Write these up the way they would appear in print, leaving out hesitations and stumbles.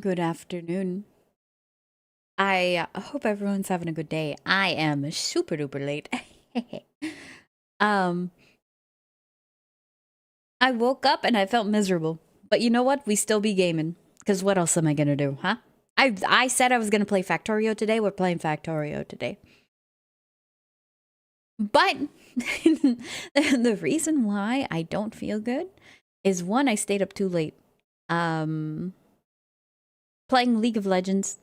Good afternoon. I hope everyone's having a good day. I am super duper late. um, I woke up and I felt miserable. But you know what? We still be gaming. Because what else am I gonna do, huh? I said I was gonna play Factorio today. We're playing Factorio today. But the reason why I don't feel good is one, I stayed up too late. Um, Playing League of Legends.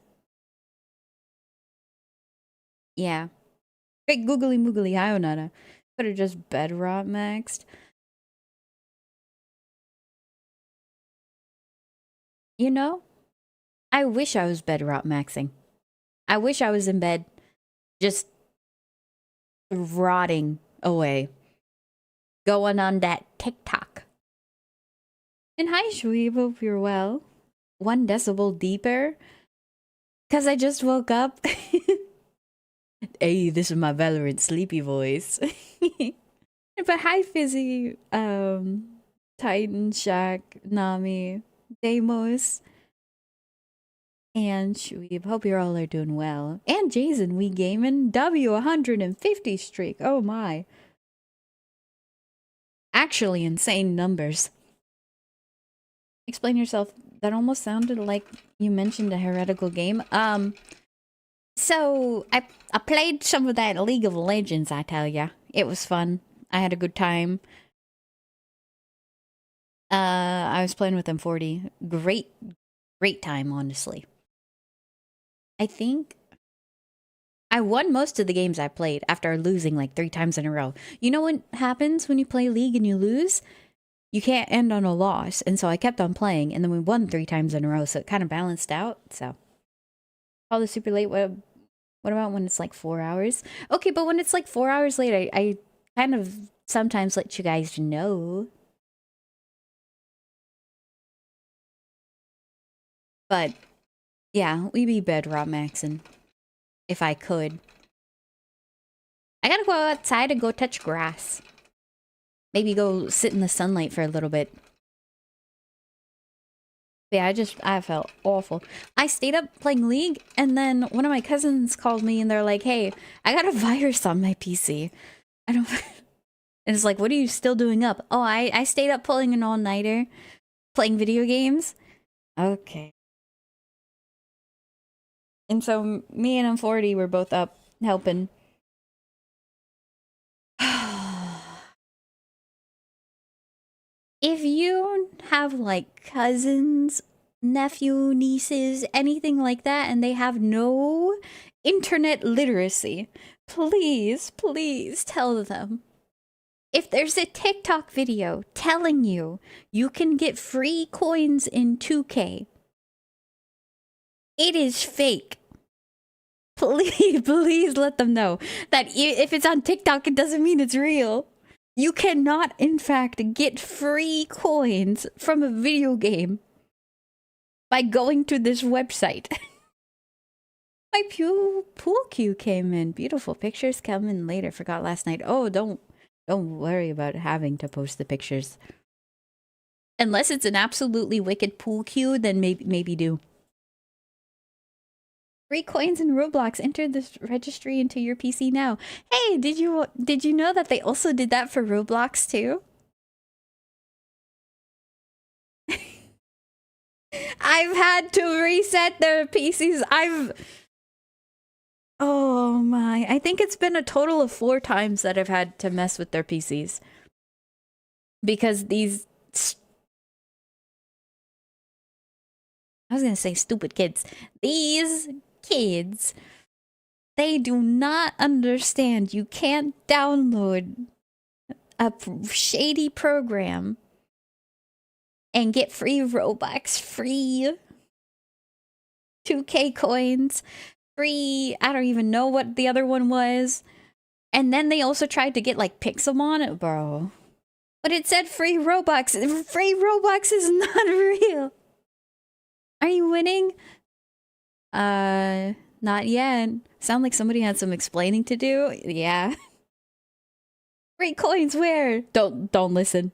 Yeah. Great googly moogly hayonara. Could have just bedrot maxed. You know, I wish I was bedrot maxing. I wish I was in bed just rotting away. Going on that TikTok. And hi, Shweeb. Hope you're well. 1 decibel deeper. Because I just woke up. Hey, this is my Valorant sleepy voice. But hi, Fizzy. Titan, Shaq, Nami, Deimos. And Shweeb, hope you all are doing well. And Jason, we gaming W150 streak. Oh my. Actually insane numbers. Explain yourself. That almost sounded like you mentioned a heretical game. So I played some of that League of Legends, I tell ya. It was fun. I had a good time. I was playing with M40. Great time, honestly. I think I won most of the games I played after losing like 3 times in a row. You know what happens when you play League and you lose? You can't end on a loss. And so I kept on playing, and then we won 3 times in a row, so it kind of balanced out. So, all the super late. What about when it's like 4 hours? Okay, but when it's like 4 hours late, I kind of sometimes let you guys know. But yeah, we be bedrock maxing if I could. I gotta go outside and go touch grass. Maybe go sit in the sunlight for a little bit. Yeah, I felt awful. I stayed up playing League, and then one of my cousins called me, and they're like, hey, I got a virus on my PC. I don't... And it's like, what are you still doing up? Oh, I stayed up pulling an all-nighter, playing video games. Okay. And so me and M40 were both up helping. If you have like cousins, nephew, nieces, anything like that, and they have no internet literacy, please tell them. If there's a TikTok video telling you you can get free coins in 2K, it is fake. Please let them know that if it's on TikTok, it doesn't mean it's real. You cannot, in fact, get free coins from a video game by going to this website. My pool cue came in. Beautiful pictures coming later. Forgot last night. Oh, don't worry about having to post the pictures. Unless it's an absolutely wicked pool cue, then maybe do. Free coins in Roblox. Enter this registry into your PC now. Hey, did you know that they also did that for Roblox too? I've had to reset their PCs. Oh my. I think it's been a total of 4 times that I've had to mess with their PCs. Because these... I was gonna say stupid kids. These kids, they do not understand. You can't download a shady program and get free Robux, free 2K coins, free, I don't even know what the other one was. And then they also tried to get like Pixelmon, bro. But it said free Robux. Free Robux is not real. Are you winning? Not yet. Sound like somebody had some explaining to do? Yeah. Free coins where? Don't listen.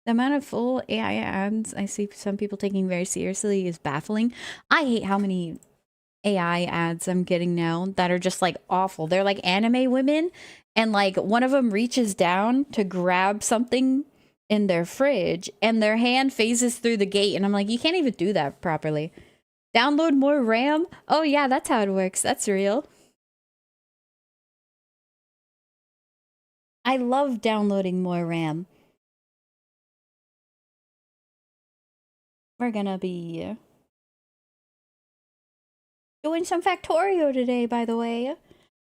The amount of full AI ads I see some people taking very seriously is baffling. I hate how many AI ads I'm getting now that are just like awful. They're like anime women, and like one of them reaches down to grab something in their fridge and their hand phases through the gate, and I'm like, you can't even do that properly. Download more RAM? Oh yeah, that's how it works. That's real. I love downloading more RAM. We're gonna be doing some Factorio today, by the way.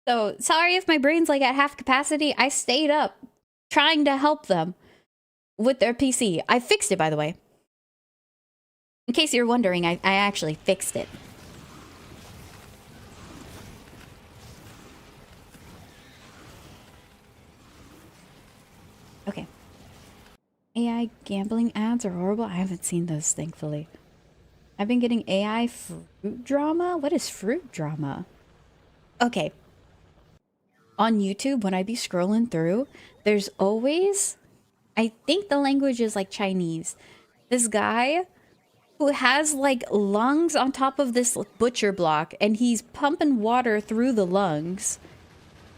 So, sorry if my brain's like at half capacity. I stayed up trying to help them with their PC. I fixed it, by the way. In case you're wondering, I actually fixed it. Okay. AI gambling ads are horrible. I haven't seen those, thankfully. I've been getting AI fruit drama? What is fruit drama? Okay. On YouTube, when I be scrolling through, there's always, I think the language is like Chinese. This guy who has like lungs on top of this butcher block, and he's pumping water through the lungs.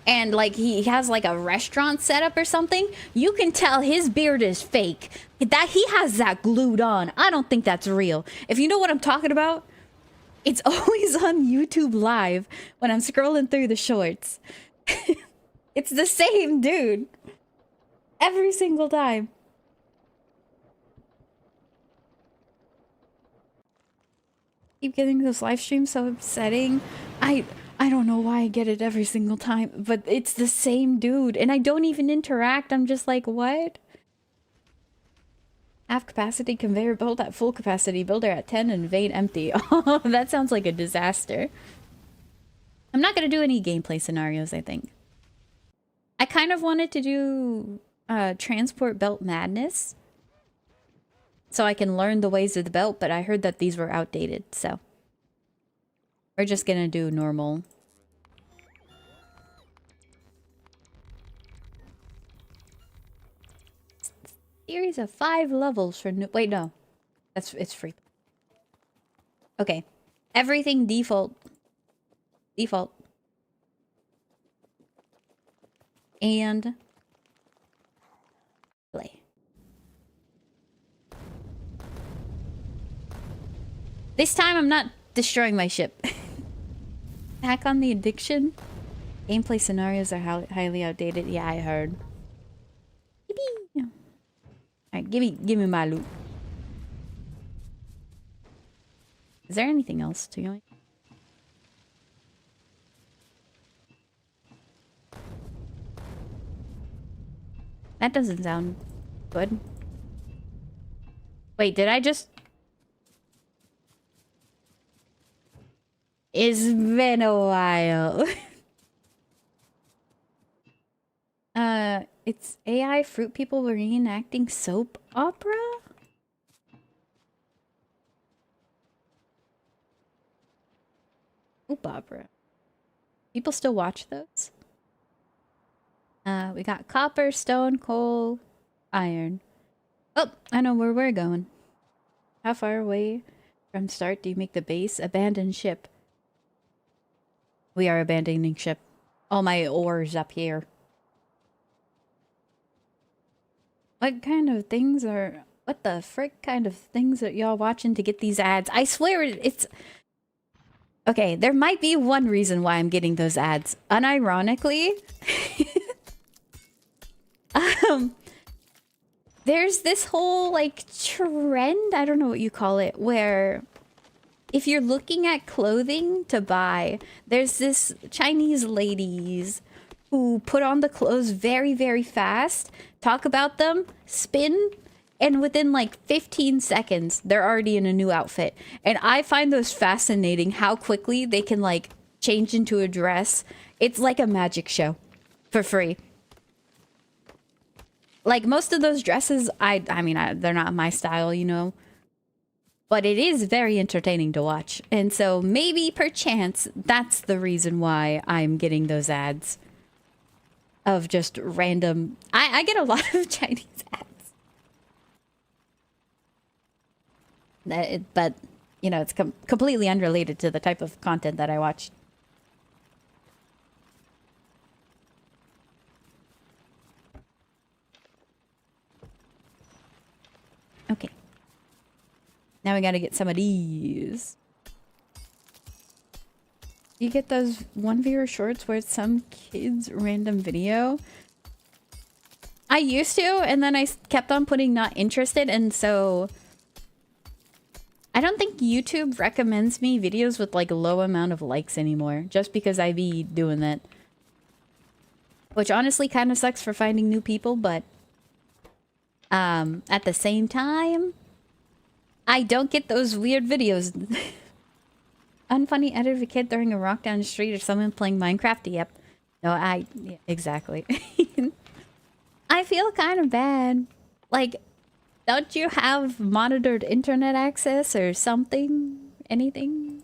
And like he has like a restaurant setup or something. You can tell his beard is fake. That he has that glued on. I don't think that's real. If you know what I'm talking about, it's always on YouTube Live when I'm scrolling through the shorts. It's the same dude. Every single time. Keep getting those live streams so upsetting. I don't know why I get it every single time, but it's the same dude, and I don't even interact. I'm just like, what? Half capacity conveyor belt at full capacity, builder at 10 and vein empty. Oh, that sounds like a disaster. I'm not gonna do any gameplay scenarios, I think. I kind of wanted to do transport belt madness so I can learn the ways of the belt, but I heard that these were outdated, so we're just gonna do normal. Series of 5 levels for new— wait, no. It's free. Okay. Everything default. Default. And play. This time I'm not destroying my ship. Hack on the addiction. Gameplay scenarios are highly outdated. Yeah, I heard. Alright, give me my loot. Is there anything else to go? That doesn't sound good. Wait, did I just... It's been a while. It's AI fruit people reenacting soap opera? Soap opera. People still watch those? We got copper, stone, coal, iron. Oh, I know where we're going. How far away from start do you make the base? Abandon ship. We are abandoning ship. All my ores up here. What kind of things are... What the frick kind of things are y'all watching to get these ads? I swear it's... Okay, there might be one reason why I'm getting those ads. Unironically... there's this whole, like, trend, I don't know what you call it, where if you're looking at clothing to buy, there's this Chinese ladies who put on the clothes very, very fast, talk about them, spin, and within, like, 15 seconds, they're already in a new outfit. And I find those fascinating, how quickly they can, like, change into a dress. It's like a magic show for free. Like, most of those dresses, I mean, they're not my style, you know. But it is very entertaining to watch. And so maybe, perchance, that's the reason why I'm getting those ads. Of just random... I get a lot of Chinese ads. But, you know, it's completely unrelated to the type of content that I watch. Okay. Now we gotta get some of these. You get those one viewer shorts where it's some kid's random video? I used to, and then I kept on putting not interested, and so I don't think YouTube recommends me videos with like a low amount of likes anymore, just because I be doing that. Which honestly kind of sucks for finding new people, but at the same time, I don't get those weird videos. Unfunny edit of a kid throwing a rock down the street or someone playing Minecraft. Yep. No, yeah, exactly. I feel kind of bad. Like, don't you have monitored internet access or something? Anything?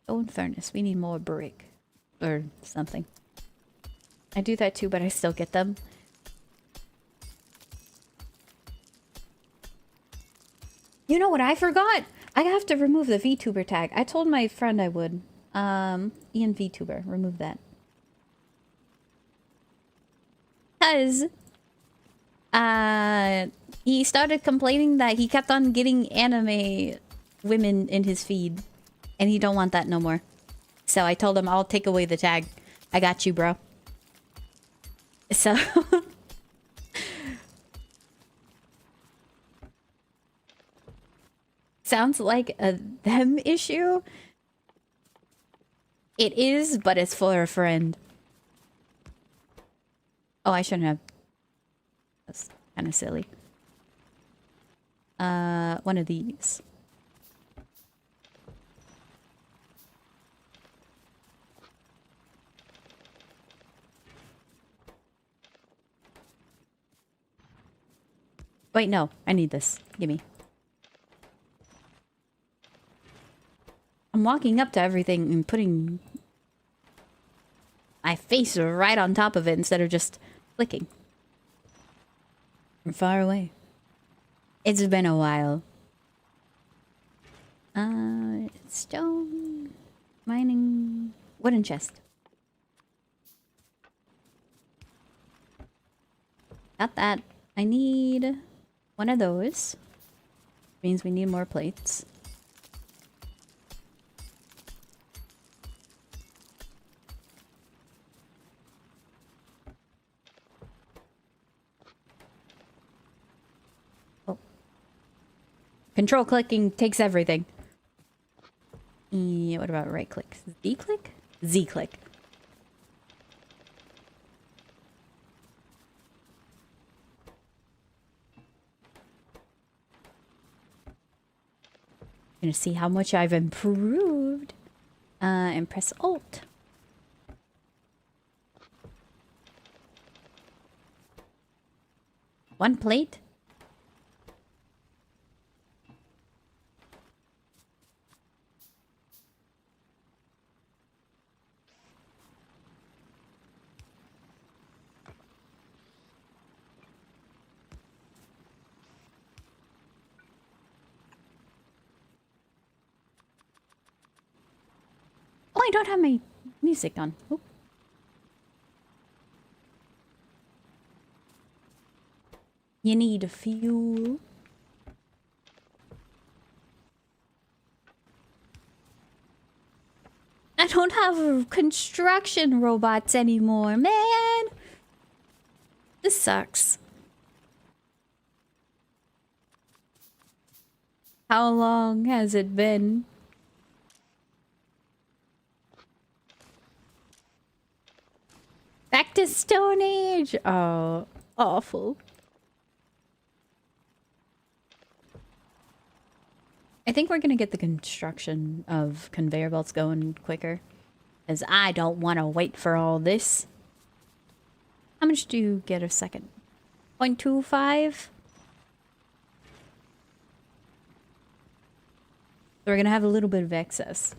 Stone furnace. We need more brick. Or something. I do that too, but I still get them. You know what I forgot? I have to remove the Vtuber tag. I told my friend I would. Ian Vtuber. Remove that. Because he started complaining that he kept on getting anime women in his feed. And he don't want that no more. So I told him I'll take away the tag. I got you, bro. So... Sounds like a them issue. It is, but it's for a friend. Oh, I shouldn't have. That's kind of silly. One of these. Wait, no. I need this. Gimme. I'm walking up to everything and putting my face right on top of it instead of just clicking. From far away. It's been a while. Stone. Mining. Wooden chest. Got that. I need one of those. Means we need more plates. Oh. Control clicking takes everything. Yeah, what about right click? Z click? Z click. Gonna see how much I've improved. And press Alt. One plate. Oh, I don't have my music on. Oop. You need fuel. I don't have construction robots anymore, man. This sucks. How long has it been? Back to Stone Age. Oh, awful. I think we're gonna get the construction of conveyor belts going quicker. Because I don't want to wait for all this. How much do you get a second? 0.25? So we're gonna have a little bit of excess.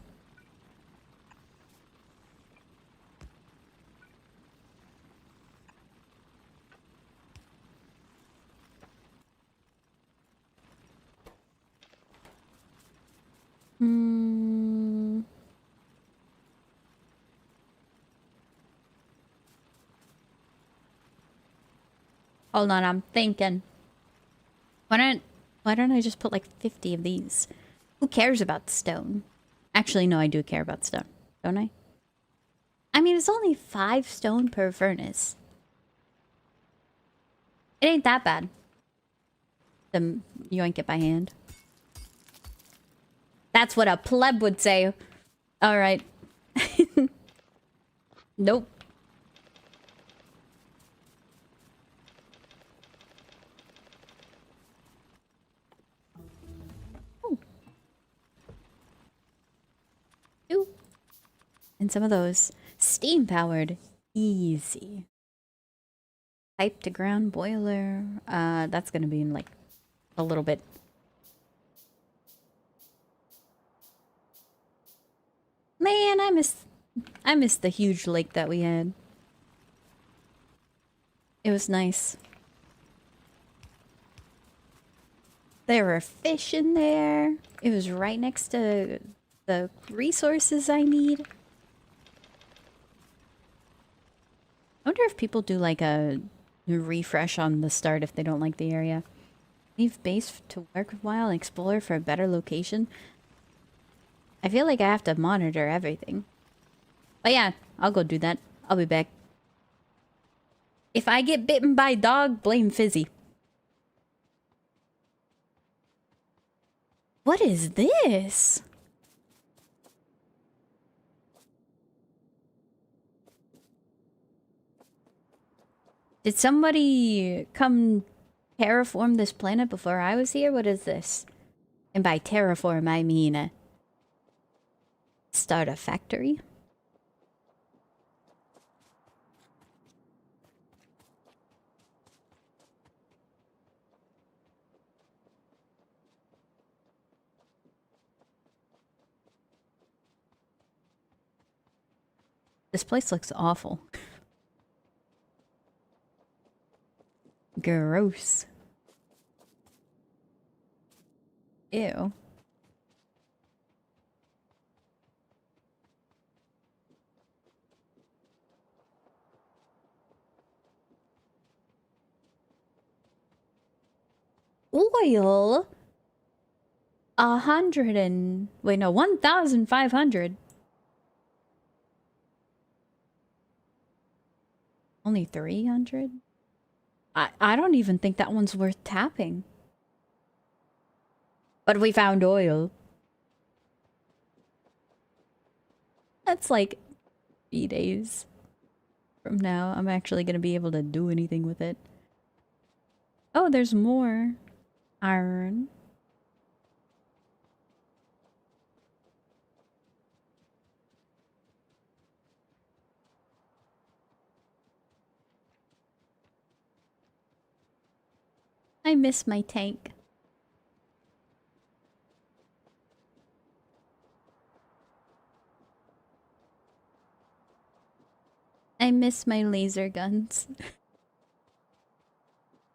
Hold on, I'm thinking. Why don't I just put like 50 of these? Who cares about stone? Actually, no, I do care about stone, don't I? I mean, it's only 5 stone per furnace. It ain't that bad. To yoink it by hand. That's what a pleb would say. Alright. Nope. Ooh. And some of those steam powered. Easy. Pipe to ground boiler. That's gonna be in like a little bit. Man, I miss the huge lake that we had. It was nice. There were fish in there. It was right next to the resources I need. I wonder if people do like a refresh on the start if they don't like the area. Leave base to work a while and explore for a better location. I feel like I have to monitor everything. But yeah, I'll go do that. I'll be back. If I get bitten by a dog, blame Fizzy. What is this? Did somebody come terraform this planet before I was here? What is this? And by terraform, I mean start a factory. This place looks awful. Gross. Ew. Oil? 100 and... Wait, no, 1,500. Only 300? I don't even think that one's worth tapping. But we found oil. That's like 3 days from now. I'm actually gonna be able to do anything with it. Oh, there's more iron. I miss my tank. I miss my laser guns.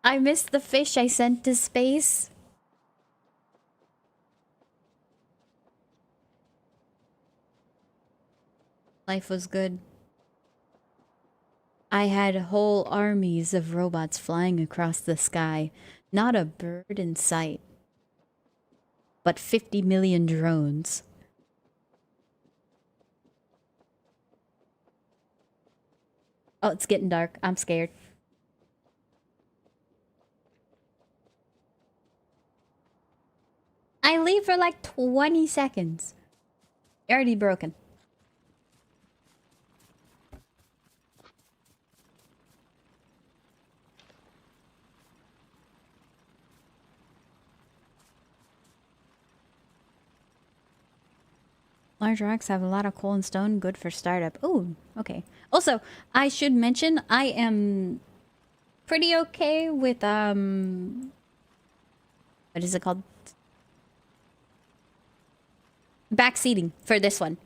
I miss the fish I sent to space. Life was good. I had whole armies of robots flying across the sky. Not a bird in sight. But 50 million drones. Oh, it's getting dark. I'm scared. I leave for like 20 seconds. Already broken. Large rocks have a lot of coal and stone, good for startup. Oh, okay. Also, I should mention I am pretty okay with what is it called? Backseating for this one.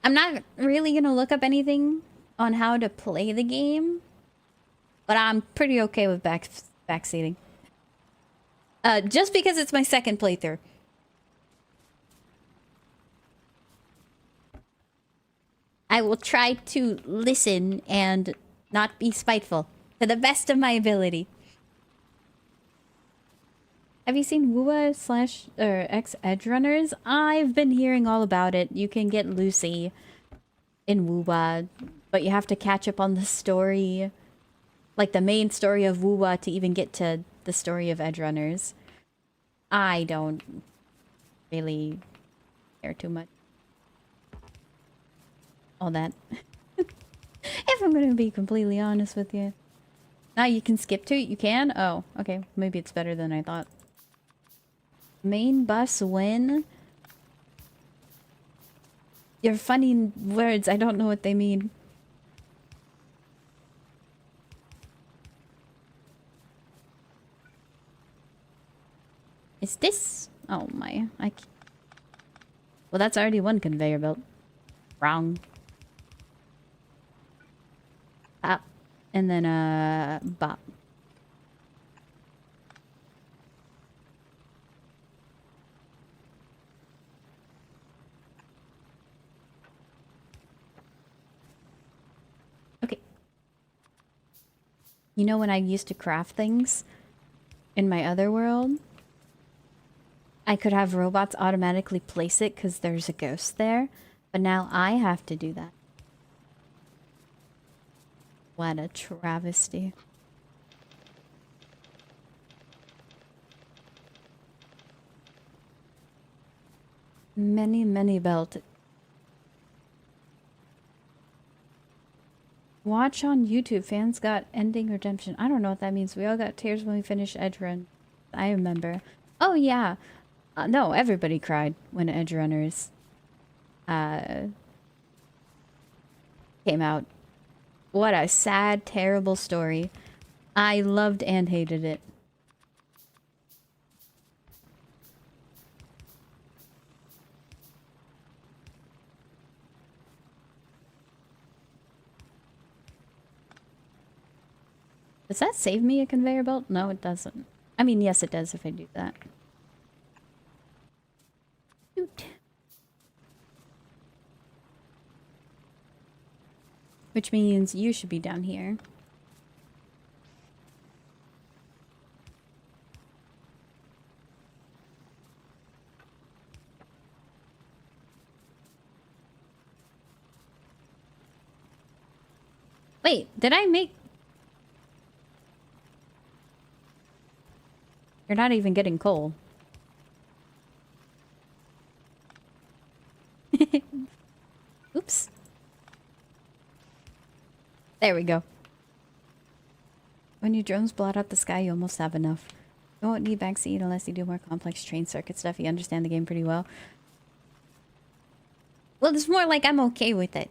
I'm not really gonna look up anything on how to play the game, but I'm pretty okay with backseating. Just because it's my second playthrough. I will try to listen and not be spiteful to the best of my ability. Have you seen WUA slash or X Edge Runners? I've been hearing all about it. You can get Lucy in WUA, but you have to catch up on the story, like the main story of WUA to even get to the story of Edge Runners. I don't really care too much. All that. If I'm gonna be completely honest with you. Now you can skip to it? You can? Oh, okay. Maybe it's better than I thought. Main bus win? Your funny words, I don't know what they mean. Is this? Oh my, well, that's already one conveyor belt. Wrong. Up. And then, bop. Okay. You know when I used to craft things in my other world? I could have robots automatically place it because there's a ghost there. But now I have to do that. What a travesty. Many, many belt. Watch on YouTube. Fans got ending redemption. I don't know what that means. We all got tears when we finished Edge Run. I remember. Oh, yeah. No, everybody cried when Edge Runners came out. What a sad, terrible story. I loved and hated it. Does that save me a conveyor belt? No, it doesn't. I mean, yes, it does if I do that. Shoot. Which means you should be down here. Wait, did I make... You're not even getting coal. Oops. There we go. When your drones blot out the sky, you almost have enough. You won't need backseat unless you do more complex train circuit stuff. You understand the game pretty well. Well, it's more like I'm okay with it.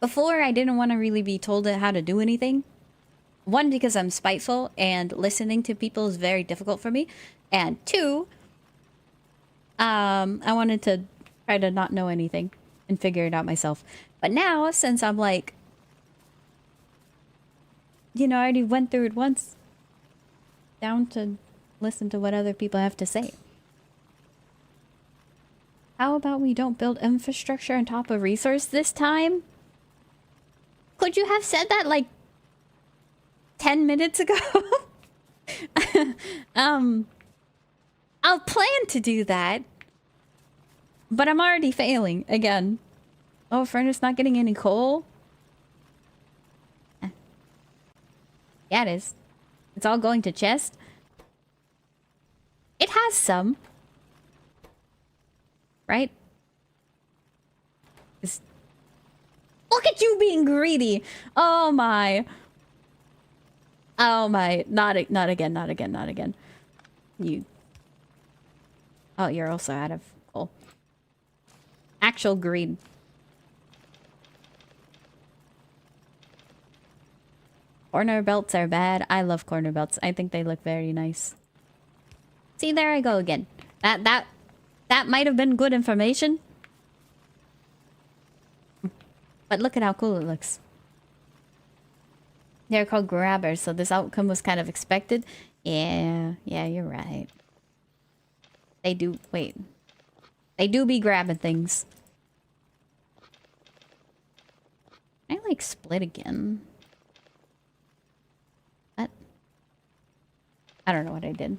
Before, I didn't want to really be told how to do anything. One, because I'm spiteful and listening to people is very difficult for me. And two, I wanted to try to not know anything and figure it out myself. But now, since I'm like, you know, I already went through it once. Down to listen to what other people have to say. How about we don't build infrastructure on top of resource this time? Could you have said that like 10 minutes ago? I'll plan to do that. But I'm already failing again. Oh, furnace not getting any coal? Yeah, it is. It's all going to chest. It has some. Right? Look at you being greedy. Oh my. Oh my. Not again, not again, not again. You. Oh, you're also out of coal. Actual greed. Corner belts are bad. I love corner belts. I think they look very nice. See, there I go again. That might have been good information. But look at how cool it looks. They're called grabbers, so this outcome was kind of expected. Yeah, you're right. They do, wait. They do be grabbing things. Can I, like, split again? What? I don't know what I did.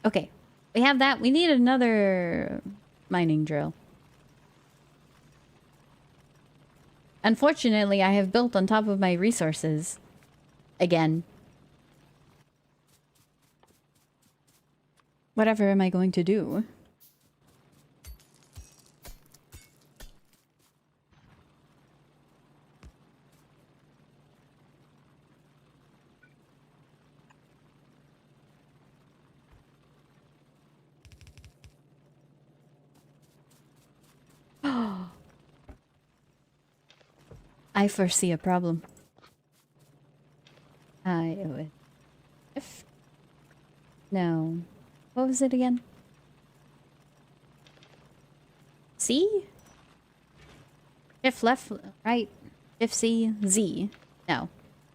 Okay. We have that. We need another mining drill. Unfortunately, I have built on top of my resources. Again. Whatever am I going to do? I foresee a problem. If... No. What was it again? C? Shift left, right. Shift C, Z. No.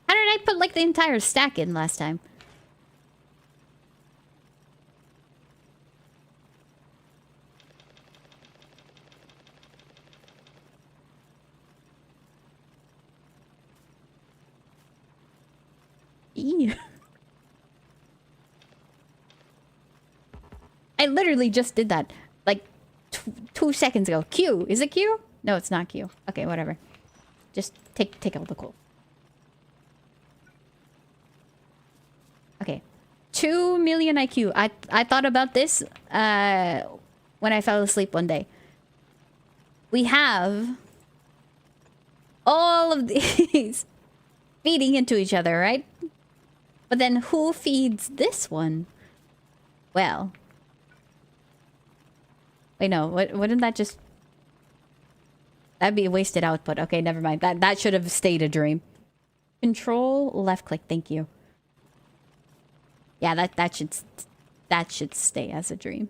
How did I put like the entire stack in last time? E. I literally just did that like 2 seconds ago. Q. Is it Q? No, it's not Q. Okay, whatever. Just take out the coal. Okay. 2 million IQ. I thought about this when I fell asleep one day. We have all of these feeding into each other, right? But then who feeds this one? Well. Wait, no. Wouldn't that just... That'd be a wasted output. Okay, never mind. That should have stayed a dream. Control left click. Thank you. Yeah, that should stay as a dream.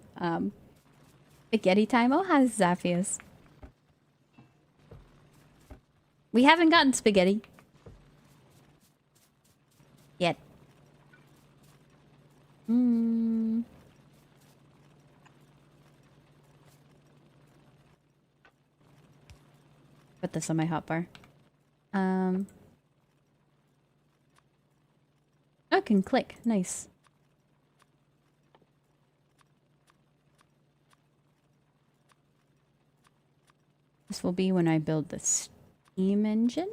Spaghetti time. Oh, hi, Zaphius. We haven't gotten spaghetti yet. Put this on my hotbar. I can click. Nice. This will be when I build the steam engine.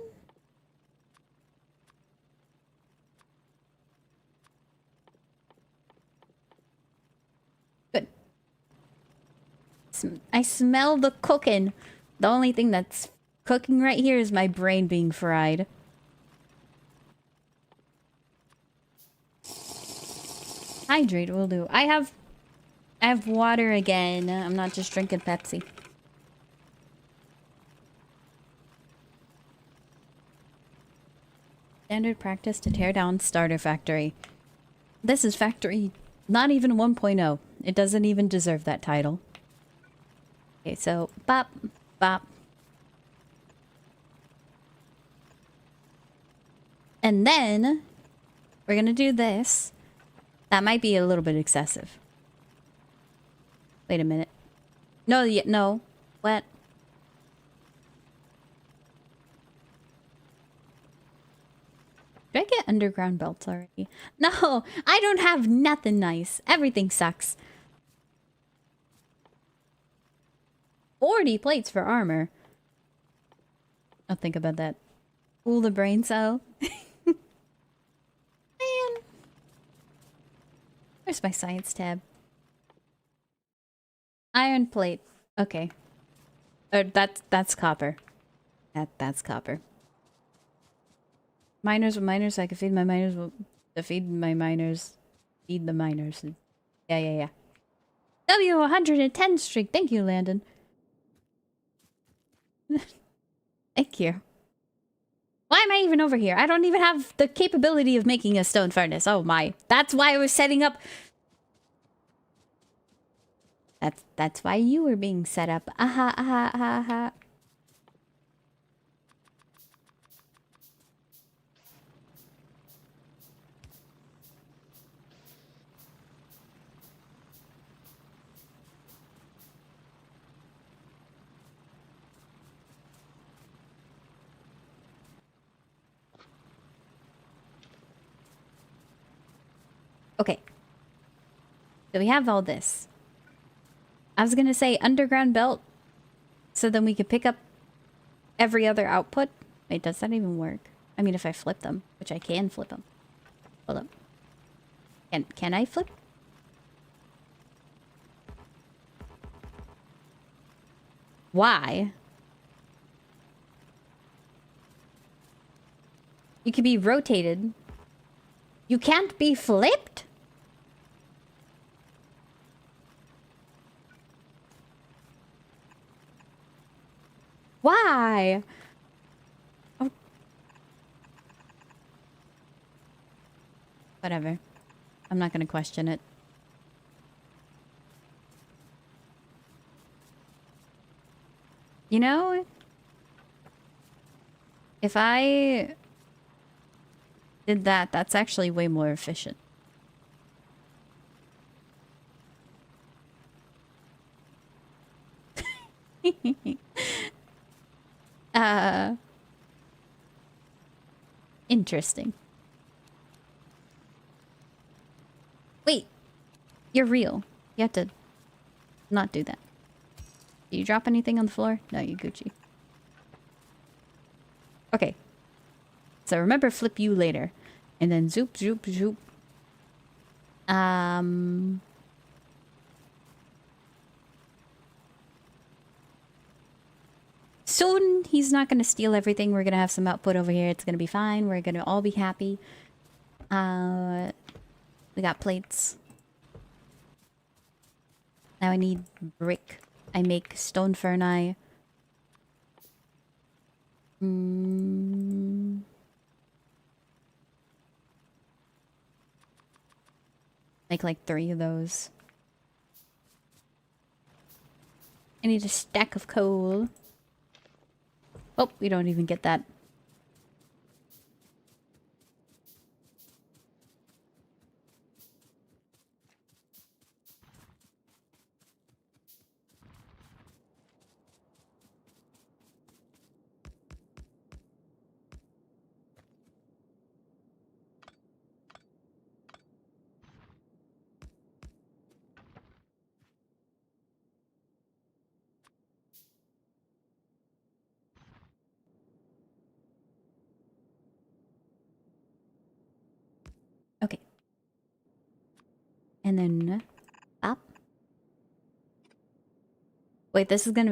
Good. I smell the cooking. The only thing that's cooking right here is my brain being fried. Hydrate will do. I have water again. I'm not just drinking Pepsi. Standard practice to tear down starter factory. This is factory not even 1.0. It doesn't even deserve that title. Okay, so bop, bop. And then we're gonna do this. That might be a little bit excessive. Wait a minute. No, no. What? Do I get underground belts already? No, I don't have nothing nice. Everything sucks. 40 plates for armor. I'll think about that. Cool the brain cell. Man. Where's my science tab? Iron plate. Okay. That's copper. That's copper. Miners with miners, I can feed my miners. To feed my miners. Feed the miners. Yeah. W110 streak. Thank you, Landon. Thank you. Why am I even over here? I don't even have the capability of making a stone furnace. Oh my. That's why I was setting up... That's why you were being set up. Aha. Okay. So we have all this. I was gonna say underground belt, so then we could pick up every other output. Wait, does that even work? I mean, if I flip them, which I can flip them. Hold up. Can I flip? Why? You can be rotated. You can't be flipped? Why? Oh. Whatever. I'm not gonna question it. You know, if I did that, that's actually way more efficient. Interesting. Wait, you're real. You have to not do that. Do you drop anything on the floor? No, you Gucci. Okay. So remember, flip you later. And then zoop, zoop, zoop. Soon, he's not going to steal everything. We're going to have some output over here. It's going to be fine. We're going to all be happy. We got plates. Now I need brick. I make stone ferni. Make like 3 of those. I need a stack of coal. Oh, we don't even get that. Okay. And then up. Wait, this is gonna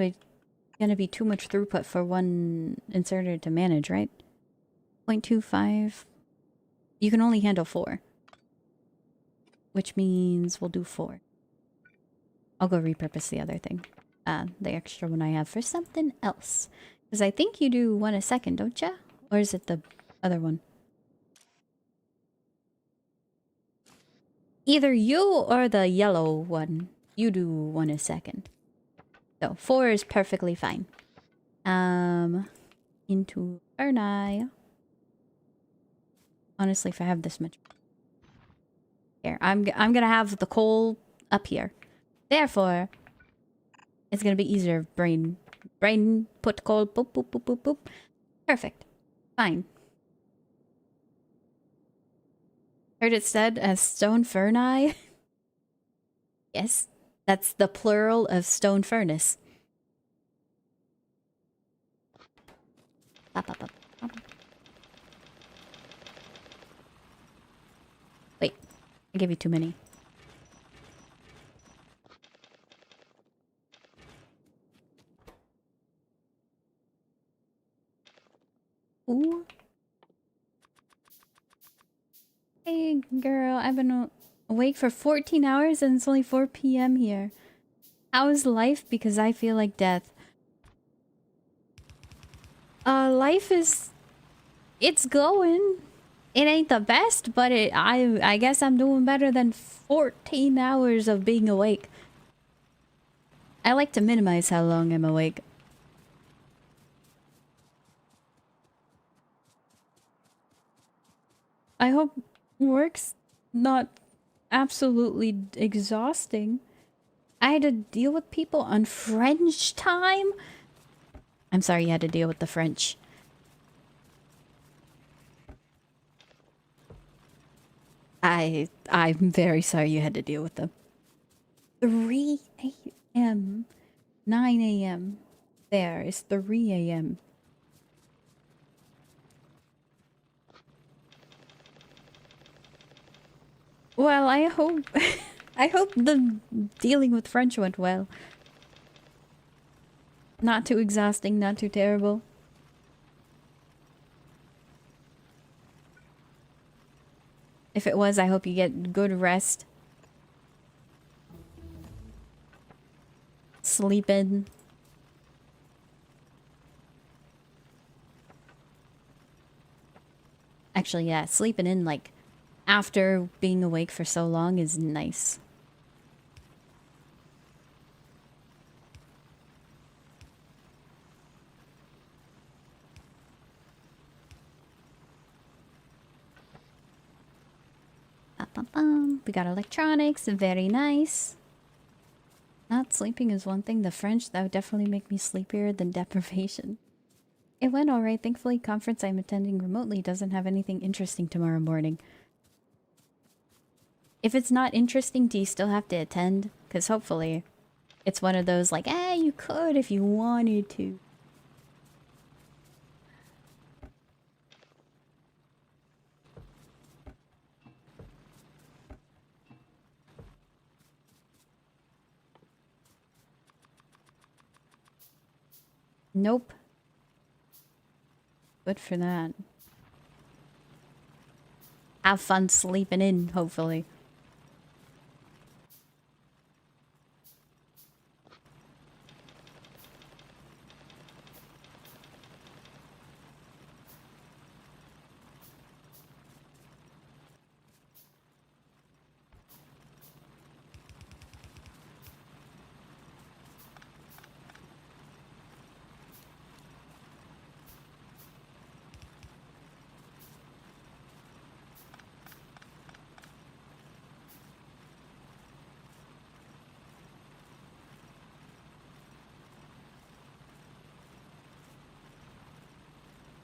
be too much throughput for one inserter to manage, right? 0.25. You can only handle 4. Which means we'll do 4. I'll go repurpose the other thing. The extra one I have for something else. Because I think you do 1 a second, don't ya? Or is it the other one? Either you or the yellow one. You do 1 a second. So 4 is perfectly fine. Into Ferni. Honestly, if I have this much. Here, I'm gonna have the coal up here. Therefore, it's gonna be easier. Brain, put coal, boop, boop, boop, boop, boop. Perfect. Fine. Heard it said as stone ferni. Yes, that's the plural of stone furnace. Bop, bop, bop, bop. Wait, I gave you too many. Ooh. Hey, girl, I've been awake for 14 hours and it's only 4 p.m. here. How is life? Because I feel like death. Life is... It's going. It ain't the best, but I guess I'm doing better than 14 hours of being awake. I like to minimize how long I'm awake. I hope work's not absolutely exhausting. I had to deal with people on French time? I'm sorry you had to deal with the French. I'm very sorry you had to deal with them. 3 a.m. 9 a.m. There is 3 a.m. Well, I hope I hope the dealing with French went well. Not too exhausting, not too terrible. If it was, I hope you get good rest. Sleep in. Actually, yeah, sleeping in, like, after being awake for so long is nice. We got electronics, very nice. Not sleeping is one thing. The French, that would definitely make me sleepier than deprivation. It went alright. Thankfully, conference I'm attending remotely doesn't have anything interesting tomorrow morning. If it's not interesting, do you still have to attend? Because hopefully it's one of those like, you could if you wanted to. Nope. Good for that. Have fun sleeping in, hopefully.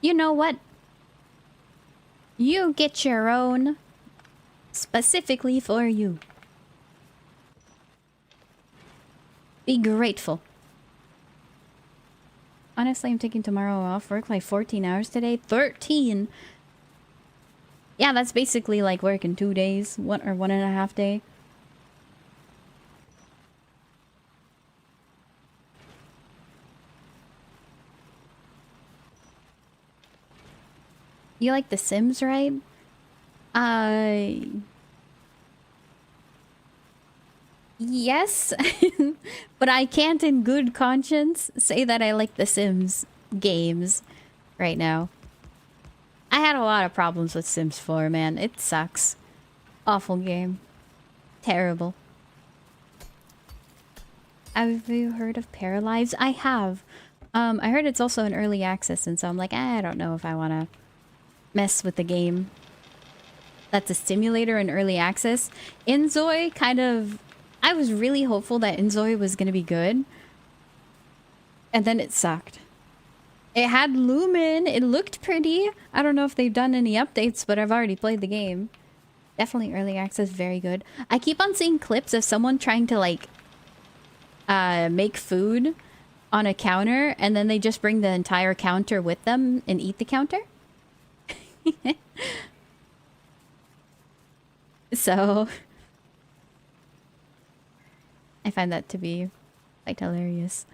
You know what? You get your own specifically for you. Be grateful. Honestly, I'm taking tomorrow off work, like 14 hours today. 13! Yeah, that's basically like working 2 days. 1.5 day. You like The Sims, right? Yes, but I can't in good conscience say that I like The Sims games right now. I had a lot of problems with Sims 4, man. It sucks. Awful game. Terrible. Have you heard of Paralyzed? I have. I heard it's also in early access, and so I'm like, I don't know if I want to mess with the game. That's a simulator in early access. Inzoi kind of... I was really hopeful that Inzoi was going to be good. And then it sucked. It had Lumen. It looked pretty. I don't know if they've done any updates, but I've already played the game. Definitely early access, very good. I keep on seeing clips of someone trying to, like, make food on a counter, and then they just bring the entire counter with them and eat the counter. So... I find that to be quite hilarious.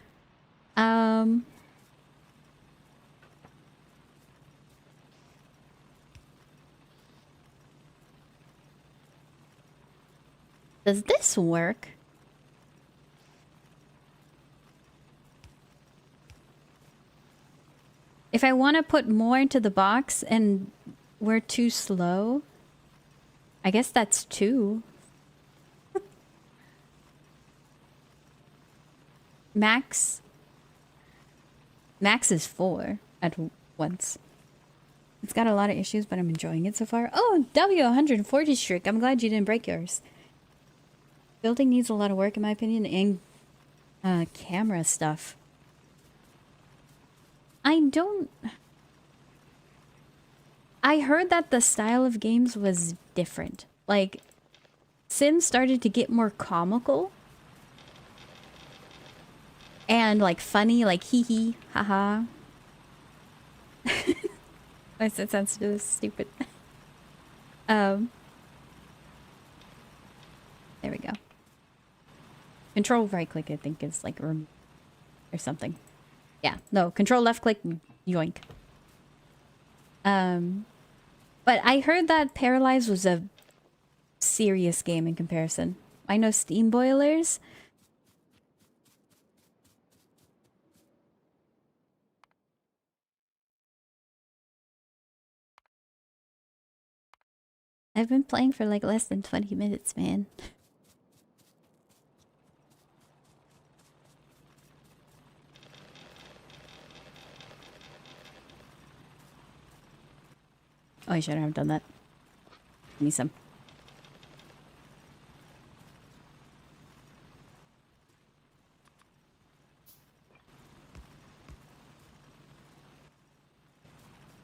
Does this work? If I want to put more into the box and we're too slow, I guess that's 2. Max is 4 at once. It's got a lot of issues, but I'm enjoying it so far. Oh, W140 streak. I'm glad you didn't break yours. Building needs a lot of work, in my opinion, and camera stuff. I heard that the style of games was different. Like, Sims started to get more comical. And like funny, like hee hee, haha. It sounds so stupid. There we go. Control right click, I think, is like or something. Yeah, no, control left click, yoink. But I heard that Paralyzed was a serious game in comparison. I know Steam Boilers. I've been playing for like less than 20 minutes, man. Oh, I shouldn't have done that. Give me some.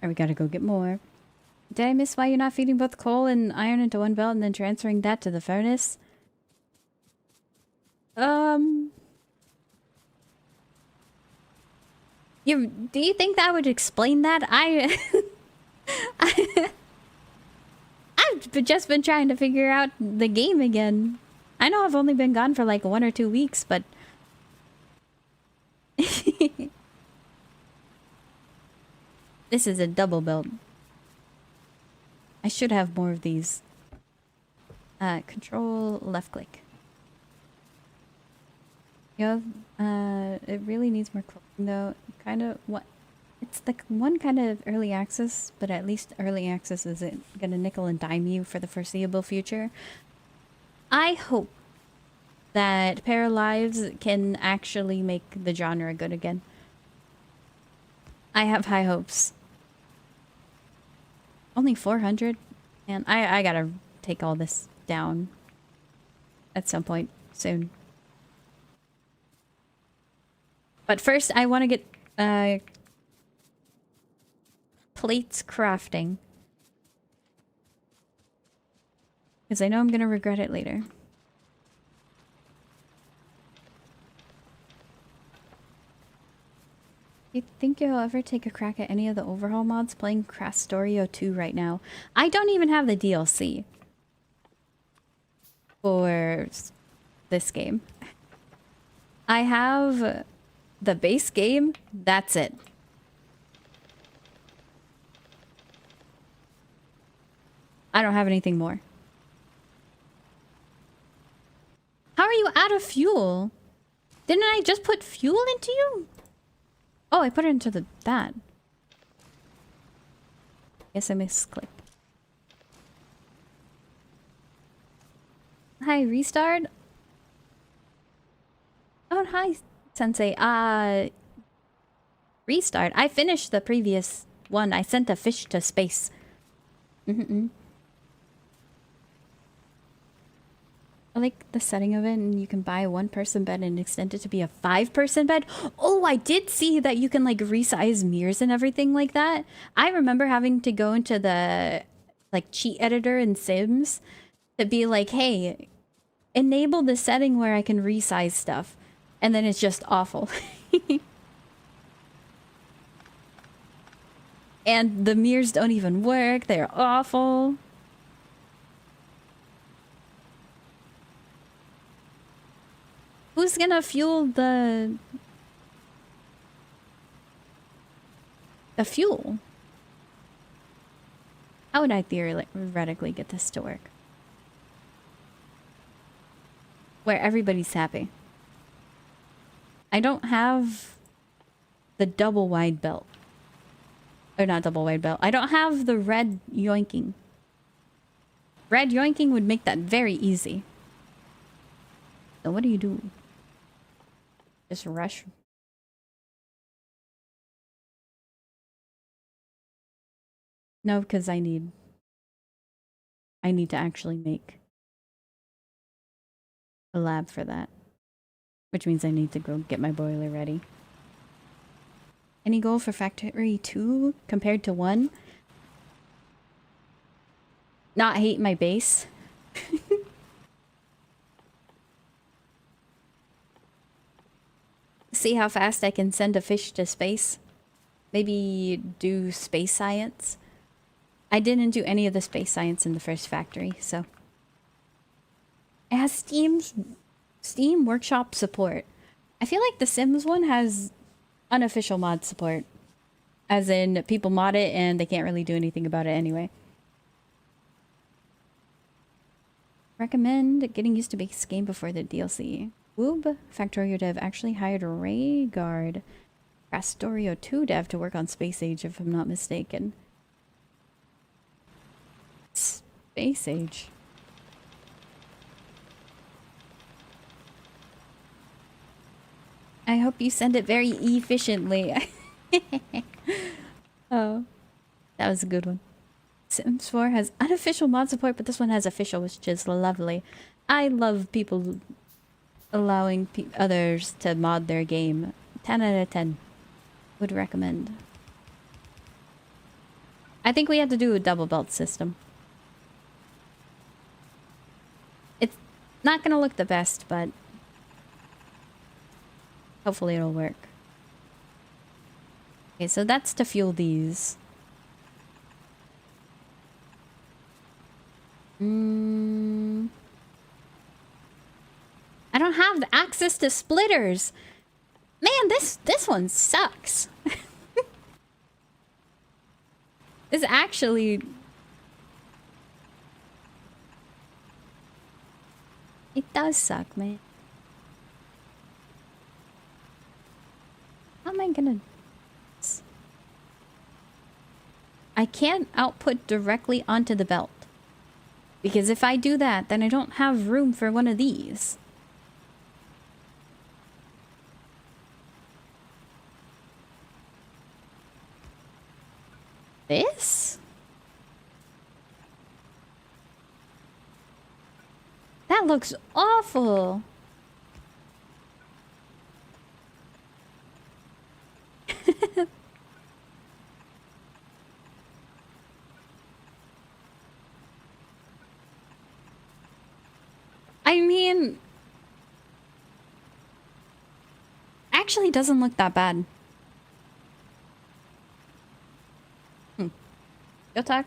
Or we gotta go get more. Did I miss why you're not feeding both coal and iron into one belt and then transferring that to the furnace? Do you think that would explain that? I've just been trying to figure out the game again. I know I've only been gone for like 1 or 2 weeks, but this is a double belt. I should have more of these. Control left click. Yeah, it really needs more clothing though. Kind of what? It's like one kind of early access, but at least early access isn't gonna nickel and dime you for the foreseeable future. I hope that Paralyzed can actually make the genre good again. I have high hopes. Only 400? And I gotta take all this down at some point soon. But first, I want to get plates crafting. Because I know I'm going to regret it later. Do you think you'll ever take a crack at any of the overhaul mods? Playing FACTORIO 2 right now. I don't even have the DLC for this game. I have the base game. That's it. I don't have anything more. How are you out of fuel? Didn't I just put fuel into you? Oh, I put it into that. Guess I misclicked. Hi, restart? Oh, hi, Sensei. Restart. I finished the previous one. I sent a fish to space. I like the setting of it, and you can buy a 1-person bed and extend it to be a 5-person bed. Oh, I did see that you can like resize mirrors and everything like that. I remember having to go into the like cheat editor in Sims to be like, hey, enable the setting where I can resize stuff. And then it's just awful. And the mirrors don't even work. They're awful. Who's gonna fuel the fuel? How would I theoretically get this to work? Where everybody's happy. I don't have the double wide belt. Or not double wide belt. I don't have the red yoinking. Red yoinking would make that very easy. So what do you do? Just rush. No, because I need to actually make a lab for that. Which means I need to go get my boiler ready. Any goal for Factory 2 compared to 1? Not hate my base. see how fast I can send a fish to space. Maybe do space science. I didn't do any of the space science in the first factory, so. It has Steam Workshop support. I feel like the Sims one has unofficial mod support. As in, people mod it and they can't really do anything about it anyway. Recommend getting used to base game before the DLC. Woob, Factorio dev actually hired Rayguard, FACTORIO 2 dev to work on Space Age, if I'm not mistaken. Space Age. I hope you send it very efficiently. Oh, that was a good one. Sims 4 has unofficial mod support, but this one has official, which is lovely. I love people allowing others to mod their game. 10 out of 10. Would recommend. I think we have to do a double belt system. It's not gonna look the best, but hopefully it'll work. Okay, so that's to fuel these. I don't have access to splitters. Man, this one sucks. This actually... It does suck, man. How am I gonna... I can't output directly onto the belt. Because if I do that, then I don't have room for one of these. This? That looks awful. I mean, actually doesn't look that bad. Go talk.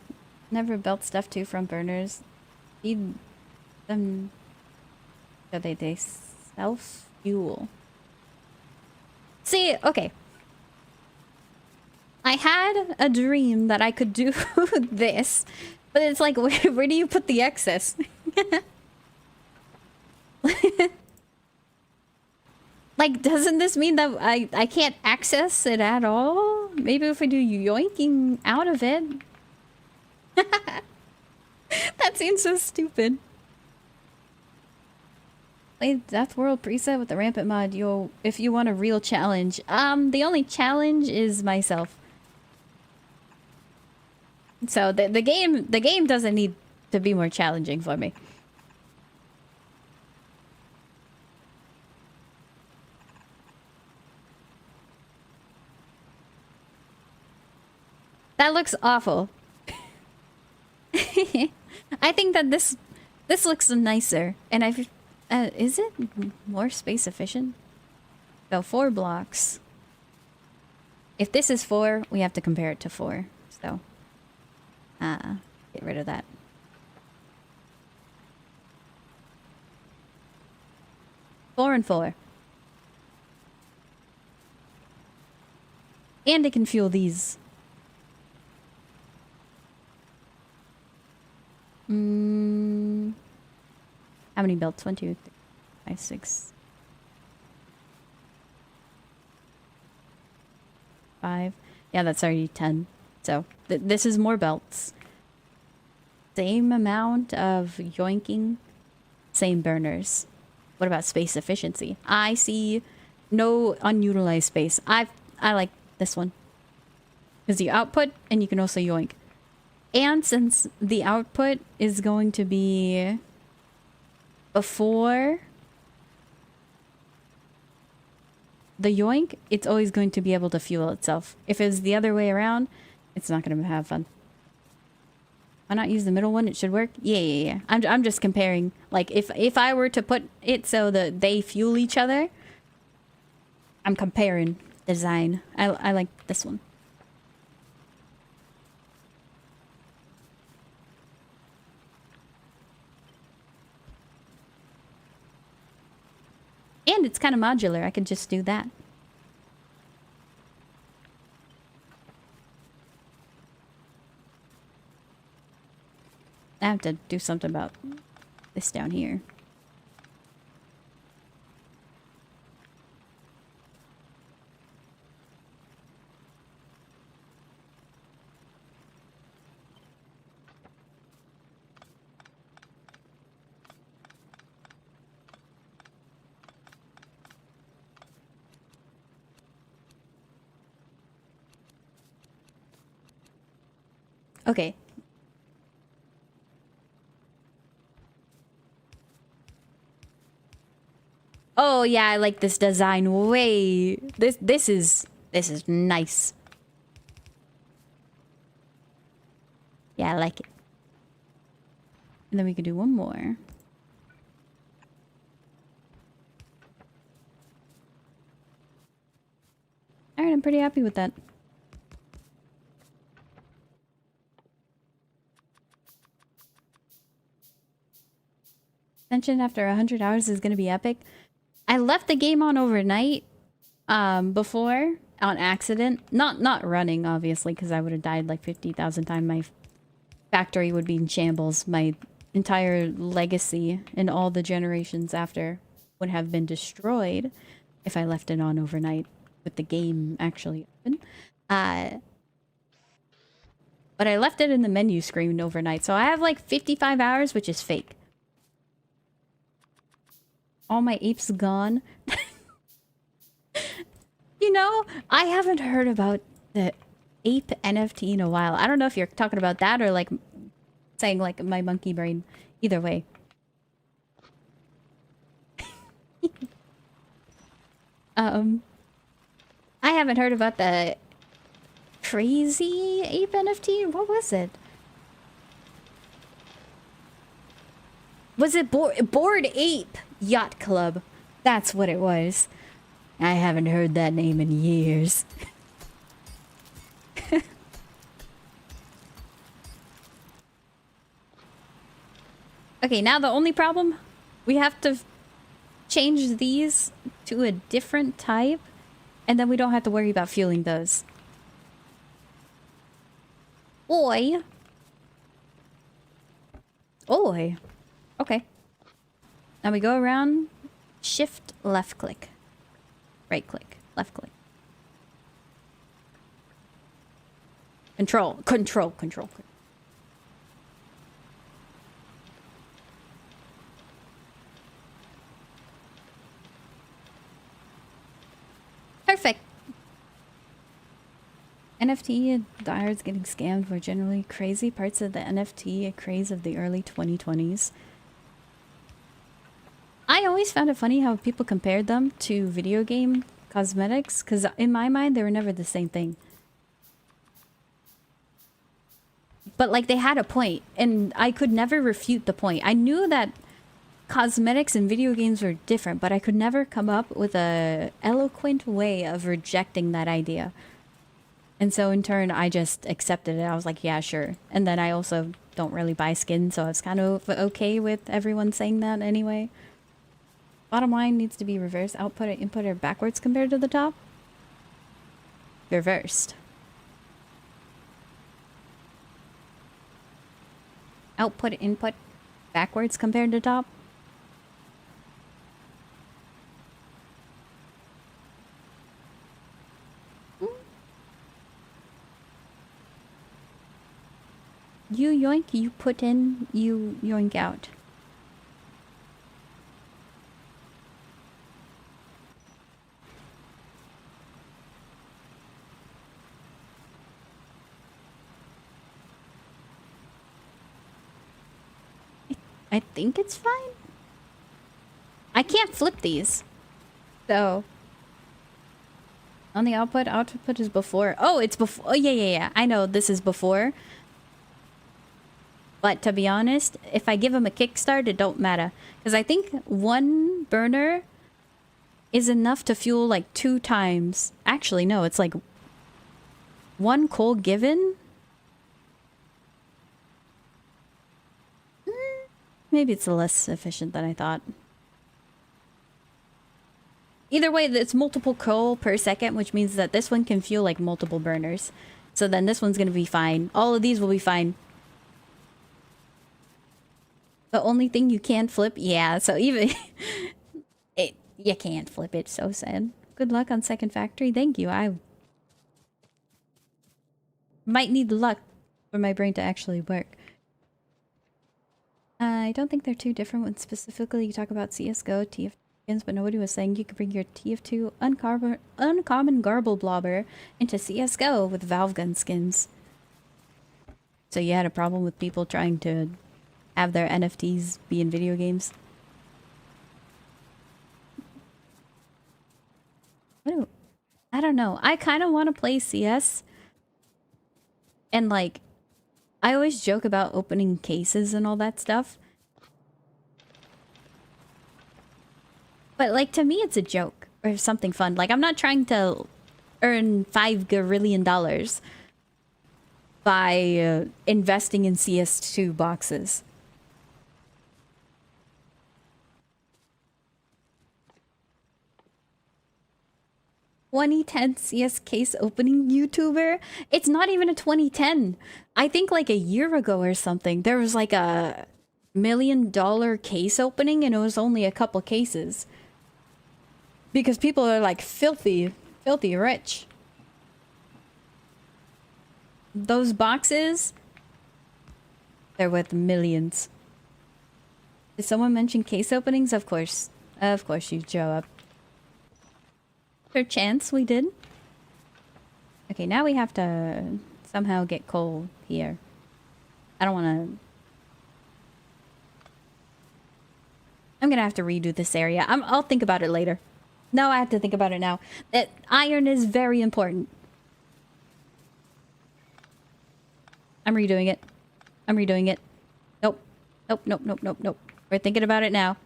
Never built stuff too from burners. Feed them so they self-fuel. See, okay. I had a dream that I could do this, but it's like, where do you put the excess? Like, doesn't this mean that I can't access it at all? Maybe if I do yoinking out of it. That seems so stupid. Play Death World preset with the rampant mod. If you want a real challenge. The only challenge is myself. So the game doesn't need to be more challenging for me. That looks awful. I think that this looks nicer, and I've is it more space efficient? So 4 blocks. If this is 4, we have to compare it to 4. So get rid of that. Four and 4. And it can fuel these. How many belts? 1, 2, 3, 5, 6, 5. Yeah, that's already 10. So this is more belts. Same amount of yoinking, same burners. What about space efficiency? I see no unutilized space. I like this one because you output and you can also yoink. And since the output is going to be before the yoink, it's always going to be able to fuel itself. If it's the other way around, it's not going to have fun. Why not use the middle one? It should work. Yeah. I'm just comparing. Like if I were to put it so that they fuel each other, I'm comparing design. I like this one. And it's kind of modular. I could just do that. I have to do something about this down here. Okay. Oh yeah, I like this design way. This is nice. Yeah, I like it. And then we could do one more. Alright, I'm pretty happy with that. Ascension after 100 hours is gonna be epic. I left the game on overnight before on accident. Not running, obviously, because I would have died like 50,000 times. My factory would be in shambles. My entire legacy and all the generations after would have been destroyed if I left it on overnight with the game actually open. But I left it in the menu screen overnight, so I have like 55 hours, which is fake. All my apes gone. You know, I haven't heard about the ape NFT in a while. I don't know if you're talking about that or like saying like my monkey brain. Either way. I haven't heard about the crazy ape NFT. What was it? Was it Bored Ape Yacht Club? That's what it was. I haven't heard that name in years. Okay, now the only problem, we have to change these to a different type, and then we don't have to worry about fueling those. Oi. Oi. Okay. Now we go around, shift, left click. Right click, left click. Control, control, control. Perfect. NFT diehards getting scammed were generally crazy parts of the NFT craze of the early 2020s. I always found it funny how people compared them to video game cosmetics, because in my mind, they were never the same thing. But, like, they had a point, and I could never refute the point. I knew that cosmetics and video games were different, but I could never come up with a eloquent way of rejecting that idea. And so, in turn, I just accepted it. I was like, yeah, sure. And then I also don't really buy skin, so I was kind of okay with everyone saying that anyway. Bottom line needs to be reversed. Output and input are backwards compared to the top. Reversed. Output input backwards compared to top. You yoink, you put in, you yoink out. I think it's fine. I can't flip these. So. On the output is before. Oh, it's before. Oh, yeah. I know this is before. But to be honest, if I give them a kickstart, it don't matter. Because I think one burner is enough to fuel like 2 times. Actually, no, it's like 1 coal given. Maybe it's less efficient than I thought. Either way, it's multiple coal per second, which means that this one can fuel like multiple burners. So then this one's gonna be fine. All of these will be fine. The only thing you can't flip, yeah, so even you can't flip it, so sad. Good luck on second factory. Thank you. I might need luck for my brain to actually work. I don't think they're too different when specifically you talk about CSGO, TF2 skins, but nobody was saying you could bring your TF2 uncommon garble blobber into CSGO with Valve gun skins. So you had a problem with people trying to have their NFTs be in video games? I don't know. I kind of want to play CS. And like, I always joke about opening cases and all that stuff. But like, to me, it's a joke or something fun. Like, I'm not trying to earn $5 gazillion by investing in CS2 boxes. "2010 CS case opening YouTuber?" It's not even a 2010. I think like a year ago or something, there was like a $1 million case opening and it was only a couple cases. Because people are like filthy rich. Those boxes, they're worth millions. Did someone mention case openings? Of course. Of course you show up. Per chance we did. Okay, now we have to somehow get coal here. I don't want to... I'm gonna have to redo this area. I'll think about it later. No, I have to think about it now. Iron is very important. I'm redoing it. I'm redoing it. Nope. Nope, nope, nope, nope, nope. We're thinking about it now.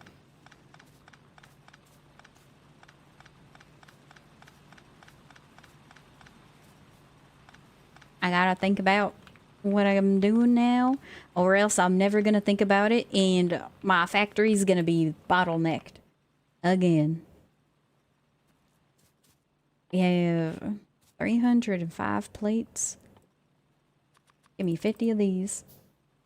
I gotta think about what I'm doing now, or else I'm never gonna think about it, and my factory's gonna be bottlenecked. Again. We have 305 plates. Give me 50 of these.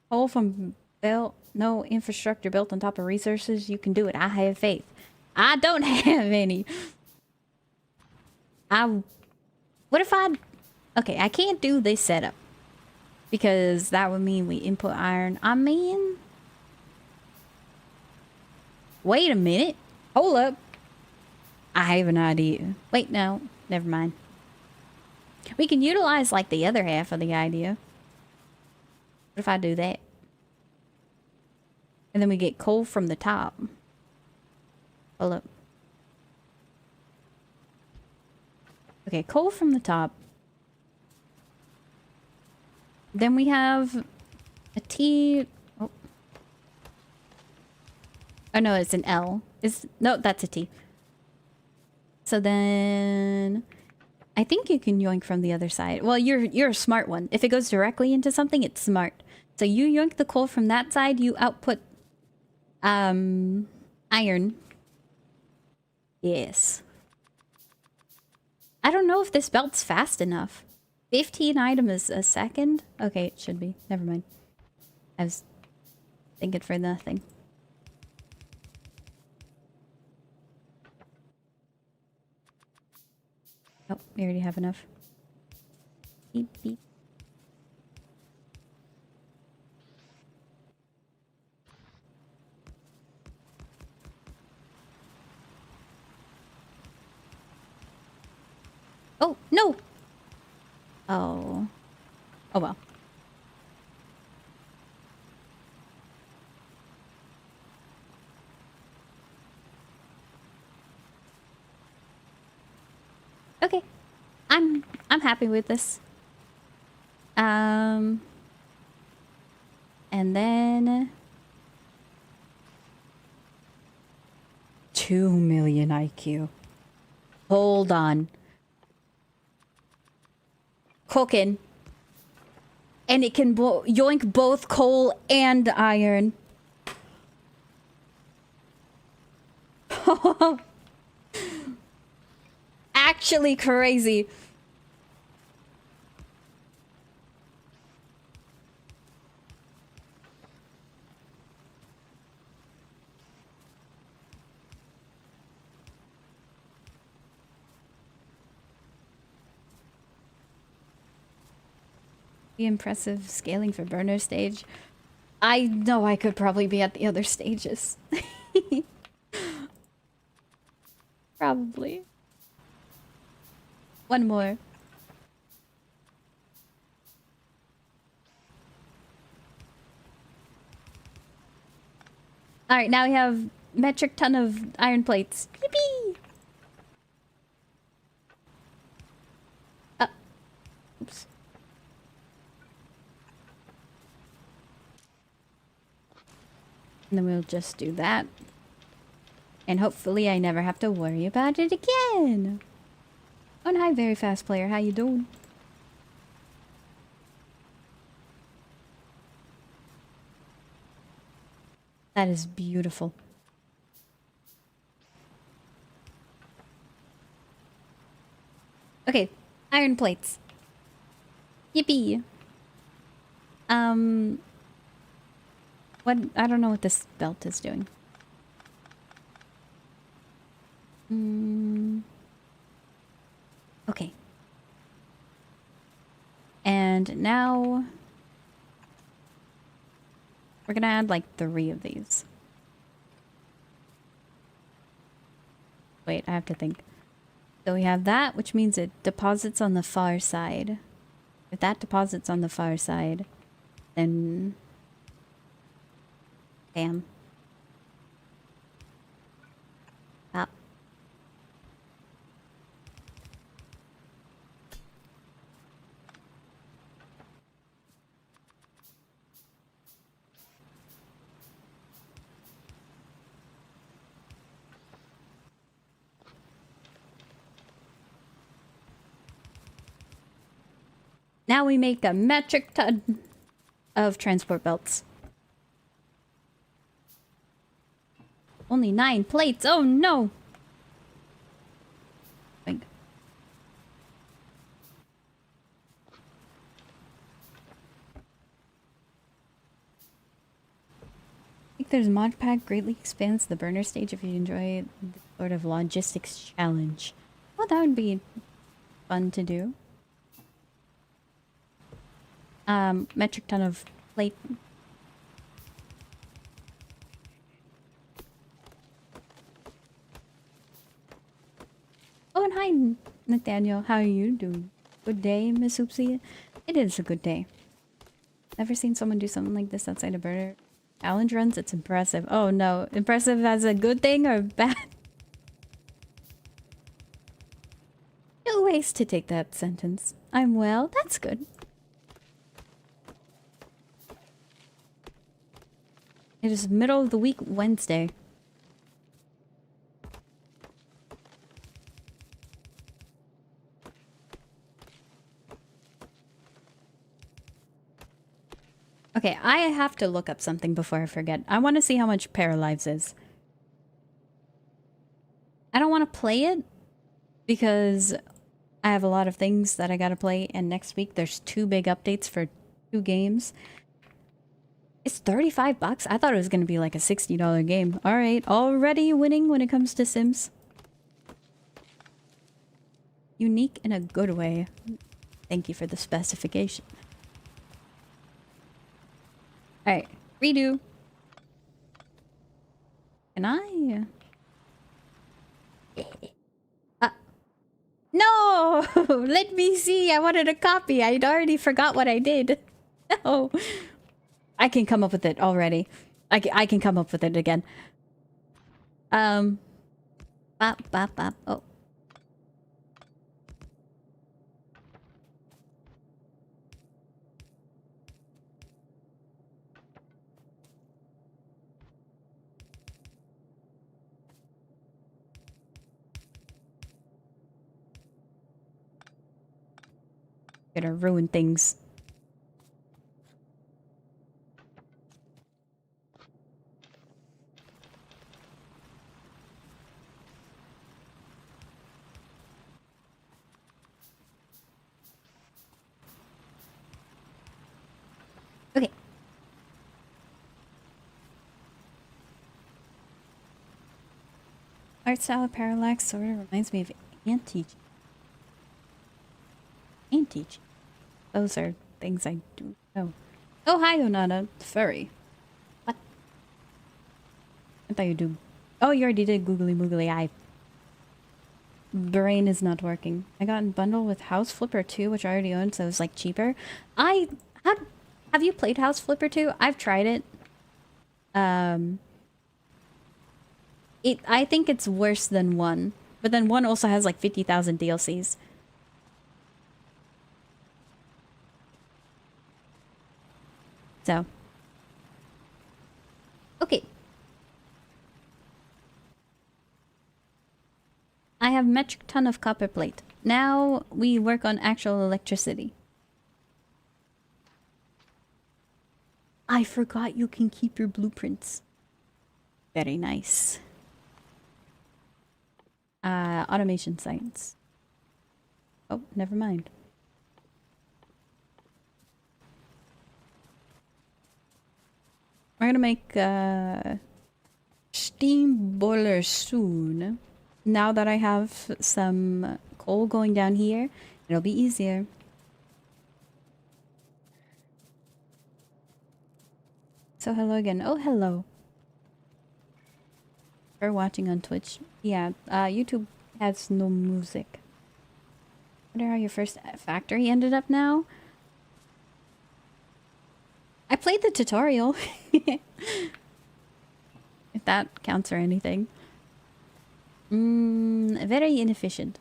Coal from belt. No infrastructure built on top of resources. You can do it. I have faith. I don't have any. What if I... Okay, I can't do this setup. Because that would mean we input iron. I mean... Wait a minute. Hold up. I have an idea. Wait, no. Never mind. We can utilize, like, the other half of the idea. What if I do that? And then we get coal from the top. Hold up. Okay, coal from the top. Then we have a T. Oh, oh no, it's an L. No, that's a T. So then I think you can yoink from the other side. Well, you're a smart one. If it goes directly into something, it's smart. So you yoink the coal from that side, you output iron. Yes. I don't know if this belt's fast enough. 15 items a second? Okay, it should be. Never mind. I was thinking for nothing. Oh, we already have enough. Beep, beep. Oh, no! Oh. Oh, well. Okay. I'm happy with this. And then 2 million IQ. Hold on. Cooking. And it can yoink both coal and iron. Actually crazy. The impressive scaling for burner stage. I know I could probably be at the other stages. Probably. One more. Alright, now we have metric ton of iron plates. Yippee! Oops. And then we'll just do that. And hopefully I never have to worry about it again. Oh, and hi, very fast player. How you doing? That is beautiful. Okay, iron plates. Yippee. What? I don't know what this belt is doing. Okay. And now we're gonna add like 3 of these. Wait, I have to think. So we have that, which means it deposits on the far side. If that deposits on the far side, then... Damn. Up. Now we make a metric ton of transport belts. Only 9 plates. Oh no! Think. I think there's mod pack greatly expands the burner stage if you enjoy the sort of logistics challenge. Well, that would be fun to do. Metric ton of plate. Oh, and hi, Nathaniel. How are you doing? Good day, Miss Oopsie. It is a good day. Never seen someone do something like this outside a burner challenge runs. It's impressive. Oh no, impressive as a good thing or bad? 2 ways to take that sentence. I'm well. That's good. It is middle of the week, Wednesday. Okay, I have to look up something before I forget. I want to see how much Paralives is. I don't want to play it because I have a lot of things that I gotta play, and next week there's 2 big updates for 2 games. It's 35 bucks? I thought it was gonna be like a $60 game. Alright, already winning when it comes to Sims. Unique in a good way. Thank you for the specification. Alright, redo. Can I? No! Let me see. I wanted a copy. I'd already forgot what I did. No. I can come up with it already. I can come up with it again. Bop, bop, bop. Oh. Gonna ruin things. Okay. Art style parallax sort of reminds me of anti-cheat. Anti-cheat. Those are things I do know. Oh, hi, Onana. Furry. What? I thought you do. Oh, you already did googly moogly eye. Brain is not working. I got in bundle with House Flipper 2, which I already owned, so it was like cheaper. I have you played House Flipper 2? I've tried it. I think it's worse than 1. But then 1 also has like 50,000 DLCs. So. Okay. I have metric ton of copper plate. Now we work on actual electricity. I forgot you can keep your blueprints. Very nice. Automation science. Oh, never mind. We're gonna make steam boiler soon. Now that I have some coal going down here, it'll be easier. So hello again. Oh, hello. For watching on Twitch. Yeah, YouTube has no music. I wonder how your first factory ended up now. I played the tutorial. If that counts or anything. Very inefficient.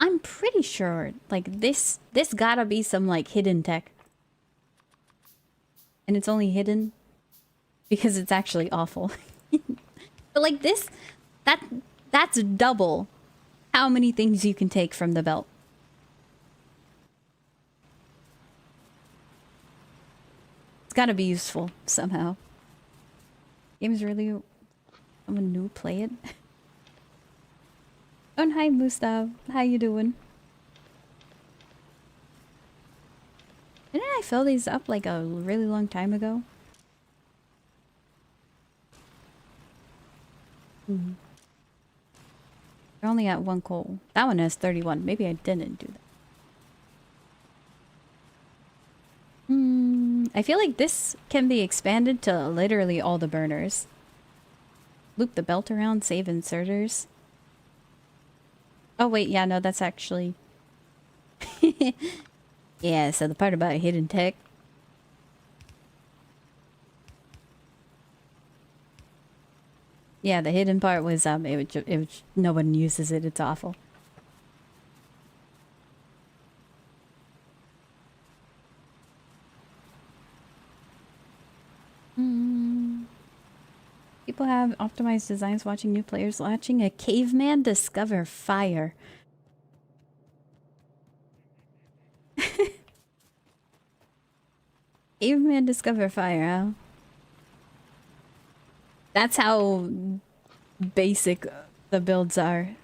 I'm pretty sure, like, this gotta be some, like, hidden tech. And it's only hidden because it's actually awful. But, like, that's double how many things you can take from the belt. It's gotta be useful somehow. Game's really... Someone new play it? Oh, and hi, Mustav. How you doing? Didn't I fill these up like a really long time ago? We're only at 1 coal. That one has 31. Maybe I didn't do that. I feel like this can be expanded to literally all the burners. Loop the belt around, save inserters. Oh wait, yeah, no, that's actually... Yeah, so the part about hidden tech. Yeah, the hidden part was, no one uses it, it's awful. People have optimized designs watching new players watching a caveman discover fire. Caveman discover fire, huh? That's how basic the builds are.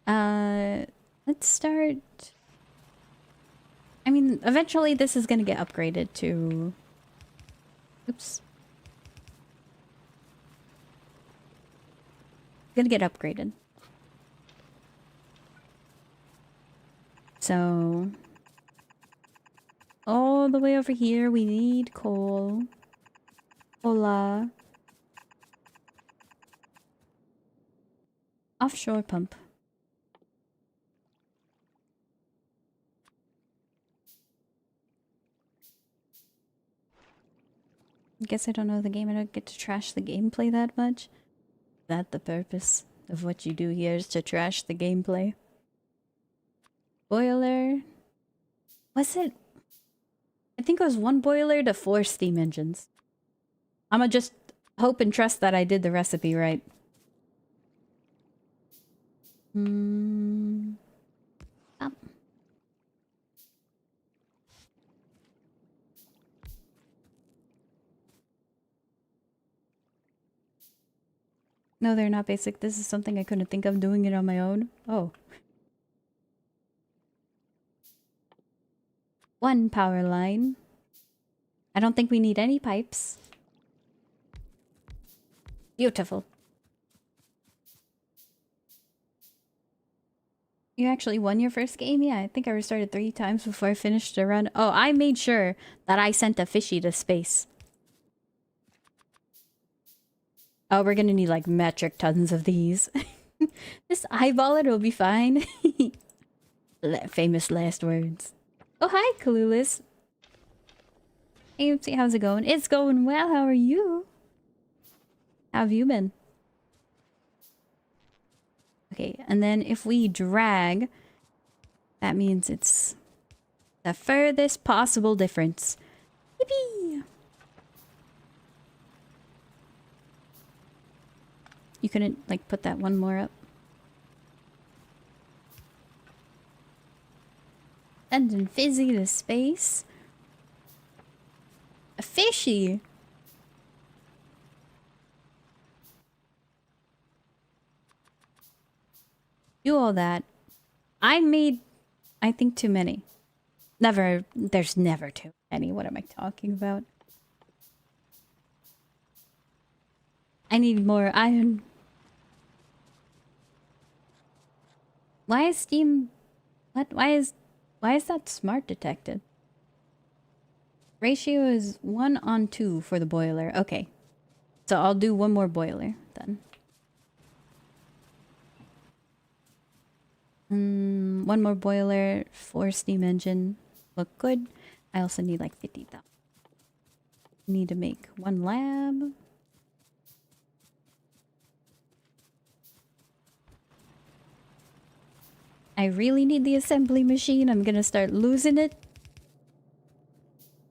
Let's start... I mean, eventually this is gonna get upgraded to... Oops. Gonna get upgraded. So... all the way over here, we need coal. Hola. Offshore pump. Guess I don't know the game. I don't get to trash the gameplay that much. Is that the purpose of what you do here, is to trash the gameplay? Boiler. Was it? I think it was 1 boiler to 4 steam engines. I'ma just hope and trust that I did the recipe right. Up. No, they're not basic. This is something I couldn't think of doing it on my own. Oh. 1 power line. I don't think we need any pipes. Beautiful. You actually won your first game? Yeah, I think I restarted 3 times before I finished the run. Oh, I made sure that I sent a fishy to space. Oh, we're gonna need like metric tons of these. Just eyeball it, it'll be fine. Famous last words. Oh, hi, Clueless. Hey, Oopsie, how's it going? It's going well, how are you? How have you been? Okay, and then if we drag, that means it's the furthest possible difference. Yippee! You couldn't, like, put that one more up? Sending Fizzy to space. A fishy! Do all that. I made, I think, too many. Never, there's never too many. What am I talking about? I need more iron. Why is Steam... What? Why is that smart detected? Ratio is 1:2 for the boiler. Okay. So I'll do 1 more boiler then. 1 more boiler, 4 steam engine. Look good. I also need like 50,000. Need to make 1 lab. I really need the assembly machine. I'm gonna start losing it.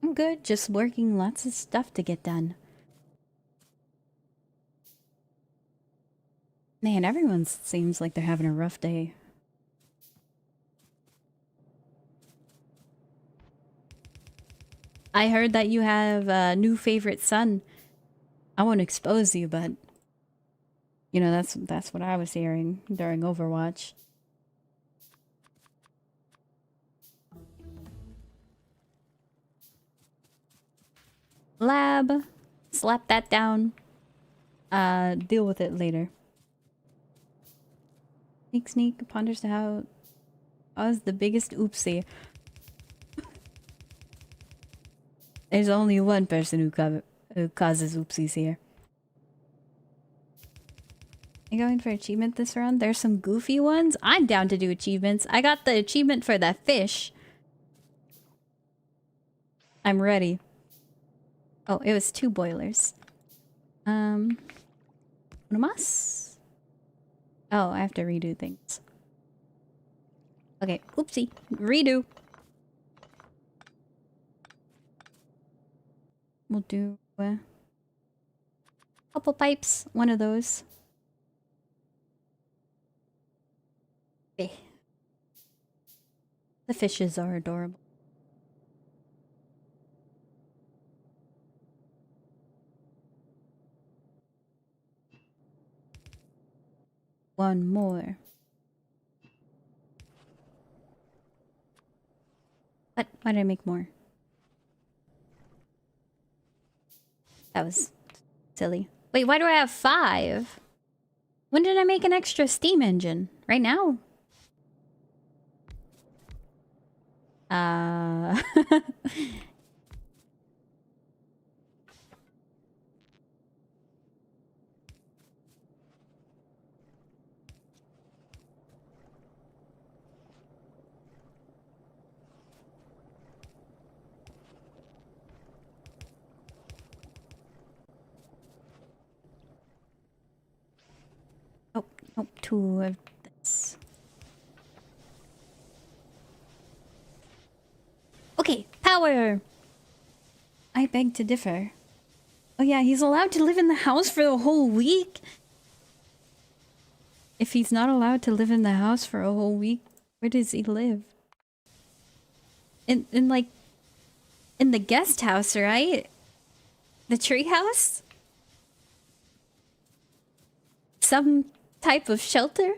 I'm good, just working lots of stuff to get done. Man, everyone seems like they're having a rough day. I heard that you have a new favorite son. I won't expose you, but... You know, that's what I was hearing during Overwatch. Lab. Slap that down. Deal with it later. Sneak ponders to how... I was the biggest oopsie. There's only one person who causes oopsies here. You going for achievement this round? There's some goofy ones. I'm down to do achievements. I got the achievement for that fish. I'm ready. Oh, it was 2 boilers. Unomas? Oh, I have to redo things. Okay, oopsie. Redo. We'll do a couple pipes. 1 of those. Okay. The fishes are adorable. One more. What? Why did I make more? That was silly. Wait, why do I have 5? When did I make an extra steam engine? Right now? Oh, 2 of this. Okay, power! I beg to differ. Oh yeah, he's allowed to live in the house for the whole week? If he's not allowed to live in the house for a whole week, where does he live? In like, in the guest house, right? The tree house? Some type of shelter?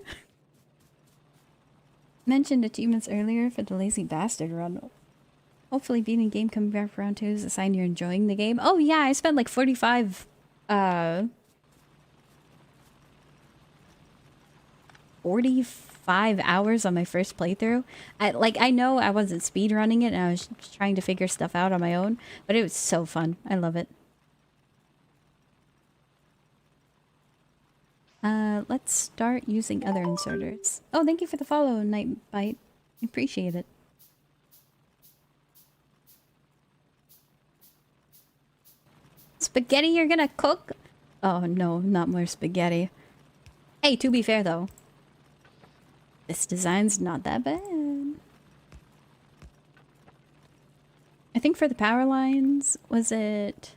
Mentioned achievements earlier for the lazy bastard run. Hopefully beating game coming back for round 2 is a sign you're enjoying the game. Oh yeah, I spent like 45 hours on my first playthrough. I know I wasn't speed running it and I was trying to figure stuff out on my own, but it was so fun. I love it. Let's start using other inserters. Oh, thank you for the follow, Nightbite. Appreciate it. Spaghetti you're gonna cook? Oh no, not more spaghetti. Hey, to be fair though, this design's not that bad. I think for the power lines, was it...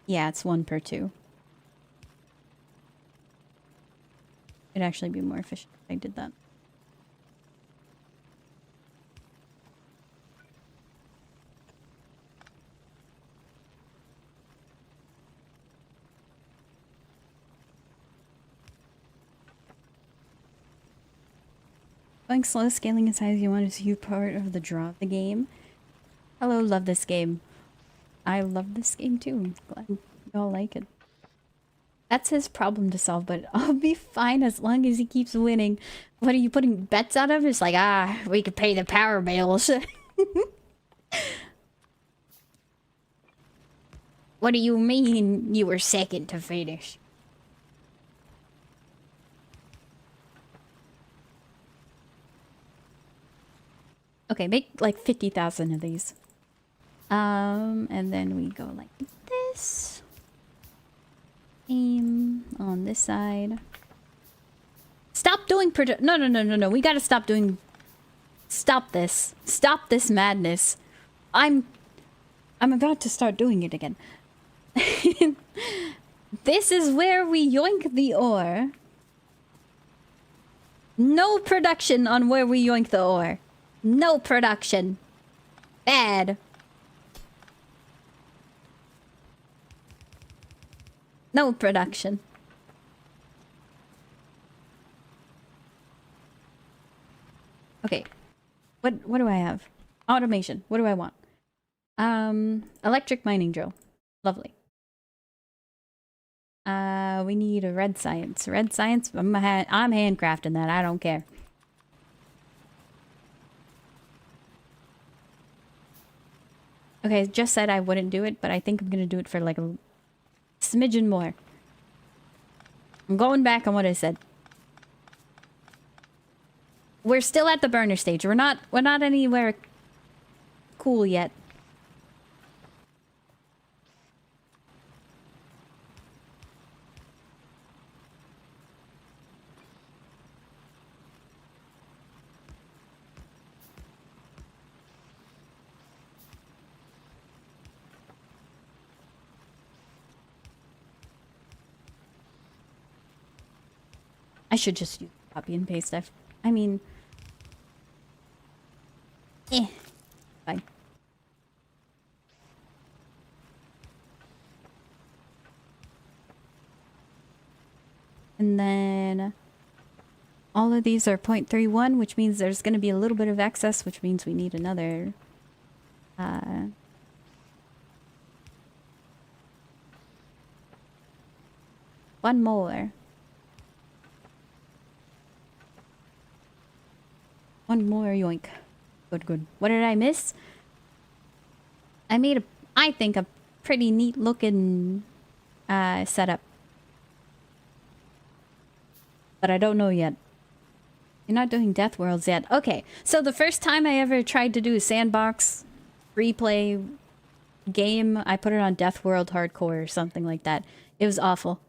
Yeah, it's 1 per 2. It'd actually be more efficient if I did that. Going slow, scaling as high as you want is a huge part of the draw of the game. Hello, love this game. I love this game too. Glad y'all like it. That's his problem to solve, but I'll be fine as long as he keeps winning. What are you putting bets on him? It's like, we could pay the power bills. What do you mean you were second to finish? Okay, make like 50,000 of these. And then we go like this. Aim on this side. Stop doing No. We gotta stop doing... Stop this. Stop this madness. I'm about to start doing it again. This is where we yoink the ore. No production on where we yoink the ore. No production. Bad. No production. Okay. What do I have? Automation. What do I want? Electric mining drill. Lovely. We need a red science. Red science? I'm handcrafting that. I don't care. Okay, I just said I wouldn't do it, but I think I'm gonna do it for like a smidgen more. I'm going back on what I said. We're still at the burner stage. We're not anywhere cool yet. I should just use copy and paste. I mean... Fine. And then... all of these are 0.31, which means there's going to be a little bit of excess, which means we need another... one more. One more yoink. Good. What did I miss? I made I think, a pretty neat looking setup. But I don't know yet. You're not doing Death Worlds yet. Okay, so the first time I ever tried to do a sandbox replay game, I put it on Death World Hardcore or something like that. It was awful.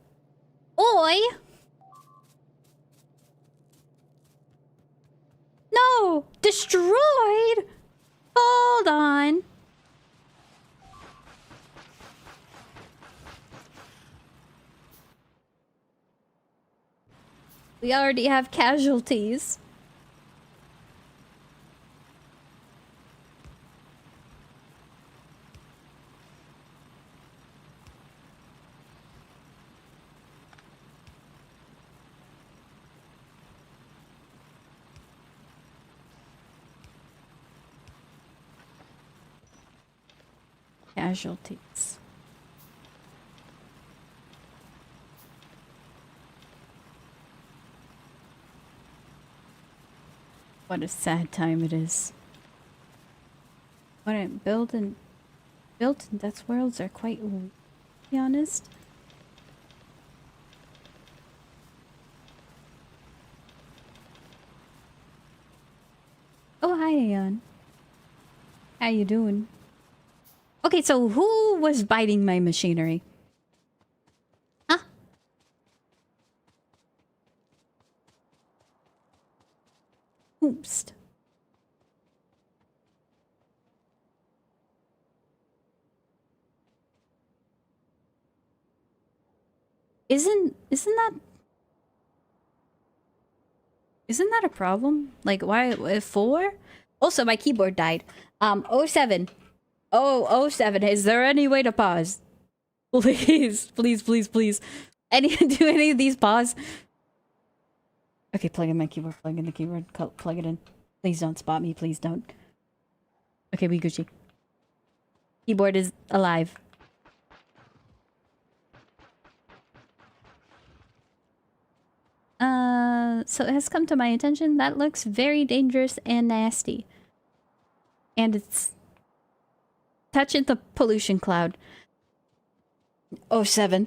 Oi! No! no! Destroyed? Hold on. We already have casualties. Casualties. What a sad time it is. What I built and Death Worlds are quite, to be honest. Oh, hi, Aeon. How you doing? Okay, so who was biting my machinery? Huh? Oops. Isn't that a problem? Like, why, 4? Also, my keyboard died. Oh 07. Oh, 07. Is there any way to pause? Please, please, please, please. Do any of these pause? Okay, plug in my keyboard, plug in the keyboard, plug it in. Please don't spot me, please don't. Okay, we Gucci. Keyboard is alive. So it has come to my attention that looks very dangerous and nasty. And it's touching the pollution cloud. Oh 07.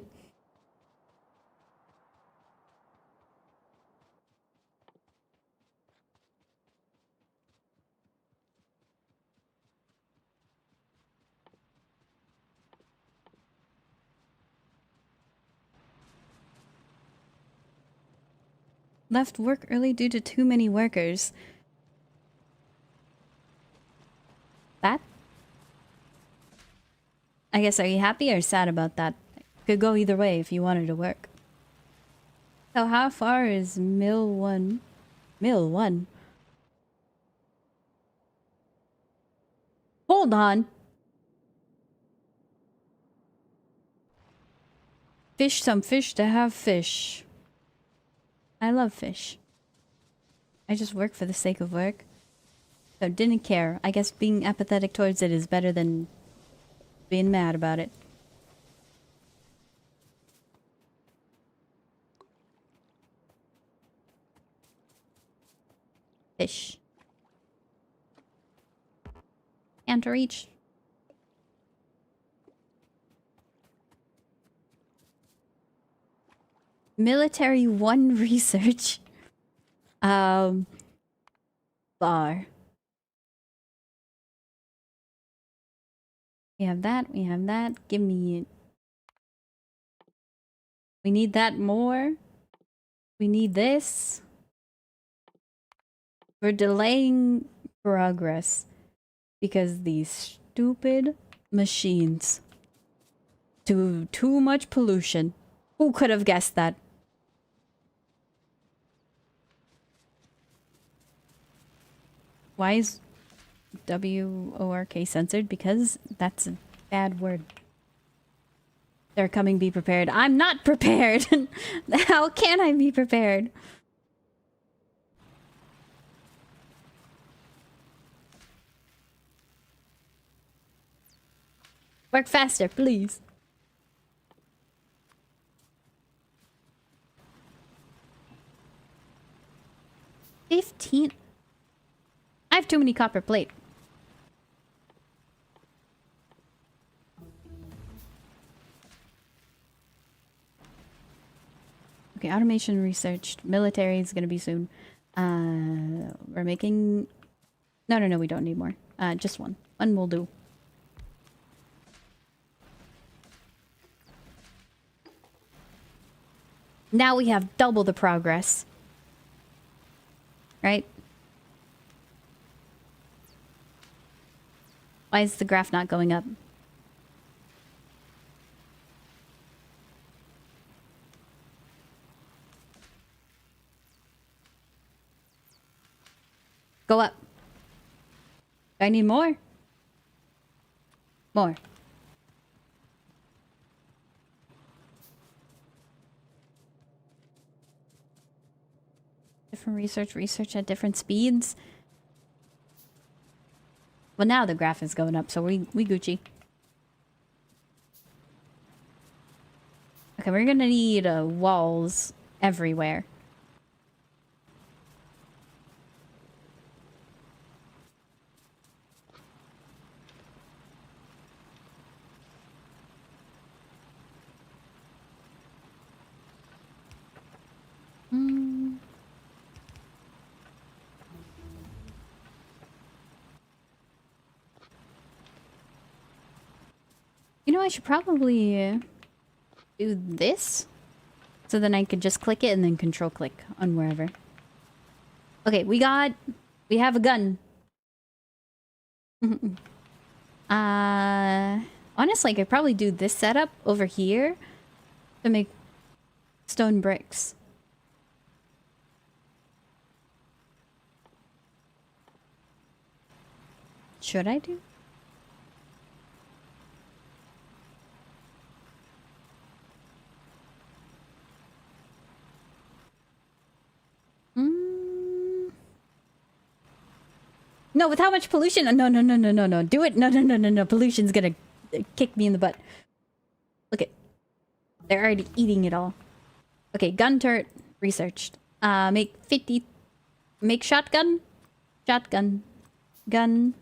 Left work early due to too many workers. That? I guess, are you happy or sad about that? Could go either way if you wanted to work. So how far is Mill 1? Mill 1? Hold on. Fish some fish to have fish. I love fish. I just work for the sake of work. So didn't care. I guess being apathetic towards it is better than being mad about it. Fish. Can't reach. Military 1 research. Bar. We have that, we have that. Give me it. We need that more. We need this. We're delaying progress because these stupid machines. Too much pollution. Who could have guessed that? Why is WORK censored? Because that's a bad word. They're coming, be prepared. I'm not prepared! How can I be prepared? Work faster, please. 15? I have too many copper plate. Okay, automation researched. Military is gonna be soon. We're making... No, we don't need more. Just one. One will do. Now we have double the progress. Right? Why is the graph not going up? Go up. Do I need more? More. Different research at different speeds. Well, now the graph is going up, so we Gucci. Okay, we're gonna need walls everywhere. You know, I should probably do this. So then I could just click it and then control click on wherever. Okay, we have a gun. Honestly, I could probably do this setup over here to make stone bricks. Should I do? No, with how much pollution? No. Do it. No. Pollution's gonna kick me in the butt. Look at. They're already eating it all. Okay, gun turret researched. Make 50. Make shotgun. Shotgun. Gun.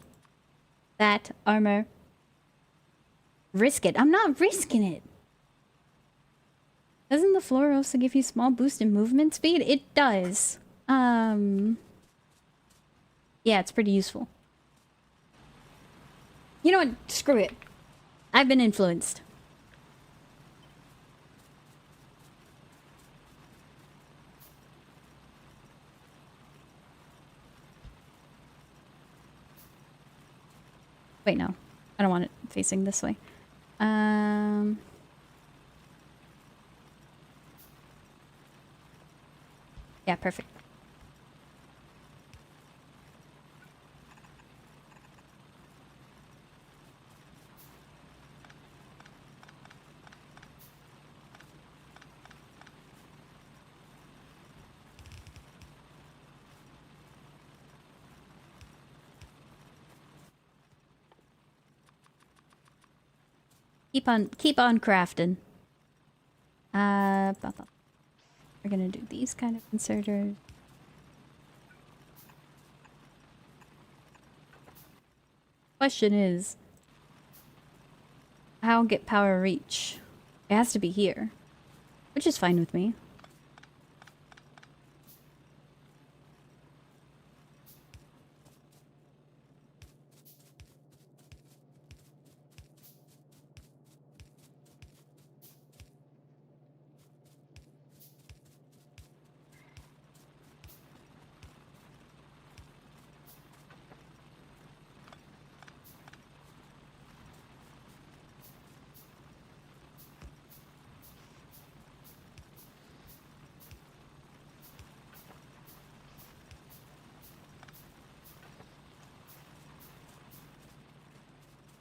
That. Armor. Risk it. I'm not risking it. Doesn't the floor also give you small boost in movement speed? It does. Yeah, it's pretty useful. You know what? Screw it. I've been influenced. Wait, no. I don't want it facing this way. Yeah, perfect. Keep on crafting. We're gonna do these kind of inserters. Question is, how get power reach? It has to be here, which is fine with me.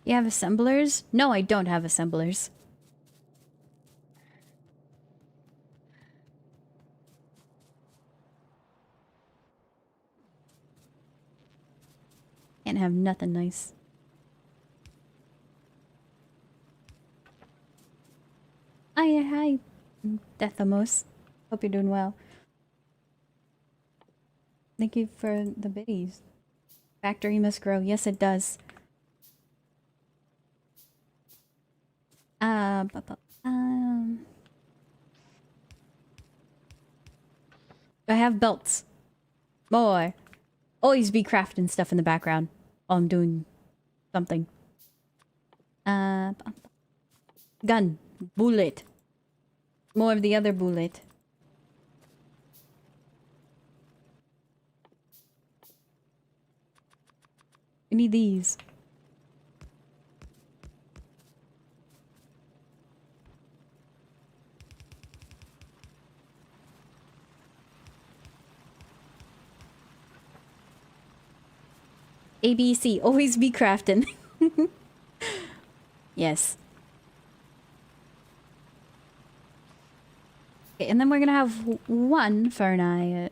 You have assemblers? No, I don't have assemblers. Can't have nothing nice. Hi, Deathamos. Hope you're doing well. Thank you for the biddies. Factory must grow. Yes, it does. I have belts. More. Always be crafting stuff in the background while I'm doing something. Gun. Bullet. More of the other bullet. We need these. ABC, always be crafting. Yes. Okay, and then we're gonna have one Fernai,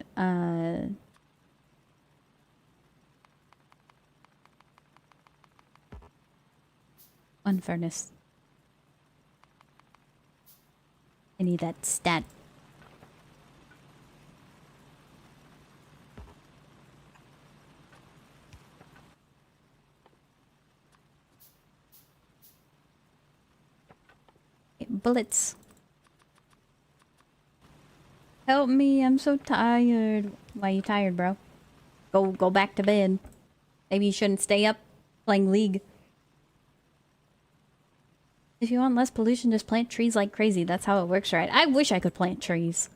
one furnace. I need that stat. Okay, bullets. Help me, I'm so tired. Why are you tired, bro? Go back to bed. Maybe you shouldn't stay up playing League. If you want less pollution, just plant trees like crazy. That's how it works, right? I wish I could plant trees.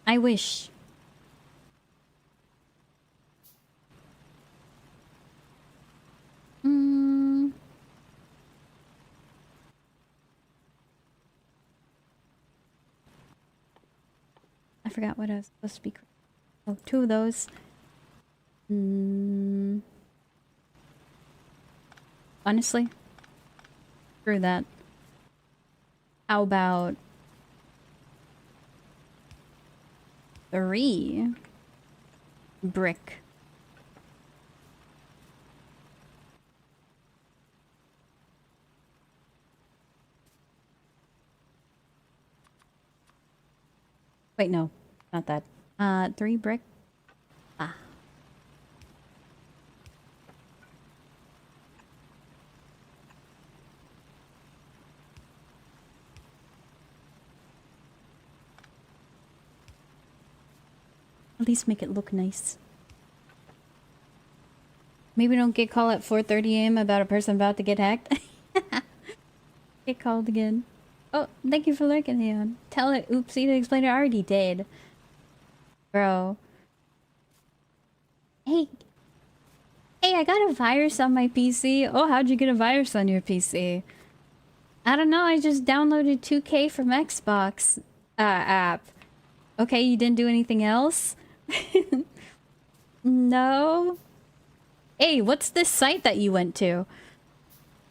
I wish. I forgot what I was supposed to be. Oh, two of those. Honestly, screw that. How about 3 brick? Wait, no, not that. 3 brick. Ah. At least make it look nice. Maybe don't get called at 4:30 a.m. about a person about to get hacked. Get called again. Oh, thank you for lurking, Leon. Tell it, oopsie, to explain it. I already did. Bro. Hey, I got a virus on my PC. Oh, how'd you get a virus on your PC? I don't know, I just downloaded 2K from Xbox app. Okay, you didn't do anything else? No? Hey, what's this site that you went to?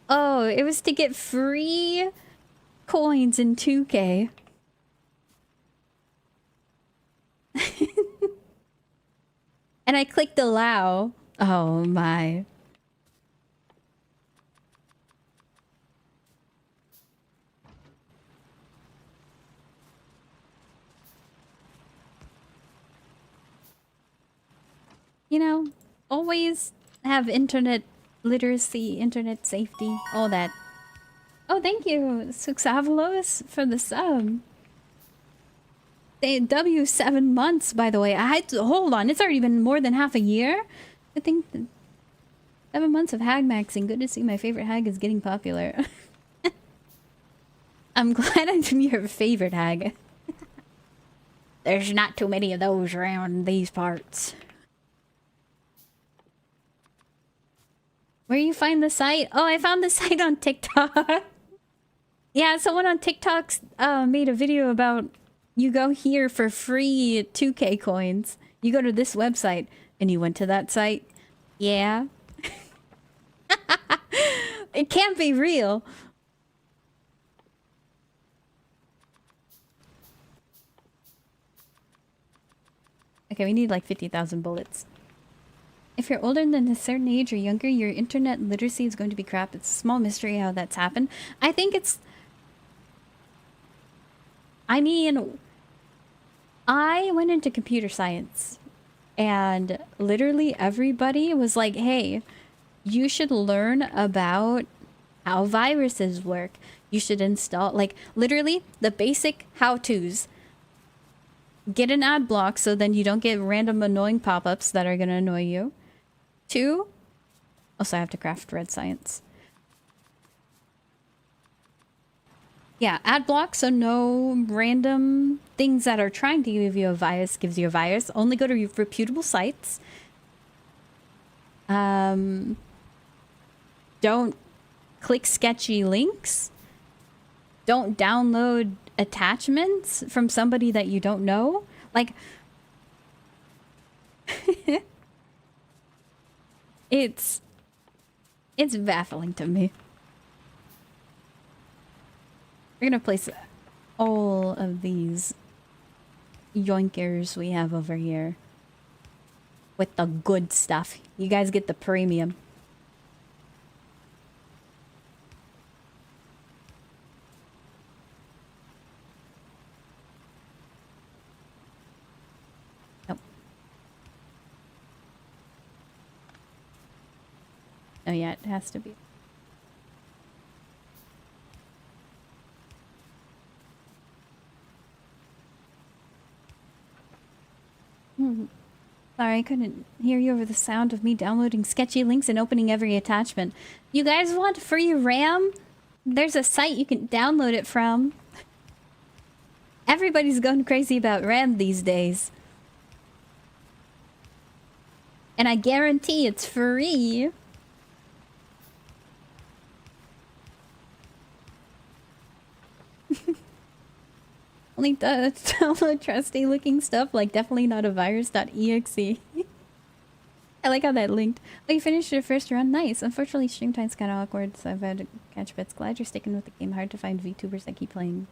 Oh, it was to get free coins in 2K. And I clicked allow. Oh my. You know, always have internet literacy, internet safety, all that. Oh, thank you, Suxavalos, for the sub. W 7 months, by the way. I had to hold on. It's already been more than half a year. I think 7 months of hag maxing. Good to see my favorite hag is getting popular. I'm glad I'm your favorite hag. There's not too many of those around these parts. Where you find the site? Oh, I found the site on TikTok. Yeah, someone on TikTok made a video about you go here for free 2K coins. You go to this website and you went to that site. Yeah. It can't be real. Okay, we need like 50,000 bullets. If you're older than a certain age or younger, your internet literacy is going to be crap. It's a small mystery how that's happened. I think it's... I mean, I went into computer science and literally everybody was like, hey, you should learn about how viruses work. You should install, like, literally the basic how-tos. Get an ad block so then you don't get random annoying pop-ups that are going to annoy you. 2, also I have to craft red science. Yeah, ad block so no random things that are trying to give you a virus gives you a virus. Only go to reputable sites. Don't click sketchy links. Don't download attachments from somebody that you don't know. Like, It's baffling to me. We're gonna place all of these yoinkers we have over here with the good stuff. You guys get the premium. Nope. Oh yeah, it has to be. Sorry, I couldn't hear you over the sound of me downloading sketchy links and opening every attachment. You guys want free RAM? There's a site you can download it from. Everybody's going crazy about RAM these days. And I guarantee it's free. Only the download trusty looking stuff, like definitely not a virus.exe. I like how that linked. Oh, you finished your first run? Nice. Unfortunately, stream time's kind of awkward, so I've had to catch bits. Glad you're sticking with the game. Hard to find VTubers that keep playing.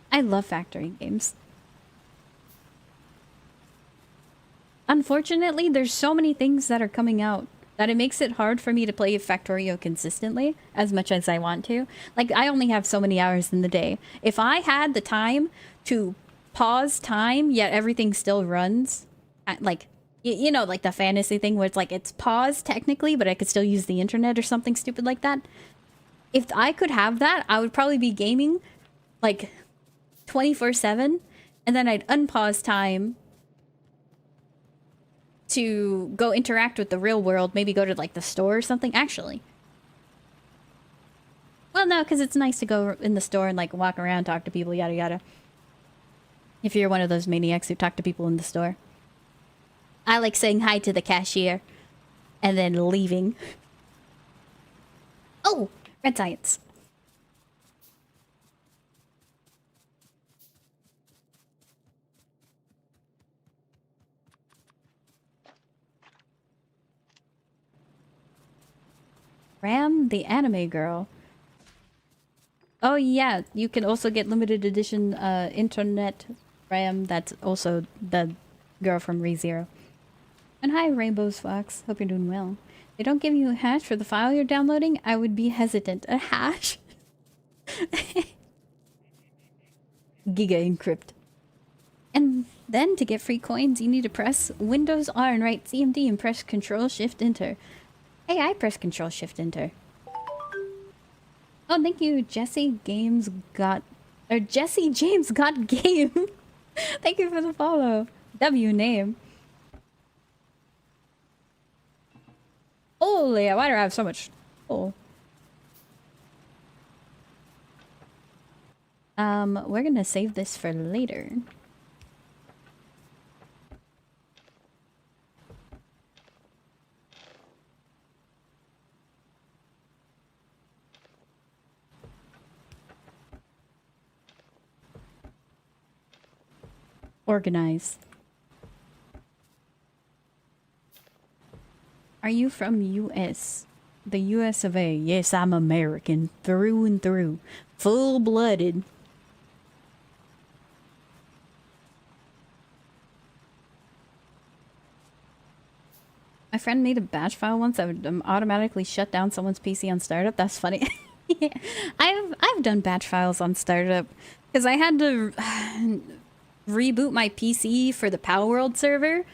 I love Factory games. Unfortunately, there's so many things that are coming out that it makes it hard for me to play Factorio consistently as much as I want to. Like, I only have so many hours in the day. If I had the time to pause time, yet everything still runs, like, you know, like the fantasy thing where it's like, it's paused technically, but I could still use the internet or something stupid like that. If I could have that, I would probably be gaming, like, 24/7, and then I'd unpause time to go interact with the real world, maybe go to like the store or something. Actually, well, no, because it's nice to go in the store and like walk around, talk to people, yada yada. If you're one of those maniacs who talk to people in the store, I like saying hi to the cashier and then leaving. Oh, red science. Ram the anime girl. Oh yeah, you can also get limited edition internet RAM. That's also the girl from ReZero. And hi, Rainbow's Fox. Hope you're doing well. They don't give you a hash for the file you're downloading? I would be hesitant. A hash? Giga encrypt. And then to get free coins, you need to press Windows R and write CMD and press Control Shift Enter. Hey, I press Control Shift Enter. Oh, thank you, Jesse James got game. Thank you for the follow. W name. Holy, why do I have so much? Oh. We're gonna save this for later. Organize. Are you from US? The US of A. Yes, I'm American. Through and through. Full-blooded. My friend made a batch file once that would automatically shut down someone's PC on startup. That's funny. Yeah. I've done batch files on startup because I had to reboot my PC for the Palworld server,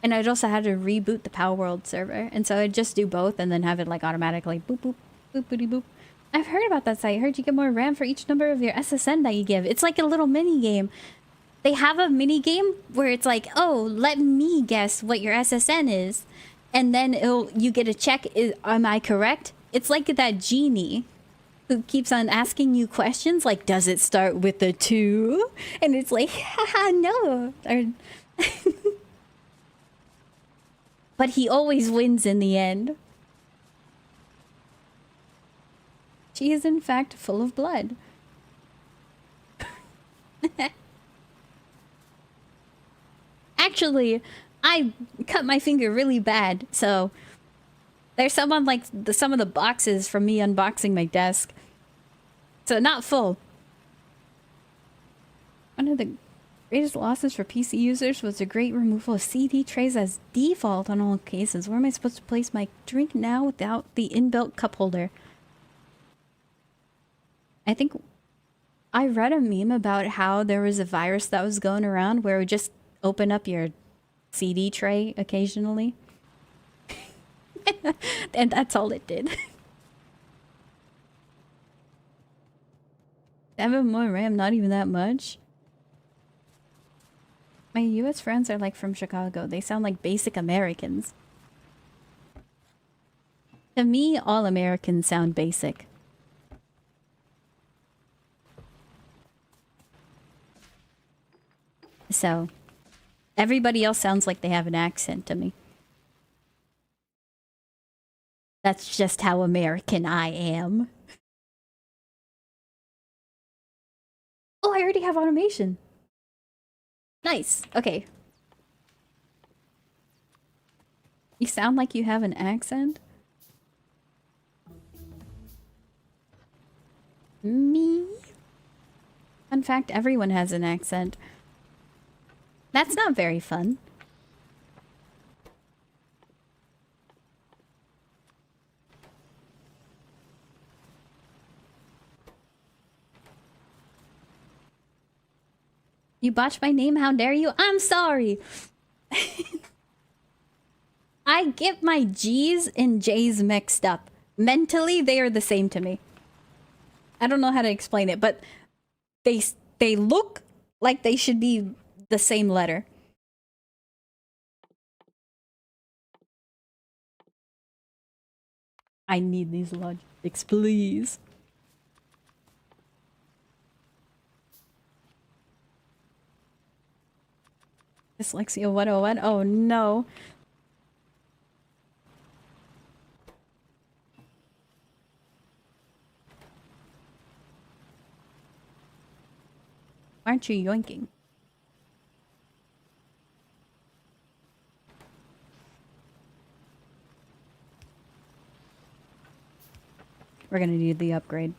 and I'd also had to reboot the Palworld server, and so I'd just do both and then have it like automatically boop boop boop boopity boop. I've heard about that site. Heard you get more RAM for each number of your SSN that you give. It's like a little mini game. They have a mini game where it's like, oh, let me guess what your SSN is, and then you get a check. Am I correct? It's like that genie who keeps on asking you questions like, does it start with a 2? And it's like, haha, no. But he always wins in the end. She is in fact full of blood. Actually, I cut my finger really bad, so there's some on like some of the boxes from me unboxing my desk. So not full. One of the greatest losses for PC users was the great removal of CD trays as default on all cases. Where am I supposed to place my drink now without the inbuilt cup holder? I think I read a meme about how there was a virus that was going around where it would just open up your CD tray occasionally. And that's all it did. 7 more RAM, not even that much. My US friends are like from Chicago. They sound like basic Americans. To me, all Americans sound basic. So, everybody else sounds like they have an accent to me. That's just how American I am. Oh, I already have automation. Nice. Okay. You sound like you have an accent? Me? Fun fact, everyone has an accent. That's not very fun. You botched my name, how dare you? I'm sorry! I get my G's and J's mixed up. Mentally, they are the same to me. I don't know how to explain it, but they look like they should be the same letter. I need these logistics, please. Dyslexia 101? Oh no. Aren't you yoinking? We're gonna need the upgrade.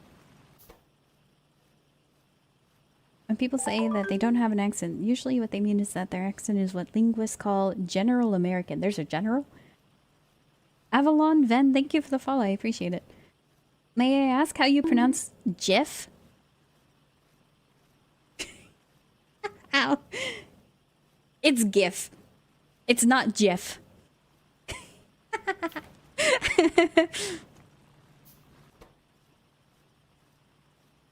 When people say that they don't have an accent, usually what they mean is that their accent is what linguists call General American. There's a general? Avalon Ven, thank you for the follow. I appreciate it. May I ask how you pronounce GIF? Ow. It's GIF. It's not GIF.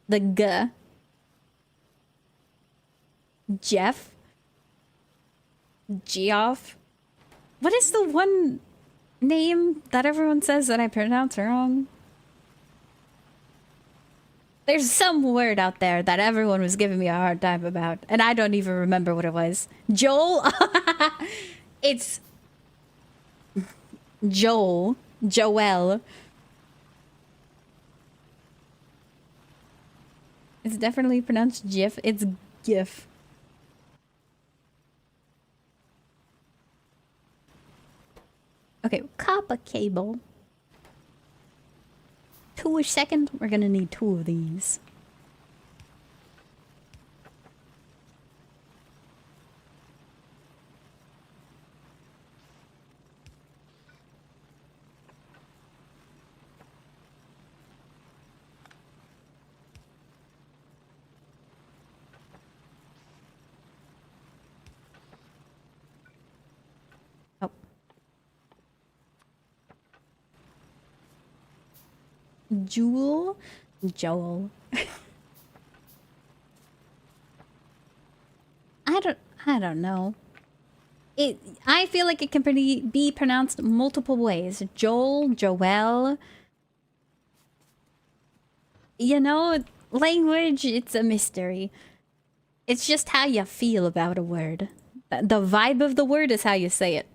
The G. Jeff? Geoff? What is the one name that everyone says that I pronounce wrong? There's some word out there that everyone was giving me a hard time about, and I don't even remember what it was. Joel? It's Joel. Joel. It's definitely pronounced GIF. It's GIF. Okay, copper cable. 2 a second. We're gonna need 2 of these. Oh. Jewel? Joel. I don't know. I feel like it can be pronounced multiple ways. Joel, Joel. You know, language, it's a mystery. It's just how you feel about a word. The vibe of the word is how you say it.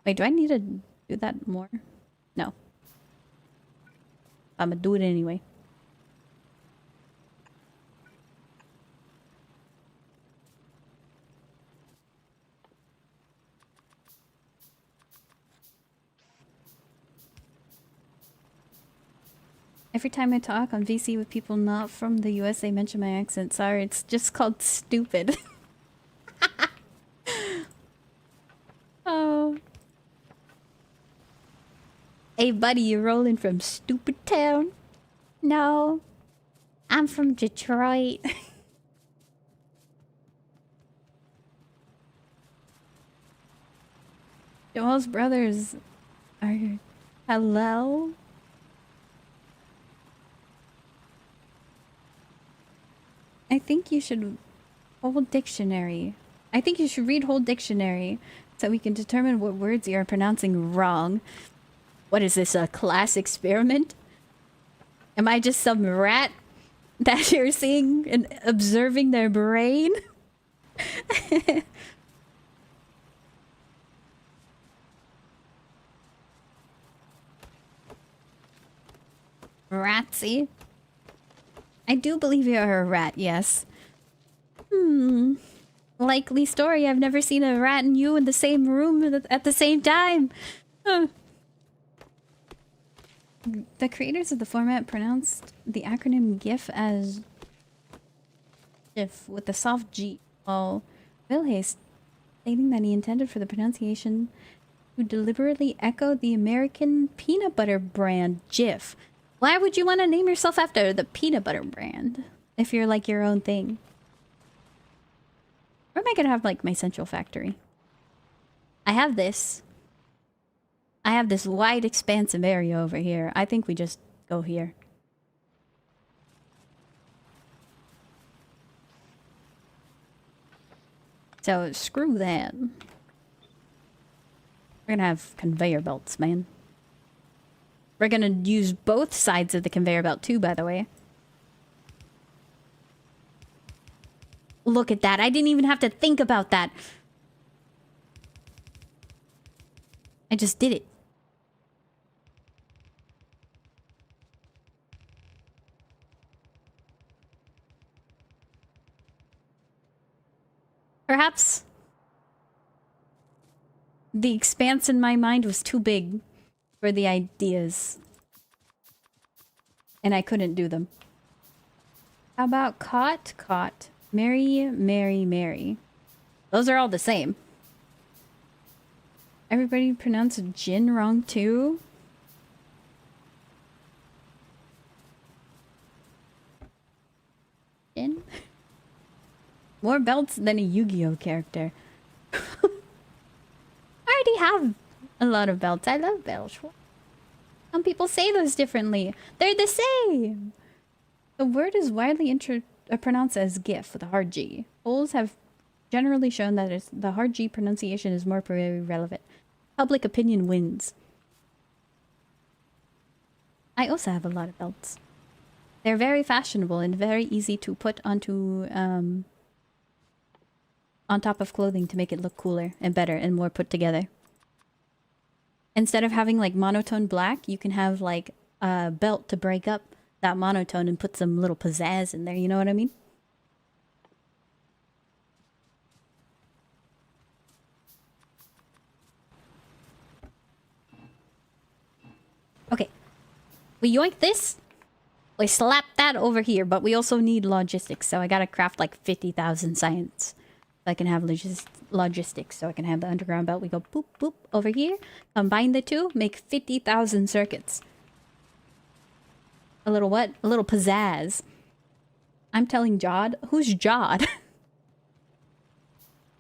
Wait, do I need to do that more? No. I'm gonna do it anyway. Every time I talk on VC with people not from the US, they mention my accent. Sorry, it's just called stupid. Oh. Hey, buddy, you rolling from Stupid Town? No, I'm from Detroit. Joel's brothers are... Hello? I think you should... Whole dictionary. I think you should read whole dictionary so we can determine what words you are pronouncing wrong. What is this, a class experiment? Am I just some rat that you're seeing and observing their brain? Ratsy? I do believe you're a rat, yes. Likely story. I've never seen a rat and you in the same room at the same time. Huh. The creators of the format pronounced the acronym GIF as GIF with the soft G, while Wilhey stating that he intended for the pronunciation to deliberately echo the American peanut butter brand Jif. Why would you want to name yourself after the peanut butter brand if you're like your own thing? Or am I gonna have like my central factory? I have this. I have this wide expansive area over here. I think we just go here. So screw that. We're gonna have conveyor belts, man. We're gonna use both sides of the conveyor belt too, by the way. Look at that. I didn't even have to think about that. I just did it. Perhaps the expanse in my mind was too big for the ideas. And I couldn't do them. How about caught, caught, marry, marry, marry? Those are all the same. Everybody pronounced gin wrong too? Gin? More belts than a Yu-Gi-Oh character. I already have a lot of belts. I love belts. Some people say those differently. They're the same. The word is widely pronounced as GIF with a hard G. Polls have generally shown that the hard G pronunciation is more relevant. Public opinion wins. I also have a lot of belts. They're very fashionable and very easy to put onto on top of clothing to make it look cooler and better and more put together. Instead of having like monotone black, you can have like a belt to break up that monotone and put some little pizzazz in there, you know what I mean? Okay. We yoink this. We slap that over here, but we also need logistics, so I gotta craft like 50,000 science. So I can have logistics, so I can have the underground belt. We go boop, boop, over here. Combine the two, make 50,000 circuits. A little what? A little pizzazz. I'm telling Jod. Who's Jod?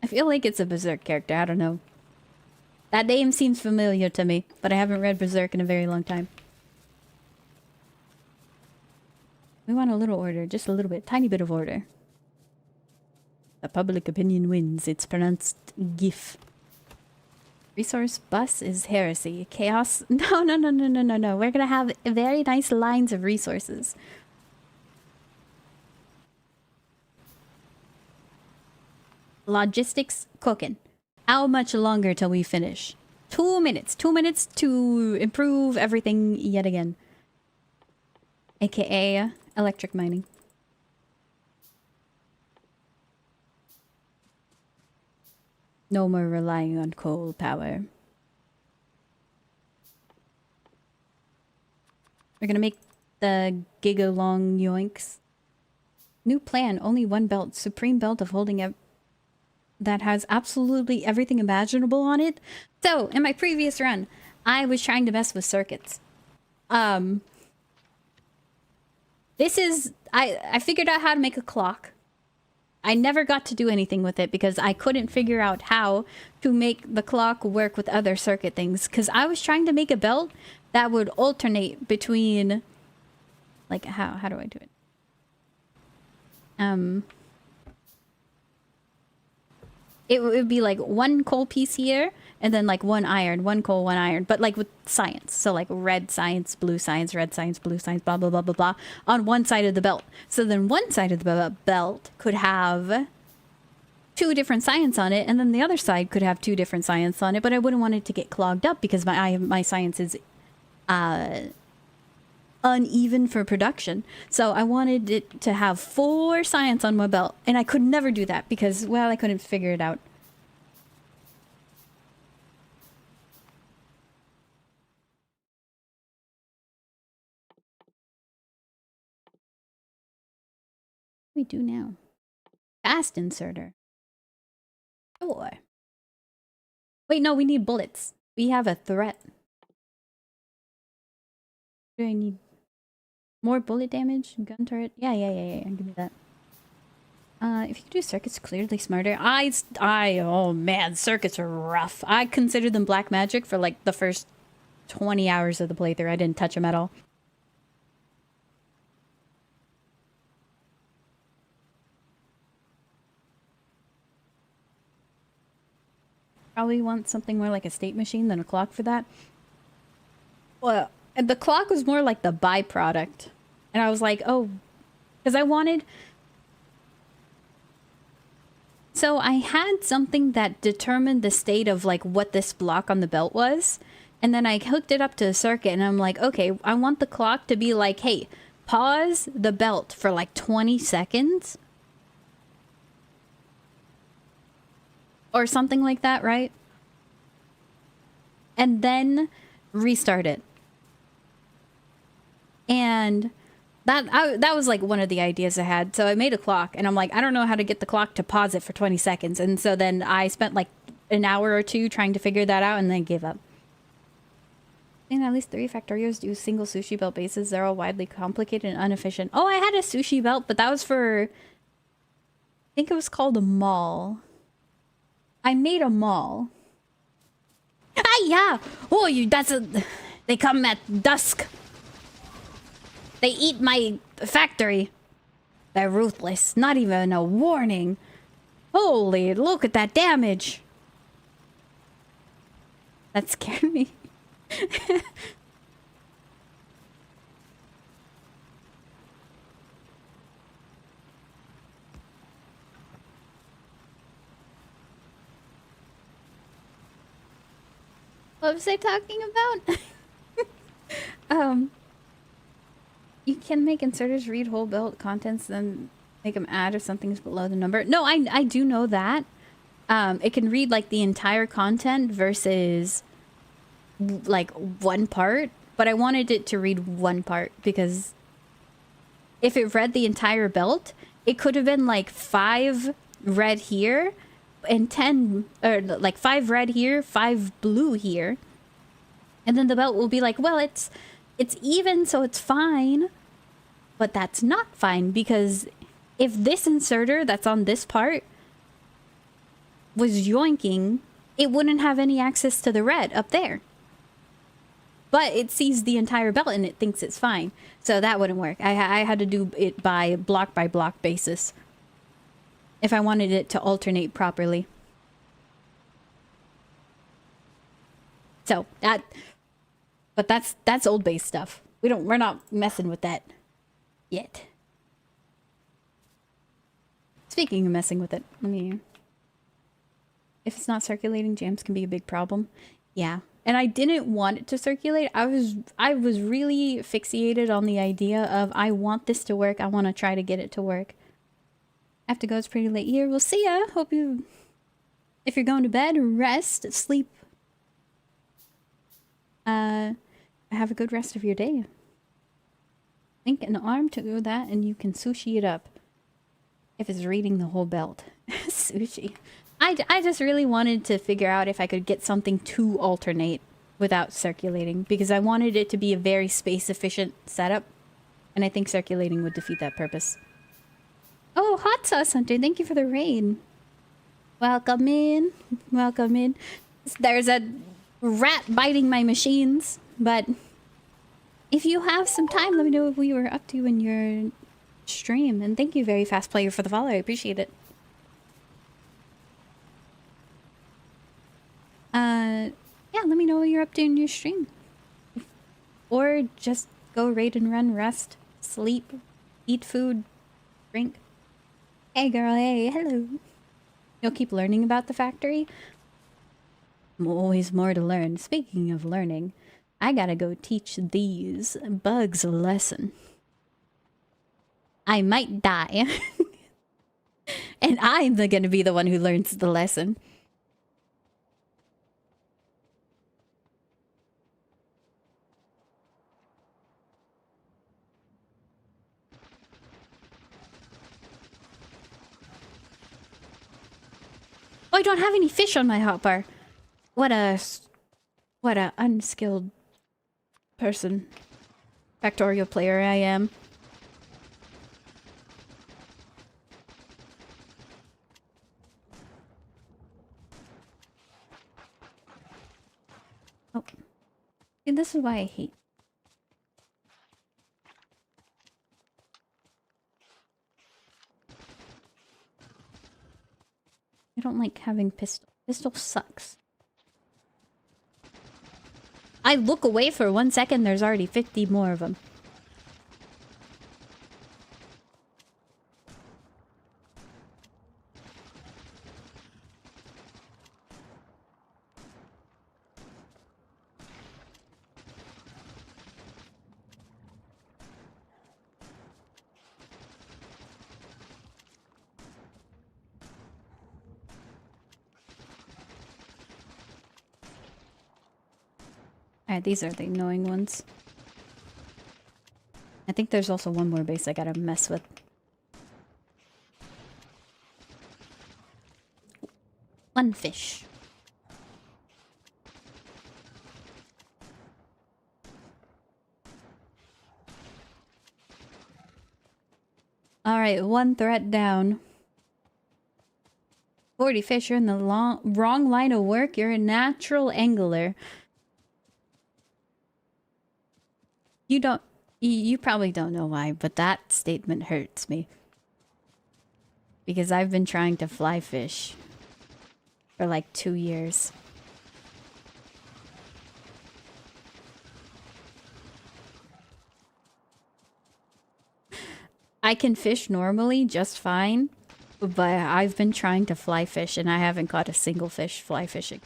I feel like it's a Berserk character. I don't know. That name seems familiar to me, but I haven't read Berserk in a very long time. We want a little order. Just a little bit. Tiny bit of order. The public opinion wins. It's pronounced GIF. Resource bus is heresy. Chaos. No, no, no, no, no, no, no. We're gonna have very nice lines of resources. Logistics cooking. How much longer till we finish? 2 minutes. 2 minutes to improve everything yet again. AKA electric mining. No more relying on coal power. We're gonna make the giga long yoinks. New plan, only one belt. Supreme belt of holding up that has absolutely everything imaginable on it. So, in my previous run, I was trying to mess with circuits. This is... I figured out how to make a clock. I never got to do anything with it because I couldn't figure out how to make the clock work with other circuit things. Because I was trying to make a belt that would alternate between... Like, how do I do it? It would be like one coal piece here, and then like one iron, one coal, one iron, but like with science. So like red science, blue science, red science, blue science, blah, blah, blah, blah, blah, on one side of the belt. So then one side of the belt could have 2 different science on it, and then the other side could have 2 different science on it, but I wouldn't want it to get clogged up because my science is uneven for production. So I wanted it to have 4 science on my belt, and I could never do that because, well, I couldn't figure it out. What do we do now? Fast inserter. Sure. Wait, no, we need bullets. We have a threat. Do I need more bullet damage? Gun turret? Yeah. Give me that. If you could do circuits clearly smarter. Oh man, circuits are rough. I considered them black magic for like the first 20 hours of the playthrough. I didn't touch them at all. Probably want something more like a state machine than a clock for that. Well, the clock was more like the byproduct. And I was like, oh, because I wanted... So I had something that determined the state of like what this block on the belt was. And then I hooked it up to a circuit and I'm like, okay, I want the clock to be like, hey, pause the belt for like 20 seconds. Or something like that, right? And then restart it. And that was like one of the ideas I had. So I made a clock and I'm like, I don't know how to get the clock to pause it for 20 seconds. And so then I spent like an hour or 2 trying to figure that out and then gave up. And at least 3 Factorios do single sushi belt bases. They're all widely complicated and inefficient. Oh, I had a sushi belt, but that was for... I think it was called a mall. I made a mall. Ah, yeah! Oh, they come at dusk. They eat my factory. They're ruthless. Not even a warning. Holy, look at that damage. That scared me. What was I talking about? You can make inserters read whole belt contents, then make them add if something's below the number. No, I do know that. It can read like the entire content versus like one part, but I wanted it to read one part because if it read the entire belt, it could have been like 5 red here and 10, or like 5 red here, 5 blue here. And then the belt will be like, well, it's even, so it's fine. But that's not fine because if this inserter that's on this part was yoinking, it wouldn't have any access to the red up there. But it sees the entire belt and it thinks it's fine. So that wouldn't work. I had to do it by block basis if I wanted it to alternate properly. So but that's old base stuff. We're not messing with that yet. Speaking of messing with it, if it's not circulating, jams can be a big problem. Yeah. And I didn't want it to circulate. I was really fixated on the idea of I want this to work. I want to try to get it to work. I have to go. It's pretty late here. We'll see ya. Hope you, if you're going to bed, rest, sleep. Have a good rest of your day. Link an arm to do that and you can sushi it up. If it's reading the whole belt. Sushi. I just really wanted to figure out if I could get something to alternate without circulating, because I wanted it to be a very space efficient setup, and I think circulating would defeat that purpose. Oh, Hot Sauce Hunter, thank you for the raid. Welcome in. Welcome in. There's a rat biting my machines, but if you have some time, let me know what we were up to in your stream. And thank you, Very Fast Player, for the follow. I appreciate it. Yeah, let me know what you're up to in your stream. Or just go raid and run, rest, sleep, eat food, drink. Hey girl, hey, hello. You'll keep learning about the factory? Always more to learn. Speaking of learning, I gotta go teach these bugs a lesson. I might die. And I'm gonna be the one who learns the lesson. Oh, I don't have any fish on my hotbar. What a unskilled person. Factorio player I am. Oh. See, this is why I hate. I don't like having pistol. Pistol sucks. I look away for 1 second, there's already 50 more of them. Alright, these are the annoying ones. I think there's also one more base I gotta mess with. One fish. Alright, one threat down. 40 fish, you're in the wrong line of work. You're a natural angler. You probably don't know why, but that statement hurts me. Because I've been trying to fly fish for like 2 years. I can fish normally just fine, but I've been trying to fly fish and I haven't caught a single fish fly fishing.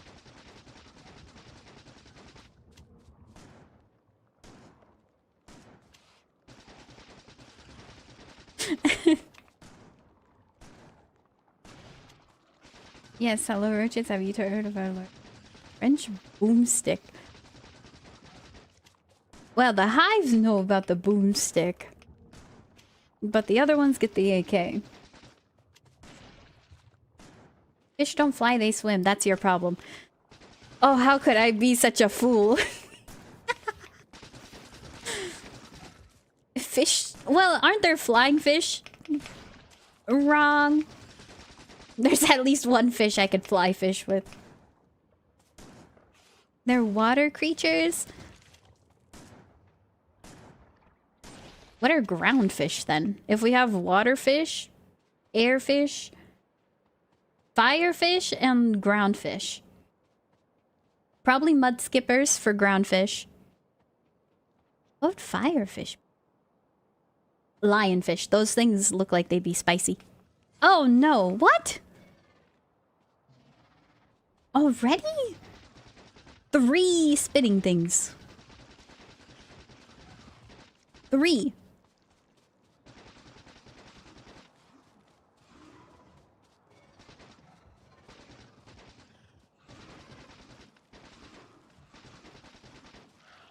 Yes, hello roaches, have you heard of our French boomstick? Well, the hives know about the boomstick, but the other ones get the AK. Fish don't fly, they swim. That's your problem. Oh, how could I be such a fool? Fish... Well, aren't there flying fish? Wrong. There's at least one fish I could fly fish with. They're water creatures? What are ground fish then? If we have water fish, air fish, fire fish, and ground fish. Probably mud skippers for ground fish. What would fire fish? Lionfish. Those things look like they'd be spicy. Oh no, what? Already? 3 spitting things. 3.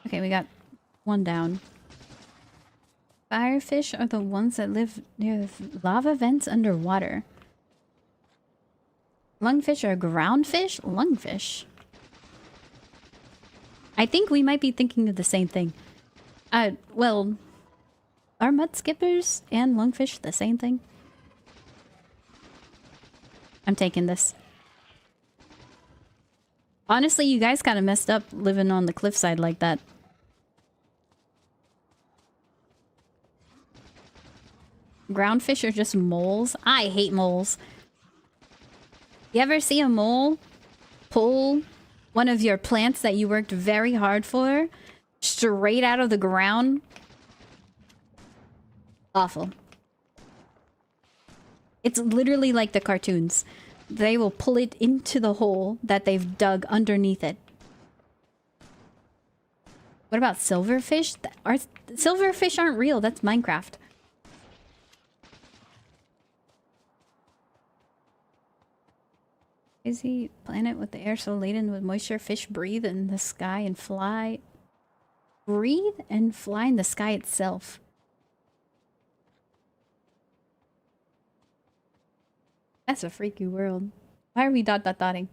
Okay, we got one down. Firefish are the ones that live near lava vents underwater. Lungfish are groundfish? Lungfish. I think we might be thinking of the same thing. Well, are mud skippers and lungfish the same thing? I'm taking this. Honestly, you guys kind of messed up living on the cliffside like that. Groundfish are just moles? I hate moles. You ever see a mole pull one of your plants that you worked very hard for straight out of the ground? Awful. It's literally like the cartoons. They will pull it into the hole that they've dug underneath it. What about silverfish? Silverfish aren't real. That's Minecraft. Crazy planet with the air so laden with moisture. Fish breathe in the sky and fly. Breathe and fly in the sky itself. That's a freaky world. Why are we dotting?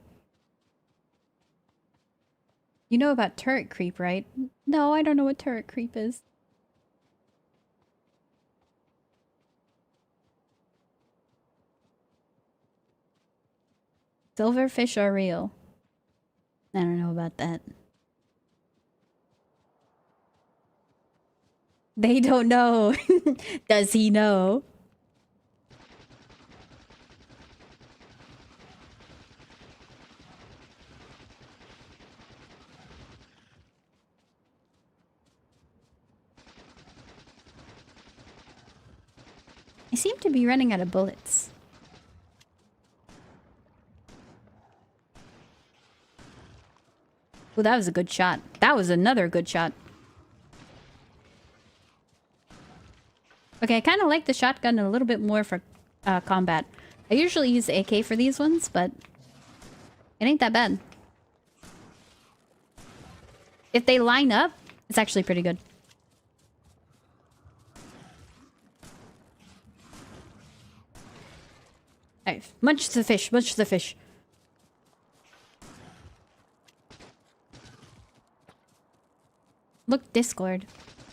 You know about turret creep, right? No, I don't know what turret creep is. Silverfish are real. I don't know about that. They don't know. Does he know? I seem to be running out of bullets. Oh, that was a good shot. That was another good shot. Okay, I kind of like the shotgun a little bit more for combat. I usually use the AK for these ones, but it ain't that bad. If they line up, it's actually pretty good. Alright, munch the fish, munch the fish. Look, Discord.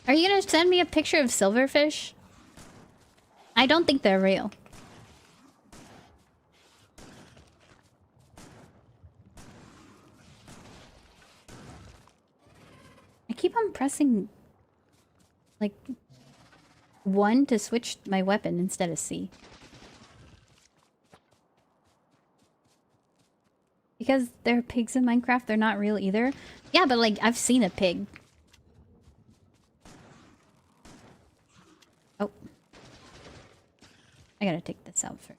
Are you gonna send me a picture of silverfish? I don't think they're real. I keep on pressing like 1 to switch my weapon instead of C. Because there are pigs in Minecraft, they're not real either. Yeah, but like, I've seen a pig. Oh. I gotta take this out first.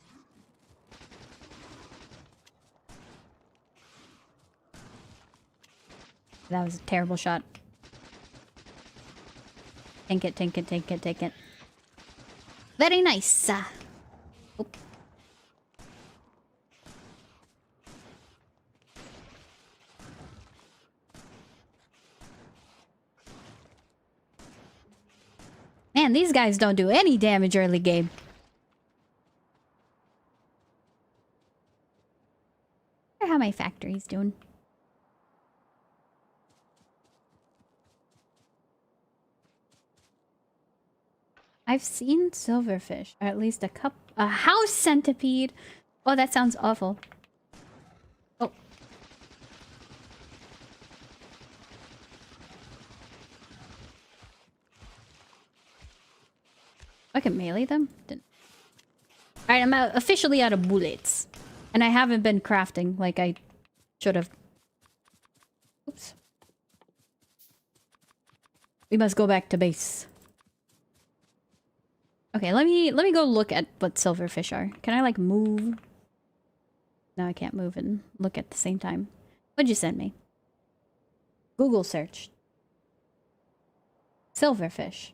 That was a terrible shot. Tank it, tank it, tank it, tank it. Very nice. Oh. Man, these guys don't do any damage early game. I wonder how my factory's doing. I've seen silverfish, or at least a house centipede. Oh, that sounds awful. Oh. I can melee them? Didn't. Alright, I'm officially out of bullets. And I haven't been crafting like I should have. Oops. We must go back to base. Okay, let me go look at what silverfish are. Can I like move? No, I can't move and look at the same time. What'd you send me? Google search. Silverfish.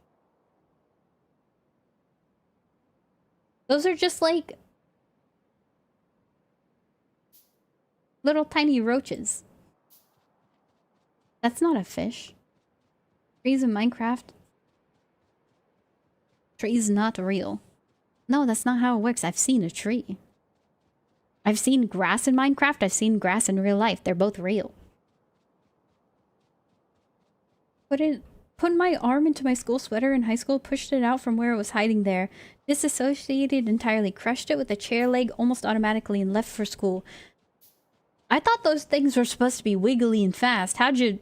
Those are just like little tiny roaches. That's not a fish. Trees in Minecraft. Tree's not real. No, that's not how it works. I've seen a tree. I've seen grass in Minecraft. I've seen grass in real life. They're both real. Put my arm into my school sweater in high school, pushed it out from where it was hiding there. Disassociated entirely, crushed it with a chair leg almost automatically and left for school. I thought those things were supposed to be wiggly and fast. How'd you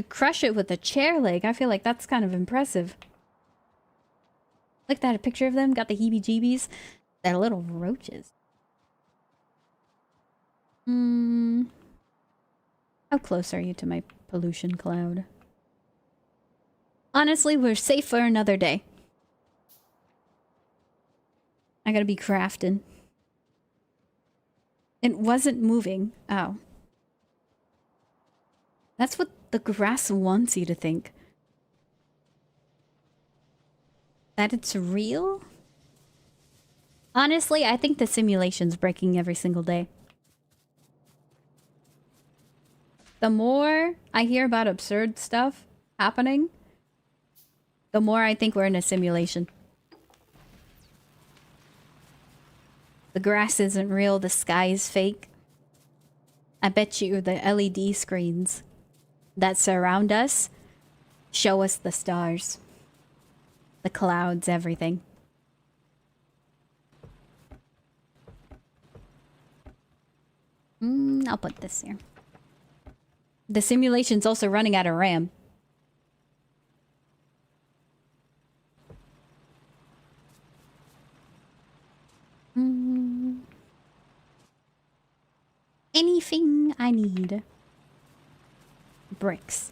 crush it with a chair leg? I feel like that's kind of impressive. Looked at a picture of them, got the heebie-jeebies. They're little roaches. How close are you to my pollution cloud? Honestly, we're safe for another day. I gotta be crafting. It wasn't moving. Oh. That's what the grass wants you to think. That it's real? Honestly, I think the simulation's breaking every single day. The more I hear about absurd stuff happening, the more I think we're in a simulation. The grass isn't real, the sky is fake. I bet you the LED screens that surround us show us the stars, the clouds, everything. I'll put this here. The simulation's also running out of RAM. Anything I need. Bricks.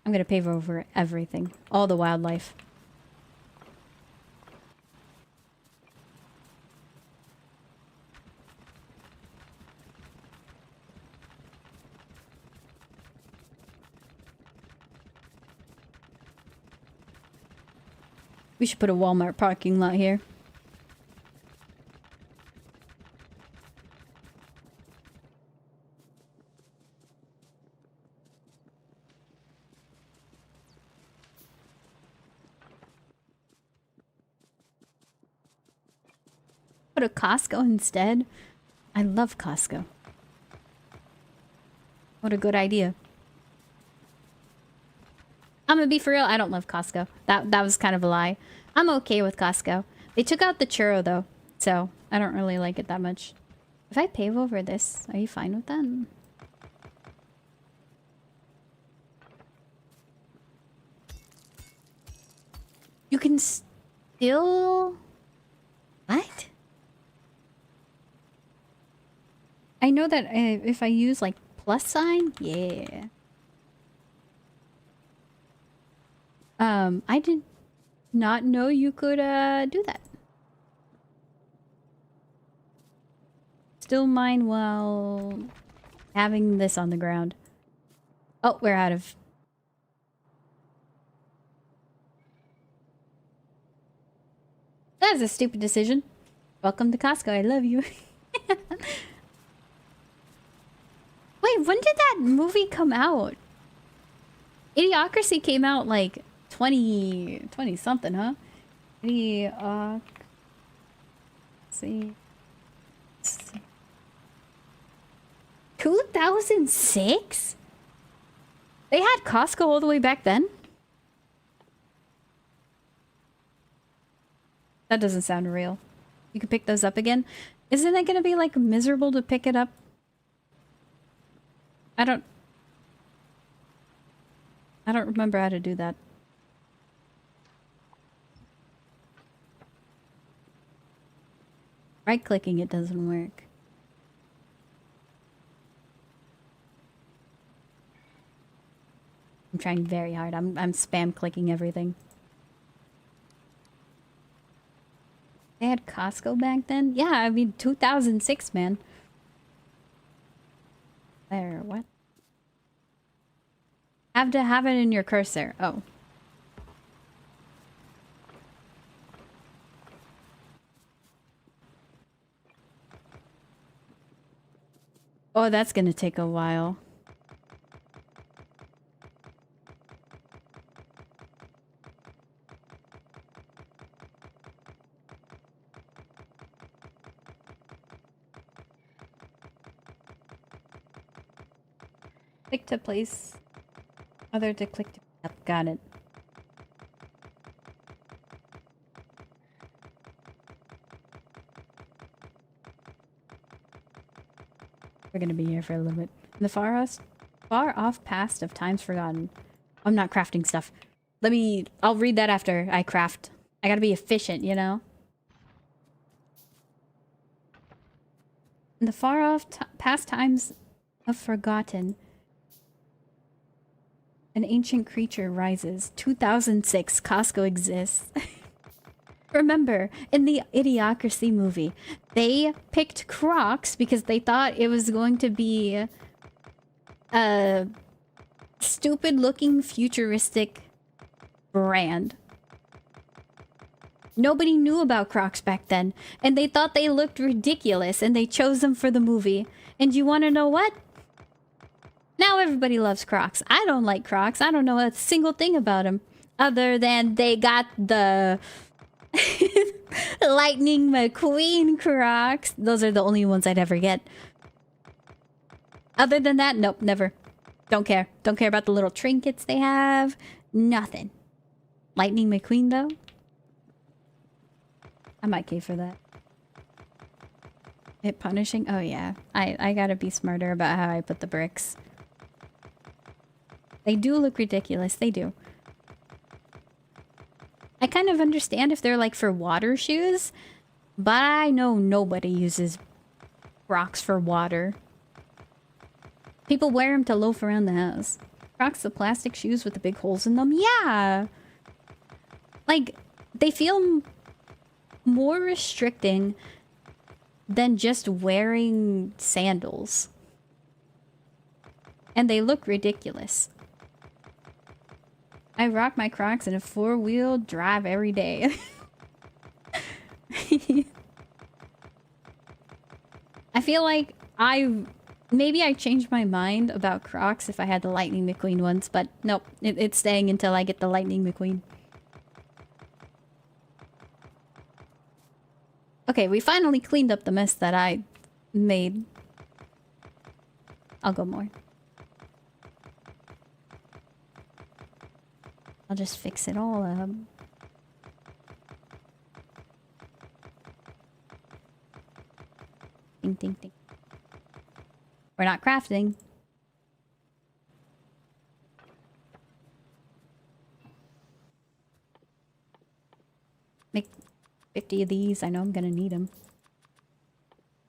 I'm gonna pave over everything. All the wildlife. We should put a Walmart parking lot here. Put a Costco instead. I love Costco. What a good idea. I'm gonna be for real, I don't love Costco. That was kind of a lie. I'm okay with Costco. They took out the churro though, so I don't really like it that much. If I pave over this, are you fine with that? You can still... What? I know that if I use like plus sign, yeah. I did not know you could do that. Still mine while having this on the ground. Oh, we're out of... That was a stupid decision. Welcome to Costco, I love you. Wait, when did that movie come out? Idiocracy came out like 20 something, huh? Idiocracy. 2006? They had Costco all the way back then? That doesn't sound real. You can pick those up again? Isn't it gonna be like miserable to pick it up? I don't remember how to do that. Right-clicking it doesn't work. I'm trying very hard. I'm spam clicking everything. They had Costco back then? Yeah, I mean 2006, man. There, what? Have to have it in your cursor. Oh. Oh, that's gonna take a while. Click to place. Other to click to... Yep, got it. We're gonna be here for a little bit. In the far off past of times forgotten. I'm not crafting stuff. I'll read that after I craft. I gotta be efficient, you know? In the far off past times of forgotten, an ancient creature rises. 2006, Costco exists. Remember, in the Idiocracy movie, they picked Crocs because they thought it was going to be a stupid-looking, futuristic brand. Nobody knew about Crocs back then, and they thought they looked ridiculous, and they chose them for the movie. And you want to know what? Now everybody loves Crocs. I don't like Crocs. I don't know a single thing about them, other than they got the... Lightning McQueen Crocs. Those are the only ones I'd ever get. Other than that, nope, never. Don't care. Don't care about the little trinkets they have. Nothing. Lightning McQueen, though? I might pay for that. Hit punishing? Oh, yeah. I gotta be smarter about how I put the bricks. They do look ridiculous. They do. I kind of understand if they're like for water shoes, but I know nobody uses Crocs for water. People wear them to loaf around the house. Crocs, the plastic shoes with the big holes in them? Yeah! Like, they feel more restricting than just wearing sandals. And they look ridiculous. I rock my Crocs in a 4-wheel drive every day. I feel like maybe I changed my mind about Crocs if I had the Lightning McQueen ones, but nope, it's staying until I get the Lightning McQueen. Okay, we finally cleaned up the mess that I made. I'll go more. I'll just fix it all up. Ding, ding, ding. We're not crafting. Make 50 of these. I know I'm gonna need them.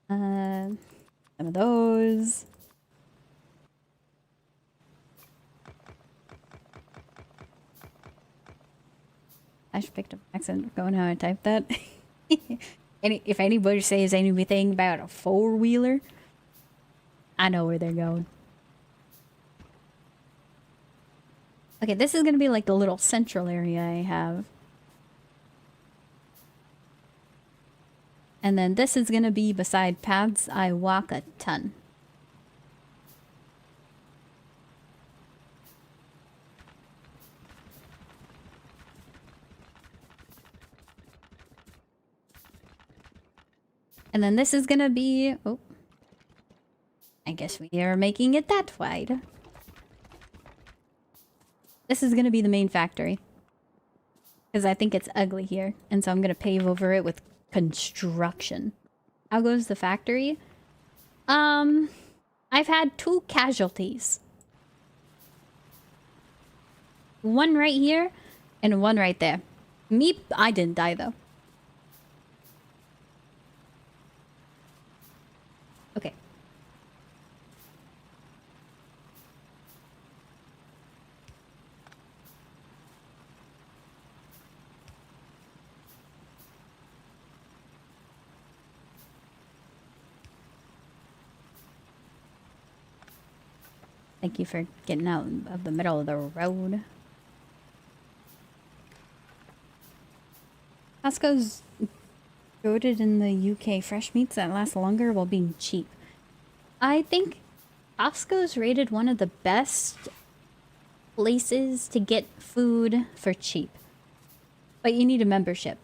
Some of those. I should pick up accent going how I type that. If anybody says anything about a 4-wheeler, I know where they're going. Okay, this is gonna be like the little central area I have. And then this is gonna be beside paths I walk a ton. And then this is gonna be... Oh. I guess we are making it that wide. This is gonna be the main factory. Because I think it's ugly here. And so I'm gonna pave over it with construction. How goes the factory? I've had 2 casualties. One right here, and one right there. Me, I didn't die though. Okay. Thank you for getting out of the middle of the road. Costco's voted in the UK fresh meats that last longer while being cheap. I think Costco's rated one of the best places to get food for cheap. But you need a membership.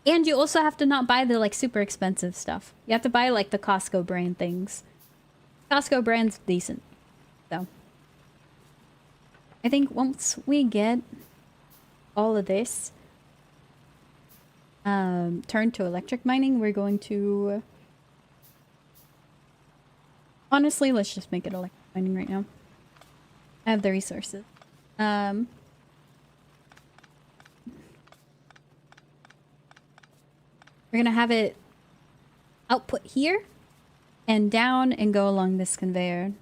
And you also have to not buy the like super expensive stuff. You have to buy like the Costco brand things. Costco brand's decent. So I think once we get all of this turned to electric mining, we're going to... Honestly, let's just make it electric mining right now. I have the resources. We're gonna have it output here and down and go along this conveyor.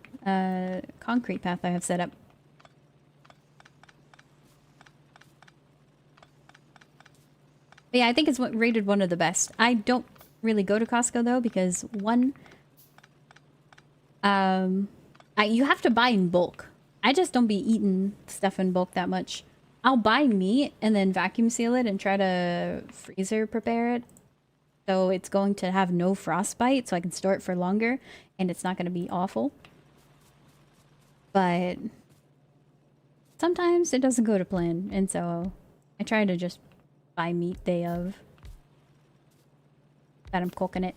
Concrete path I have set up. But yeah, I think it's rated one of the best. I don't really go to Costco though because one, you have to buy in bulk. I just don't be eating stuff in bulk that much. I'll buy meat and then vacuum seal it and try to freezer prepare it. So it's going to have no frostbite so I can store it for longer and it's not going to be awful. But sometimes it doesn't go to plan, and so I try to just buy meat day of that I'm cooking it.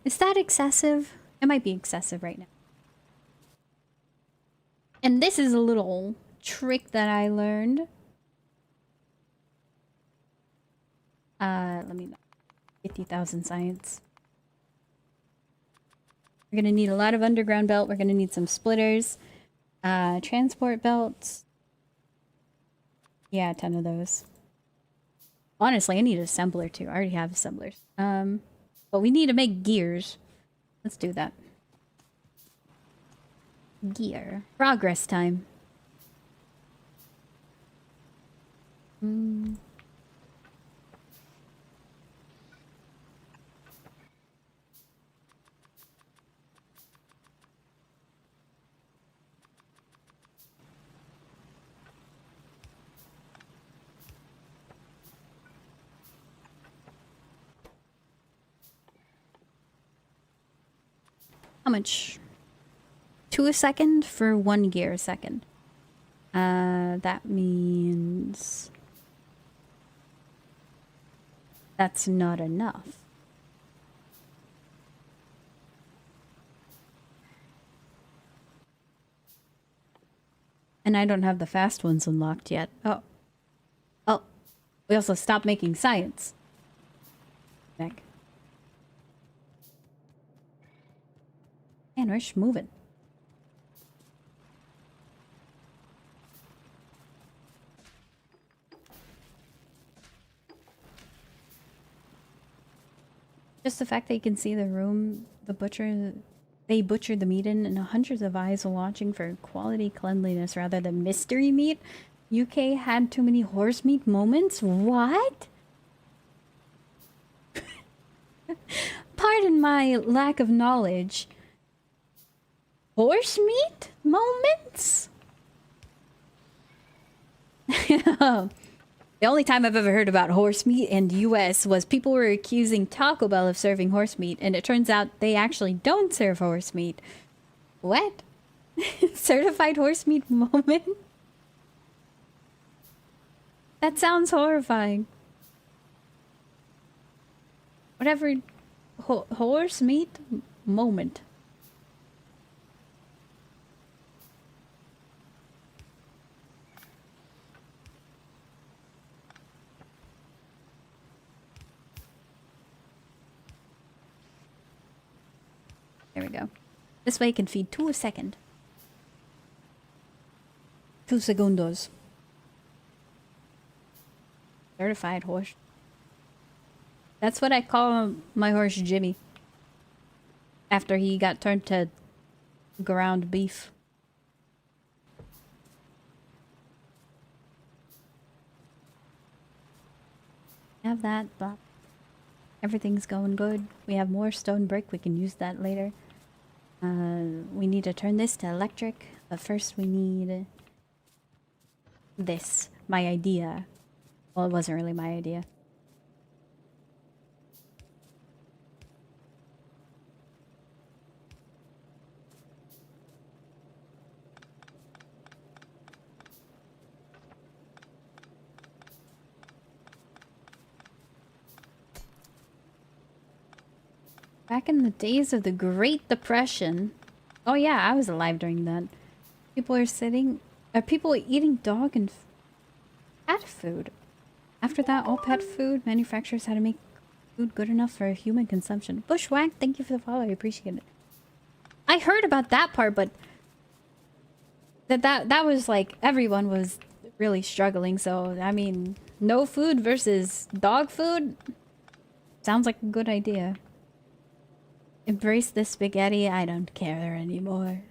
Is that excessive? It might be excessive right now. And this is a little trick that I learned. Let me know. 50,000 science. We're gonna need a lot of underground belt. We're gonna need some splitters. Transport belts. Yeah, 10 of those. Honestly, I need an assembler too. I already have assemblers. But we need to make gears. Let's do that. Gear. Progress time. How much? 2 a second for 1 gear a second. That means that's not enough. And I don't have the fast ones unlocked yet. Oh. Oh. We also stopped making science. Back. Man, we're just moving. Just the fact that you can see the room, they butchered the meat in, and hundreds of eyes are watching for quality cleanliness rather than mystery meat. UK had too many horse meat moments? What? Pardon my lack of knowledge. Horse meat moments? The only time I've ever heard about horse meat in the US was people were accusing Taco Bell of serving horse meat, and it turns out they actually don't serve horse meat. What? Certified horse meat moment? That sounds horrifying. Whatever. Horse meat moment. There we go. This way I can feed 2 a second. 2 segundos. Certified horse. That's what I call my horse Jimmy. After he got turned to ground beef. Have that, but everything's going good. We have more stone brick. We can use that later. We need to turn this to electric, but first we need this. My idea. Well, it wasn't really my idea. Back in the days of the Great Depression. Oh yeah, I was alive during that. People are sitting... Are people eating dog and cat food? After that, all pet food manufacturers had to make food good enough for human consumption. Bushwhack, thank you for the follow. I appreciate it. I heard about that part, but that was like everyone was really struggling. So I mean, no food versus dog food sounds like a good idea. Embrace the spaghetti. I don't care anymore.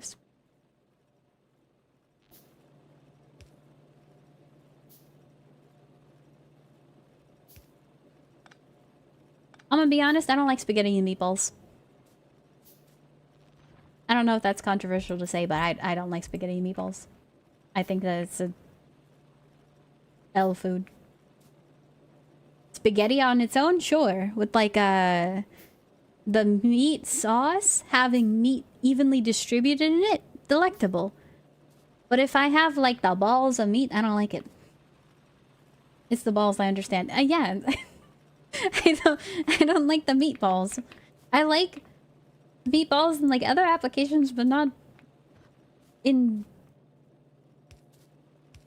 I'm gonna be honest. I don't like spaghetti and meatballs. I don't know if that's controversial to say, but I don't like spaghetti and meatballs. I think that it's a L food. Spaghetti on its own, sure. With like the meat sauce having meat evenly distributed in it, delectable. But if I have like the balls of meat, I don't like it. It's the balls I understand. Yeah. I don't like the meatballs. I like meatballs in like other applications, but not in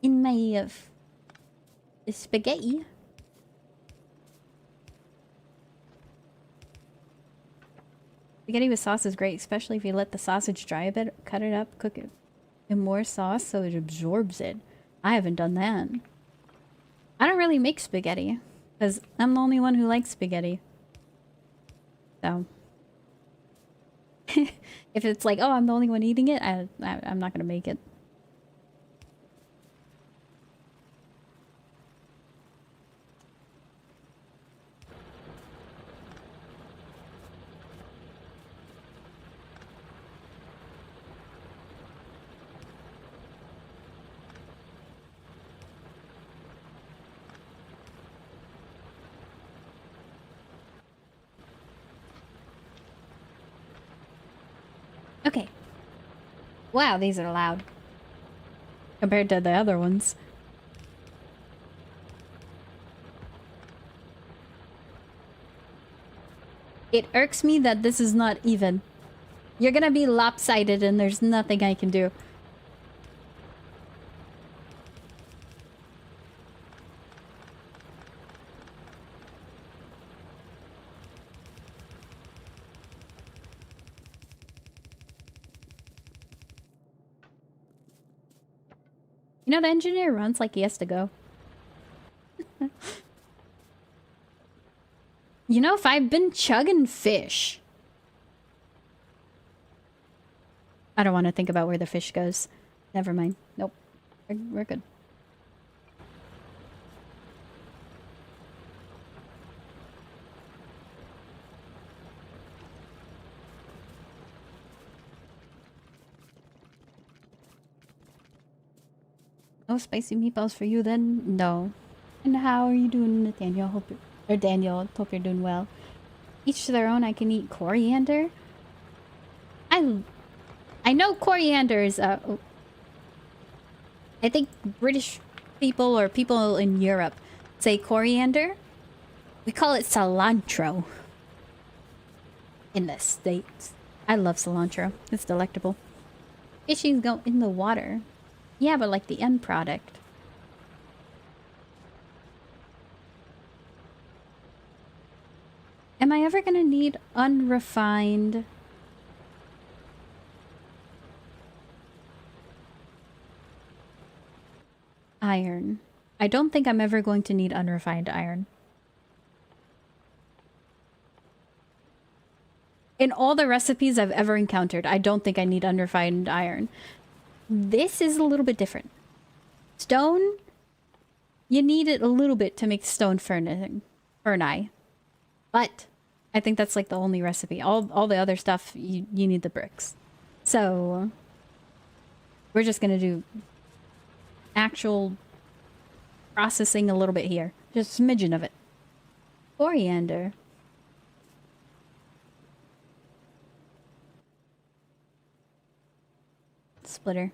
my spaghetti. Spaghetti with sauce is great, especially if you let the sausage dry a bit, cut it up, cook it in more sauce so it absorbs it. I haven't done that. I don't really make spaghetti because I'm the only one who likes spaghetti. So if it's like, oh, I'm the only one eating it, I'm not gonna make it. Okay. Wow, these are loud. Compared to the other ones. It irks me that this is not even. You're gonna be lopsided and there's nothing I can do. You know, the engineer runs like he has to go. You know, if I've been chugging fish... I don't want to think about where the fish goes. Never mind. Nope. We're good. No spicy meatballs for you then? No. And how are you doing, Nathaniel? Daniel, hope you're doing well. Each to their own. I can eat coriander. I know coriander is I think British people or people in Europe say coriander. We call it cilantro in the States. I love cilantro. It's delectable. Fishies go in the water. Yeah, but like the end product. Am I ever gonna need unrefined... iron? I don't think I'm ever going to need unrefined iron. In all the recipes I've ever encountered, I don't think I need unrefined iron. This is a little bit different. Stone, you need it a little bit to make stone furnace. But I think that's like the only recipe. All the other stuff, you need the bricks. So we're just gonna do actual processing a little bit here. Just a smidgen of it. Coriander. Splitter.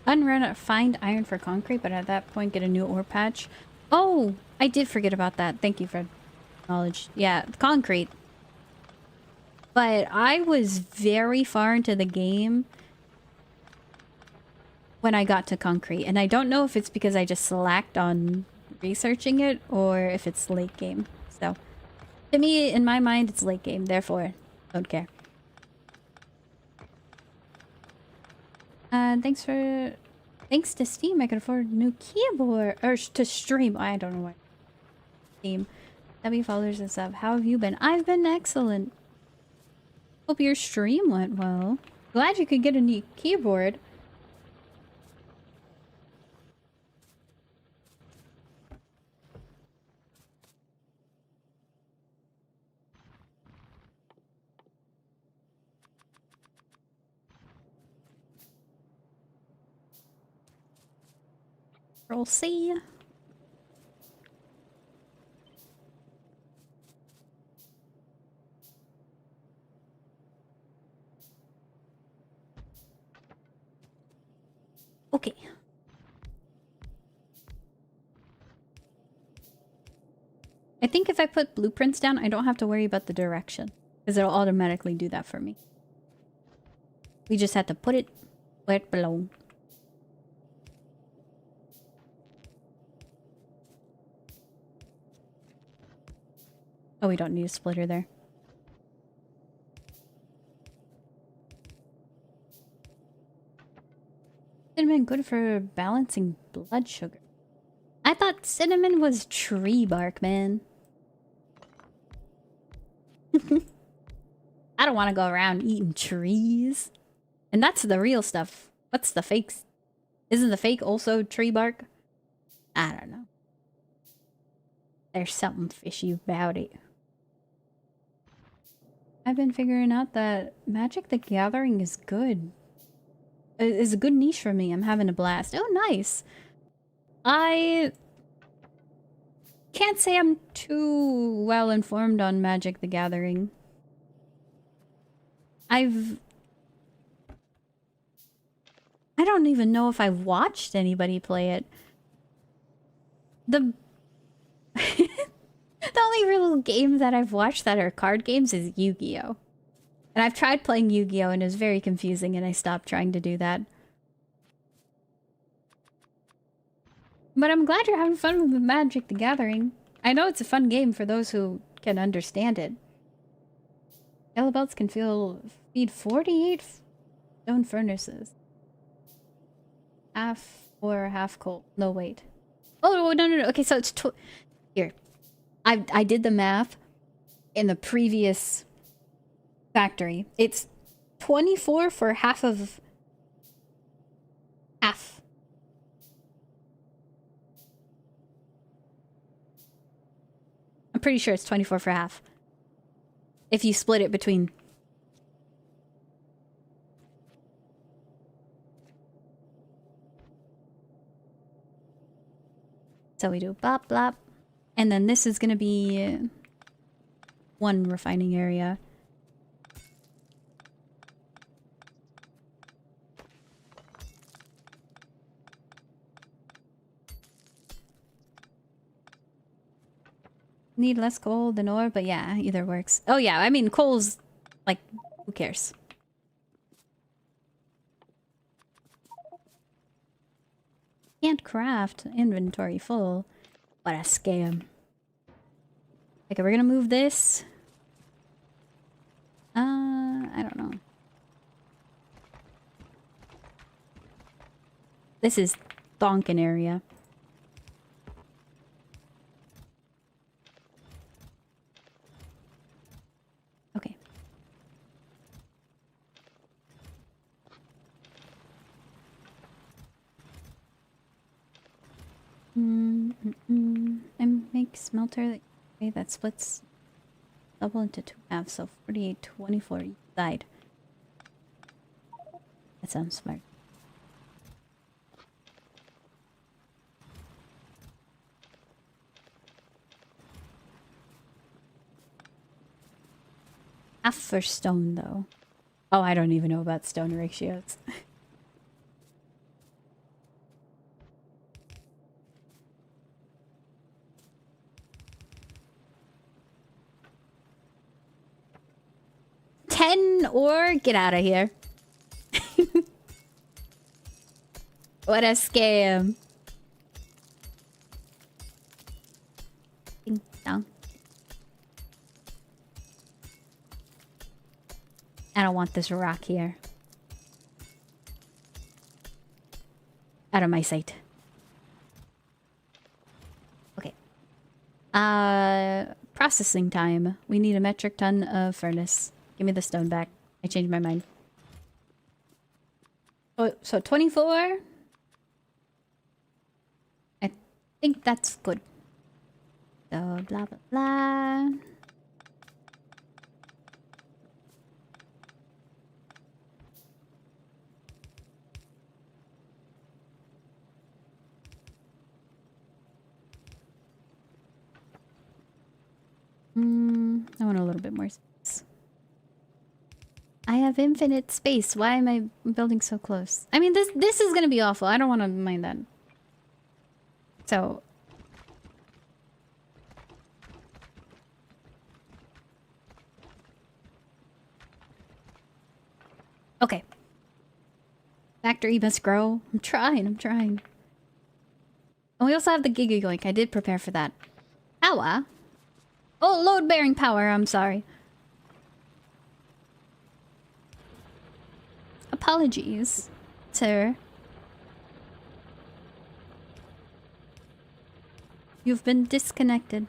Unrun, find iron for concrete, but at that point get a new ore patch. Oh, I did forget about that. Thank you for knowledge. Yeah, concrete. But I was very far into the game when I got to concrete. And I don't know if it's because I just slacked on researching it or if it's late game. So, to me, in my mind, it's late game. Therefore, don't care. Thanks to Steam, I can afford a new keyboard. Or to stream. I don't know why. Steam. W followers and stuff. How have you been? I've been excellent. Hope your stream went well. Glad you could get a new keyboard. We'll see. Okay. I think if I put blueprints down, I don't have to worry about the direction. Because it'll automatically do that for me. We just have to put it where it belongs. Oh, we don't need a splitter there. Cinnamon good for balancing blood sugar. I thought cinnamon was tree bark, man. I don't want to go around eating trees. And that's the real stuff. What's the fakes? Isn't the fake also tree bark? I don't know. There's something fishy about it. I've been figuring out that Magic the Gathering is good. Is a good niche for me. I'm having a blast. Oh, nice. I can't say I'm too well informed on Magic the Gathering. I don't even know if I've watched anybody play it. The only real game that I've watched that are card games is Yu-Gi-Oh! And I've tried playing Yu-Gi-Oh! And it was very confusing and I stopped trying to do that. But I'm glad you're having fun with Magic the Gathering. I know it's a fun game for those who can understand it. Yellow belts can feed 48 stone furnaces. Half or half coal. No, wait. Oh, no. Okay, so it's... Here. I did the math in the previous factory. It's 24 for half of... Half. I'm pretty sure it's 24 for half. If you split it between... So we do bop, blop. And then this is going to be one refining area. Need less coal than ore, but yeah, either works. Oh yeah, I mean, coal's, like, who cares? Can't craft. Inventory full. What a scam. Okay, we're gonna move this. I don't know. This is Thonkin area. Okay. And make smelter that splits double into 2 halves, so 48, 24 each side. That sounds smart. Half for stone, though. Oh, I don't even know about stone ratios. win or get out of here. What a scam. Ding dong. I don't want this rock here. Out of my sight. Okay. Processing time. We need a metric ton of furnace. Give me the stone back. I changed my mind. Oh, so 24? I think that's good. So blah blah blah. I want a little bit more space. I have infinite space. Why am I building so close? I mean, this is gonna be awful. I don't want to mind that. So. Okay. Factory must grow. I'm trying. And we also have the Giga Yoink. I did prepare for that. Power? Oh, load-bearing power. I'm sorry. Apologies, sir. You've been disconnected.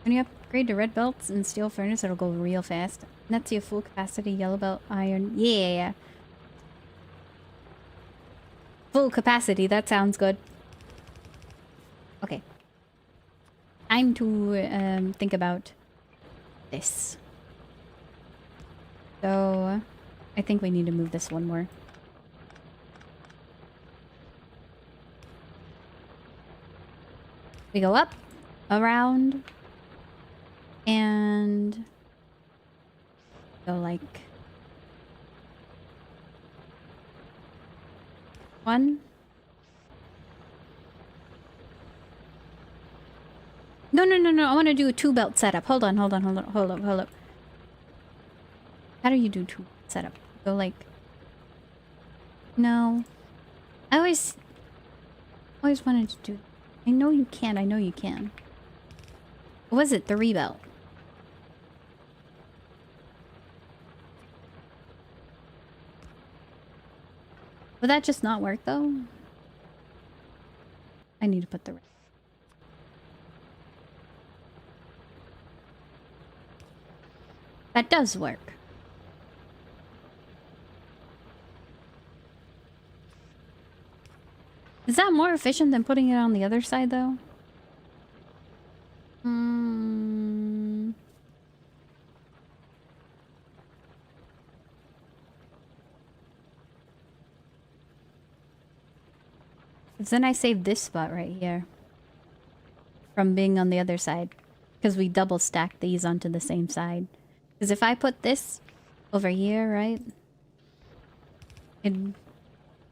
When you upgrade to red belts and steel furnace, it'll go real fast. That's your full capacity yellow belt iron. Yeah. Full capacity. That sounds good. Okay. Time to think about this. So, I think we need to move this one more. We go up, around, and go like 1. No. I want to do a 2-belt setup. Hold up. How do you do 2 setup? Go like... No. I always wanted to do... I know you can. What was it? 3-belt. Would that just not work though? I need to put the... That does work. Is that more efficient than putting it on the other side, though? Because then I save this spot right here from being on the other side. Because we double stack these onto the same side. Because if I put this over here, right?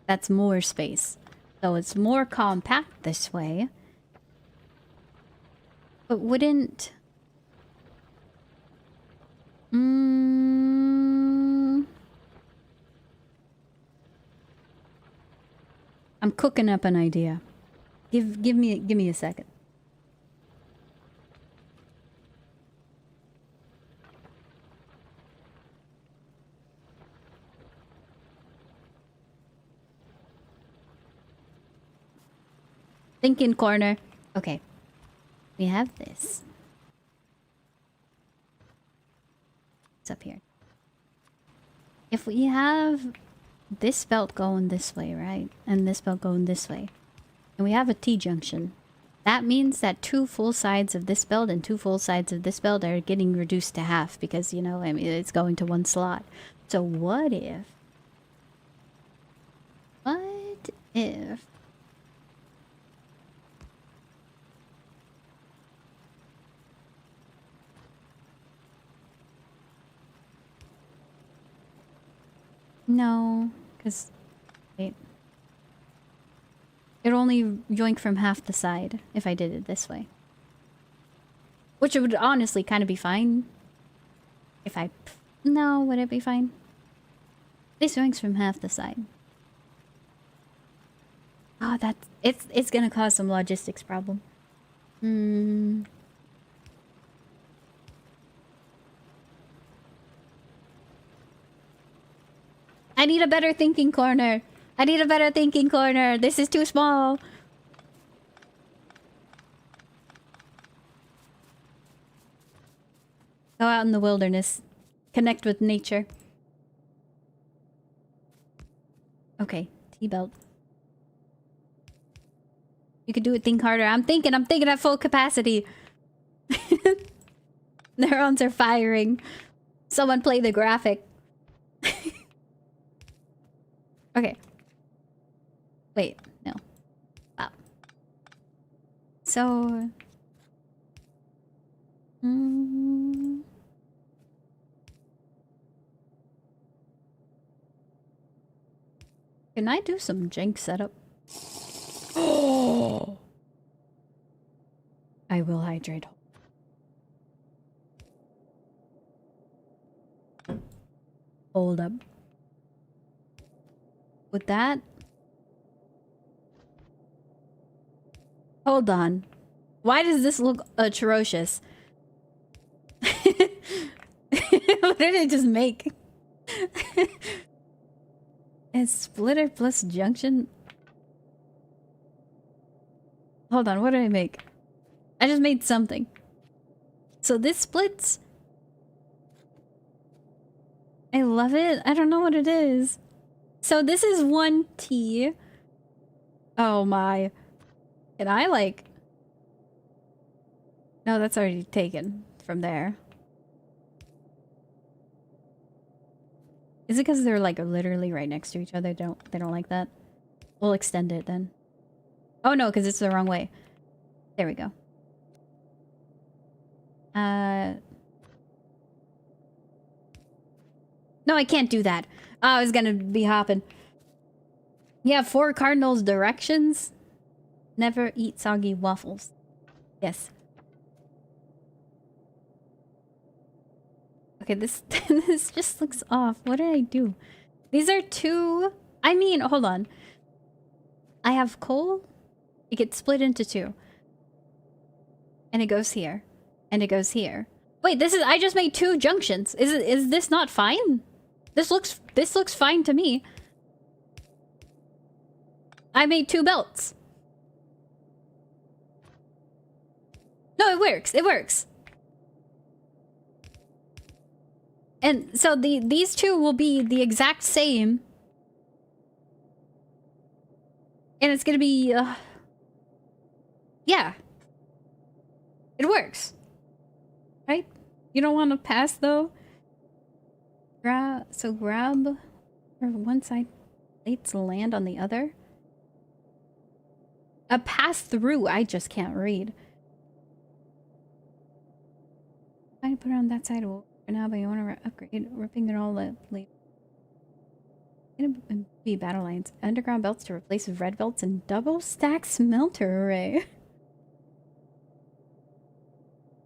That's more space. So it's more compact this way. But wouldn't... I'm cooking up an idea. Give me a second. Thinking corner. Okay. We have this. It's up here. If we have this belt going this way, right? And this belt going this way. And we have a T-junction. That means that 2 full sides of this belt and 2 full sides of this belt are getting reduced to half because, you know, I mean, it's going to 1 slot. So what if... No, because... Wait. It'd only yoink from half the side if I did it this way. Which would honestly kind of be fine. If I... No, would it be fine? This swings from half the side. Oh, that's... It's gonna cause some logistics problem. I need a better thinking corner. I need a better thinking corner. This is too small. Go out in the wilderness. Connect with nature. Okay, T-belt. You could do it, think harder. I'm thinking at full capacity. Neurons are firing. Someone play the graphic. Okay. Wait, no. Wow. So... Can I do some jank setup? Oh! I will hydrate. Hold up. With that... Hold on. Why does this look atrocious? What did I just make? It's splitter plus junction. Hold on, what did I make? I just made something. So this splits. I love it. I don't know what it is. So this is 1T. Oh my. Can I like... No, that's already taken from there. Is it because they're like literally right next to each other? They don't like that? We'll extend it then. Oh no, because it's the wrong way. There we go. No, I can't do that. Oh, I was gonna be hopping. Yeah, 4 cardinals directions. Never eat soggy waffles. Yes. Okay, this this just looks off. What did I do? These are 2... I mean, hold on. I have coal. It gets split into 2. And it goes here. And it goes here. Wait, this is... I just made 2 junctions. Is this not fine? This looks fine to me. I made 2 belts. No, it works. It works. And so these 2 will be the exact same. And it's gonna be... yeah. It works. Right? You don't want to pass, though? So grab... Or one side plates land on the other? A pass-through, I just can't read. I put it on that side for now, but you want to upgrade, ripping it all up later. Gonna be battle lines. Underground belts to replace red belts and double stack smelter array.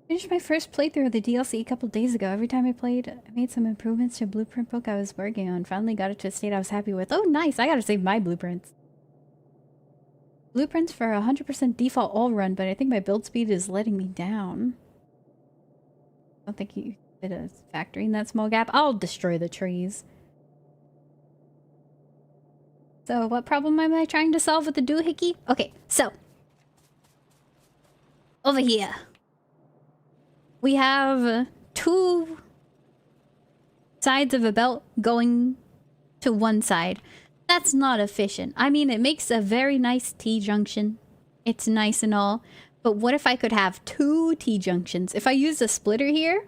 Finished my first playthrough of the DLC a couple days ago. Every time I played, I made some improvements to a blueprint book I was working on. Finally got it to a state I was happy with. Oh, nice! I gotta save my blueprints. Blueprints for 100% default all run, but I think my build speed is letting me down. I don't think you did a factory in that small gap. I'll destroy the trees. So what problem am I trying to solve with the doohickey? Okay, so. Over here. We have 2 sides of a belt going to one side. That's not efficient. I mean, it makes a very nice T-junction. It's nice and all. But what if I could have 2 T-junctions? If I use a splitter here,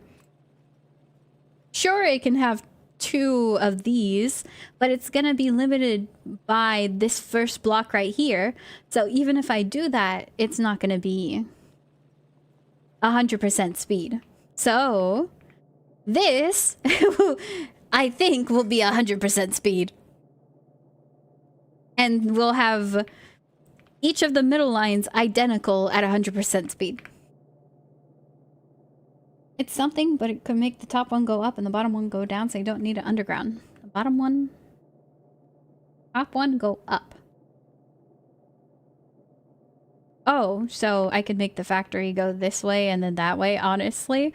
sure, it can have 2 of these, but it's gonna be limited by this first block right here. So even if I do that, it's not gonna be 100% speed. So this, I think, will be 100% speed. And we'll have each of the middle lines identical at 100% speed. It's something, but it could make the top one go up and the bottom one go down, so you don't need it underground. The bottom one... Top one go up. Oh, so I could make the factory go this way and then that way, honestly.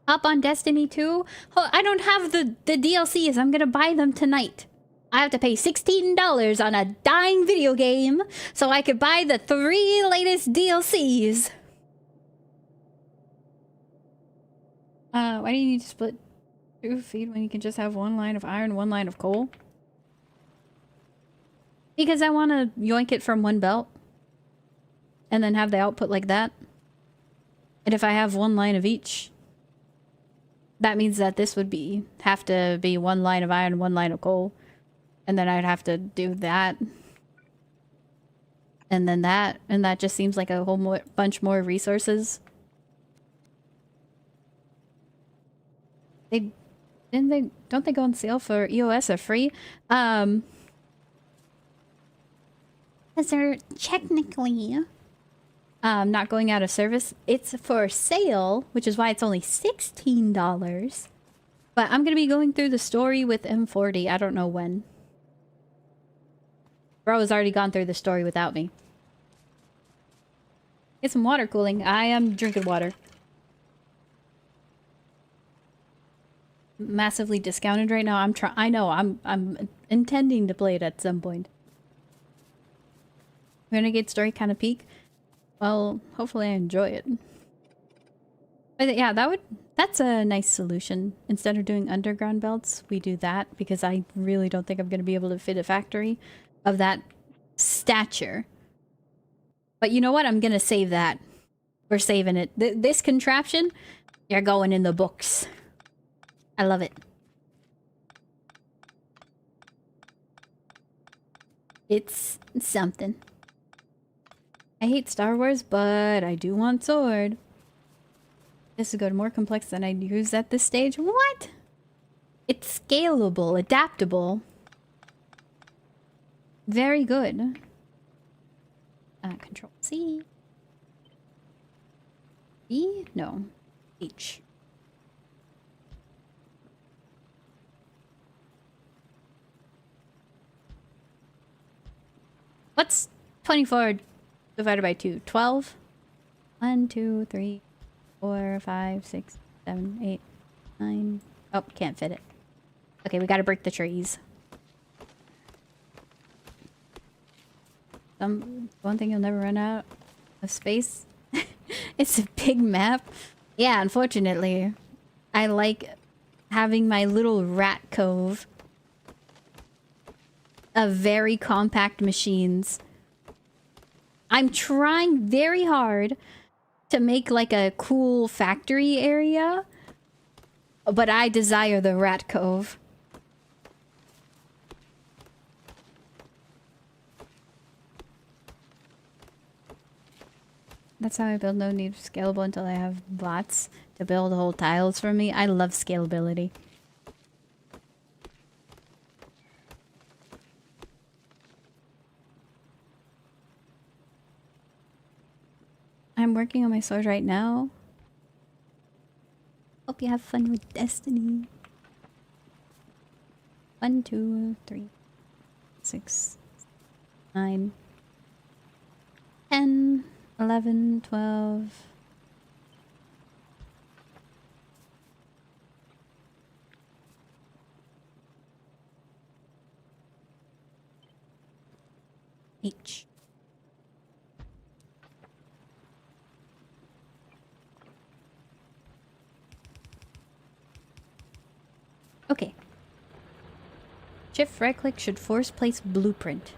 Up on Destiny 2? Oh, I don't have the DLCs. I'm gonna buy them tonight. I have to pay $16 on a dying video game so I could buy the 3 latest DLCs. Why do you need to split 2 feed when you can just have 1 line of iron, 1 line of coal? Because I want to yoink it from 1 belt. And then have the output like that. And if I have 1 line of each, that means that this would have to be 1 line of iron, 1 line of coal. And then I'd have to do that. And then that. And that just seems like a whole bunch more resources. Don't they go on sale for EOS or free? Because they're technically not going out of service. It's for sale, which is why it's only $16. But I'm gonna be going through the story with M40. I don't know when. Bro has already gone through the story without me. Get some water cooling. I am drinking water. Massively discounted right now. I know. I'm intending to play it at some point. Renegade story kind of peak. Well, hopefully I enjoy it. But yeah, that's a nice solution. Instead of doing underground belts, we do that because I really don't think I'm going to be able to fit a factory of that stature. But you know what? I'm going to save that. We're saving it. This contraption, you're going in the books. I love it. It's something. I hate Star Wars, but I do want sword. This is good, more complex than I'd use at this stage. What? It's scalable, adaptable. Very good. Control C. E? No. H. What's 24 divided by 2? 12? 1, 2, 3, 4, 5, 6, 7, 8, 9. Oh, can't fit it. Okay, we gotta break the trees. One thing you'll never run out of space. It's a big map. Yeah, unfortunately. I like having my little rat cove of very compact machines. I'm trying very hard to make like a cool factory area, but I desire the rat cove. That's how I build. No need for scalable until I have bots to build whole tiles for me. I love scalability. I'm working on my sword right now. Hope you have fun with Destiny. 1, 2, 3, 6, 9, 10, 11, 12. H. Okay. Shift right click should force place blueprint.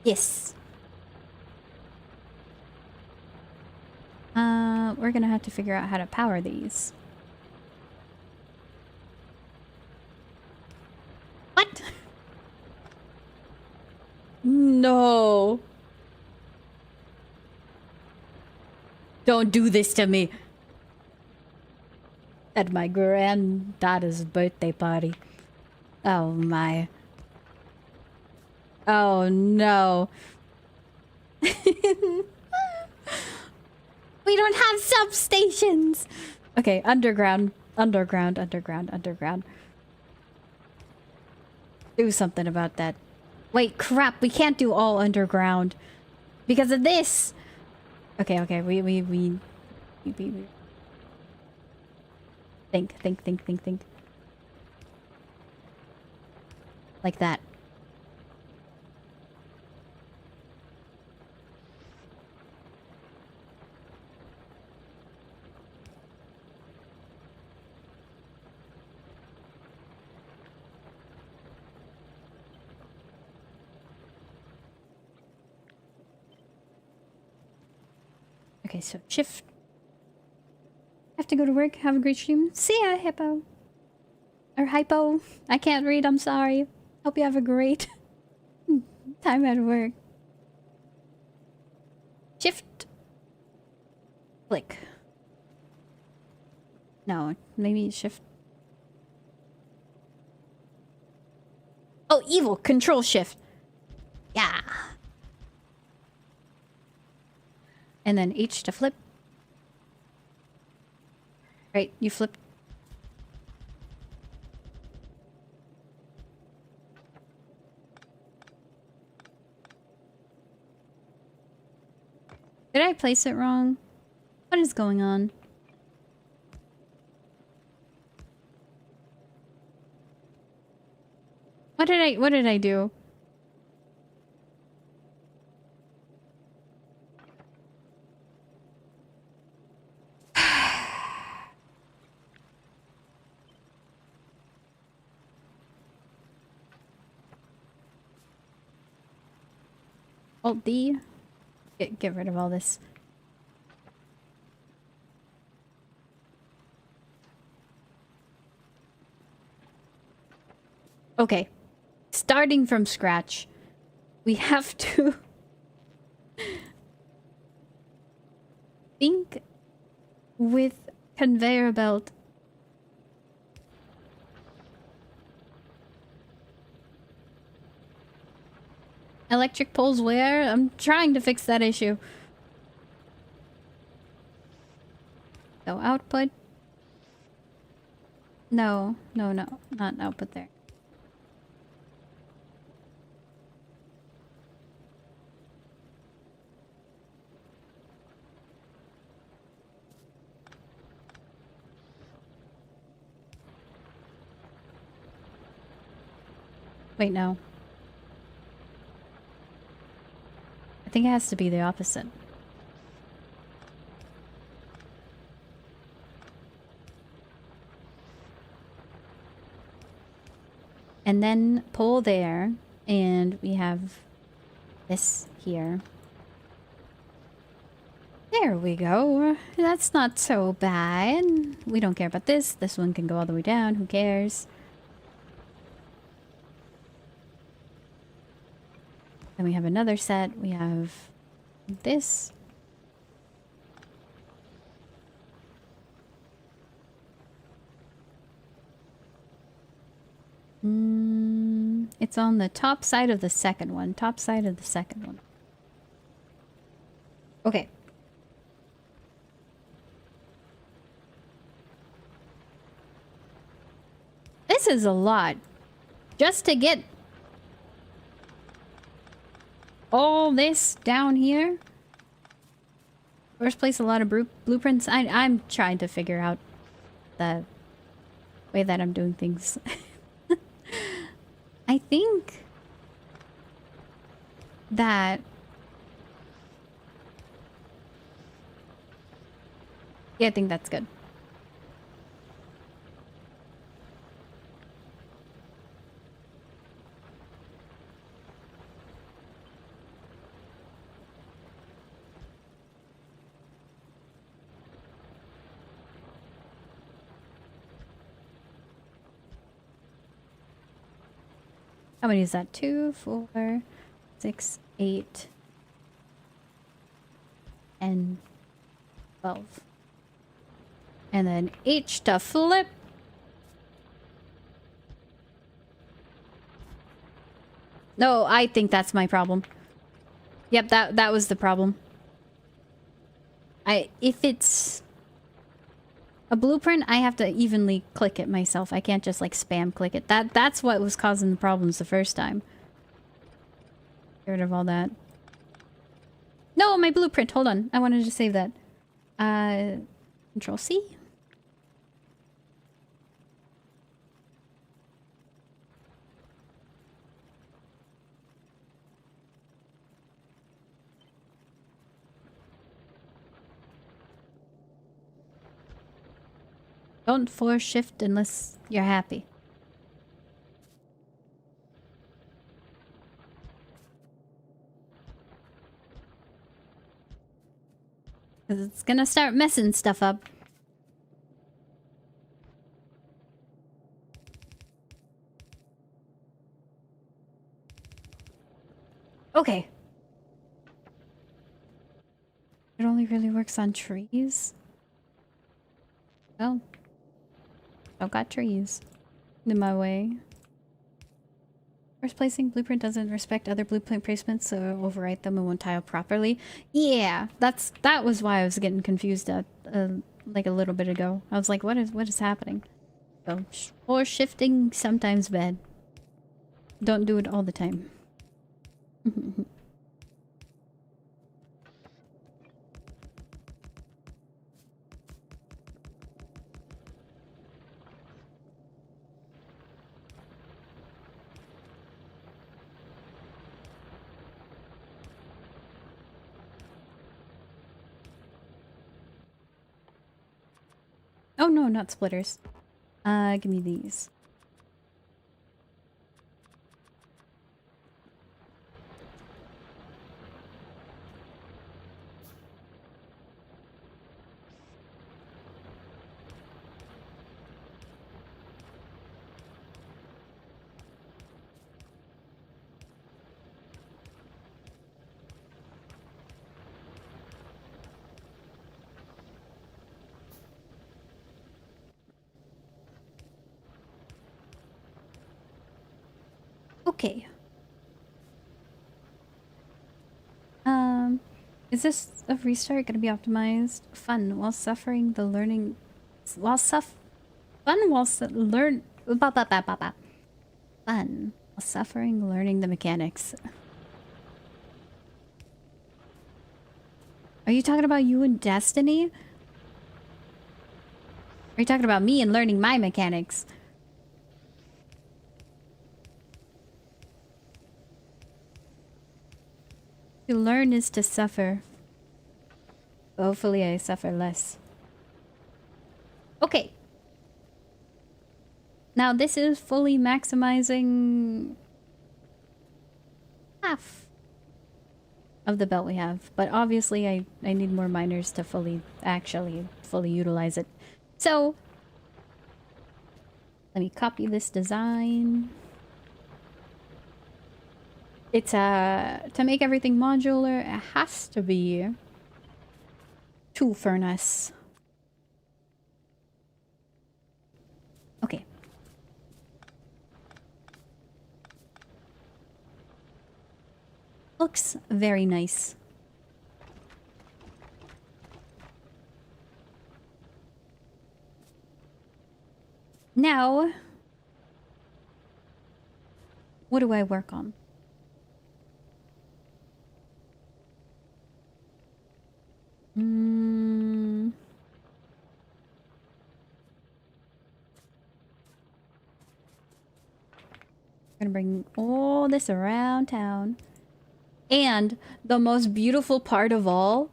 Yes. We're gonna have to figure out how to power these. What? No. Don't do this to me. At my granddaughter's birthday party. Oh my. Oh no. We don't have substations. Okay, underground, underground, underground, underground. Do something about that. Wait, crap, we can't do all underground because of this. Okay, okay, we think. Like that. Okay, so shift. Have to go to work. Have a great stream. See ya, hippo. Or hypo. I can't read, I'm sorry. Hope you have a great time at work. Shift. Click. No, maybe shift. Oh, evil. Control shift. Yeah. And then H to flip. Right, you flip. Did I place it wrong? What is going on? What did I do? Alt D. Get rid of all this. Okay. Starting from scratch. We have to think with conveyor belt. Electric poles where? I'm trying to fix that issue. So output. No, no, no. Not output there. Wait, no. I think it has to be the opposite. And then pull there, and we have this here. There we go. That's not so bad. We don't care about this. This one can go all the way down. Who cares? Then we have another set. We have this. It's on the top side of the second one. Top side of the second one. Okay. This is a lot. Just to get all this down here. First place, a lot of blueprints. I'm trying to figure out the way that I'm doing things. I think that... Yeah, I think that's good. How many is that? 2, 4, 6, 8, and 12. And then H to flip. No, I think that's my problem. Yep, that was the problem. If it's a blueprint, I have to evenly click it myself. I can't just like spam click it. That's what was causing the problems the first time. Get rid of all that. No, my blueprint. Hold on. I wanted to save that. Control C. Don't force shift unless you're happy. Because it's gonna start messing stuff up. Okay. It only really works on trees? Well, I've got trees in my way. First placing blueprint doesn't respect other blueprint placements, so overwrite them in one tile properly. Yeah, that was why I was getting confused at like a little bit ago. I was like, what is happening? So, or shifting sometimes bad. Don't do it all the time. Oh no, not splitters. Give me these. Okay. Is this a restart gonna be optimized? Fun while suffering the learning... While Fun while learn... Fun while suffering learning the mechanics. Are you talking about you and Destiny? Are you talking about me and learning my mechanics? To learn is to suffer. Hopefully I suffer less. Okay. Now this is fully maximizing half of the belt we have. But obviously I need more miners to fully utilize it. So let me copy this design. It's to make everything modular, it has to be 2 furnace. Okay. Looks very nice. Now, what do I work on? Gonna bring all this around town. And the most beautiful part of all...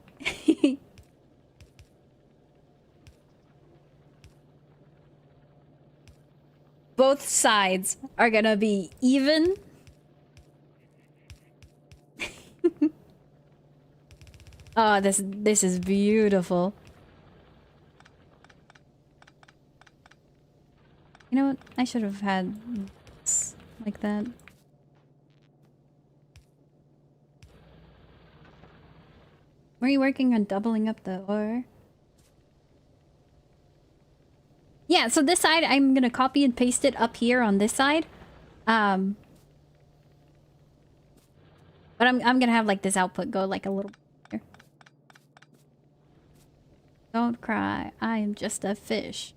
both sides are gonna be even. Oh, this is beautiful. You know what? I should have had like that. Were you working on doubling up the ore? Yeah, so this side, I'm gonna copy and paste it up here on this side. But I'm gonna have like this output go like a little here. Don't cry. I am just a fish.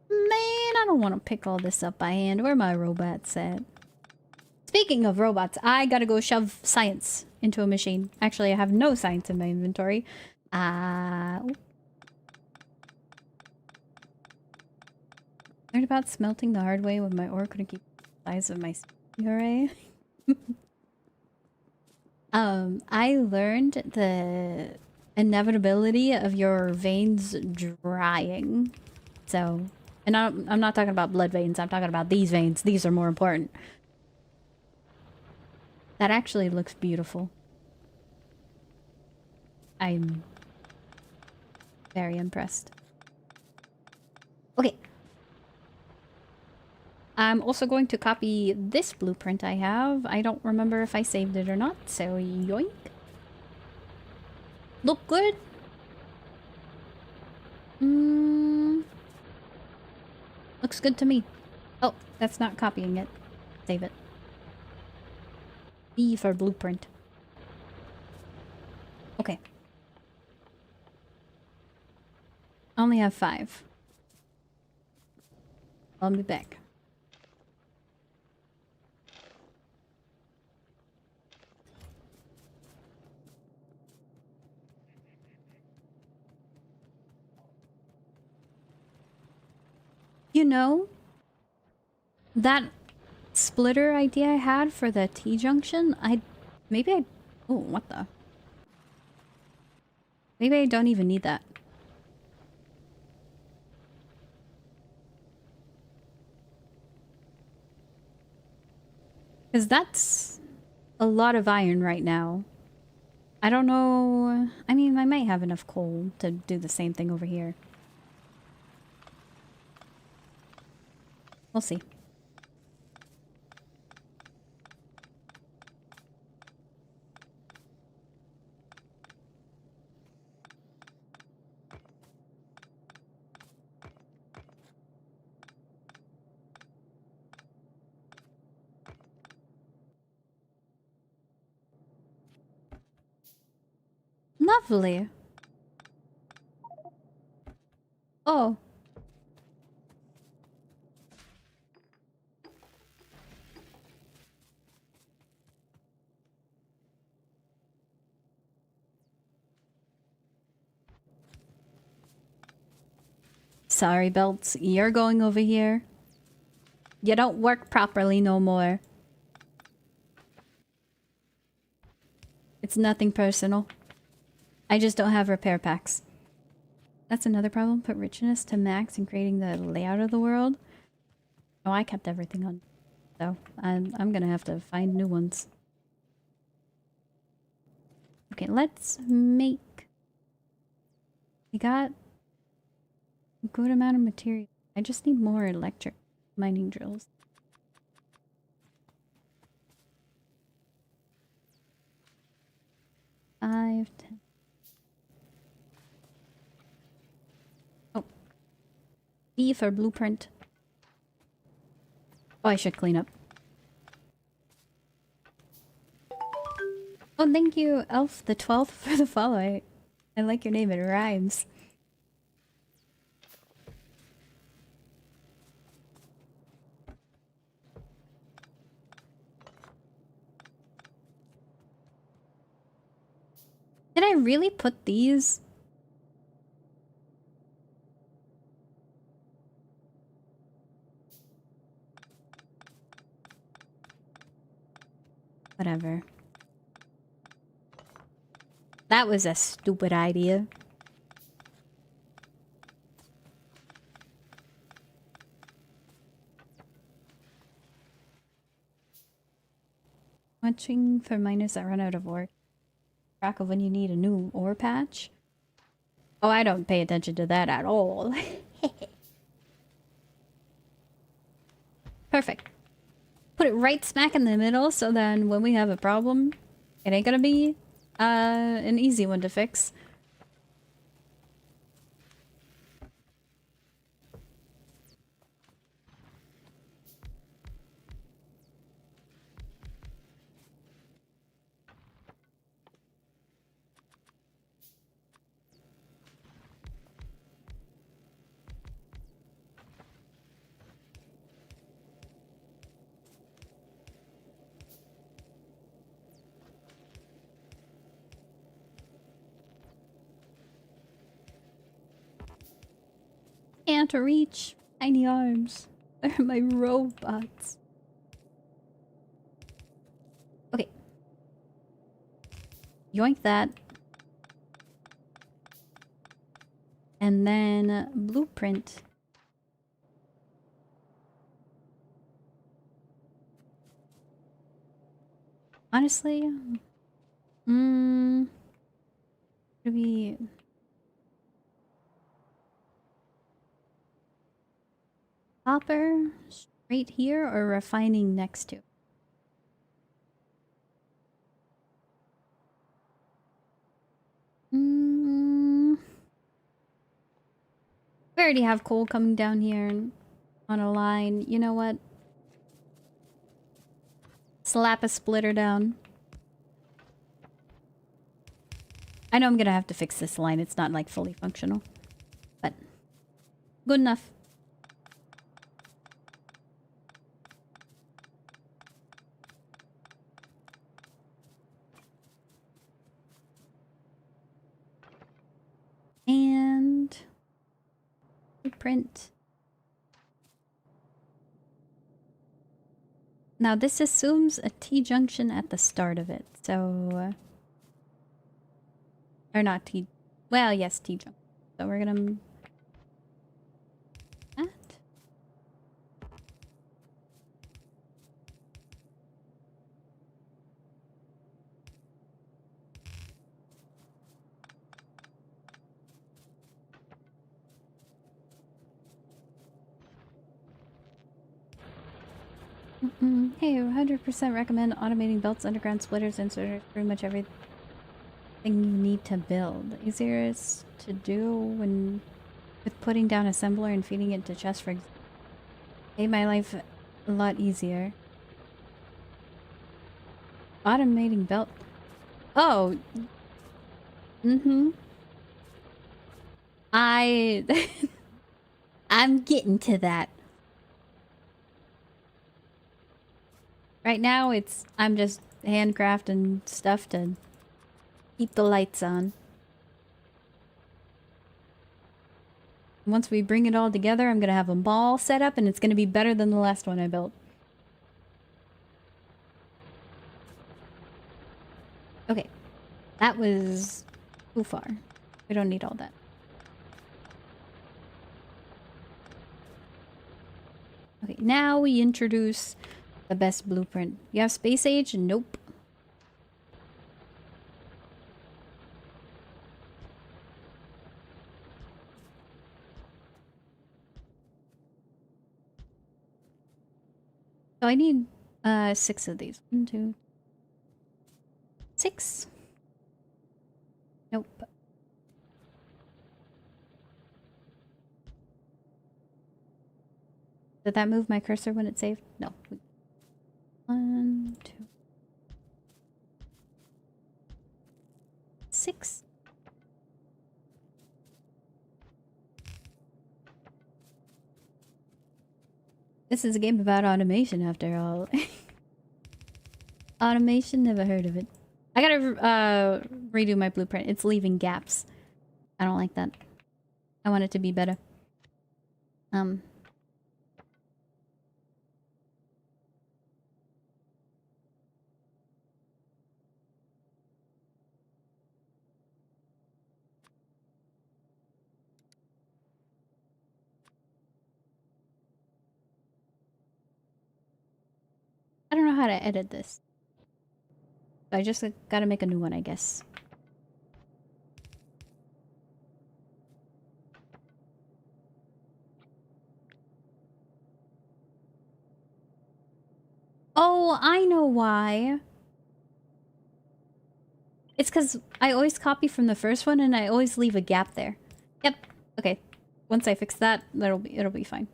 Man, I don't want to pick all this up by hand. Where are my robots at? Speaking of robots, I gotta go shove science into a machine. Actually, I have no science in my inventory. Learned about smelting the hard way when my ore couldn't keep the size of my array. I learned the inevitability of your veins drying. So, and I'm not talking about blood veins. I'm talking about these veins. These are more important. That actually looks beautiful. I'm very impressed. Okay. I'm also going to copy this blueprint I have. I don't remember if I saved it or not, so yoink. Look good? Looks good to me. Oh, that's not copying it. Save it. B for blueprint. Okay. I only have 5. I'll be back. You know, that splitter idea I had for the T-junction, oh, what the? Maybe I don't even need that. Because that's a lot of iron right now. I don't know. I mean, I might have enough coal to do the same thing over here. We'll see. Lovely. Oh. Sorry, Belts. You're going over here. You don't work properly no more. It's nothing personal. I just don't have repair packs. That's another problem. Put richness to max in creating the layout of the world. Oh, I kept everything on. So, I'm gonna have to find new ones. Okay, let's make... We got a good amount of material. I just need more electric mining drills. Five, 10. Oh. B for blueprint. Oh, I should clean up. Oh, thank you, Elf the 12th, for the follow. I like your name, it rhymes. Did I really put these? Whatever. That was a stupid idea. Watching for miners that run out of ore. Track of when you need a new ore patch. Oh, I don't pay attention to that at all. Perfect. Put it right smack in the middle so then when we have a problem, it ain't gonna be an easy one to fix. can't reach. Tiny arms. They're my robots. Okay. Yoink that. And then blueprint. Honestly, could we copper straight here or refining next to? We already have coal coming down here on a line. You know what? Slap a splitter down. I know I'm gonna have to fix this line. It's not like fully functional, but good enough. And print. Now this assumes a T-junction at the start of it, so... or not T... well, yes, T-junction. So we're gonna... that. Hey, 100% recommend automating belts, underground splitters, inserters, pretty much everything you need to build. Easiest to do when with putting down assembler and feeding it to chest, for example. Made my life a lot easier. Automating belt. Oh. I'm getting to that. Right now, I'm just handcrafting stuff to keep the lights on. Once we bring it all together, I'm gonna have a mall set up and it's gonna be better than the last one I built. Okay. That was too far. We don't need all that. Okay, now we introduce the best blueprint. You have space age? Nope. So I need 6 of these. 1, 2, 6. Nope. Did that move my cursor when it saved? No. 1, 2, 6. This is a game about automation after all. Automation? Never heard of it. I gotta redo my blueprint. It's leaving gaps. I don't like that. I want it to be better. I don't know how to edit this. I just gotta make a new one, I guess. Oh, I know why. It's because I always copy from the first one and I always leave a gap there. Yep. Okay. Once I fix that, it'll be fine.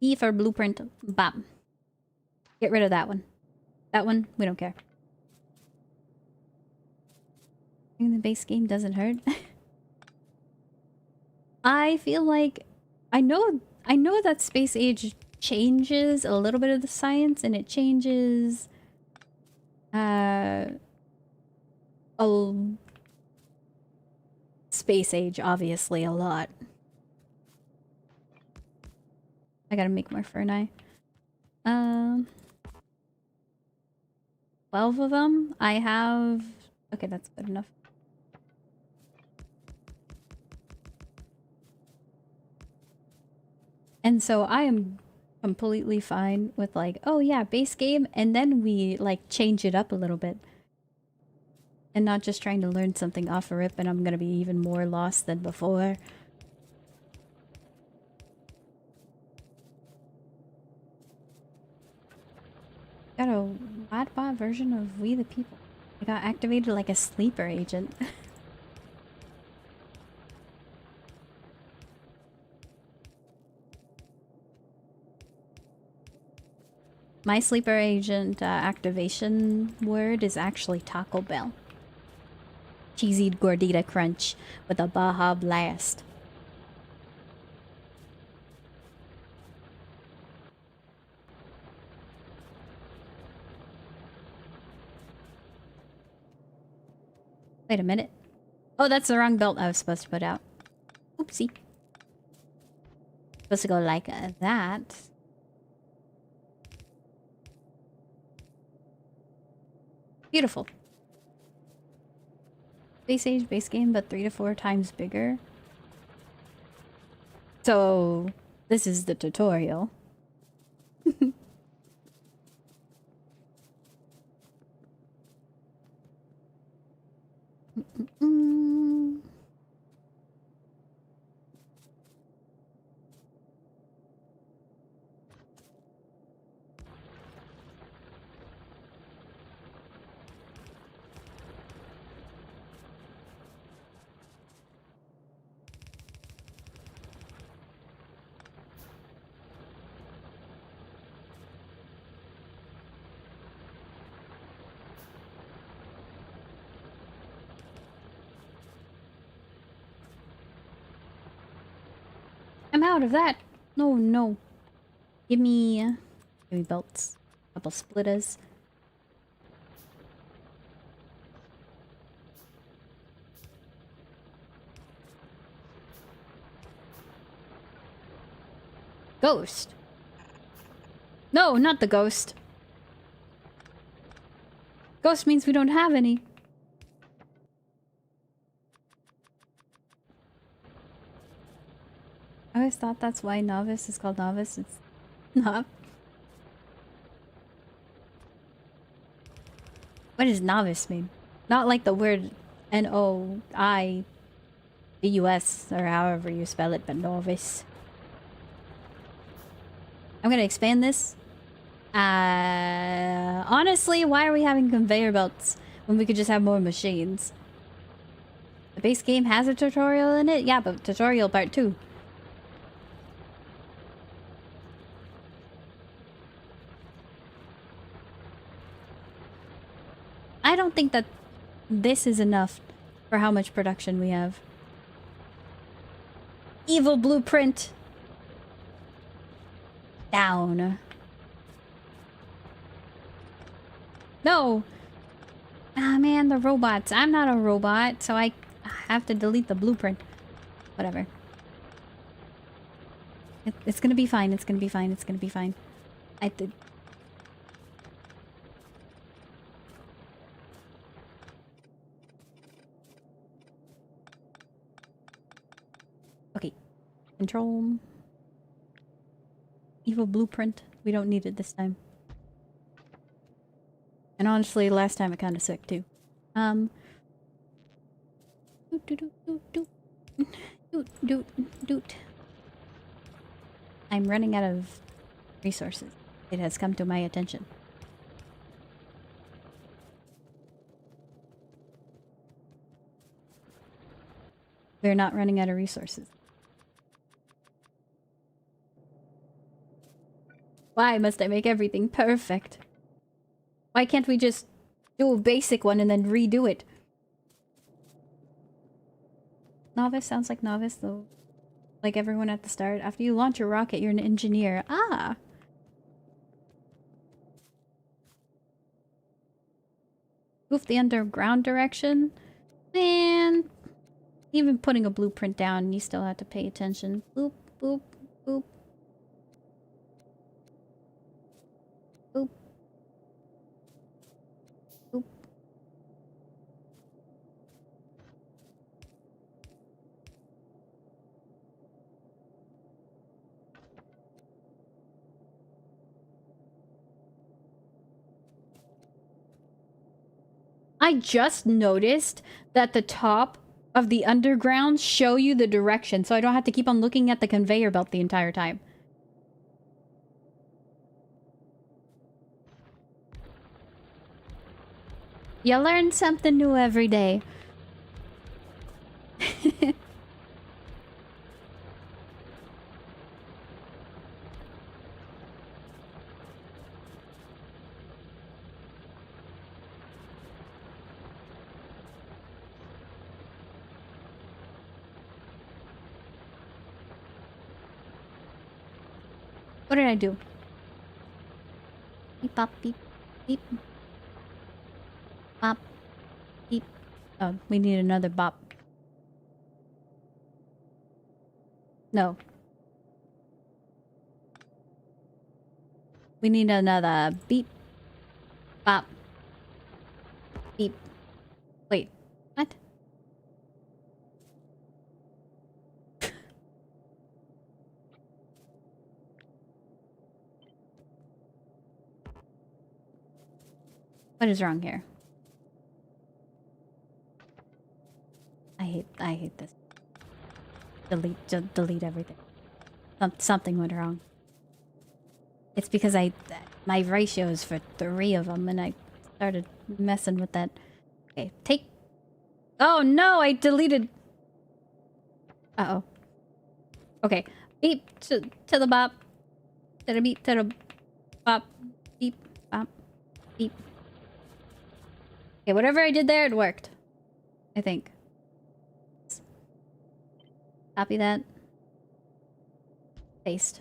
E for blueprint. Bam. Get rid of that one. That one, we don't care. The base game doesn't hurt. I feel like I know that space age changes a little bit of the science and it changes space age obviously a lot. I gotta make more Furni. 12 of them. I have... Okay, that's good enough. And so I am completely fine with like, oh yeah, base game, and then we like change it up a little bit. And not just trying to learn something off a rip and I'm gonna be even more lost than before. Got a Wadbot version of We the People. I got activated like a sleeper agent. My sleeper agent activation word is actually Taco Bell. Cheesy gordita crunch with a Baja Blast. Wait a minute. Oh, that's the wrong belt I was supposed to put out. Oopsie. Supposed to go like that. Beautiful. Base age, base game, but 3 to 4 times bigger. So, this is the tutorial. I'm out of that. No, no. Give me belts. Couple splitters. Ghost. No, not the ghost. Ghost means we don't have any. I always thought that's why novice is called novice. It's not. What does novice mean? Not like the word N-O-I-V-U-S or however you spell it, but novice. I'm gonna expand this. Honestly, why are we having conveyor belts when we could just have more machines? The base game has a tutorial in it? Yeah, but tutorial part 2. I don't think that this is enough for how much production we have. Evil blueprint. Down. No. Ah, man, the robots. I'm not a robot, so I have to delete the blueprint. Whatever. It's gonna be fine. It's gonna be fine. It's gonna be fine. I did. Okay. Control. Evil blueprint. We don't need it this time. And honestly, last time it kind of sucked too. Doot. I'm running out of resources. It has come to my attention. We're not running out of resources. Why must I make everything perfect? Why can't we just do a basic one and then redo it? Novice sounds like novice though. Like everyone at the start. After you launch your rocket, you're an engineer. Ah! Move the underground direction? Man! Even putting a blueprint down, you still have to pay attention. Boop, boop, boop. Oop. I just noticed that the top of the underground show you the direction, so I don't have to keep on looking at the conveyor belt the entire time. You learn something new every day. What did I do? Beep, bop, beep, beep. Bop, beep. Oh, we need another bop. No. We need another beep. Bop. Beep. Wait. What? What is wrong here? I hate this. Delete everything. Something went wrong. It's because my ratio is for 3 of them and I started messing with that. Okay, take... Oh no, I deleted... Uh-oh. Okay, beep to the bop. To the beep, to the bop. Beep, bop, beep. Okay, whatever I did there, it worked. I think. Copy that. Paste.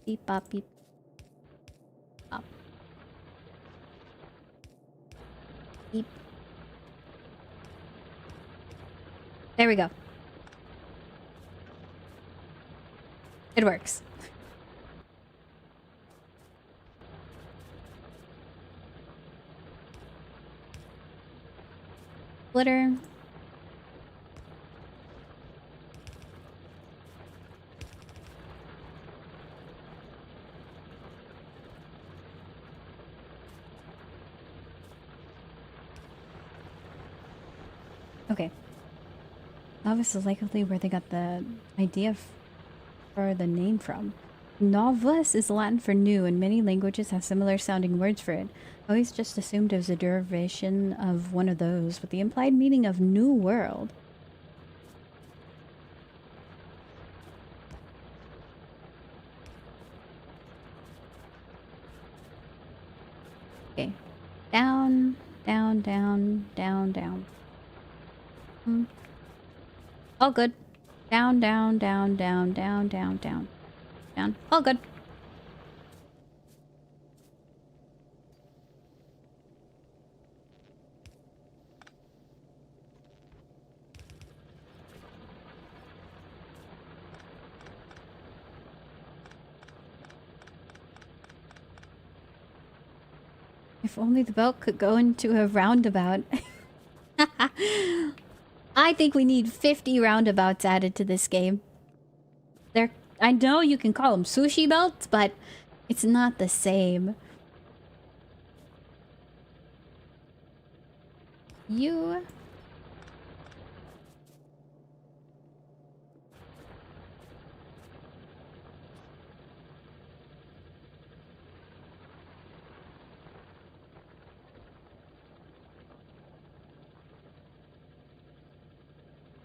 Beep, bop, beep. Bop. Beep. There we go. It works. Glitter. Okay. Novice is likely where they got the idea for the name from. Novus is Latin for new, and many languages have similar sounding words for it. I always just assumed it was a derivation of one of those, with the implied meaning of new world. Okay. Down, down, down, down, down. All good. Down, down, down, down, down, down, down. Down. All good. If only the belt could go into a roundabout. I think we need 50 roundabouts added to this game. I know you can call them sushi belts, but it's not the same. You...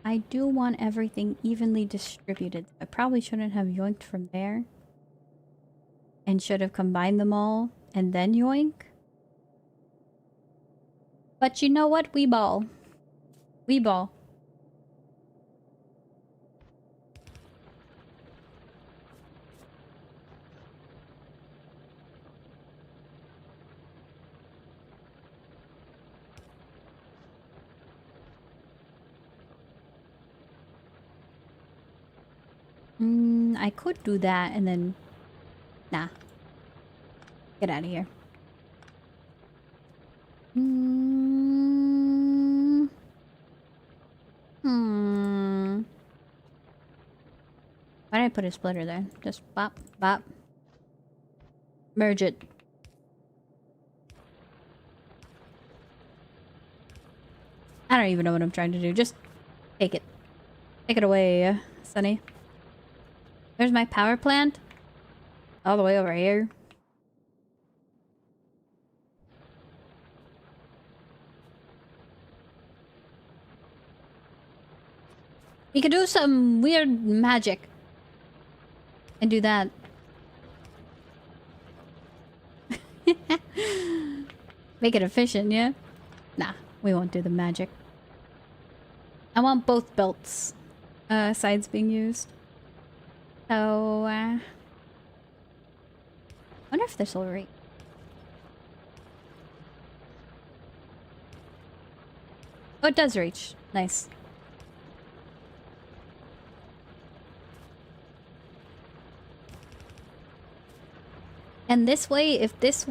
I do want everything evenly distributed. I probably shouldn't have yoinked from there. And should have combined them all and then yoink. But you know what? We ball. We ball. I could do that and then... Nah. Get out of here. Hmm. Why did I put a splitter there? Just bop, bop. Merge it. I don't even know what I'm trying to do. Just take it. Take it away, Sunny. There's my power plant. All the way over here. You could do some weird magic. And do that. Make it efficient, yeah? Nah, we won't do the magic. I want both belts sides being used. So, wonder if this will reach. Oh, it does reach. Nice. And this way, if this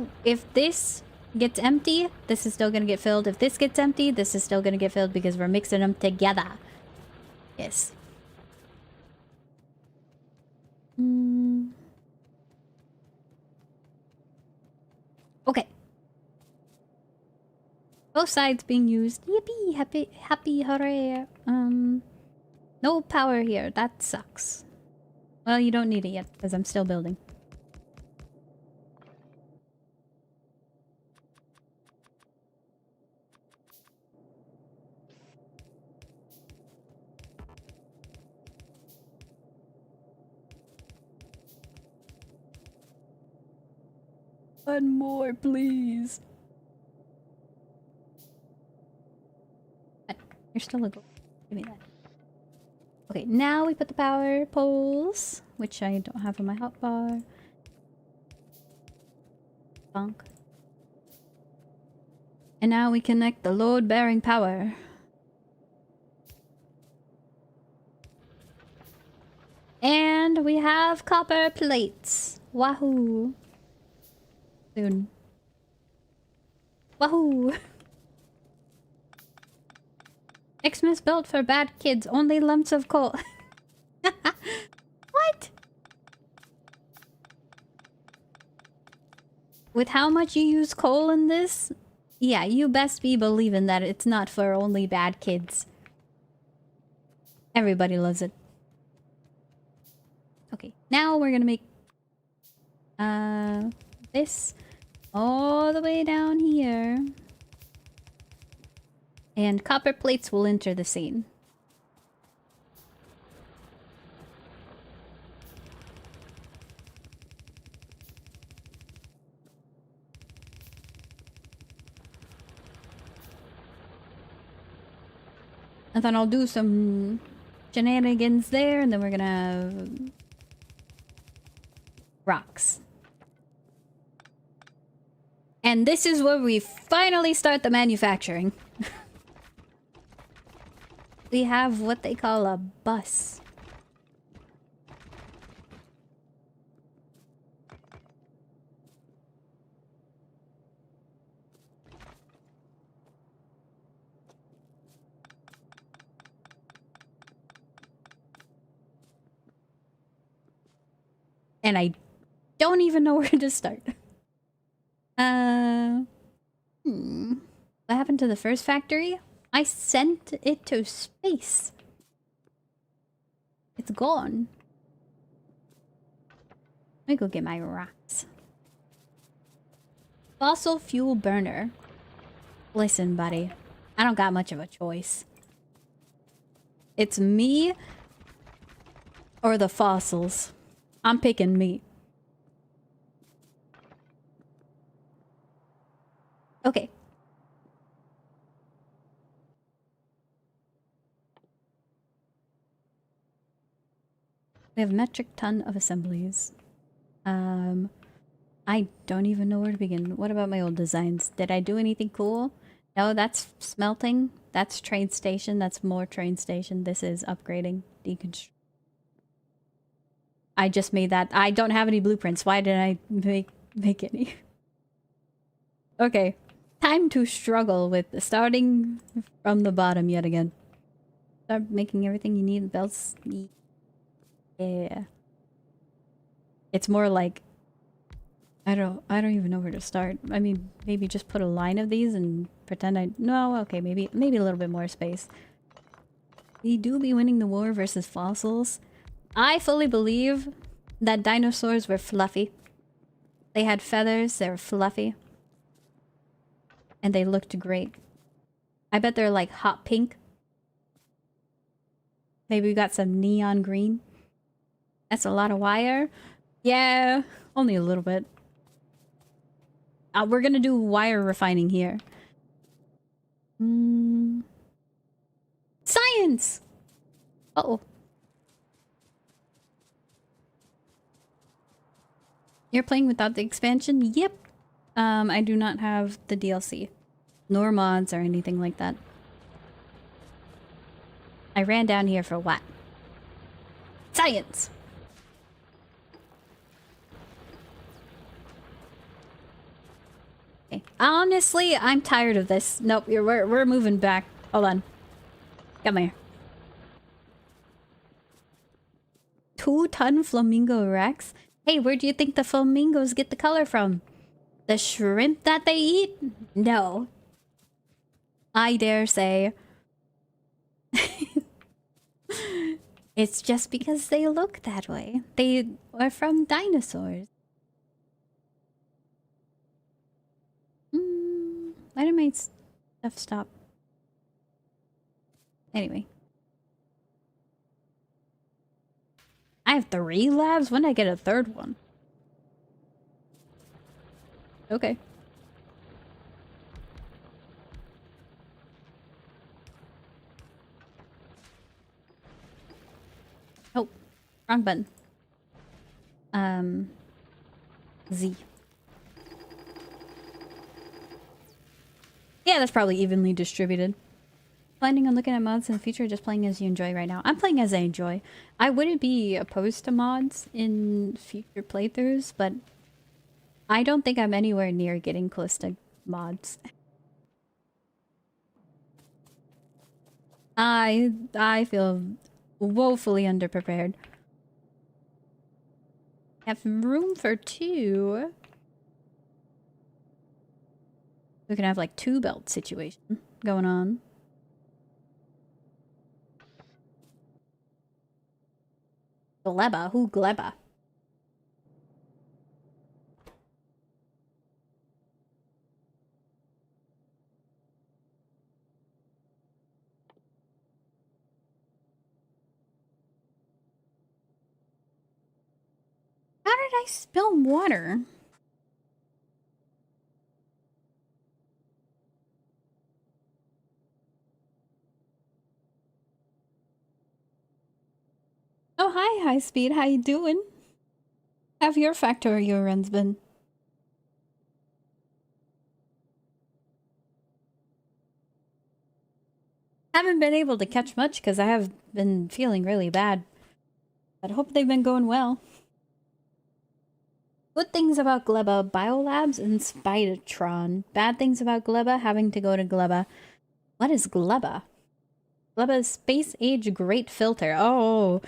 gets empty, this is still gonna get filled. If this gets empty, this is still gonna get filled because we're mixing them together. Yes. Okay. Both sides being used. Yippee! Happy, hooray! No power here. That sucks. Well, you don't need it yet because I'm still building. One more, please. You're still a gold. Give me that. Okay, now we put the power poles, which I don't have on my hotbar. Bonk. And now we connect the load-bearing power. And we have copper plates. Wahoo. Soon. Wahoo. Xmas built for bad kids. Only lumps of coal. What? With how much you use coal in this? Yeah, you best be believing that it's not for only bad kids. Everybody loves it. Okay, now we're gonna make this all the way down here. And copper plates will enter the scene. And then I'll do some shenanigans there, and then we're gonna have rocks. And this is where we finally start the manufacturing. We have what they call a bus. And I don't even know where to start. What happened to the first factory? I sent it to space. It's gone. Let me go get my rocks. Fossil fuel burner. Listen, buddy. I don't got much of a choice. It's me or the fossils. I'm picking me. Okay. We have metric ton of assemblies. I don't even know where to begin. What about my old designs? Did I do anything cool? No, that's smelting. That's train station. That's more train station. This is upgrading. Deconstruct. I just made that. I don't have any blueprints. Why did I make any? Okay. Time to struggle with starting from the bottom yet again. Start making everything you need. Belts. Yeah. It's more like I don't even know where to start. I mean, maybe just put a line of these and pretend no, okay, maybe a little bit more space. We do be winning the war versus fossils. I fully believe that dinosaurs were fluffy. They had feathers, they were fluffy. And they looked great. I bet they're like hot pink. Maybe we got some neon green. That's a lot of wire. Yeah, only a little bit. We're gonna do wire refining here. Science! Uh-oh. You're playing without the expansion? Yep. I do not have the DLC. Nor mods or anything like that. I ran down here for what? Science! Okay. Honestly, I'm tired of this. Nope, we're moving back. Hold on. Come here. 2-ton flamingo Rex? Hey, where do you think the flamingos get the color from? The shrimp that they eat? No. I dare say. It's just because they look that way. They are from dinosaurs. Why did my stuff stop? Anyway. I have 3 labs? When did I get a 3rd one? Okay. Oh, wrong button. Z. Yeah, that's probably evenly distributed. Planning on looking at mods in the future or just playing as you enjoy right now? I'm playing as I enjoy. I wouldn't be opposed to mods in future playthroughs, but I don't think I'm anywhere near getting close to mods. I feel woefully underprepared. Have room for 2. We can have like 2 belt situation going on. Gleba? Who Gleba? How did I spill water? Oh, hi, High Speed. How you doing? Have your Factorio runs been? Haven't been able to catch much because I have been feeling really bad. But I hope they've been going well. Good things about Gleba, Biolabs and Spidertron. Bad things about Gleba, having to go to Gleba. What is Gleba? Gleba's Space Age Great Filter. Oh,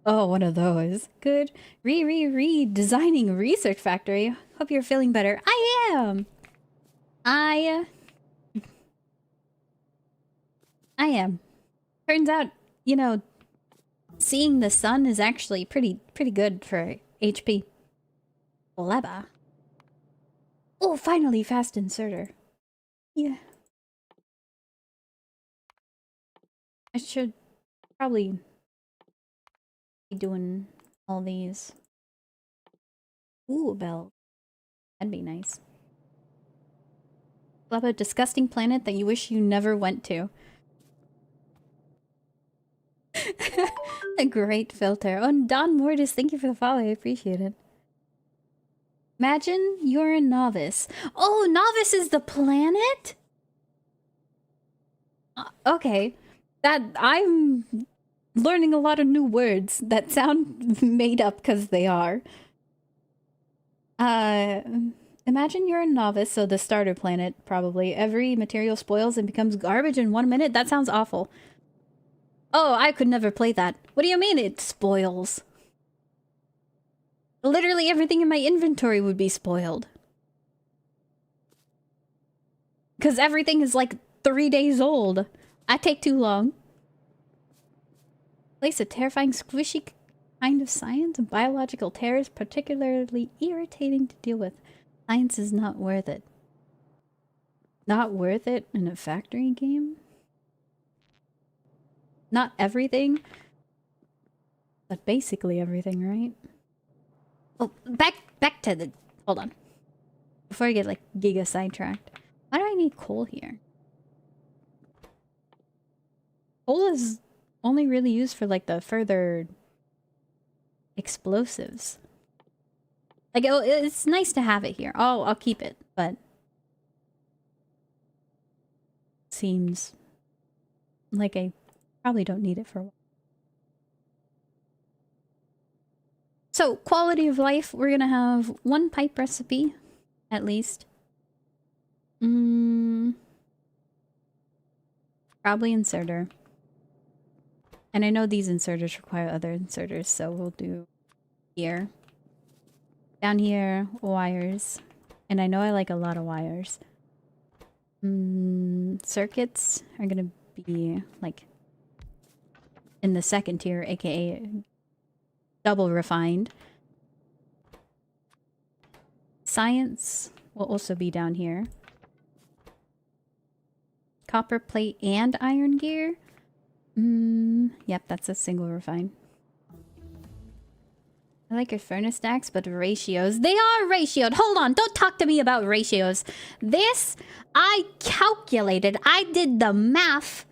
one of those. Good. Designing Research Factory. Hope you're feeling better. I am! I am. Turns out, you know, seeing the sun is actually pretty good for HP. Gleba. Oh, finally, fast inserter. Yeah. I should probably be doing all these. Ooh, bell. That'd be nice. Gleba, disgusting planet that you wish you never went to. A great filter. Oh, Don Mortis, thank you for the follow. I appreciate it. Imagine you're a novice. Oh, novice is the planet? Okay. That I'm learning a lot of new words that sound made up because they are. Imagine you're a novice, so the starter planet, probably. Every material spoils and becomes garbage in 1 minute? That sounds awful. Oh, I could never play that. What do you mean it spoils? Literally everything in my inventory would be spoiled. Because everything is like 3 days old. I take too long. Place a terrifying, squishy kind of science, and biological terror is particularly irritating to deal with. Science is not worth it. Not worth it in a factory game? Not everything, but basically everything, right? Oh, back to the... Hold on. Before I get, like, giga sidetracked. Why do I need coal here? Coal is only really used for, like, the further explosives. Like, it's nice to have it here. Oh, I'll keep it, but... Seems like I probably don't need it for a while. So, quality of life, we're gonna have 1 pipe recipe, at least. Probably inserter. And I know these inserters require other inserters, so we'll do here. Down here, wires. And I know I like a lot of wires. Circuits are gonna be, like, in the second tier, aka double refined. Science will also be down here. Copper plate and iron gear. Yep, that's a single refine. I like your furnace stacks, but ratios. They are ratioed. Hold on, don't talk to me about ratios. This, I calculated. I did the math.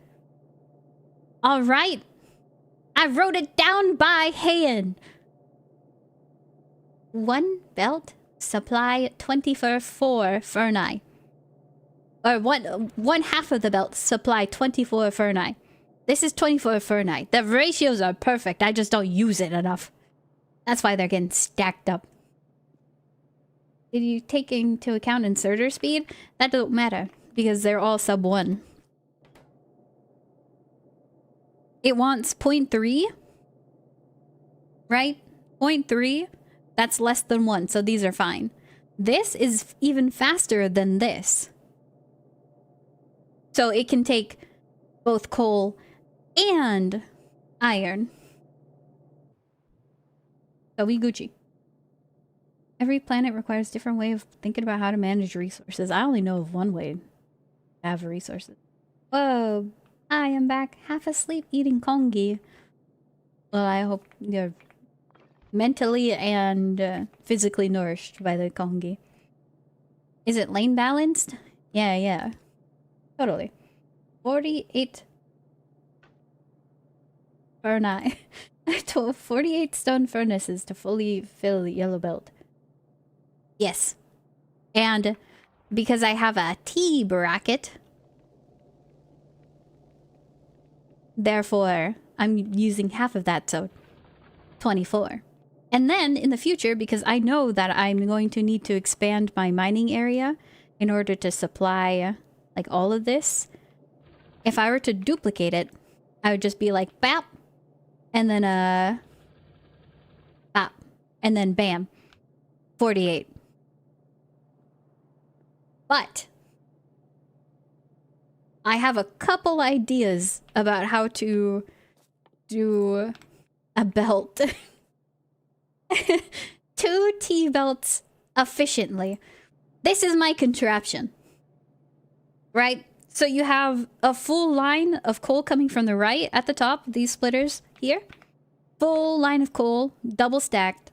All right. I wrote it down by hand. 1 belt, supply 24 Ferni. Or one half of the belt, supply 24 Ferni. This is 24 Ferni. The ratios are perfect. I just don't use it enough. That's why they're getting stacked up. Did you take into account inserter speed? That don't matter, because they're all sub 1. It wants 0.3, right? 0.3, that's less than 1, so these are fine. This is even faster than this. So it can take both coal and iron. So we Gucci. Every planet requires a different way of thinking about how to manage resources. I only know of one way to have resources. Whoa, I am back half asleep eating kongi. Well, I hope you're mentally and physically nourished by the kongi. Is it lane balanced? Yeah. Totally. 48 Ferni. 48 stone furnaces to fully fill the yellow belt. Yes. And because I have a T bracket, therefore I'm using half of that, so 24. And then in the future, because I know that I'm going to need to expand my mining area in order to supply like all of this, if I were to duplicate it, I would just be like bap, and then bap, and then bam, 48. But I have a couple ideas about how to do a belt. 2 T-belts efficiently. This is my contraption. Right? So you have a full line of coal coming from the right at the top, these splitters here. Full line of coal, double stacked.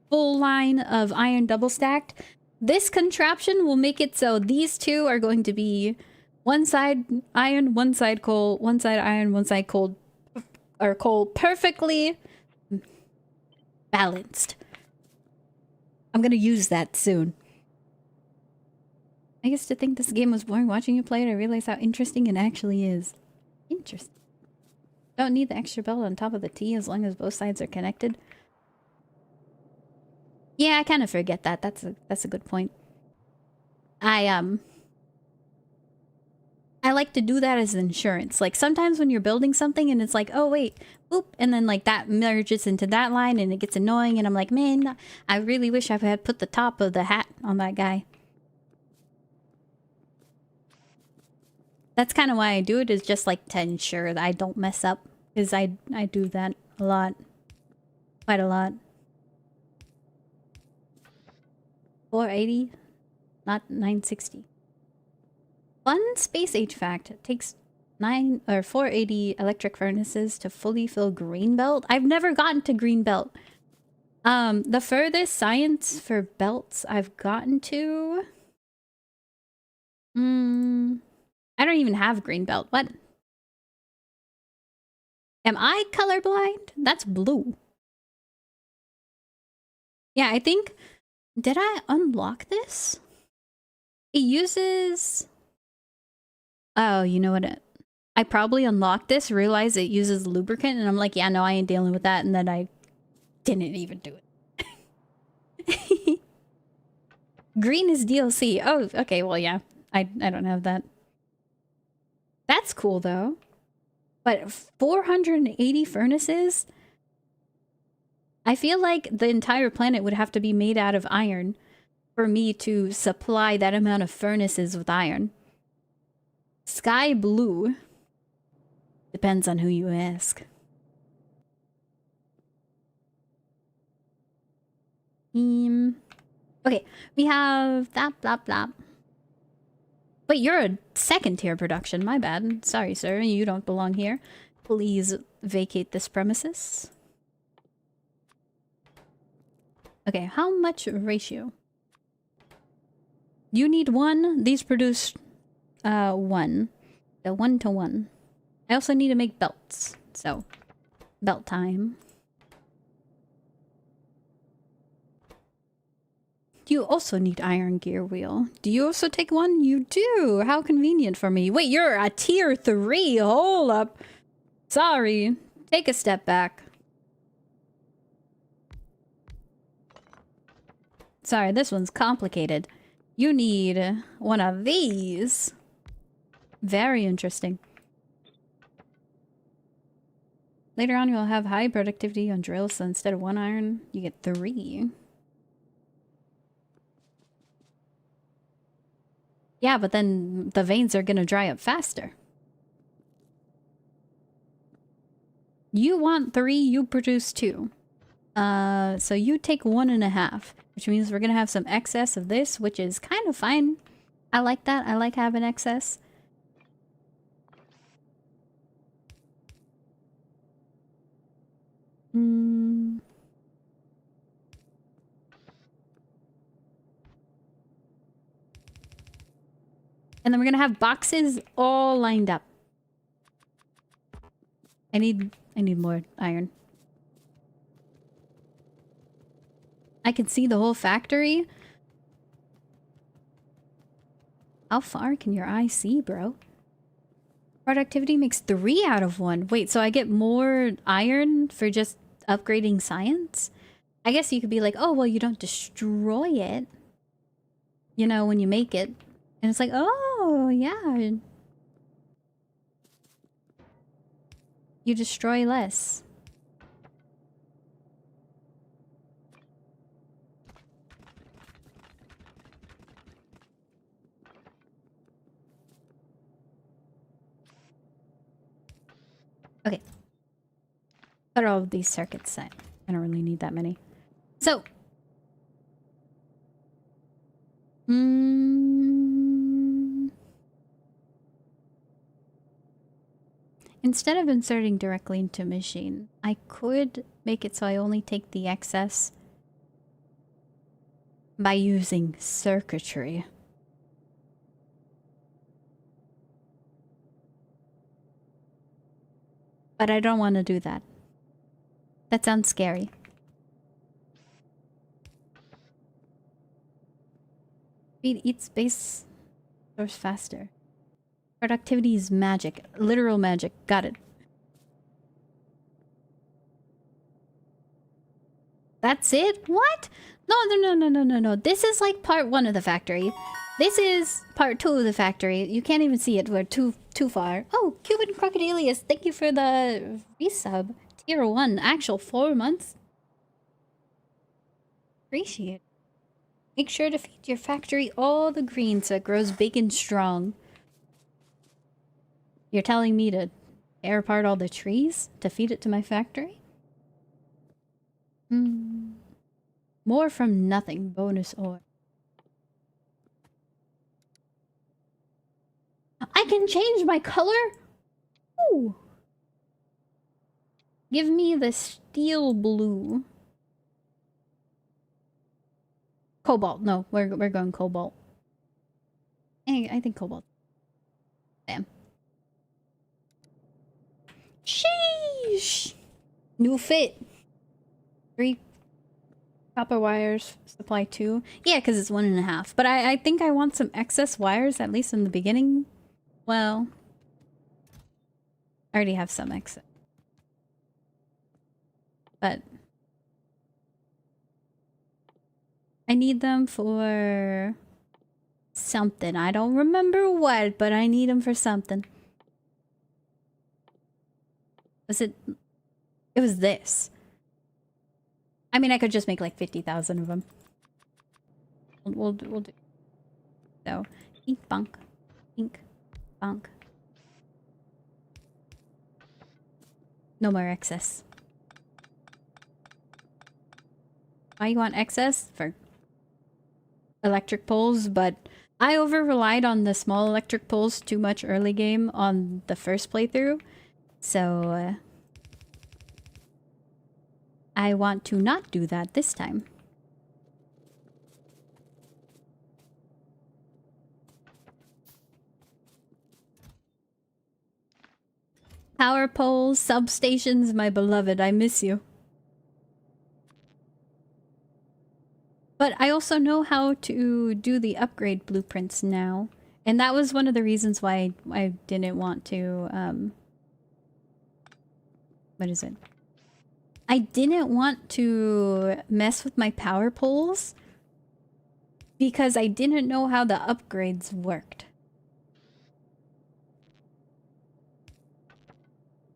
Full line of iron, double stacked. This contraption will make it so these two are going to be one side iron, one side coal, one side iron, one side coal, or coal, perfectly balanced. I'm gonna use that soon. I used to think this game was boring. Watching you play it, I realized how interesting it actually is. Interesting. Don't need the extra belt on top of the T as long as both sides are connected. Yeah, I kind of forget that. That's a good point. I like to do that as insurance. Like sometimes when you're building something and it's like, oh wait, boop, and then like that merges into that line and it gets annoying and I'm like, man, I really wish I had put the top of the hat on that guy. That's kind of why I do it, is just like to ensure that I don't mess up. Because I do that a lot. Quite a lot. 480, not 960. Fun space HVAC takes 480 electric furnaces to fully fill Greenbelt. I've never gotten to Greenbelt. The furthest science for belts I've gotten to... I don't even have Greenbelt. What? Am I colorblind? That's blue. Yeah, I think... Did I unlock this? It uses... Oh, you know what? I probably unlocked this, realized it uses lubricant, and I'm like, yeah, no, I ain't dealing with that, and then I didn't even do it. Green is DLC. Oh, okay, well, yeah. I don't have that. That's cool, though. But 480 furnaces? I feel like the entire planet would have to be made out of iron for me to supply that amount of furnaces with iron. Sky blue. Depends on who you ask. Okay, we have that, blah, blah. But you're a second tier production, my bad. Sorry, sir, you don't belong here. Please vacate this premises. Okay, how much ratio? You need 1. These produce 1. So 1 to 1. I also need to make belts. So, belt time. You also need iron gear wheel. Do you also take 1? You do! How convenient for me. Wait, you're a tier 3! Hold up! Sorry. Take a step back. Sorry, this one's complicated. You need 1 of these. Very interesting. Later on, you'll have high productivity on drills, so instead of 1 iron, you get 3. Yeah, but then the veins are gonna dry up faster. You want 3, you produce 2. So you take 1.5, which means we're gonna have some excess of this, which is kind of fine. I like that. I like having excess. And then we're gonna have boxes all lined up. I need more iron. I can see the whole factory. How far can your eye see, bro? Productivity makes 3 out of 1. Wait, so I get more iron for just upgrading science? I guess you could be like, oh, well, you don't destroy it. You know, when you make it. And it's like, oh, yeah. You destroy less. Okay. What are all of these circuits set? I don't really need that many. So. Instead of inserting directly into machine, I could make it so I only take the excess by using circuitry. But I don't want to do that. That sounds scary. Speed eats space source faster. Productivity is magic. Literal magic. Got it. That's it? What? No. This is like part 1 of the factory. This is part 2 of the factory. You can't even see it. We're too far. Oh, Cuban Crocodilius, thank you for the resub. Tier 1, actual 4 months. Appreciate it. Make sure to feed your factory all the green so it grows big and strong. You're telling me to tear apart all the trees to feed it to my factory? More from nothing. Bonus ore. I can change my color? Ooh. Give me the steel blue. Cobalt. No, we're going cobalt. I think cobalt. Damn. Sheesh. New fit. 3 copper wires. Supply 2. Yeah, because it's 1.5. But I think I want some excess wires, at least in the beginning. Well, I already have some excess. But I need them for something. I don't remember what, but I need them for something. Was it? It was this. I mean, I could just make like 50,000 of them. We'll do. So, ink bunk. Ink bunk. No more excess. Why you want excess? For electric poles, but I over-relied on the small electric poles too much early game on the first playthrough. So, I want to not do that this time. Power poles, substations, my beloved, I miss you. But I also know how to do the upgrade blueprints now. And that was one of the reasons why I didn't want to, what is it? I didn't want to mess with my power poles because I didn't know how the upgrades worked.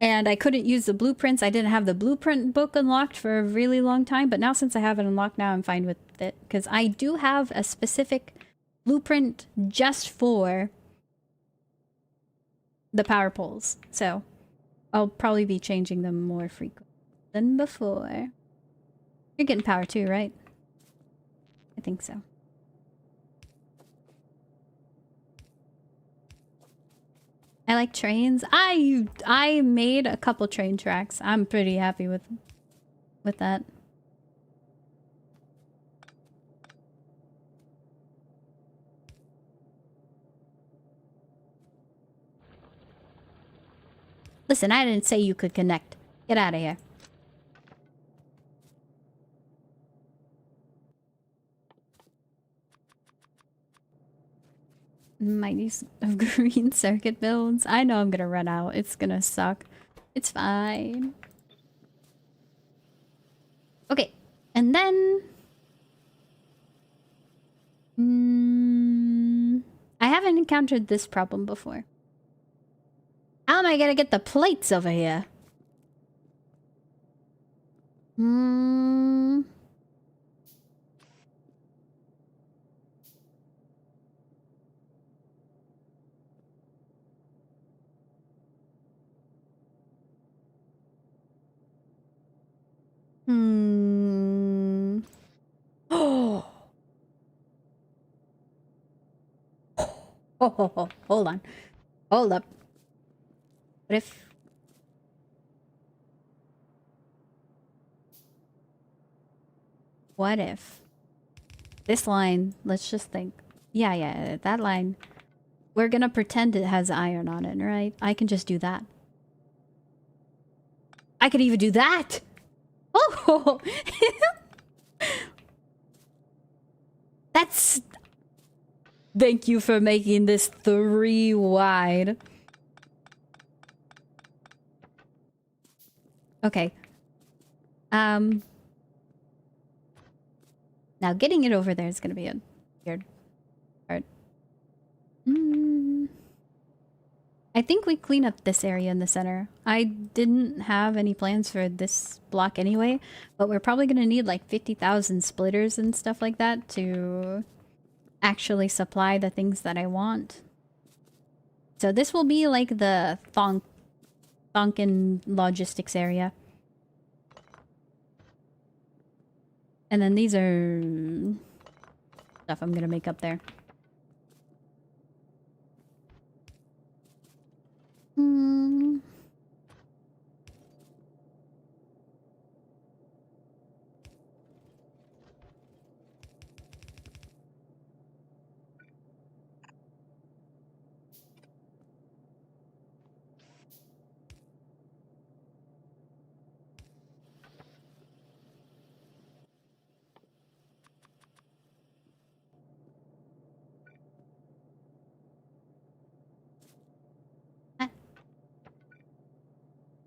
And I couldn't use the blueprints. I didn't have the blueprint book unlocked for a really long time. But now since I have it unlocked now, I'm fine with it. Because I do have a specific blueprint just for the power poles. So I'll probably be changing them more frequently than before. You're getting power too, right? I think so. I like trains. I made a couple train tracks. I'm pretty happy with that. Listen, I didn't say you could connect. Get out of here. My use of green circuit builds. I know I'm gonna run out. It's gonna suck. It's fine. Okay, and then... I haven't encountered this problem before. How am I gonna get the plates over here? Oh. Oh, hold on. Hold up. What if... What if... This line, let's just think. Yeah, that line. We're gonna pretend it has iron on it, right? I can just do that. I could even do that! Oh! That's... Thank you for making this 3 wide. Okay. Now getting it over there is gonna be a weird part. I think we clean up this area in the center. I didn't have any plans for this block anyway, but we're probably going to need like 50,000 splitters and stuff like that to actually supply the things that I want. So this will be like the Thonkin logistics area. And then these are stuff I'm going to make up there.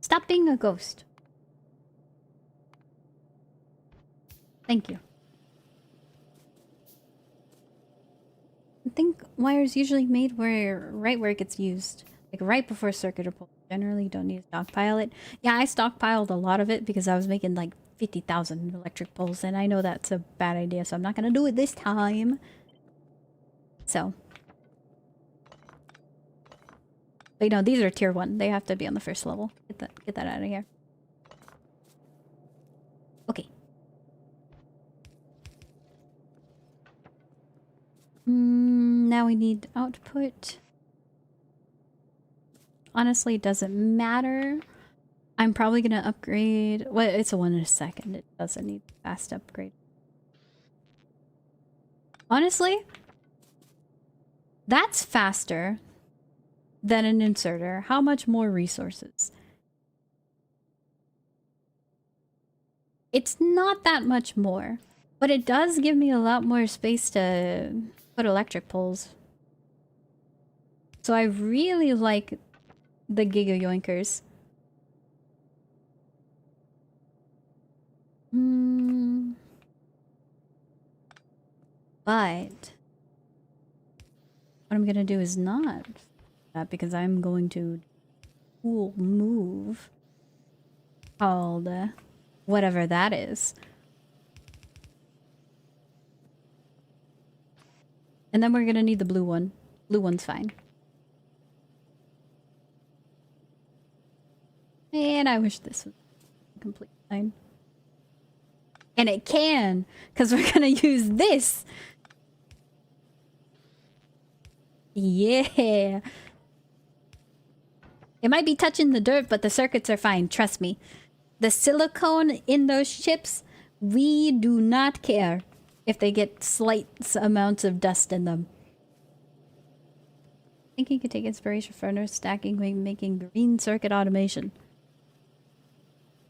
Stop being a ghost. Thank you. I think wire's usually made right where it gets used. Like right before circuit or pull. Generally don't need to stockpile it. Yeah, I stockpiled a lot of it because I was making like 50,000 electric poles, and I know that's a bad idea, so I'm not gonna do it this time. So. But you know, these are tier 1. They have to be on the first level. Get that out of here. Okay. Now we need output. Honestly, it doesn't matter. I'm probably gonna upgrade. Well, it's a 1 in a second. It doesn't need fast upgrade. Honestly, that's faster than an inserter. How much more resources? It's not that much more, but it does give me a lot more space to put electric poles. So I really like the Giga Yoinkers. But what I'm gonna do is not that, because I'm going to cool move called whatever that is. And then we're gonna need the blue one. Blue one's fine. And I wish this was complete fine. And it can, because we're gonna use this. Yeah. It might be touching the dirt, but the circuits are fine. Trust me. The silicone in those chips, we do not care if they get slight amounts of dust in them. I think you could take inspiration from nurse stacking when making green circuit automation.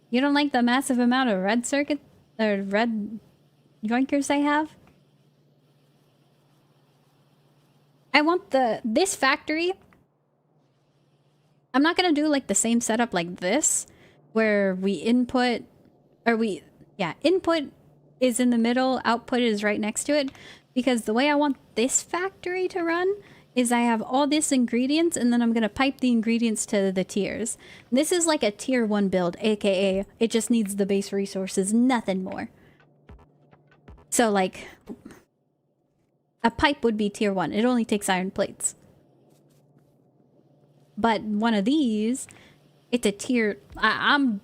You don't like the massive amount of red circuit or red yoinkers I have? I want this factory. I'm not gonna do like the same setup like this, where we input, input is in the middle, output is right next to it, because the way I want this factory to run is I have all these ingredients, and then I'm gonna pipe the ingredients to the tiers. This is like a tier 1 build, aka it just needs the base resources, nothing more. So like, a pipe would be tier 1. It only takes iron plates. But one of these, it's a tier...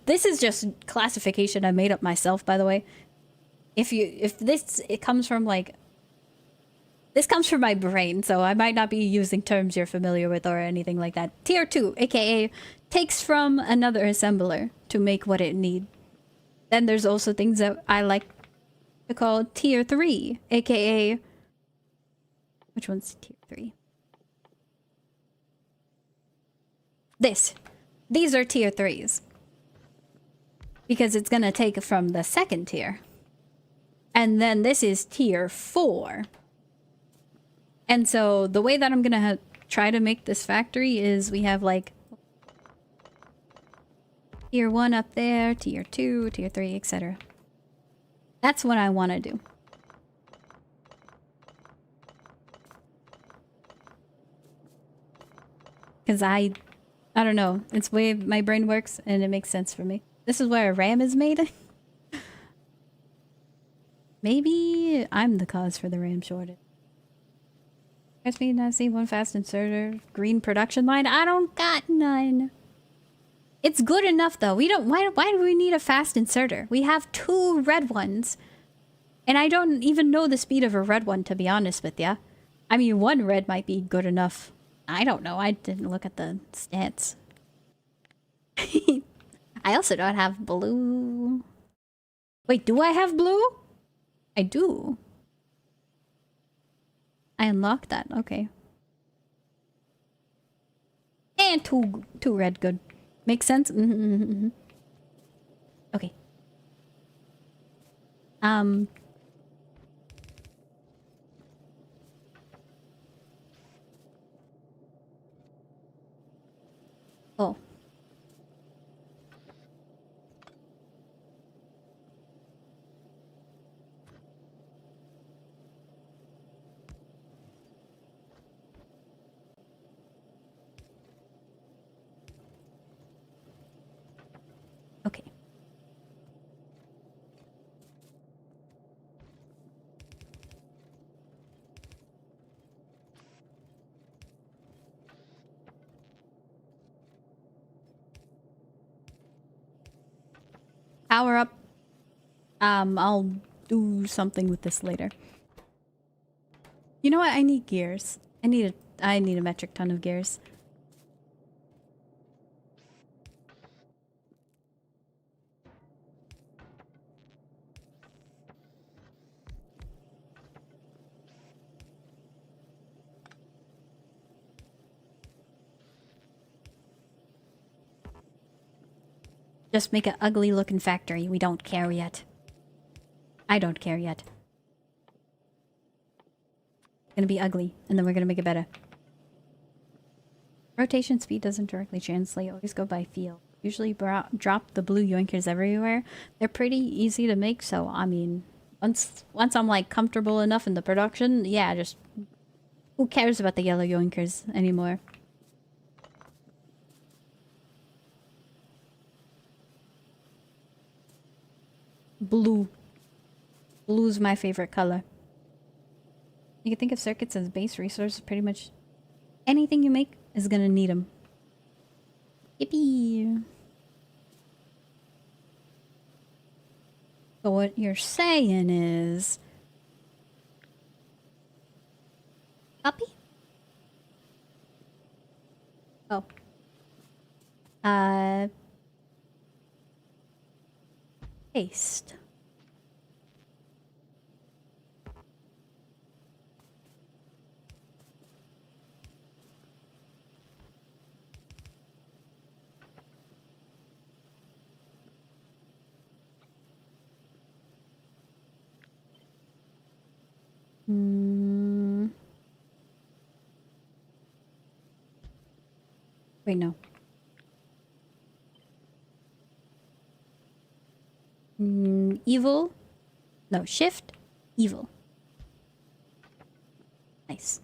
this is just classification I made up myself, by the way. It comes from like... This comes from my brain, so I might not be using terms you're familiar with or anything like that. Tier 2, aka takes from another assembler to make what it needs. Then there's also things that I like to call tier 3, aka... Which one's tier 3? These are tier 3s. Because it's gonna take from the second tier. And then this is tier 4. And so the way that I'm gonna try to make this factory is we have like tier 1 up there, tier 2, tier 3, etc. That's what I want to do. Because I don't know. It's the way my brain works, and it makes sense for me. This is where RAM is made. Maybe I'm the cause for the RAM shortage. Guess me not see one fast inserter. Green production line. I don't got none. It's good enough though. We don't. Why do we need a fast inserter? We have 2 red ones, and I don't even know the speed of a red one, to be honest with ya. I mean, 1 red might be good enough. I don't know. I didn't look at the stats. I also don't have blue. Wait, do I have blue? I do. I unlocked that. Okay. And two red. Good. Makes sense? Okay. Oh. Okay. Power up. I'll do something with this later. You know what? I need gears. I need a metric ton of gears. Just make an ugly looking factory. We don't care yet. I don't care yet. It's gonna be ugly, and then we're gonna make it better. Rotation speed doesn't directly translate. Always go by feel. Usually drop the blue yoinkers everywhere. They're pretty easy to make, so I mean, once I'm like comfortable enough in the production, yeah, just who cares about the yellow yoinkers anymore? Blue. Blue's my favorite color. You can think of circuits as base resources. Pretty much anything you make is gonna need them. Yippee! So what you're saying is... Copy? Oh. Paste. Wait, no. Evil. No, shift. Evil. Nice.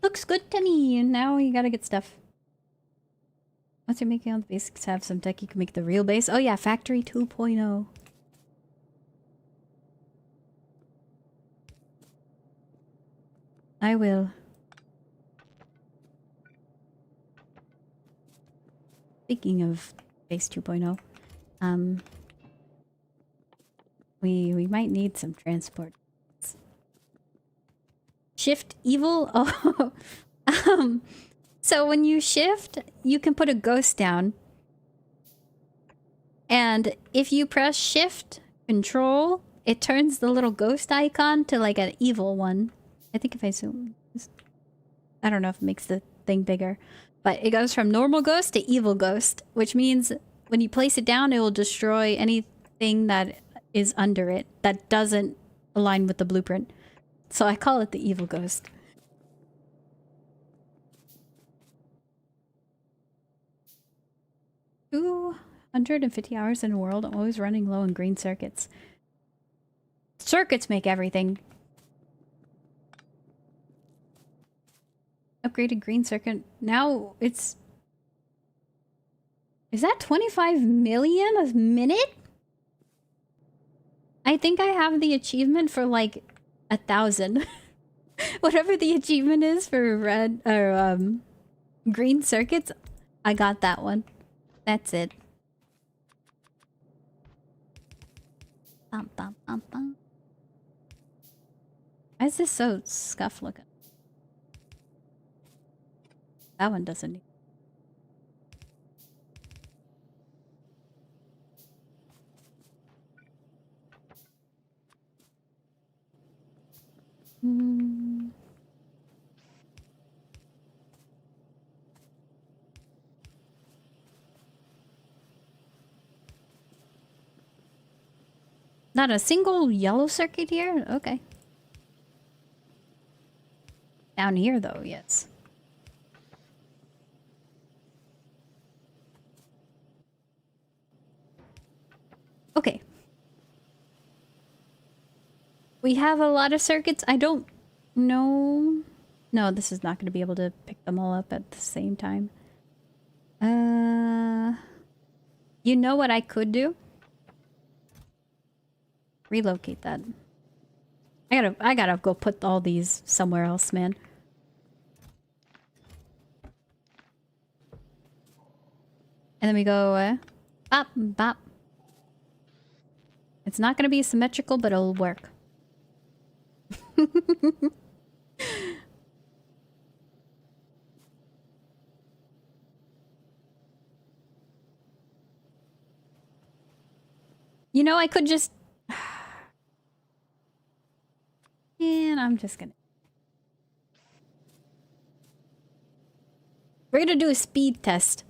Looks good to me. Now you gotta get stuff. Once you're making all the basics, have some tech, you can make the real base. Oh yeah, Factory 2.0. I will. Speaking of base 2.0, we might need some transport. Shift evil. Oh, so when you shift, you can put a ghost down, and if you press shift control, it turns the little ghost icon to like an evil one. I think if I zoom, I don't know if it makes the thing bigger, but it goes from normal ghost to evil ghost, which means when you place it down, it will destroy anything that is under it that doesn't align with the blueprint. So I call it the evil ghost. 250 hours in a world. I'm always running low on green circuits. Circuits make everything. Upgraded green circuit. Now it's... Is that 25 million a minute? I think I have the achievement for like 1,000. Whatever the achievement is for red or green circuits, I got that one. That's it. Bum, bum, bum, bum. Why is this so scuffed looking? That one doesn't need. Not a single yellow circuit here? Okay. Down here, though, yes. Okay. We have a lot of circuits. I don't know. No, this is not going to be able to pick them all up at the same time. You know what I could do? Relocate that. I gotta go put all these somewhere else, man. And then we go, bop, bop. It's not gonna be symmetrical, but it'll work. You know, I could just... And I'm just gonna... We're gonna do a speed test.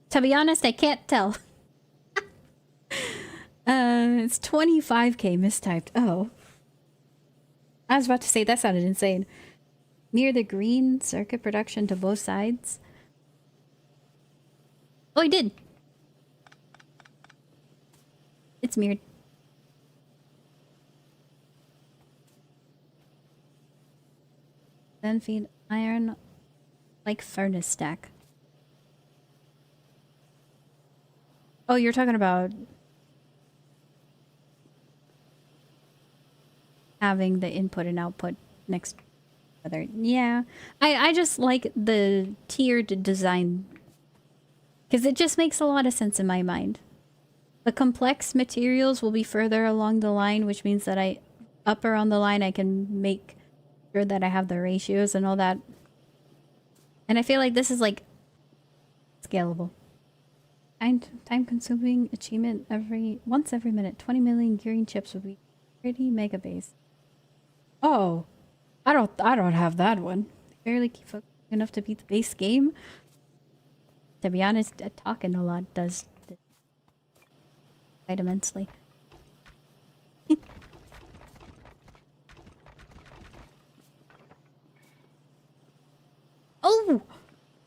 To be honest, I can't tell. It's 25k mistyped. Oh. I was about to say, that sounded insane. Near the green circuit production to both sides. Oh, I did. It's mirrored. Then feed iron like furnace stack. Oh, you're talking about having the input and output next to each other. Yeah. I just like the tiered design because it just makes a lot of sense in my mind. The complex materials will be further along the line, which means that upper on the line I can make sure that I have the ratios and all that. And I feel like this is like scalable. Time consuming achievement once every minute. 20 million gearing chips would be pretty mega base. Oh, I don't have that one. Barely keep focusing enough to beat the base game. To be honest, talking a lot does quite immensely. Oh,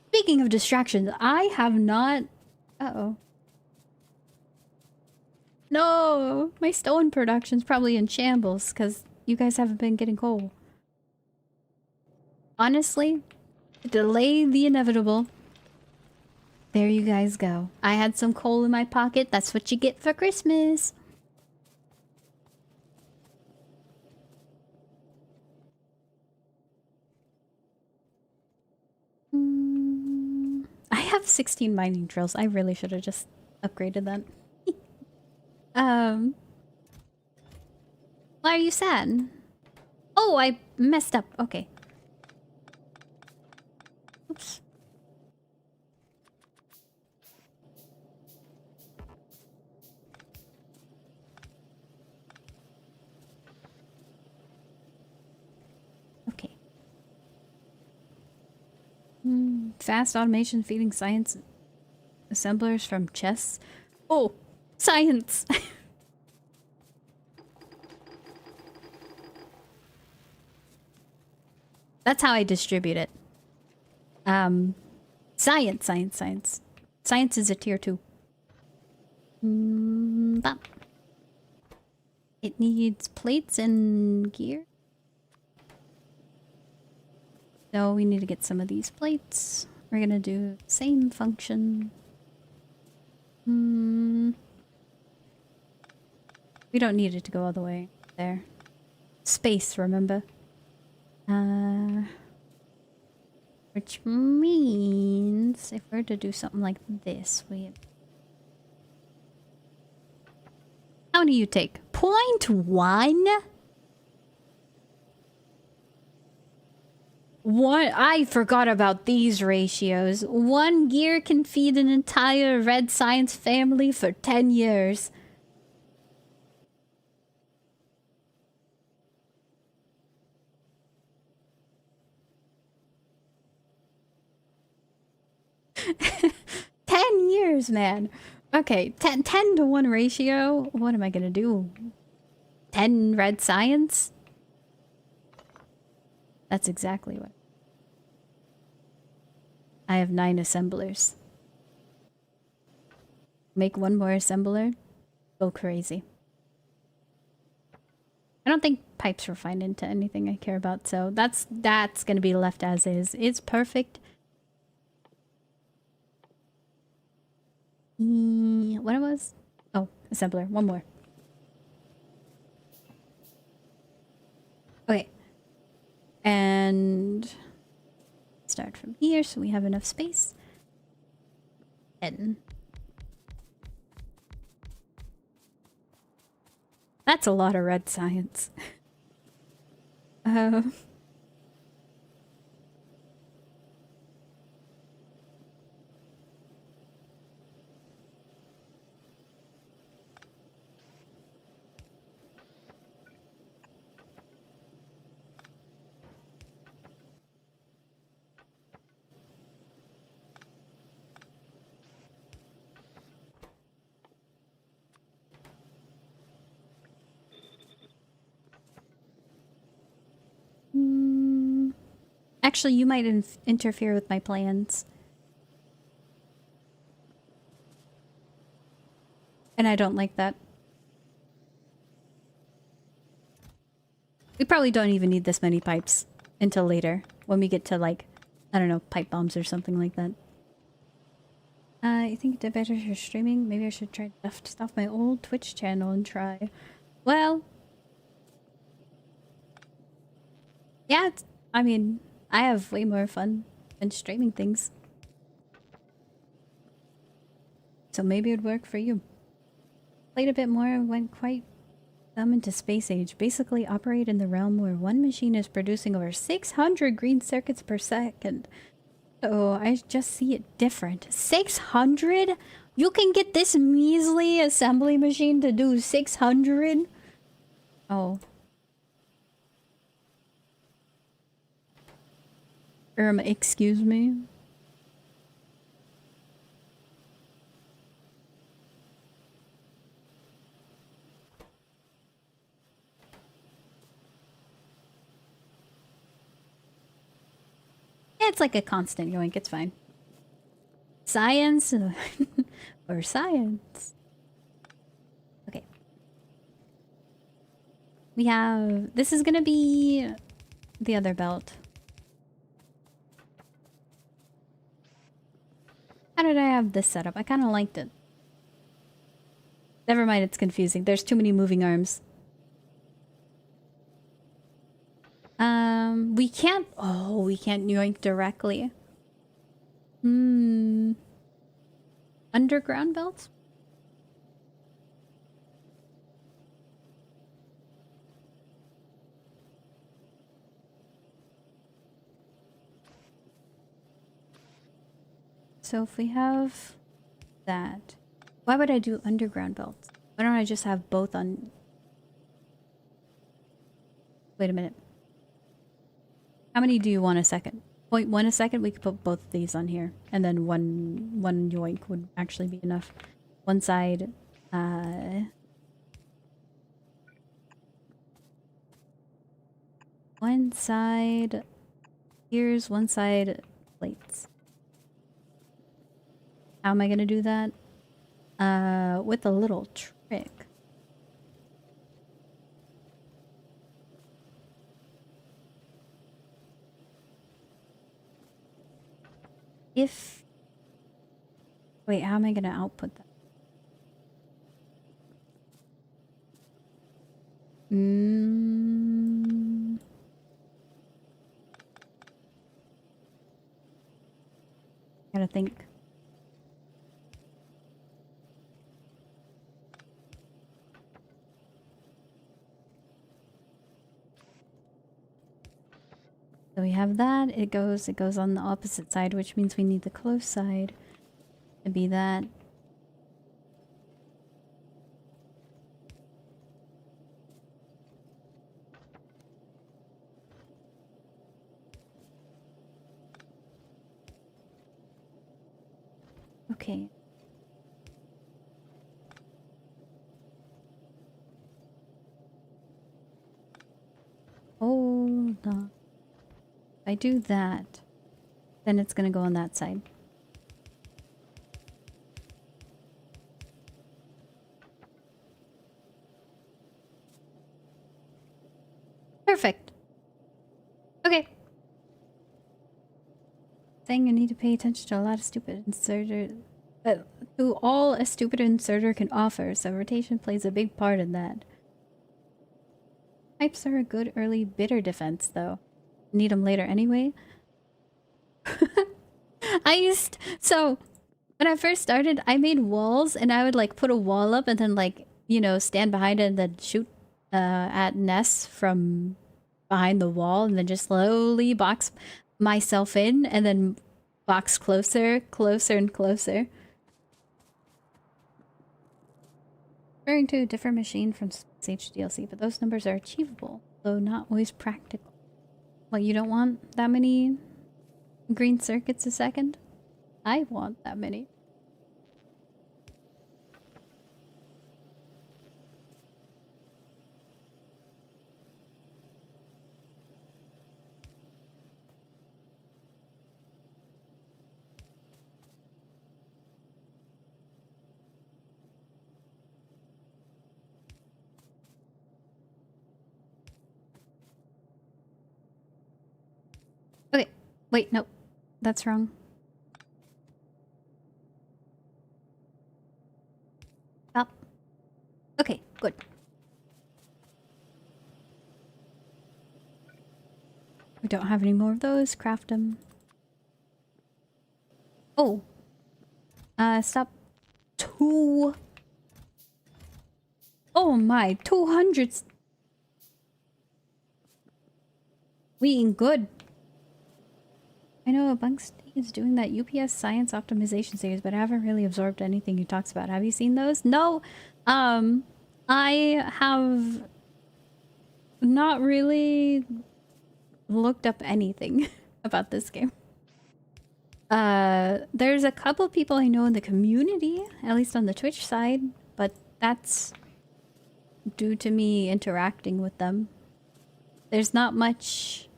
speaking of distractions, I have not. Uh-oh. No, my stone production's probably in shambles because you guys haven't been getting coal. Honestly, delay the inevitable. There you guys go. I had some coal in my pocket. That's what you get for Christmas. I have 16 mining drills. I really should have just upgraded that. Why are you sad? Oh, I messed up. Okay. Oops. fast automation feeding science assemblers from chests. Oh, science! That's how I distribute it. Science. Science is a tier 2. It needs plates and gear. So we need to get some of these plates. We're gonna do the same function. We don't need it to go all the way there. Space, remember? Which means if we're to do something like this, how many you take? 0.1? What? I forgot about these ratios. 1 gear can feed an entire red science family for 10 years. Years, man. Okay, 10 to 1 ratio. What am I gonna do? 10 red science? That's exactly what. I have 9 assemblers. Make 1 more assembler. Go crazy. I don't think pipes refine into anything I care about, so that's gonna be left as is. It's perfect. What it was? Oh, assembler. 1 more. Okay. And start from here so we have enough space. 10. That's a lot of red science. Actually, you might interfere with my plans. And I don't like that. We probably don't even need this many pipes until later. When we get to, like, I don't know, pipe bombs or something like that. I think it's better for streaming. Maybe I should try to dust off my old Twitch channel and try. Well... yeah, I mean, I have way more fun than streaming things. So maybe it'd work for you. Played a bit more and went quite dumb into Space Age. Basically operate in the realm where one machine is producing over 600 green circuits per second. Oh, I just see it different. 600? You can get this measly assembly machine to do 600? Oh. Excuse me? It's like a constant yoink, it's fine. Science or science. Okay. We have... this is gonna be the other belt. How did I have this set up? I kind of liked it. Never mind, it's confusing. There's too many moving arms. We can't... oh, we can't yoink directly. Underground belts? So if we have that, why would I do underground belts? Why don't I just have both on... wait a minute. How many do you want a second? 0.1 a second, we could put both of these on here. And then one yoink would actually be enough. One side, one side gears, one side plates. How am I gonna do that? With a little trick. If... Wait, how am I gonna output that? Gotta think. So we have that. It goes on the opposite side, which means we need the close side to be that. Okay. Hold on. If I do that, then it's gonna go on that side. Perfect. Okay. Saying I need to pay attention to a lot of stupid inserter, to all a stupid inserter can offer, so rotation plays a big part in that. Pipes are a good early bitter defense, though. Need them later anyway. So when I first started, I made walls, and I would like put a wall up and then like, you know, stand behind it and then shoot at nests from behind the wall, and then just slowly box myself in, and then box closer, closer, and closer. Referring to a different machine from Space HDLC, but those numbers are achievable, though not always practical. Well, you don't want that many green circuits a second? I want that many. Okay, wait, no, that's wrong. Stop. Okay, good. We don't have any more of those. Craft them. Oh. Stop. Oh my, 200. We eating good. I know Bunksty is doing that UPS science optimization series, but I haven't really absorbed anything he talks about. Have you seen those? No. I have not really looked up anything about this game. There's a couple people I know in the community, at least on the Twitch side, but that's due to me interacting with them. There's not much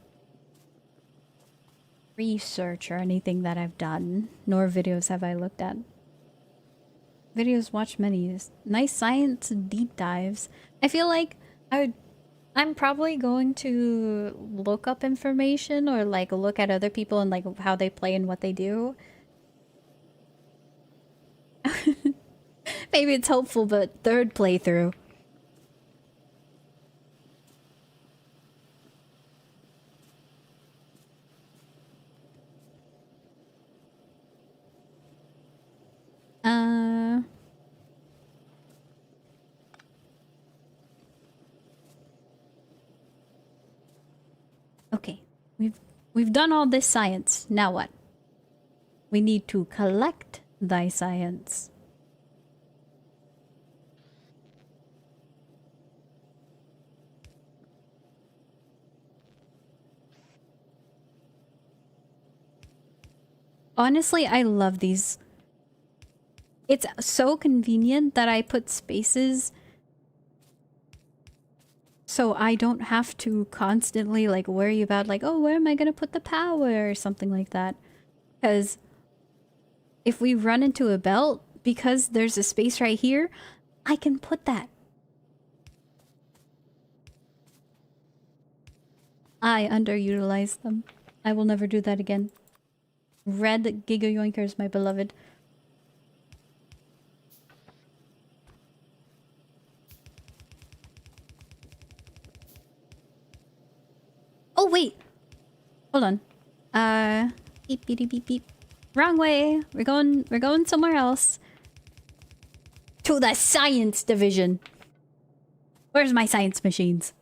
research or anything that I've done, nor videos have I looked at. Videos watched many. Nice science deep dives. I feel like I'm probably going to look up information or like look at other people and like how they play and what they do. Maybe it's hopeful, but third playthrough. Okay. We've done all this science. Now what? We need to collect thy science. Honestly, I love these. It's so convenient that I put spaces so I don't have to constantly like worry about like, oh, where am I gonna put the power or something like that. Because if we run into a belt, because there's a space right here, I can put that. I underutilized them. I will never do that again. Red Giga Yoinkers, my beloved. Oh, wait. Hold on. Beep, beep, beep, beep. Wrong way. We're going somewhere else. To the science division. Where's my science machines?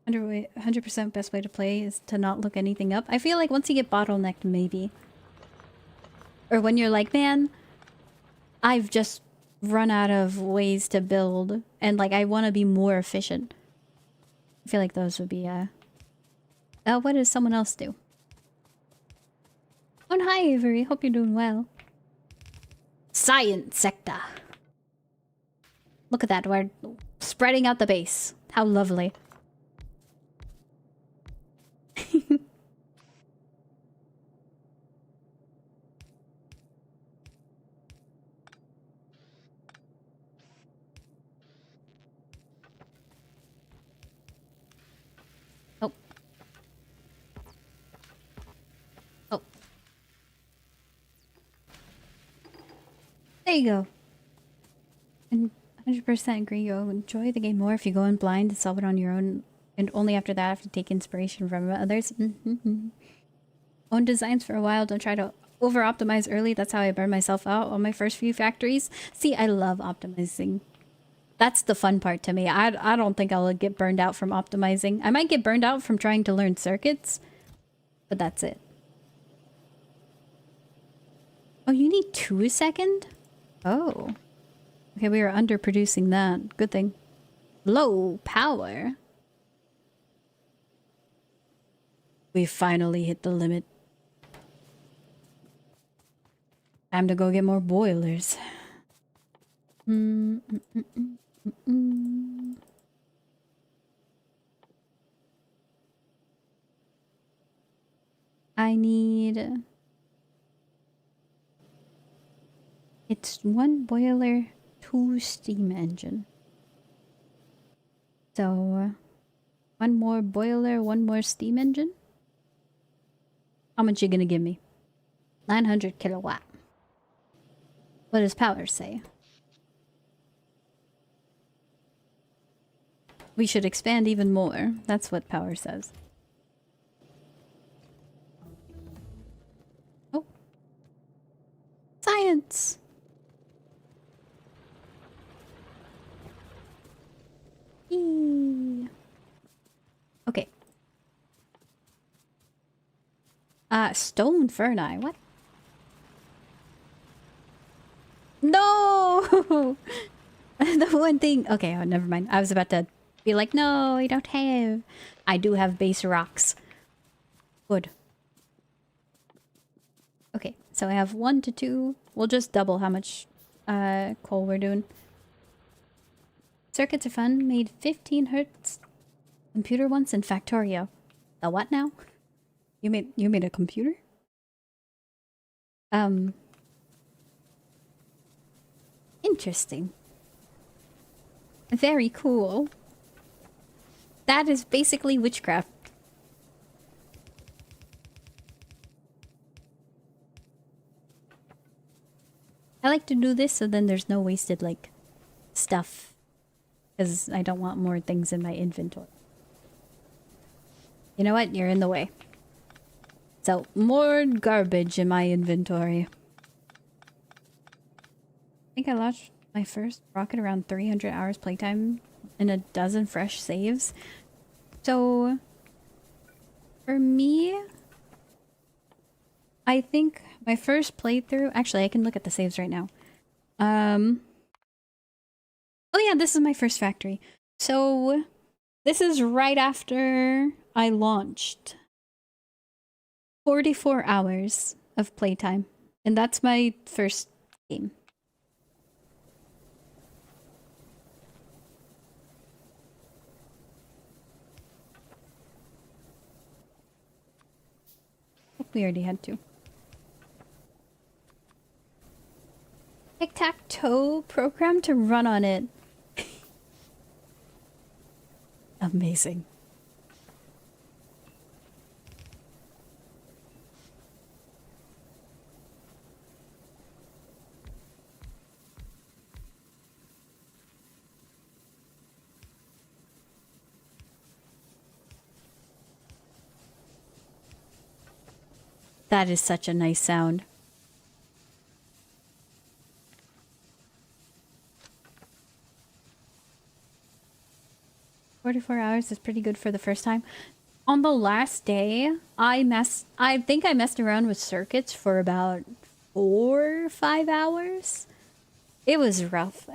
100% best way to play is to not look anything up. I feel like once you get bottlenecked, maybe. Or when you're like, man, I've just run out of ways to build. And like, I want to be more efficient. I feel like those would be, what does someone else do? Oh, hi, Avery. Hope you're doing well. Science sector. Look at that. We're spreading out the base. How lovely. Oh. Oh. There you go. And 100% agree. You'll enjoy the game more if you go in blind and solve it on your own. And only after that, have to take inspiration from others. Own designs for a while. Don't try to over-optimize early. That's how I burned myself out on my first few factories. See, I love optimizing. That's the fun part to me. I don't think I'll get burned out from optimizing. I might get burned out from trying to learn circuits, but that's it. Oh, you need 2 a second? Oh. Okay, we are underproducing that. Good thing. Low power. We finally hit the limit. Time to go get more boilers. I need... It's 1 boiler, 2 steam engine. So, 1 more boiler, 1 more steam engine? How much you gonna give me? 900 kilowatt. What does power say? We should expand even more. That's what power says. Oh. Science! Eee. Okay. Stone Ferni. What? No! The one thing... Okay, oh, never mind. I was about to be like, no, I don't have. I do have base rocks. Good. Okay, so I have 1 to 2. We'll just double how much coal we're doing. Circuits are fun. Made 15 hertz computer once in Factorio. The what now? You made a computer? Interesting. Very cool. That is basically witchcraft. I like to do this so then there's no wasted, like, stuff. Because I don't want more things in my inventory. You know what? You're in the way. So, more garbage in my inventory. I think I launched my first rocket around 300 hours playtime and a dozen fresh saves. So, for me, I think my first playthrough... Actually, I can look at the saves right now. Oh yeah, this is my first factory. So, this is right after I launched. 44 hours of playtime. And that's my first game. We already had to. Tic-tac-toe program to run on it. Amazing. That is such a nice sound. $44 is pretty good for the first time. On the last day, I think I messed around with circuits for about 4 or 5 hours. It was rough.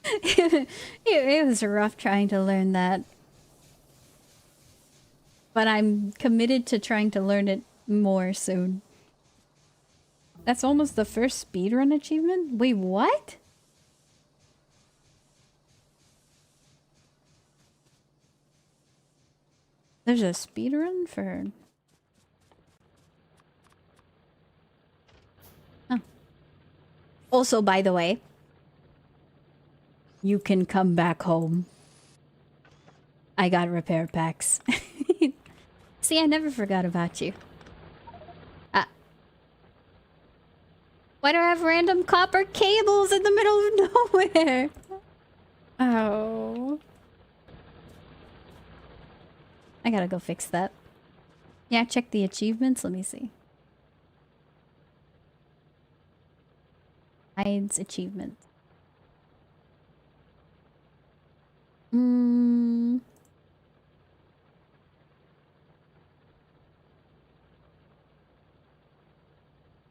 it was rough trying to learn that. But I'm committed to trying to learn it more soon. That's almost the first speedrun achievement? Wait, what? There's a speedrun for... Oh. Also, by the way, you can come back home. I got repair packs. See, I never forgot about you. Why do I have random copper cables in the middle of nowhere? Oh. I gotta go fix that. Yeah, check the achievements. Let me see. Hides achievements.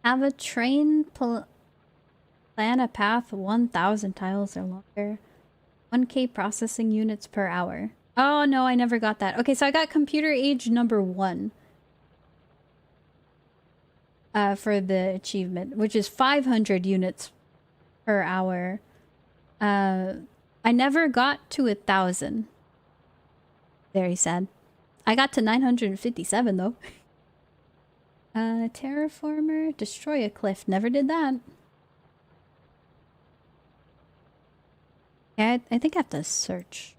Have a train plan a path 1,000 tiles or longer. 1K processing units per hour. Oh no, I never got that. Okay, so I got computer age number 1. For the achievement, which is 500 units per hour. I never got to 1,000. Very sad. I got to 957 though. Terraformer, destroy a cliff. Never did that. Yeah, I think I have to search.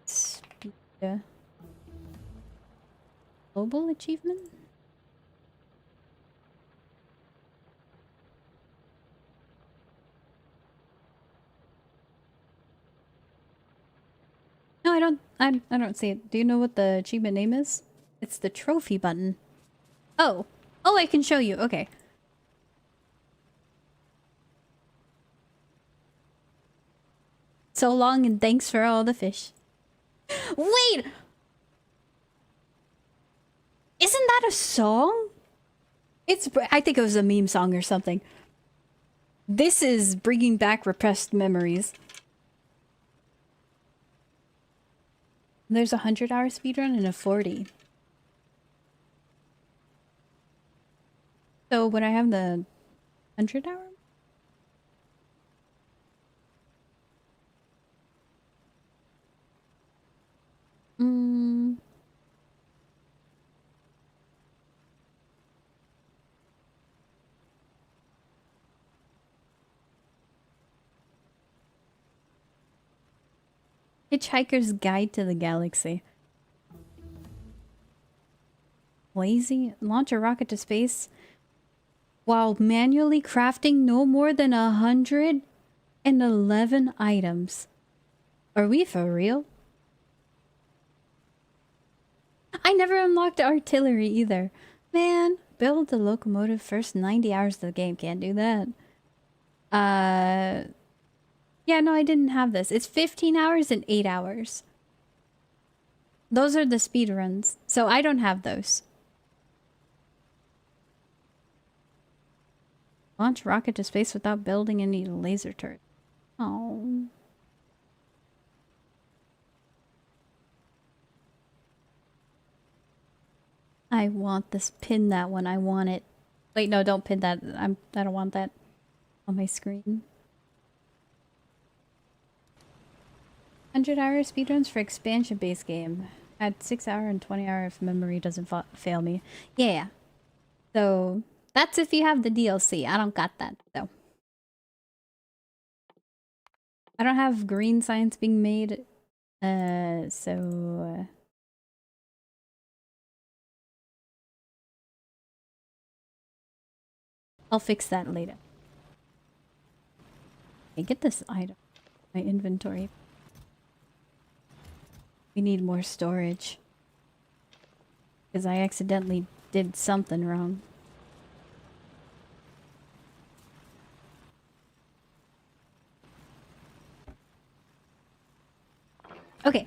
Speed. Global achievement? No, I don't see it. Do you know what the achievement name is? It's the trophy button. Oh. Oh, I can show you. Okay. So long and thanks for all the fish. Wait! Isn't that a song? I think it was a meme song or something. This is bringing back repressed memories. There's a 100-hour speedrun and a 40. So would I have the 100-hour? Hitchhiker's Guide to the Galaxy. Lazy? Launch a rocket to space while manually crafting no more than 111 items. Are we for real? I never unlocked artillery either. Man, build the locomotive first 90 hours of the game. Can't do that. Yeah, no, I didn't have this. It's 15 hours and 8 hours. Those are the speed runs. So I don't have those. Launch rocket to space without building any laser turret. Oh. I want this. Pin that one. I want it. Wait, no, don't pin that. I don't want that on my screen. 100-hour speedruns for expansion-based game. Add 6-hour and 20-hour if memory doesn't fail me. Yeah. So that's if you have the DLC. I don't got that though. I don't have green science being made. So I'll fix that later. Okay, get this item. My inventory. We need more storage. Because I accidentally did something wrong. Okay.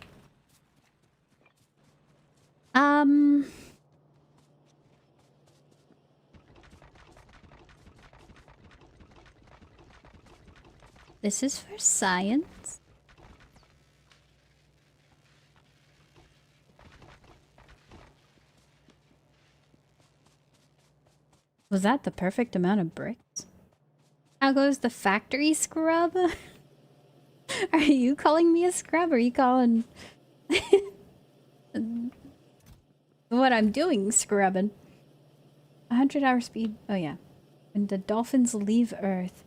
This is for science. Was that the perfect amount of bricks? How goes the factory scrub? Are you calling me a scrub? Or are you calling what I'm doing scrubbing? 100-hour speed. Oh yeah. When the dolphins leave Earth.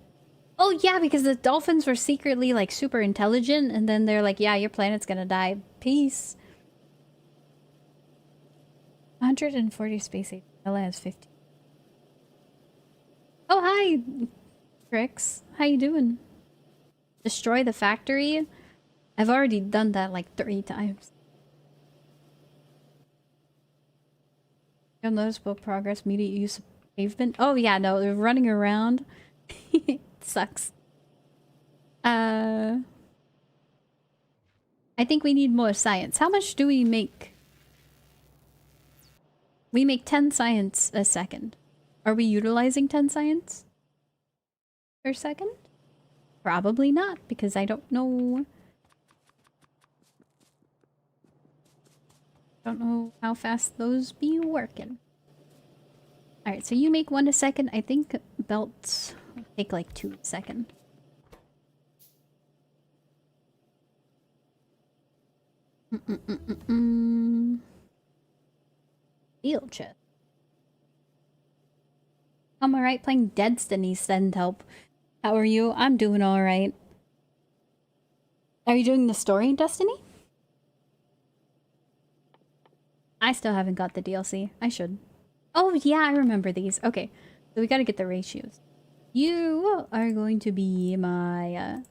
Oh yeah, because the dolphins were secretly like super intelligent and then they're like, yeah, your planet's gonna die. Peace. 140 space age. Ella has 50. Oh hi, Trix. How you doing? Destroy the factory? I've already done that like 3 times. You'll noticeable progress, immediate use of pavement. Oh yeah, no, they're running around. Sucks. I think we need more science. How much do we make? We make 10 science a second. Are we utilizing 10 science per second? Probably not, because I don't know. Don't know how fast those be working. Alright, so you make 1 a second. I think belts take like 2 a second. Field chest. I'm alright playing Destiny, send help. How are you? I'm doing alright. Are you doing the story in Destiny? I still haven't got the DLC. I should. Oh yeah, I remember these. Okay, so we gotta get the ratios. You are going to be my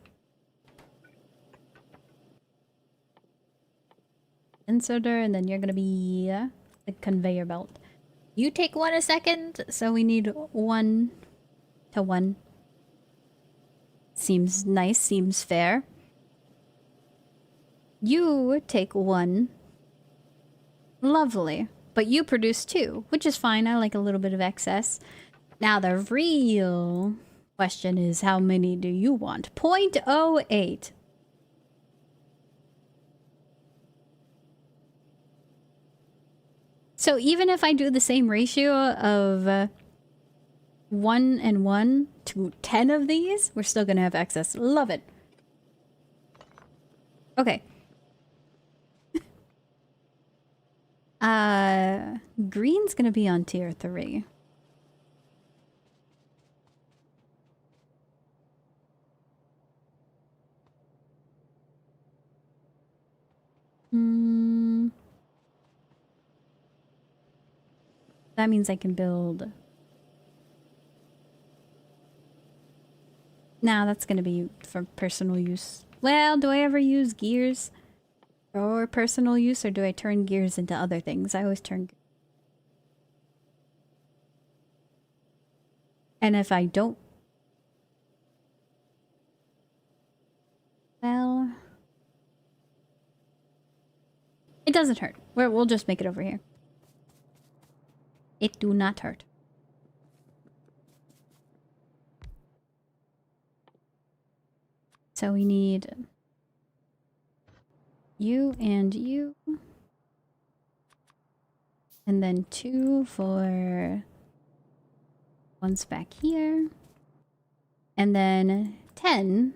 inserter, and then you're gonna be the conveyor belt. You take 1 a second, so we need 1 to 1. Seems nice, seems fair. You take 1. Lovely. But you produce 2, which is fine. I like a little bit of excess. Now the real question is, how many do you want? 0.08. So even if I do the same ratio of 1 and 1 to 10 of these, we're still gonna have excess. Love it. Okay. Green's gonna be on tier 3. That means I can build. Nah, that's gonna be for personal use. Well, do I ever use gears for personal use, or do I turn gears into other things? I always turn. And if I don't, well, it doesn't hurt. We'll just make it over here. It do not hurt. So we need you and you. And then 2 for ones back here. And then 10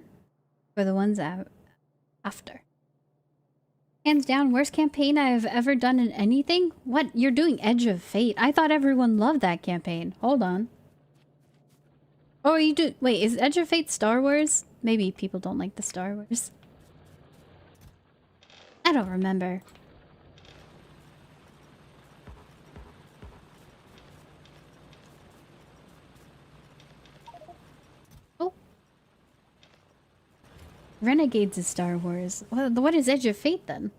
for the ones after. Hands down, worst campaign I've ever done in anything? What? You're doing Edge of Fate? I thought everyone loved that campaign. Hold on. Oh, you do- wait, is Edge of Fate Star Wars? Maybe people don't like the Star Wars. I don't remember. Oh. Renegades is Star Wars. What is Edge of Fate then?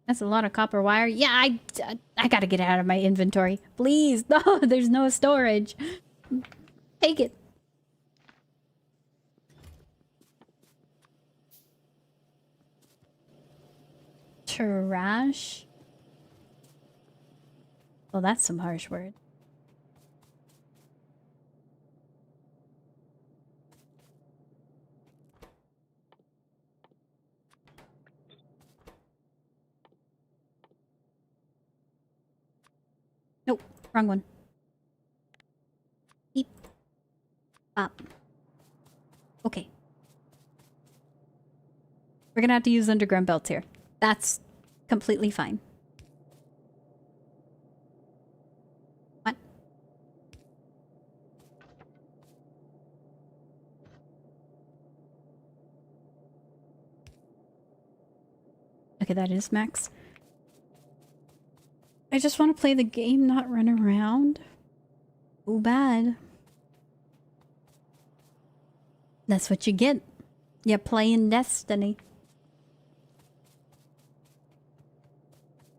That's a lot of copper wire. Yeah, I gotta get it out of my inventory. Please. No, there's no storage. Take it. Trash? Well, that's some harsh word. Nope, wrong one. Beep. Bop. Okay. We're gonna have to use underground belts here. That's completely fine. What? Okay, that is max. I just want to play the game, not run around. Too bad. That's what you get. You're playing Destiny.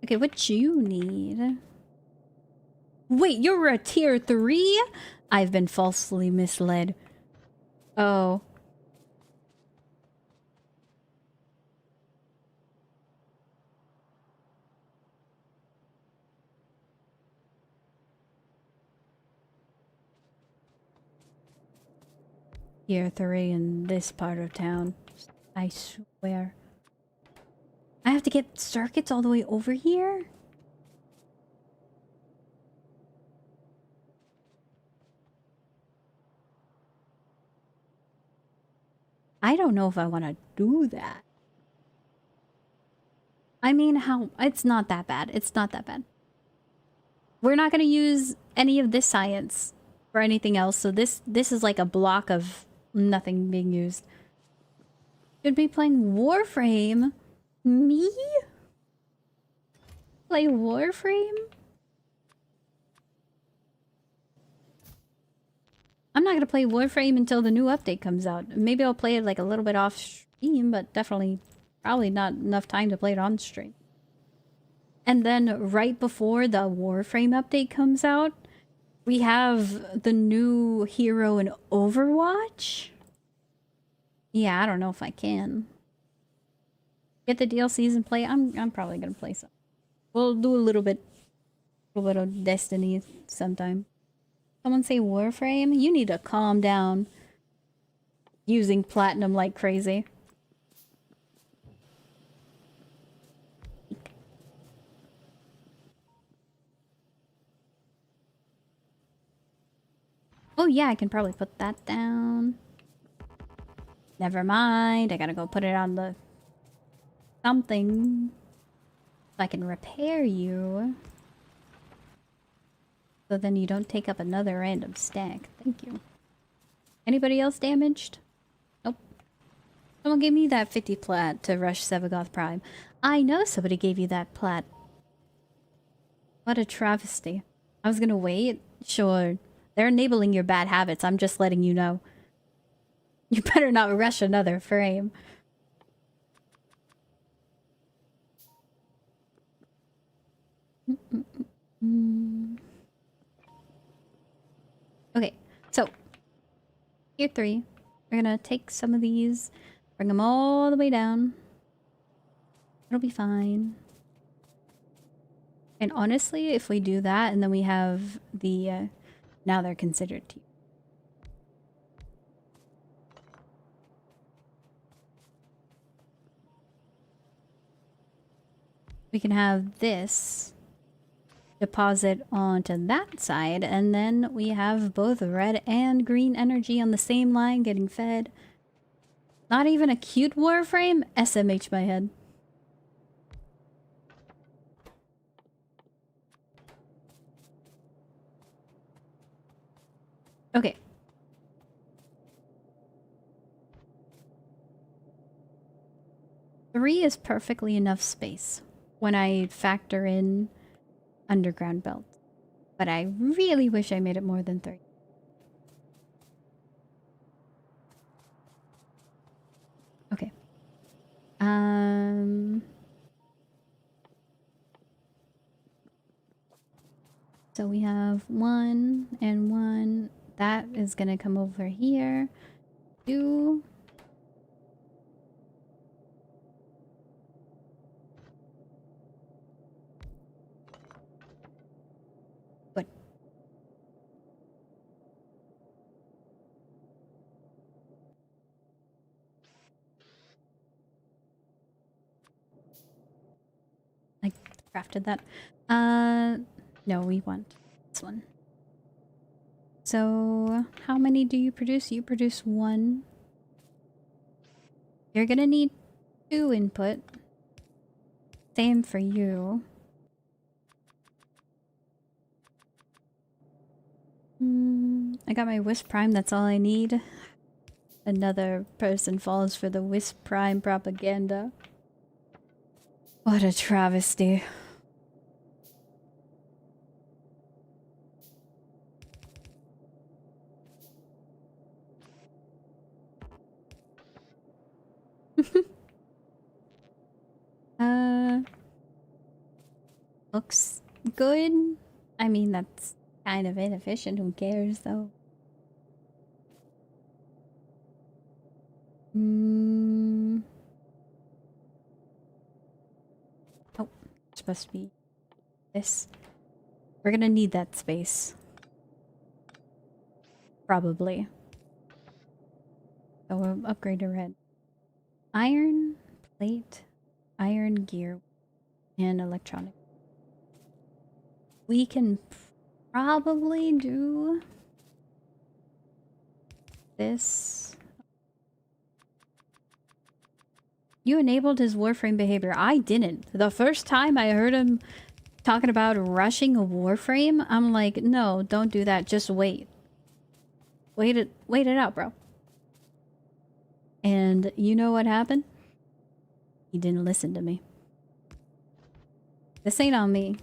Okay, what you need? Wait, you're a tier 3? I've been falsely misled. Oh. Tier 3 in this part of town. I swear. I have to get circuits all the way over here? I don't know if I want to do that. I mean, how... It's not that bad. It's not that bad. We're not going to use any of this science for anything else, so this is like a block of nothing being used. Should be playing Warframe? Me? Play Warframe? I'm not gonna play Warframe until the new update comes out. Maybe I'll play it like a little bit off stream, but definitely probably not enough time to play it on stream. And then right before the Warframe update comes out, we have the new hero in Overwatch. Yeah, I don't know if I can. Get the DLCs and play. I'm probably gonna play some. We'll do a little bit of Destiny sometime. Someone say Warframe? You need to calm down. Using platinum like crazy. Oh yeah, I can probably put that down. Never mind. I gotta go put it on the something. So I can repair you. So then you don't take up another random stack. Thank you. Anybody else damaged? Nope. Someone gave me that 50 plat to rush Sevagoth Prime. I know somebody gave you that plat. What a travesty. I was gonna wait. Sure. They're enabling your bad habits. I'm just letting you know. You better not rush another frame. Okay, so tier 3. We're gonna take some of these, bring them all the way down. It'll be fine. And honestly, if we do that and then we have the now they're considered tier. We can have this deposit onto that side, and then we have both red and green energy on the same line getting fed. Not even a cute warframe? SMH my head. Okay. Three is perfectly enough space when I factor in underground belt. But I really wish I made it more than 3. Okay. So we have 1 and 1. That is gonna come over here. 2. What? I crafted that. No, we want this one. So, how many do you produce? You produce 1. You're gonna need 2 input. Same for you. I got my Wisp Prime, that's all I need. Another person falls for the Wisp Prime propaganda. What a travesty. Looks good. I mean, that's kind of inefficient. Who cares, though? Oh, it's supposed to be this. We're gonna need that space. Probably. So we'll upgrade to red. Iron plate, iron gear, and electronic. We can probably do this. You enabled his warframe behavior. I didn't. The first time I heard him talking about rushing a warframe, I'm like, no, don't do that. Just wait. Wait it out, bro. And you know what happened? He didn't listen to me. This ain't on me.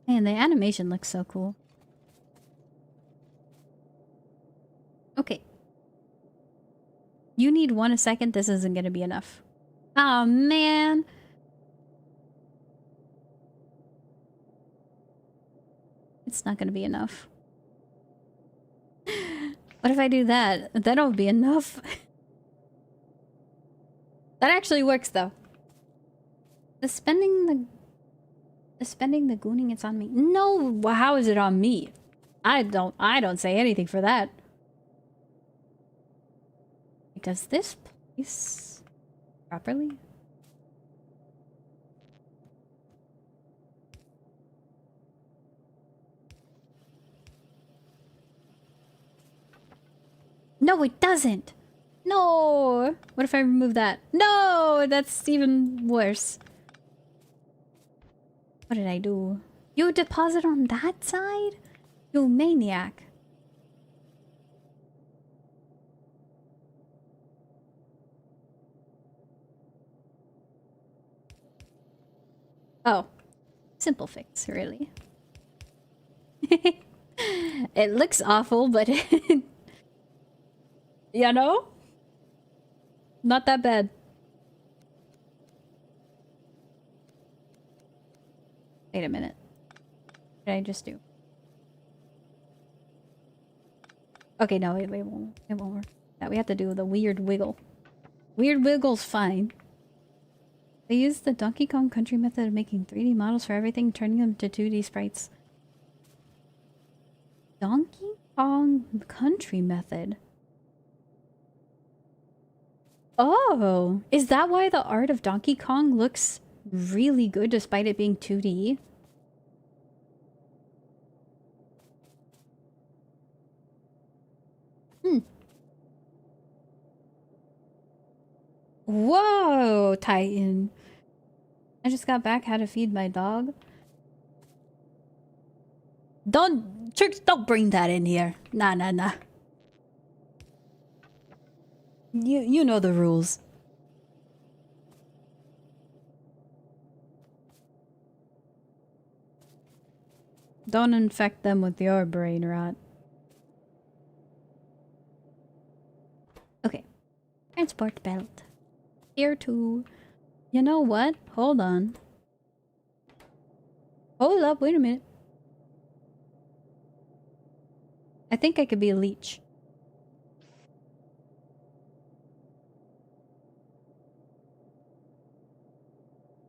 Man, the animation looks so cool. Okay. You need 1 a second. This isn't gonna be enough. Oh, man. It's not gonna be enough. What if I do that? That'll be enough. That actually works, though. The spending the gooning, it's on me. No, how is it on me? I don't say anything for that. Does this place properly? No, it doesn't. No. What if I remove that? No, that's even worse. What did I do? You deposit on that side? You maniac. Oh. Simple fix, really. It looks awful, but you know? Not that bad. Wait a minute. What did I just do? Okay, no, it won't work. That we have to do the weird wiggle. Weird wiggle's fine. They use the Donkey Kong Country method of making 3D models for everything, turning them to 2D sprites. Donkey Kong Country method. Oh, is that why the art of Donkey Kong looks really good despite it being 2D? Hmm. Whoa, Titan. I just got back how to feed my dog. Don't bring that in here. Nah, nah, nah. You know the rules. Don't infect them with your brain rot. Okay. Transport belt. Here too. You know what? Hold on. Hold up, wait a minute. I think I could be a leech.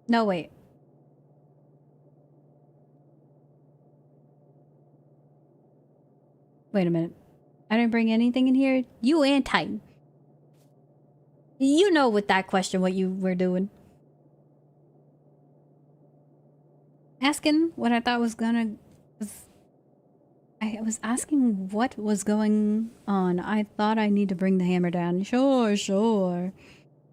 No, wait. Wait a minute. I didn't bring anything in here. You and Titan. You know with that question what you were doing. Asking what I thought was gonna... I was asking what was going on. I thought I need to bring the hammer down. Sure, sure.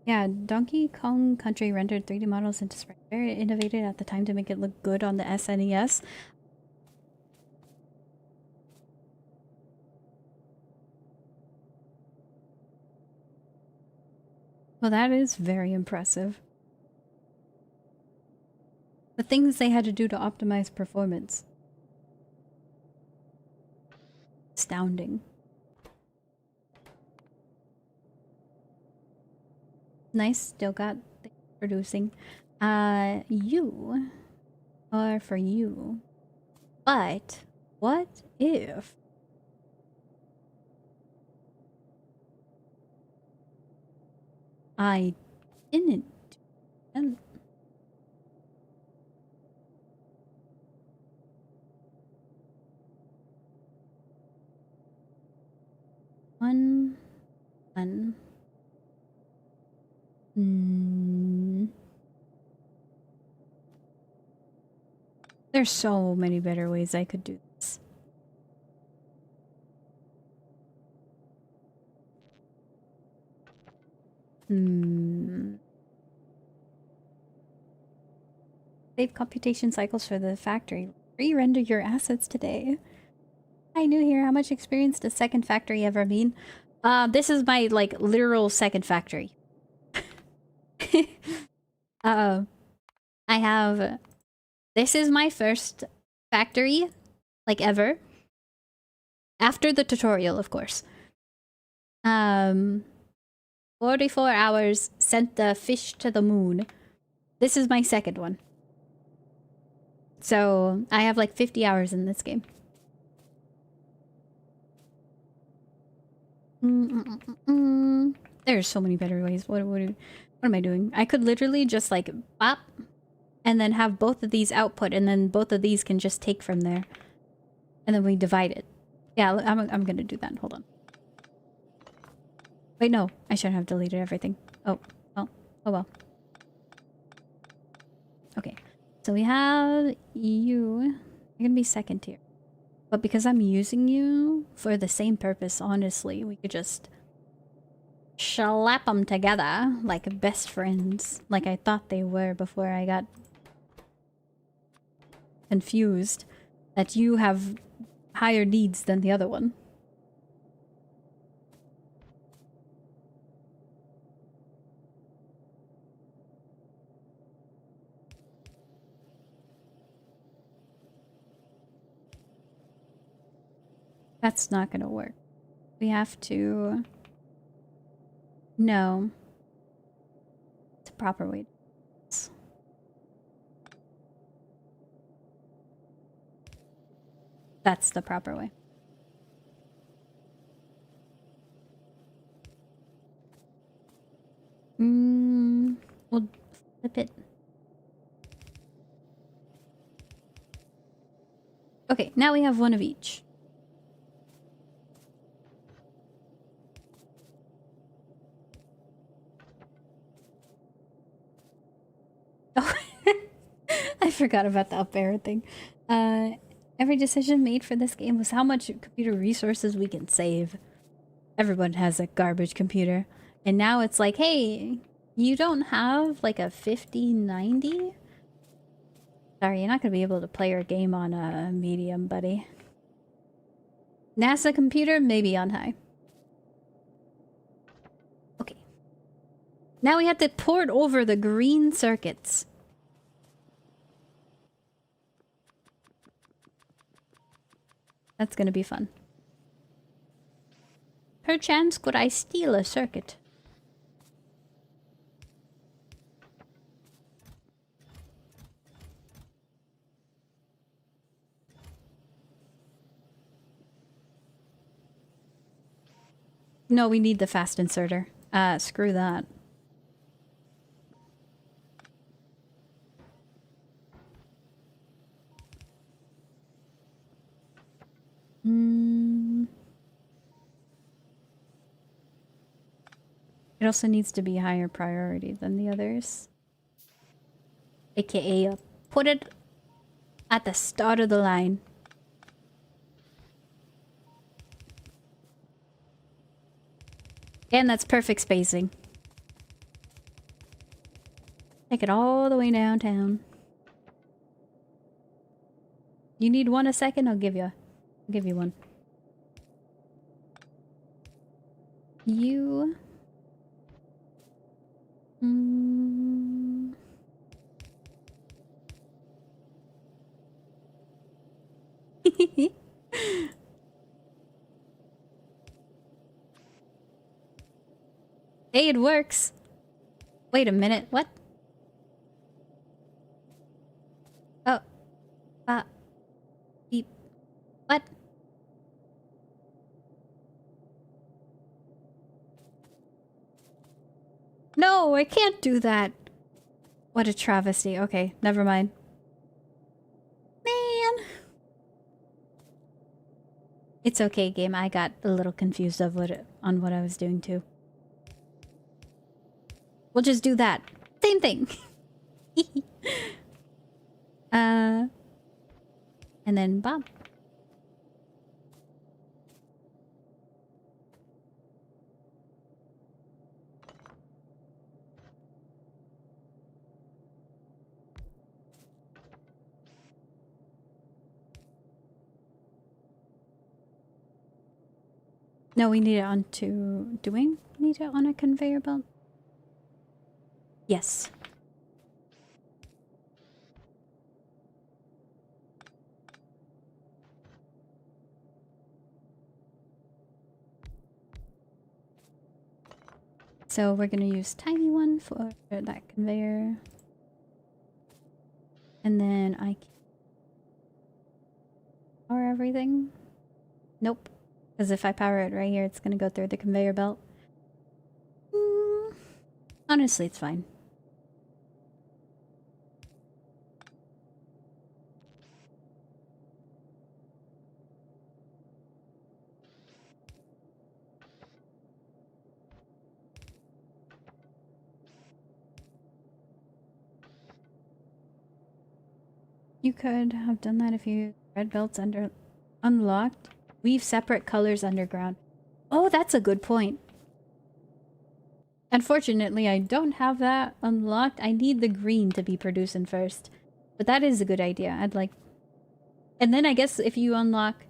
Yeah, Donkey Kong Country rendered 3D models into sprite. Very innovative at the time to make it look good on the SNES. Well, that is very impressive. The things they had to do to optimize performance. Astounding. Nice, still got things producing. You are for you. But what if I didn't? And one. Hmm. There's so many better ways I could do this. Hmm. Save computation cycles for the factory. Re-render your assets today. Hi, new here. How much experience does second factory ever mean? This is my, like, literal second factory. I have... This is my first factory, like, ever. After the tutorial, of course. 44 hours, sent the fish to the moon. This is my second one. So, I have, like, 50 hours in this game. There's so many better ways. What am I doing? I could literally just like bop and then have both of these output and then both of these can just take from there. And then we divide it. Yeah, I'm gonna do that. Hold on. Wait, no. I shouldn't have deleted everything. Oh, well. Oh well. Okay. So we have you. You're gonna be second tier. But because I'm using you for the same purpose, honestly, we could just slap them together like best friends, like I thought they were before I got confused that you have higher needs than the other one. That's not gonna work. We have to... No. It's a proper way. That's the proper way. We'll flip it. Okay, now we have one of each. forgot about the up arrow thing. Every decision made for this game was how much computer resources we can save. Everyone has a garbage computer. And now it's like, hey, you don't have like a 5090? Sorry, you're not going to be able to play your game on a medium, buddy. NASA computer, maybe on high. Okay. Now we have to port over the green circuits. That's going to be fun. Perchance could I steal a circuit? No, we need the fast inserter. Screw that. It also needs to be higher priority than the others. AKA, put it at the start of the line. And that's perfect spacing. Take it all the way downtown. You need one a second? I'll give you one. You... Hey, it works. Wait a minute, what? Oh. Beep. What? No, I can't do that. What a travesty. Okay, never mind. Man. It's okay, game. I got a little confused on what I was doing too. We'll just do that. Same thing. And then Bob. No, we need it onto... Do we need it on a conveyor belt? Yes. So we're gonna use tiny one for that conveyor. And then I can power everything. Nope. Because if I power it right here, it's gonna go through the conveyor belt. Honestly, it's fine. You could have done that if you red belts under unlocked. Weave separate colors underground. Oh, that's a good point. Unfortunately, I don't have that unlocked. I need the green to be producing first. But that is a good idea. I'd like... And then I guess if you unlock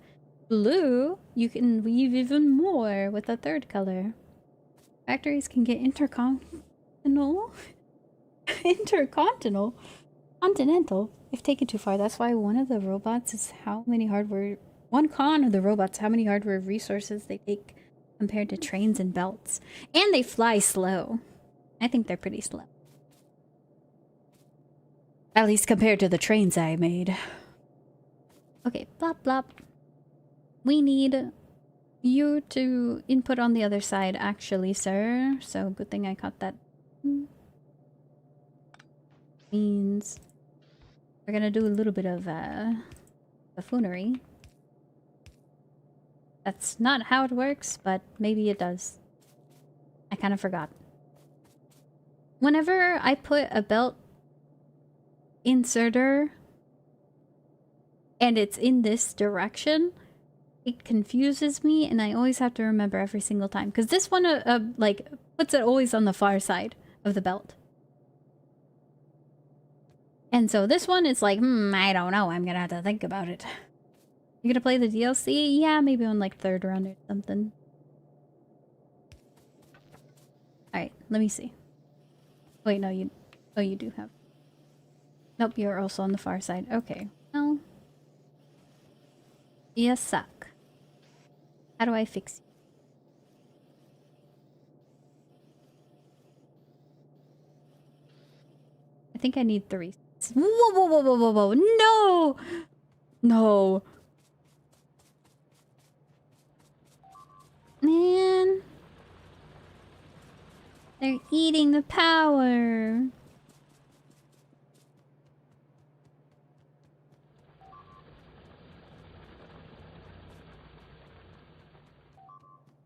blue, you can weave even more with a third color. Factories can get intercontinental if taken too far. That's why one of the robots is how many hardware... One con of the robots, how many hardware resources they take compared to trains and belts. And they fly slow. I think they're pretty slow. At least compared to the trains I made. Okay, blop blop. We need you to input on the other side, actually, sir. So good thing I caught that. Means we're gonna do a little bit of buffoonery. That's not how it works, but maybe it does. I kind of forgot. Whenever I put a belt inserter and it's in this direction, it confuses me, and I always have to remember every single time. Because this one, like, puts it always on the far side of the belt. And so this one is like, I don't know. I'm gonna have to think about it. You gonna play the DLC? Yeah, maybe on, like, 3rd run or something. Alright, let me see. Wait, no, you... Oh, you do have... Nope, you're also on the far side. Okay. Well... You suck. How do I fix you? I think I need 3. Whoa, whoa, whoa, whoa, whoa, whoa. No! No. Man. They're eating the power.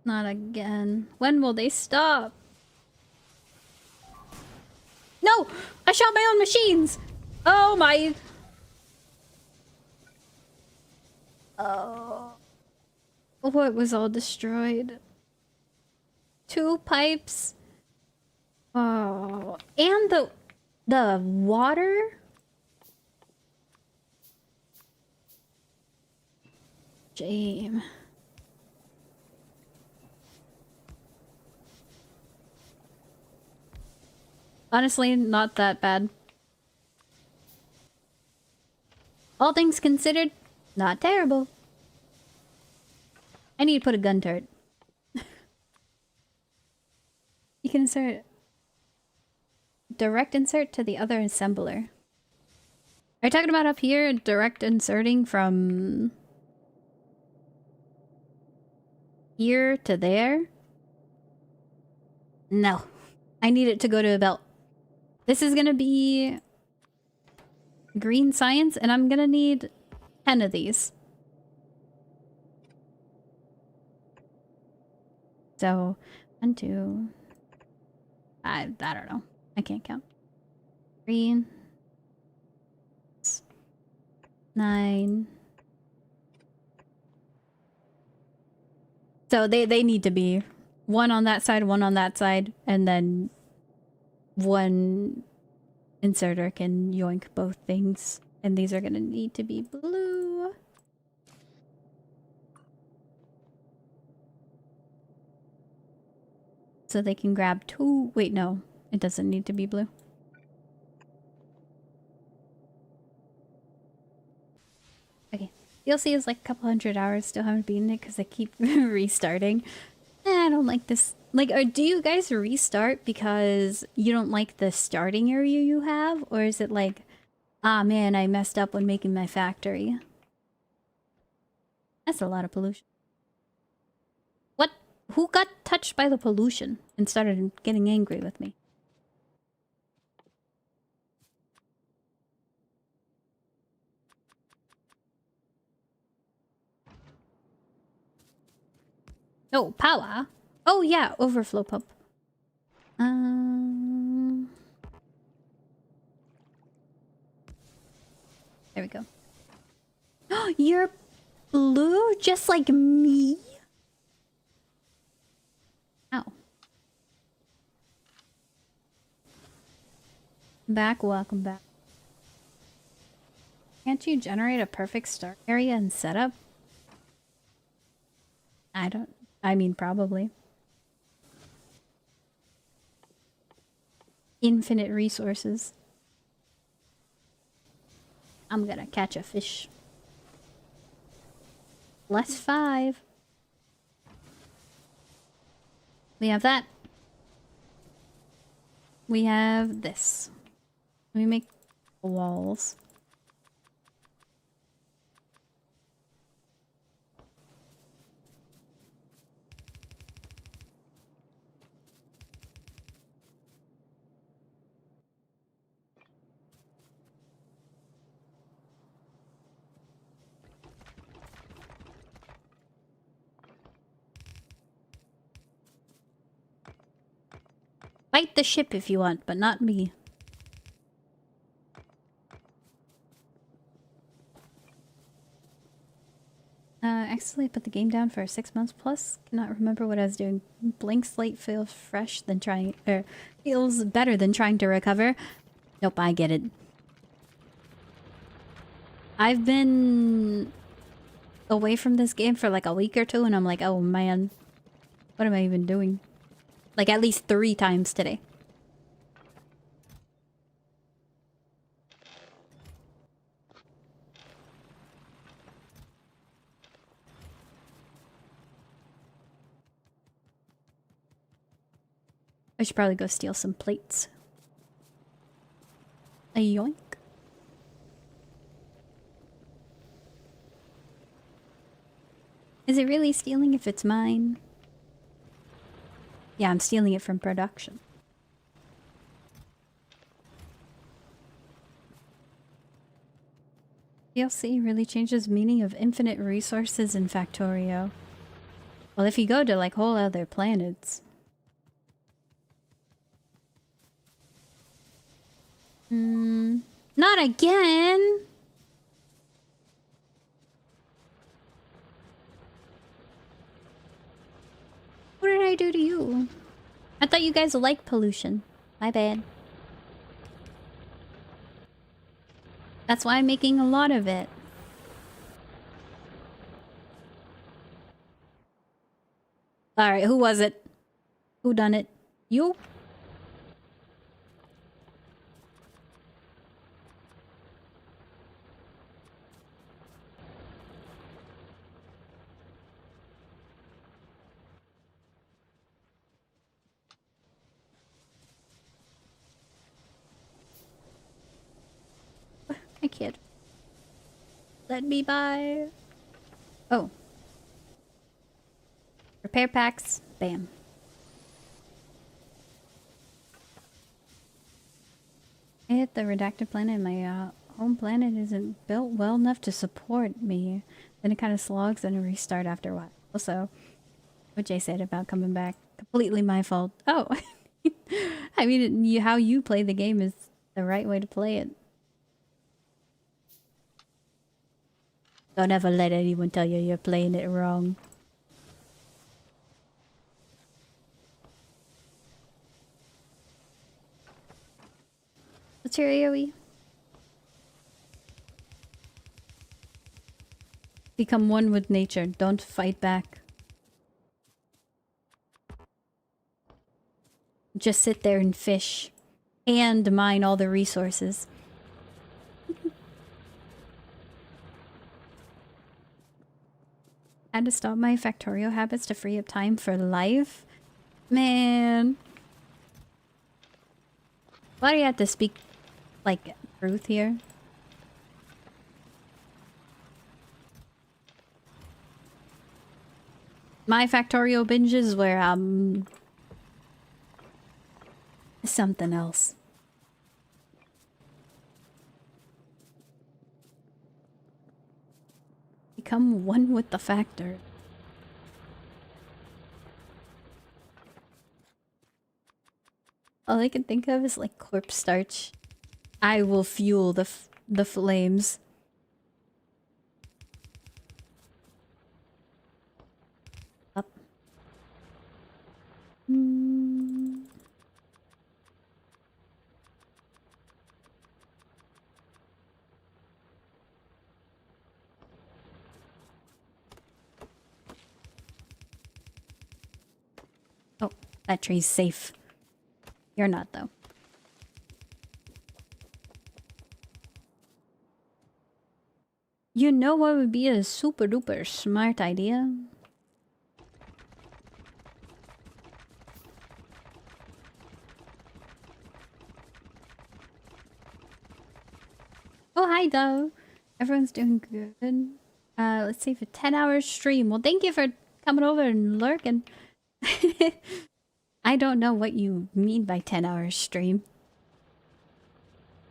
Not again. When will they stop? No! I shot my own machines! Oh my... Oh. What was all destroyed? 2 pipes. Oh. And the water? Shame. Honestly, not that bad. All things considered, not terrible. I need to put a gun turret. You can insert... Direct insert to the other assembler. Are you talking about up here? Direct inserting from... here to there? No. I need it to go to a belt. This is gonna be... green science, and I'm gonna need 10 of these. So, 1, 2... I don't know. I can't count. 3... 9... So they need to be 1 on that side, 1 on that side, and then 1 inserter can yoink both things. And these are gonna need to be blue. So they can grab 2. Wait, no. It doesn't need to be blue. Okay. DLC is like a couple 100 hours. Still haven't beaten it because I keep restarting. I don't like this. Like, do you guys restart because you don't like the starting area you have? Or is it like, ah man, I messed up when making my factory? That's a lot of pollution. What? Who got touched by the pollution and started getting angry with me? Oh, power? Oh yeah, overflow pump. There we go. You're blue just like me? Ow. Welcome back. Can't you generate a perfect start area and setup? I mean, probably. Infinite resources. I'm gonna catch a fish. +5. We have that. We have this. Let me make walls. Fight the ship if you want, but not me. accidentally put the game down for 6 months plus. Cannot remember what I was doing. Blank slate feels fresh than trying, or feels better than trying to recover. Nope, I get it. I've been away from this game for like a week or two, and I'm like, oh man, what am I even doing? Like at least 3 times today. I should probably go steal some plates. A yoink. Is it really stealing if it's mine? Yeah, I'm stealing it from production. DLC really changes meaning of infinite resources in Factorio. Well, if you go to like whole other planets. Not again! What did I do to you? I thought you guys liked pollution. My bad. That's why I'm making a lot of it. Alright, who was it? Who done it? You? Hi, kid. Let me buy. Oh. Repair packs. Bam. I hit the redacted planet and my home planet isn't built well enough to support me. Then it kind of slogs and a restart after a while. Also, what Jay said about coming back, completely my fault. Oh. I mean, how you play the game is the right way to play it. Don't ever let anyone tell you you're playing it wrong. What's your AoE? Become one with nature. Don't fight back. Just sit there and fish. And mine all the resources. I had to stop my Factorio habits to free up time for life. Man. Why do you have to speak, like, truth here? My Factorio binges were, something else. Become one with the factor. All I can think of is like corpse starch. I will fuel the flames. Up. Oh, that tree's safe. You're not, though. You know what would be a super duper smart idea? Oh, hi, Dove. Everyone's doing good. Let's see, for 10 hours stream. Well, thank you for coming over and lurking. I don't know what you mean by 10 hours stream.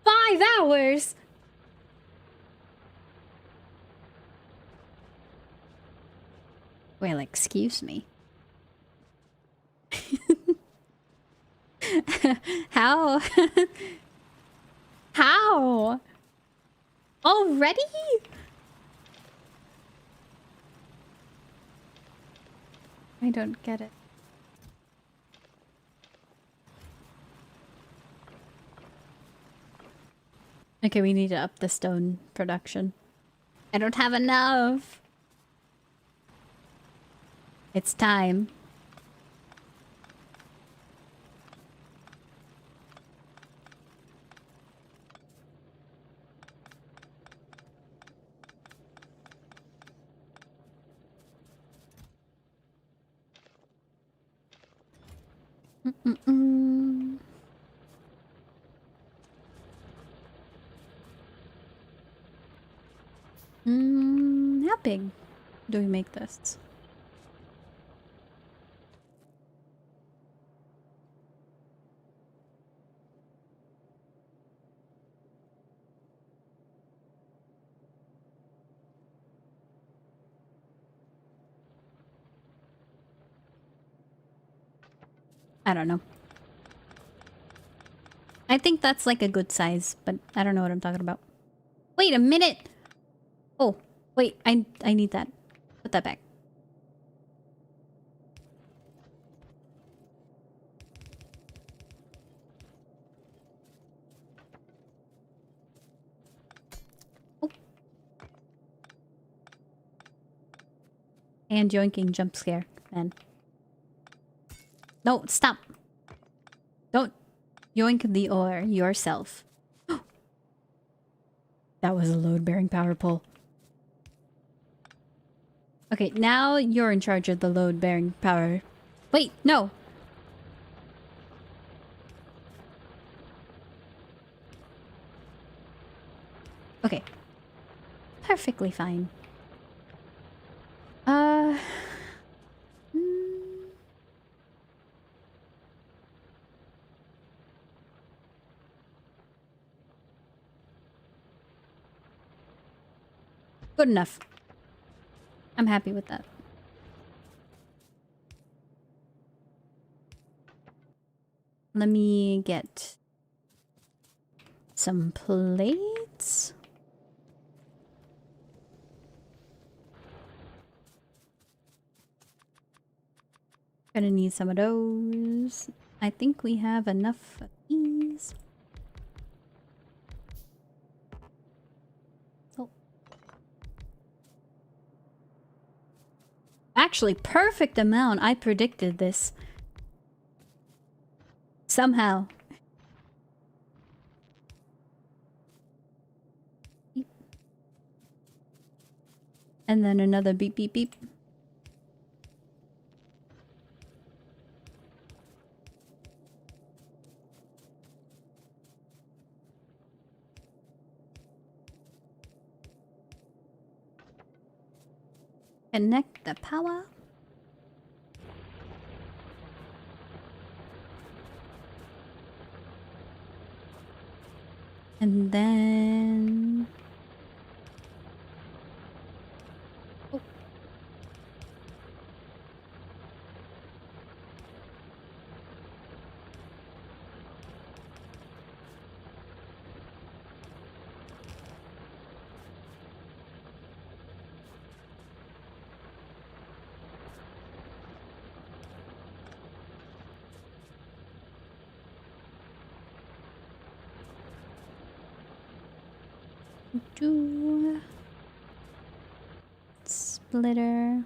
5 hours? Well, excuse me. How? How? Already? I don't get it. Okay, we need to up the stone production. I don't have enough. It's time. Mm-mm-mm. How big do we make this? I don't know. I think that's like a good size, but I don't know what I'm talking about. Wait a minute! Oh, wait, I need that. Put that back. Oh. And yoinking jump scare, man. No, stop! Don't yoink the ore yourself. That was a load-bearing power pole. Okay, now you're in charge of the load-bearing power. Wait, no! Okay. Perfectly fine. Uh... Good enough. I'm happy with that. Let me get some plates. Gonna need some of those. I think we have enough of these. Oh. Actually, perfect amount. I predicted this. Somehow. Beep. And then another beep beep beep. Connect the power. And then... Oh. Do... Splitter.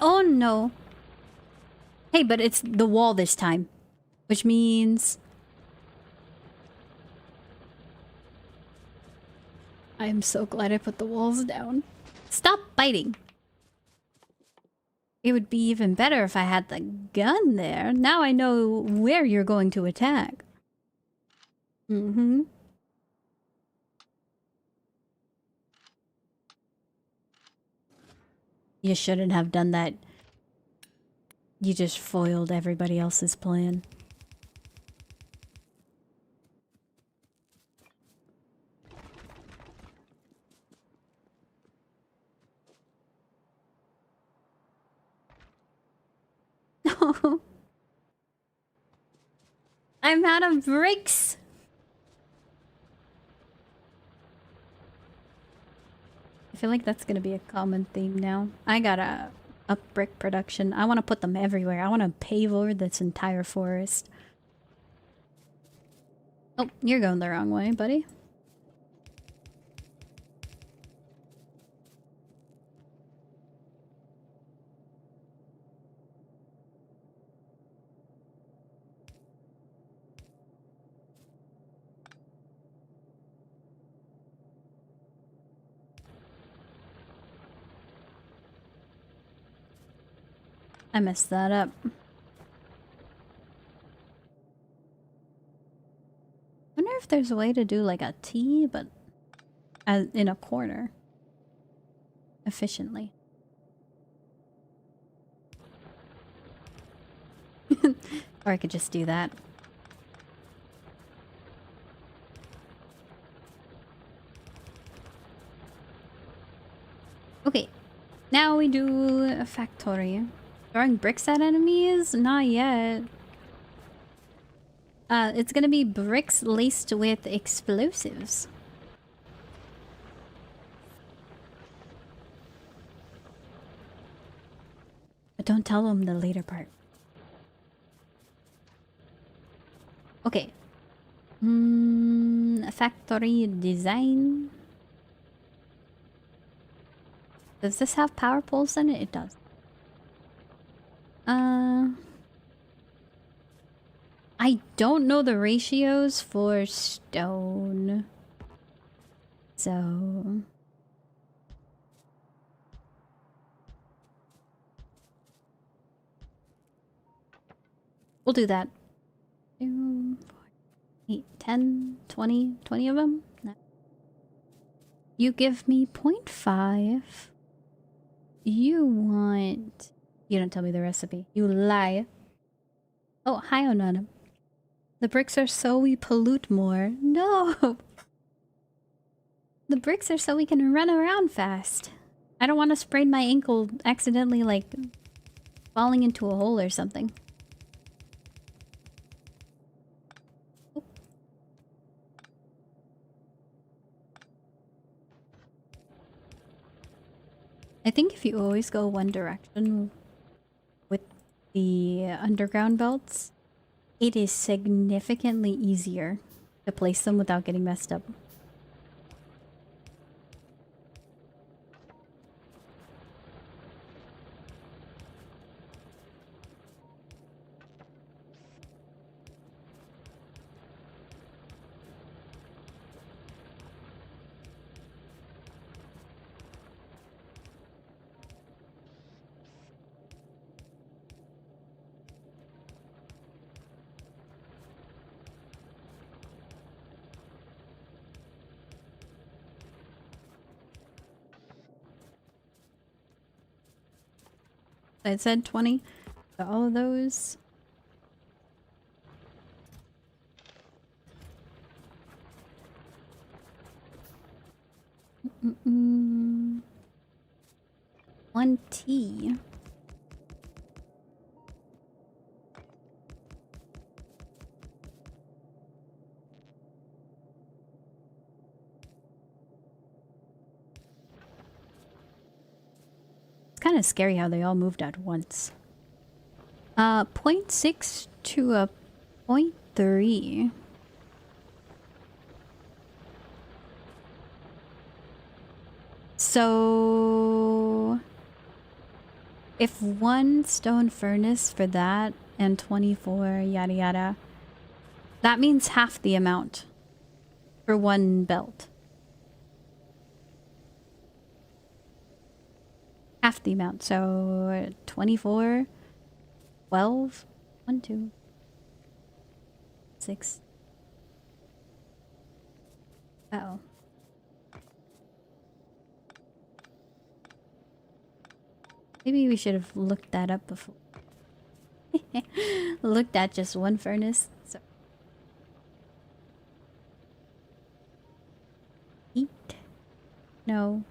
Oh no. Hey, but it's the wall this time. Which means... I am so glad I put the walls down. Stop biting! It would be even better if I had the gun there. Now I know where you're going to attack. Mm-hmm. You shouldn't have done that. You just foiled everybody else's plan. No! I'm out of bricks! I feel like that's gonna be a common theme now. I gotta up brick production. I want to put them everywhere. I want to pave over this entire forest. Oh, you're going the wrong way, buddy. I messed that up. I wonder if there's a way to do like a T, but as in a corner. Efficiently. Or I could just do that. Okay. Now we do a factorio. Throwing bricks at enemies? Not yet. It's gonna be bricks laced with explosives. But don't tell them the later part. Okay. Factory design. Does this have power poles in it? It does. I don't know the ratios for stone. So... we'll do that. 2, 4, 8, 10, 20, 20 of them? No. You give me 0.5. You want... you don't tell me the recipe. You lie. Oh, hi, Onana. The bricks are so we pollute more. No! The bricks are so we can run around fast. I don't want to sprain my ankle accidentally, like, falling into a hole or something. I think if you always go one direction with the underground belts, it is significantly easier to place them without getting messed up. I said 20. So all of those. One T. It's kind of scary how they all moved at once. 0.6 to a 0.3. So if one stone furnace for that and 24 yada yada, that means half the amount for one belt. Half the amount. So 24, 12, 1, 2, 6. Uh-oh. Maybe we should have looked that up before. Looked at just one furnace. So 8. No.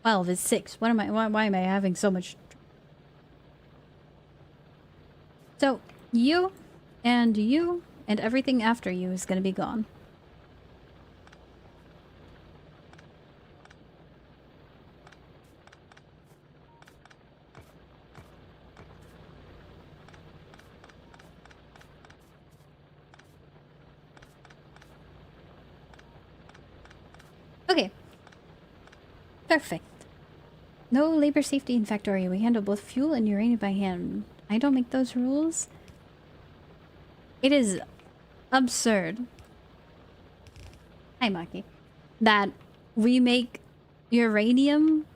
12 is 6. What am I why am I having so much So, you and everything after you is gonna be gone. Okay. Perfect. No labor safety in Factorio. We handle both fuel and uranium by hand. I don't make those rules. It is absurd. Hi, Maki. That we make uranium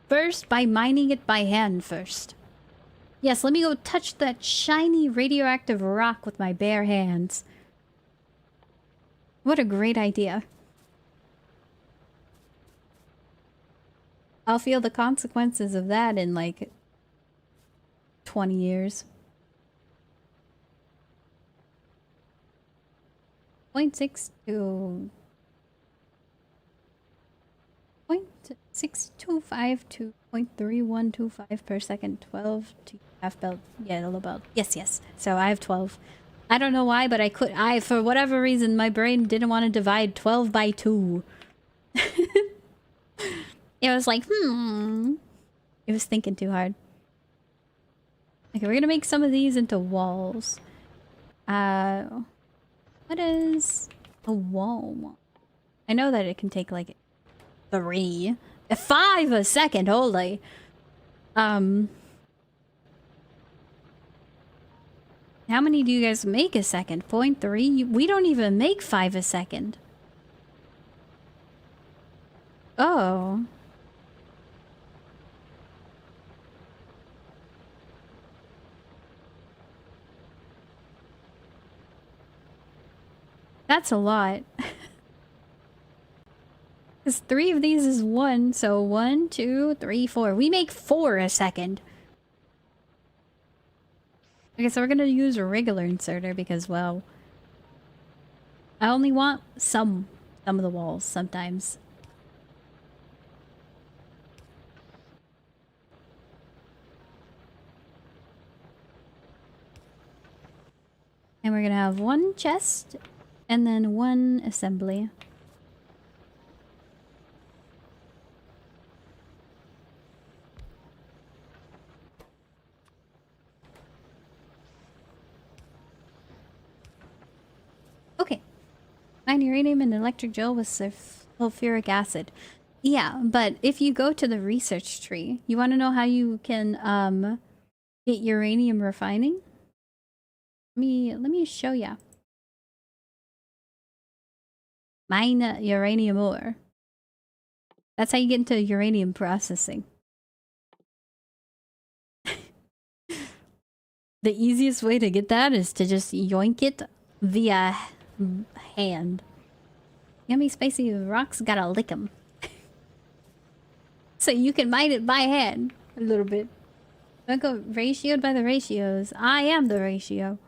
first by mining it by hand first. Yes, let me go touch that shiny radioactive rock with my bare hands. What a great idea. I'll feel the consequences of that in like 20 years. 0.62 0.625 to 0.3125 per second. 12 to half belt yellow belt. Yes. So I have 12. I don't know why, but for whatever reason, my brain didn't want to divide 12 by 2. It was like, It was thinking too hard. Okay, we're gonna make some of these into walls. What is a wall? I know that it can take like 3, 5 a second. Holy. How many do you guys make a second? 0.3? We don't even make 5 a second. Oh. That's a lot. Because 3 of these is 1, so 1, 2, 3, 4. We make 4 a second. Okay, so we're gonna use a regular inserter because, well, I only want some of the walls sometimes. And we're gonna have 1 chest and then 1 assembly. Okay. Mine uranium and electric gel with sulfuric acid. Yeah, but if you go to the research tree, you want to know how you can get uranium refining? Let me show ya. Mine uranium ore. That's how you get into uranium processing. The easiest way to get that is to just yoink it via hand. Yummy spicy rocks, gotta lick them. So you can mine it by hand a little bit. Don't go ratioed by the ratios. I am the ratio.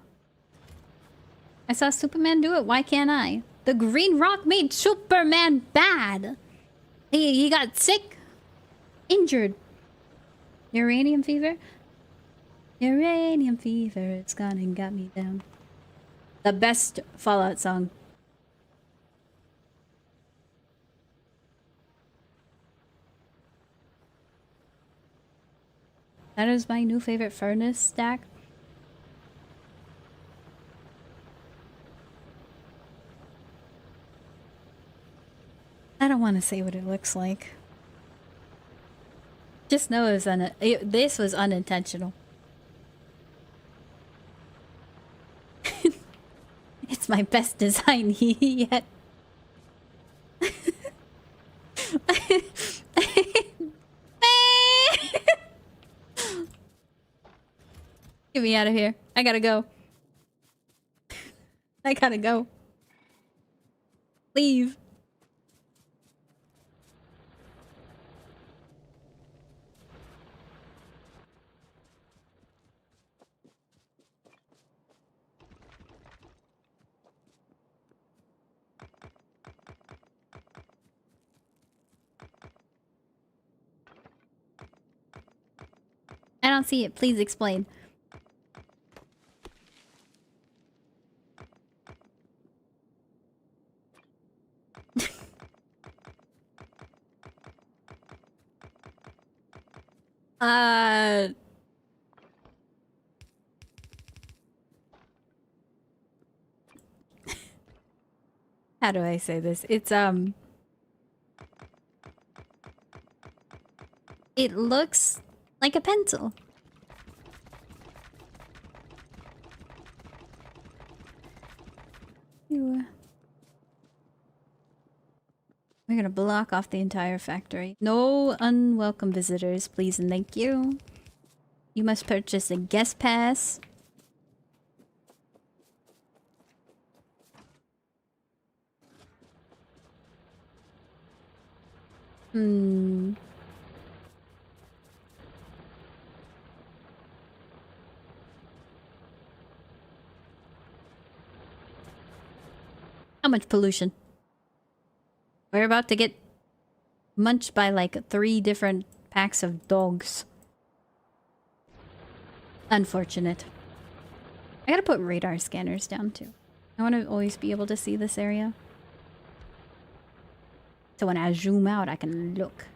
I saw Superman do it. Why can't I? The green rock made Superman bad. He got sick, injured. Uranium fever. Uranium fever. It's gone and got me down. The best Fallout song. That is my new favorite furnace stack. I don't want to say what it looks like. Just know this was unintentional. It's my best design yet. Get me out of here. I gotta go. I gotta go. Leave. I don't see it. Please explain. Uh... How do I say this? It looks like a pencil. We're gonna block off the entire factory. No unwelcome visitors, please and thank you. You must purchase a guest pass. Hmm. How much pollution? We're about to get munched by like 3 different packs of dogs. Unfortunate. I gotta put radar scanners down too. I want to always be able to see this area. So when I zoom out, I can look.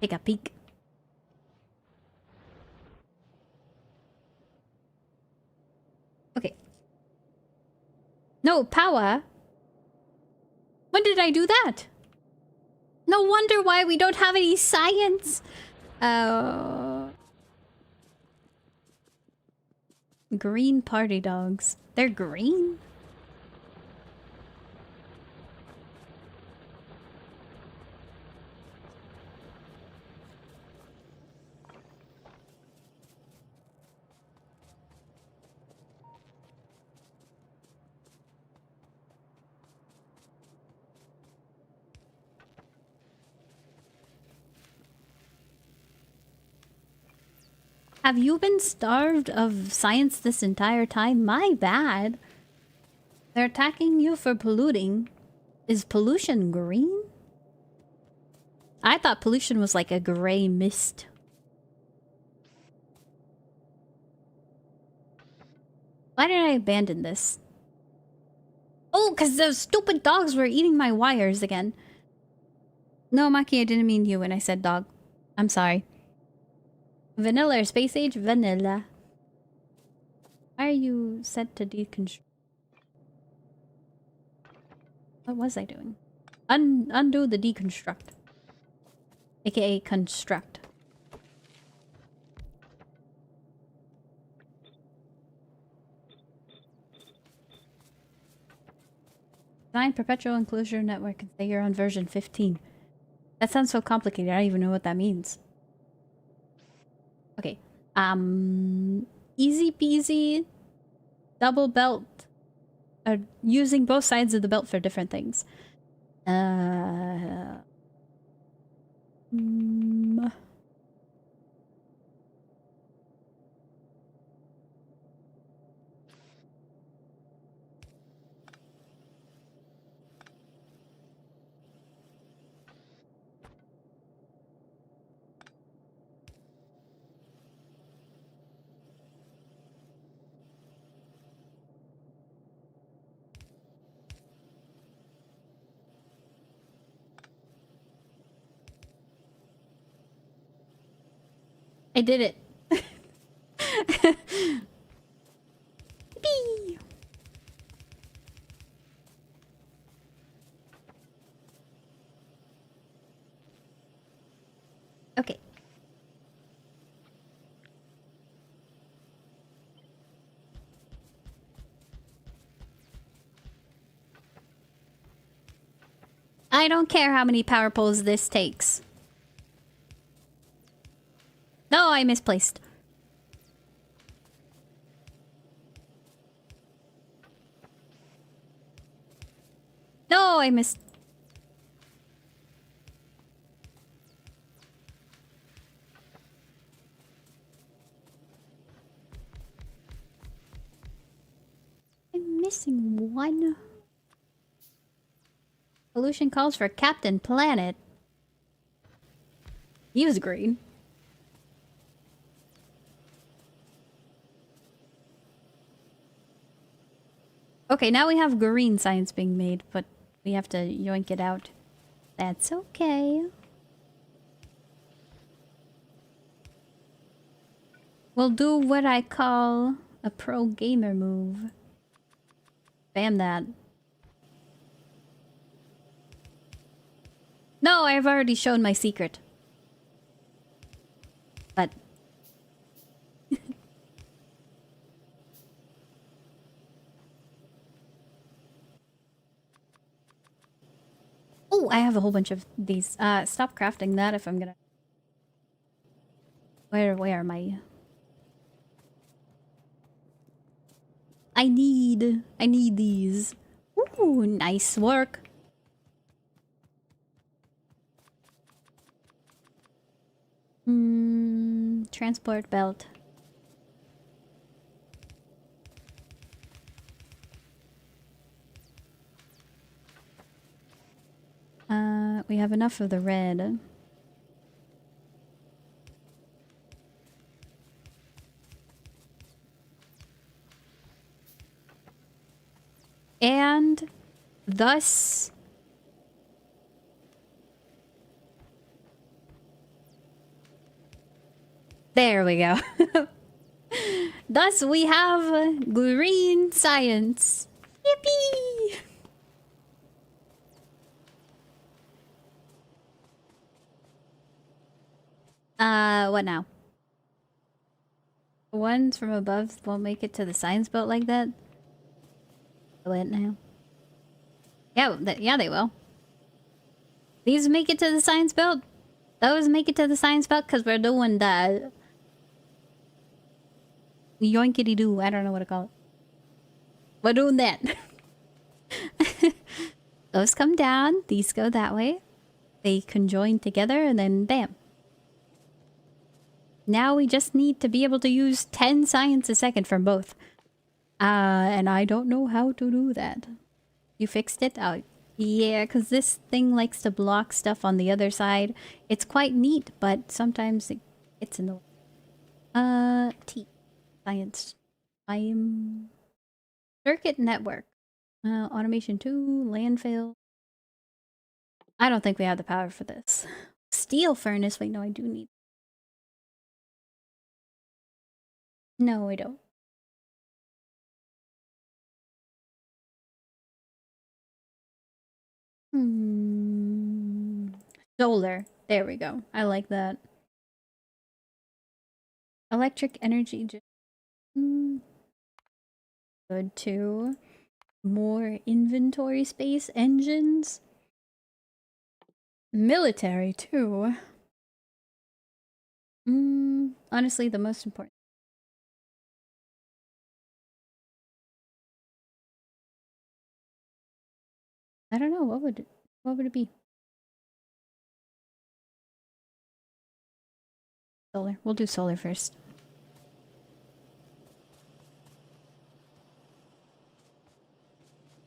Take a peek. Okay. No, power. When did I do that? No wonder why we don't have any science. Green party dogs. They're green? Have you been starved of science this entire time? My bad. They're attacking you for polluting. Is pollution green? I thought pollution was like a gray mist. Why did I abandon this? Oh, because those stupid dogs were eating my wires again. No, Maki, I didn't mean you when I said dog. I'm sorry. Vanilla or space age? Vanilla. Why are you set to deconstruct? What was I doing? Undo the deconstruct. AKA construct. Design perpetual enclosure network configure on version 15. That sounds so complicated, I don't even know what that means. Okay. Easy peasy. Double belt. Using both sides of the belt for different things. I did it. Yippee! Okay. I don't care how many power poles this takes. No, I misplaced. No, I missed. I'm missing one. Pollution calls for Captain Planet. He was green. Okay, now we have green science being made, but we have to yoink it out. That's okay. We'll do what I call a pro gamer move. Bam that. No, I've already shown my secret. But... oh, I have a whole bunch of these. Stop crafting that if I'm gonna... Where are my... I need these. Ooh, nice work. Transport belt. We have enough of the red. And thus... there we go. Thus we have green science. Yippee! What now? The ones from above won't make it to the science belt like that? What now? Yeah, yeah, they will. These make it to the science belt. Those make it to the science belt because we're doing the... yoinkity-doo. I don't know what to call it. We're doing that. Those come down. These go that way. They conjoin together and then bam. Now we just need to be able to use 10 science a second from both. And I don't know how to do that. You fixed it? Oh, yeah, because this thing likes to block stuff on the other side. It's quite neat, but sometimes it gets in the way. T. Science. I'm... circuit network. Automation 2, landfill. I don't think we have the power for this. Steel furnace. Wait, no, I do need... no, I don't. Solar. There we go. I like that. Electric energy. Good too. More inventory space. Engines. Military too. Honestly, the most important. I don't know. What would it be? Solar. We'll do solar first.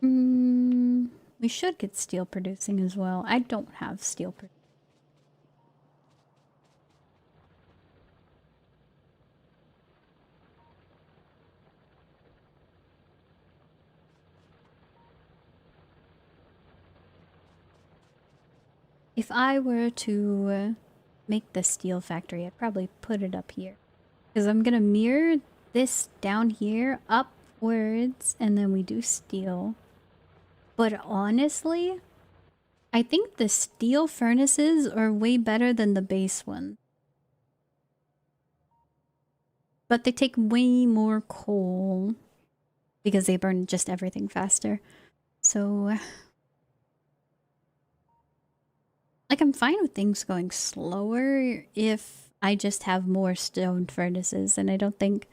We should get steel producing as well. I don't have steel producing. If I were to make the steel factory, I'd probably put it up here. Because I'm gonna mirror this down here upwards, and then we do steel. But honestly, I think the steel furnaces are way better than the base one. But they take way more coal because they burn just everything faster. So... like, I'm fine with things going slower if I just have more stone furnaces, and I don't think...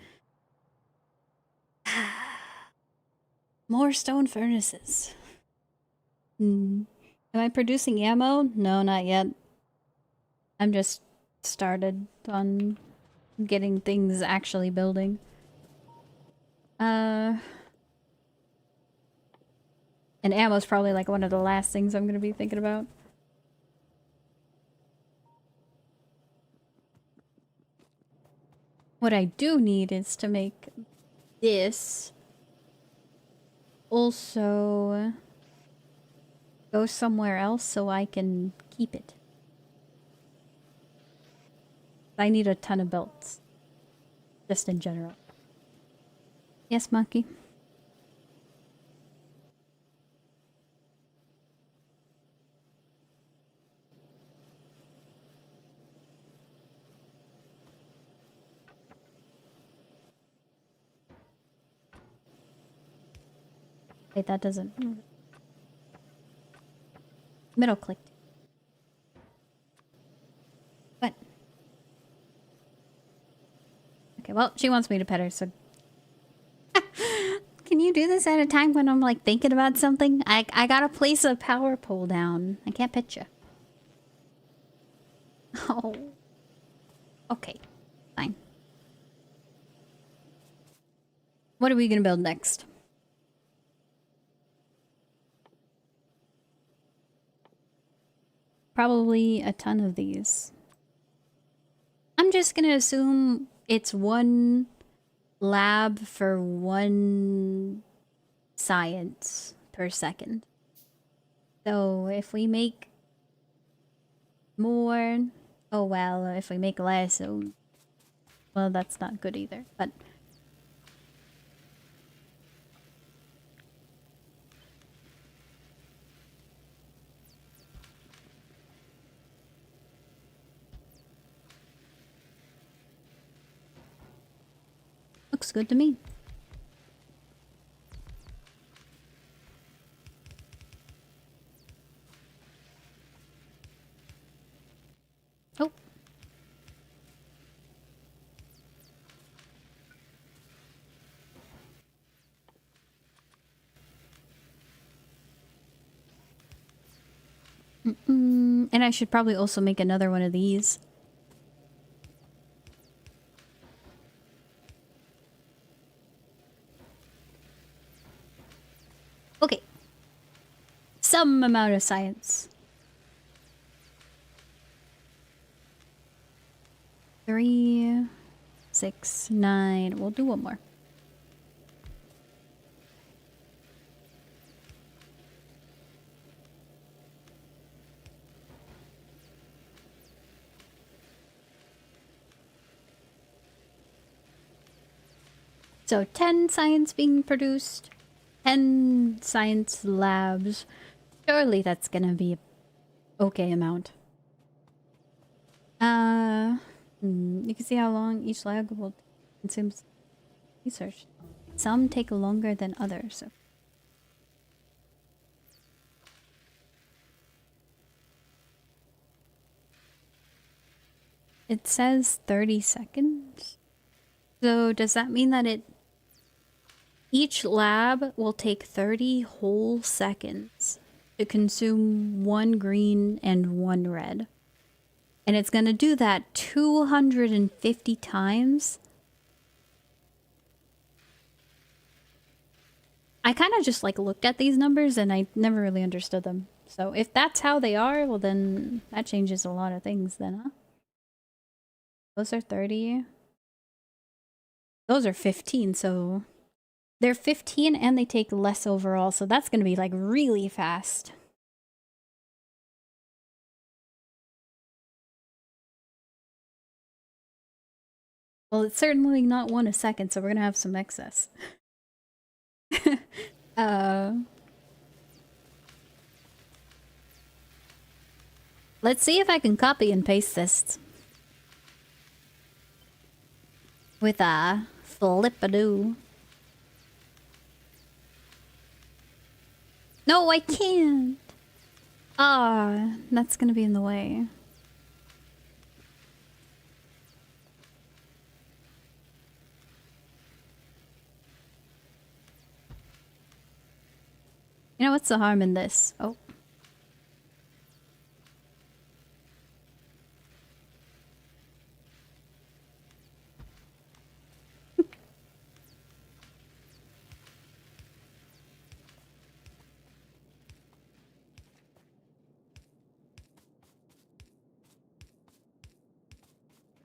more stone furnaces. Am I producing ammo? No, not yet. I'm just started on getting things actually building. And ammo's probably like one of the last things I'm gonna be thinking about. What I do need is to make this also go somewhere else so I can keep it. I need a ton of belts. just in general. Yes, monkey. Wait, that doesn't... Middle clicked. What? Okay, well, she wants me to pet her, so... Can you do this at a time when I'm, like, thinking about something? I gotta place a power pole down. I can't pet you. Oh. Okay. Fine. What are we gonna build next? Probably a ton of these. I'm just gonna assume it's one lab for one science per second. So if we make more, oh well, if we make less, oh, well, that's not good either, but... Looks good to me. Oh. And I should probably also make another one of these. Okay. Some amount of science. 3, 6, 9. We'll do one more. So 10 science being produced, 10 science labs. Surely that's gonna be an okay amount. You can see how long each lab will consume research. Some take longer than others. So. It says 30 seconds. So does that mean that each lab will take 30 whole seconds to consume 1 green and 1 red? And it's going to do that 250 times. I kind of just like looked at these numbers and I never really understood them. So if that's how they are, well then that changes a lot of things then, huh? Those are 30. Those are 15, so... They're 15 and they take less overall, so that's going to be like really fast. Well, it's certainly not 1 a second, so we're going to have some excess. Let's see if I can copy and paste this. With a flip-a-doo. No, I can't! Ah, that's gonna be in the way. You know, what's the harm in this? Oh.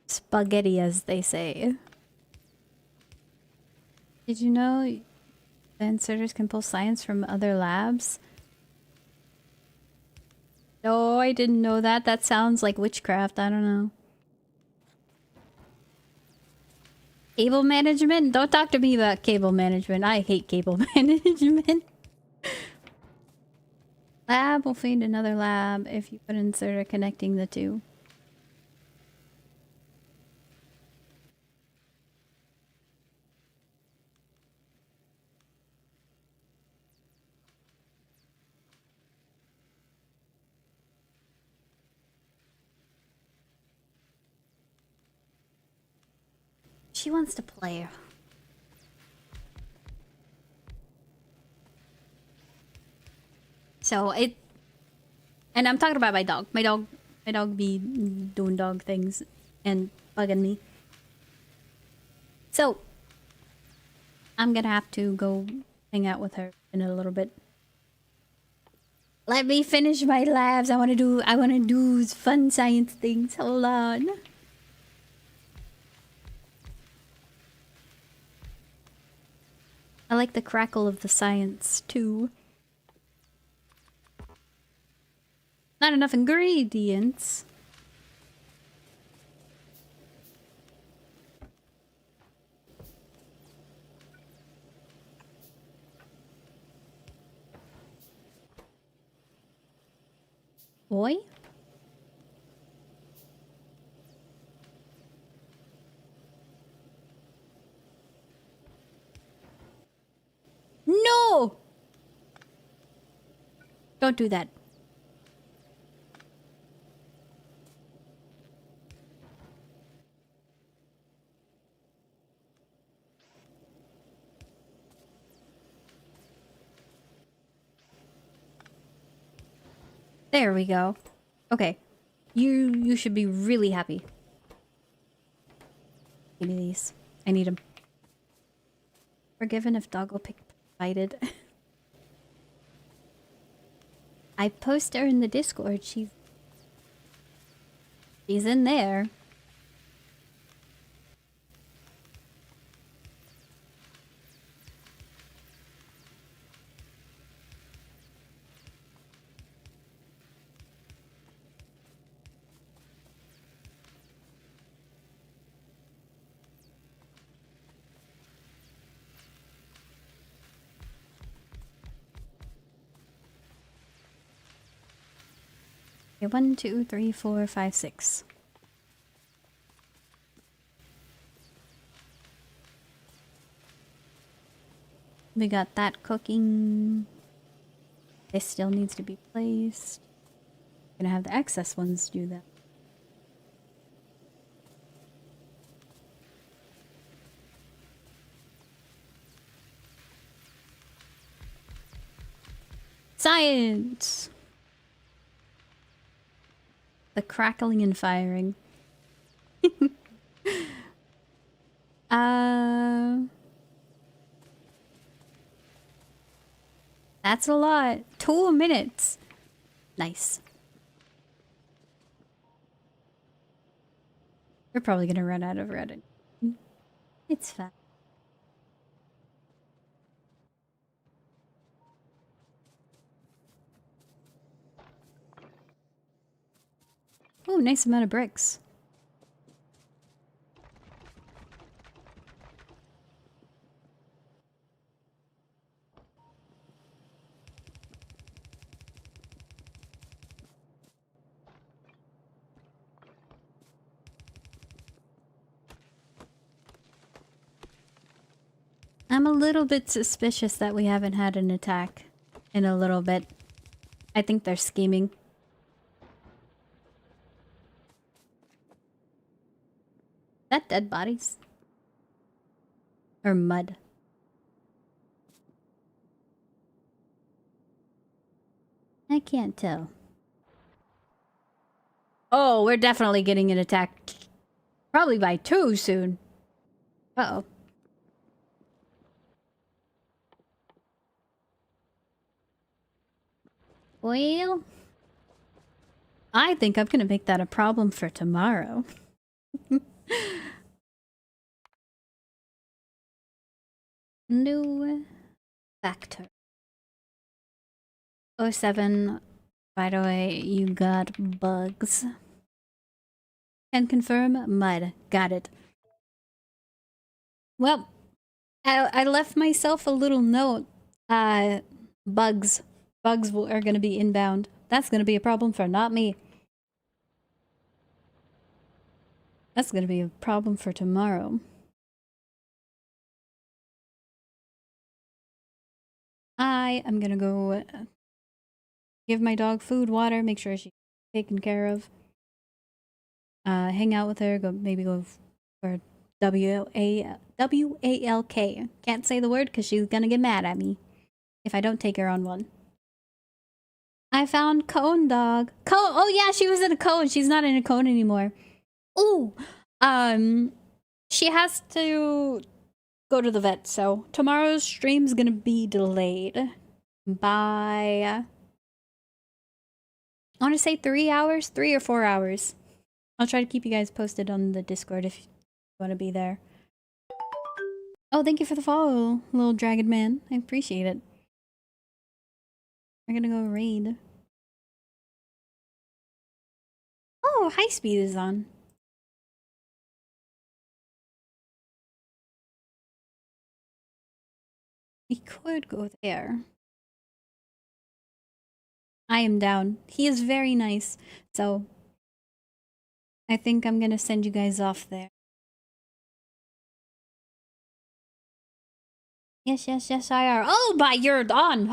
Spaghetti, as they say. Did you know the inserters can pull science from other labs? No, I didn't know that. That sounds like witchcraft. I don't know. Cable management? Don't talk to me about cable management. I hate cable management. Lab will find another lab if you put inserter connecting the two. She wants to play. So it, and I'm talking about my dog. My dog be doing dog things and bugging me. So I'm gonna have to go hang out with her in a little bit. Let me finish my labs. I wanna do fun science things. Hold on. I like the crackle of the science too. Not enough ingredients. Boy? No! Don't do that. There we go. Okay. You should be really happy. Give me these. I need them. Forgiven if doggo pick provided. I post her in the Discord. She's in there. Okay, 1, 2, 3, 4, 5, 6. We got that cooking. This still needs to be placed. Gonna have the excess ones do that. Science! The crackling and firing. That's a lot. 2 minutes. Nice. We're probably gonna run out of Reddit. It's fine. Oh, nice amount of bricks. I'm a little bit suspicious that we haven't had an attack in a little bit. I think they're scheming. That dead bodies? Or mud? I can't tell. Oh, we're definitely getting an attack. Probably by 2 soon. Uh-oh. Well, I think I'm gonna make that a problem for tomorrow. New factor. Oh 07, by the way, you got bugs. Can confirm mud. Got it. Well, I left myself a little note. Bugs. Are going to be inbound. That's going to be a problem for not me. That's going to be a problem for tomorrow. I am going to go give my dog food, water, make sure she's taken care of. Hang out with her, maybe go for WALK. Can't say the word because she's gonna get mad at me if I don't take her on one. I found Cone Dog. Cone. Oh yeah, she was in a cone. She's not in a cone anymore. Ooh. She has to go to the vet, so tomorrow's stream's gonna be delayed by, I want to say 3 hours, 3 or 4 hours. I'll try to keep you guys posted on the Discord if you want to be there. Oh, thank you for the follow, little dragon man. I appreciate it. We're gonna go raid. Oh, high speed is on. We could go there. I am down. He is very nice, so I think I'm gonna send you guys off there. Yes, I are. Oh, but you're on.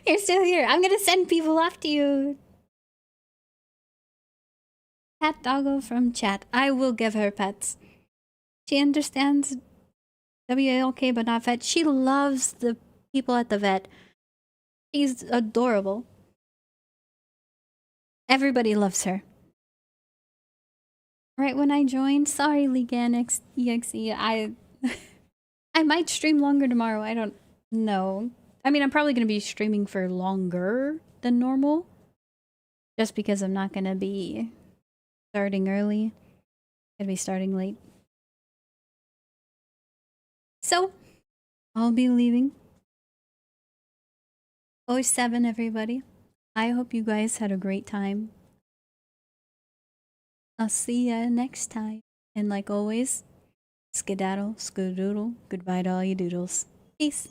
You're still here. I'm gonna send people off to you. Cat doggo from chat. I will give her pets. She understands WALK but not vet. She loves the people at the vet. She's adorable. Everybody loves her. Right when I joined, sorry, Legan EXE. I might stream longer tomorrow. I don't know. I mean, I'm probably going to be streaming for longer than normal. Just because I'm not going to be starting early. I'm going to be starting late. So, I'll be leaving. 07, everybody. I hope you guys had a great time. I'll see ya next time. And like always, skedaddle, skadoodle, goodbye to all you doodles. Peace.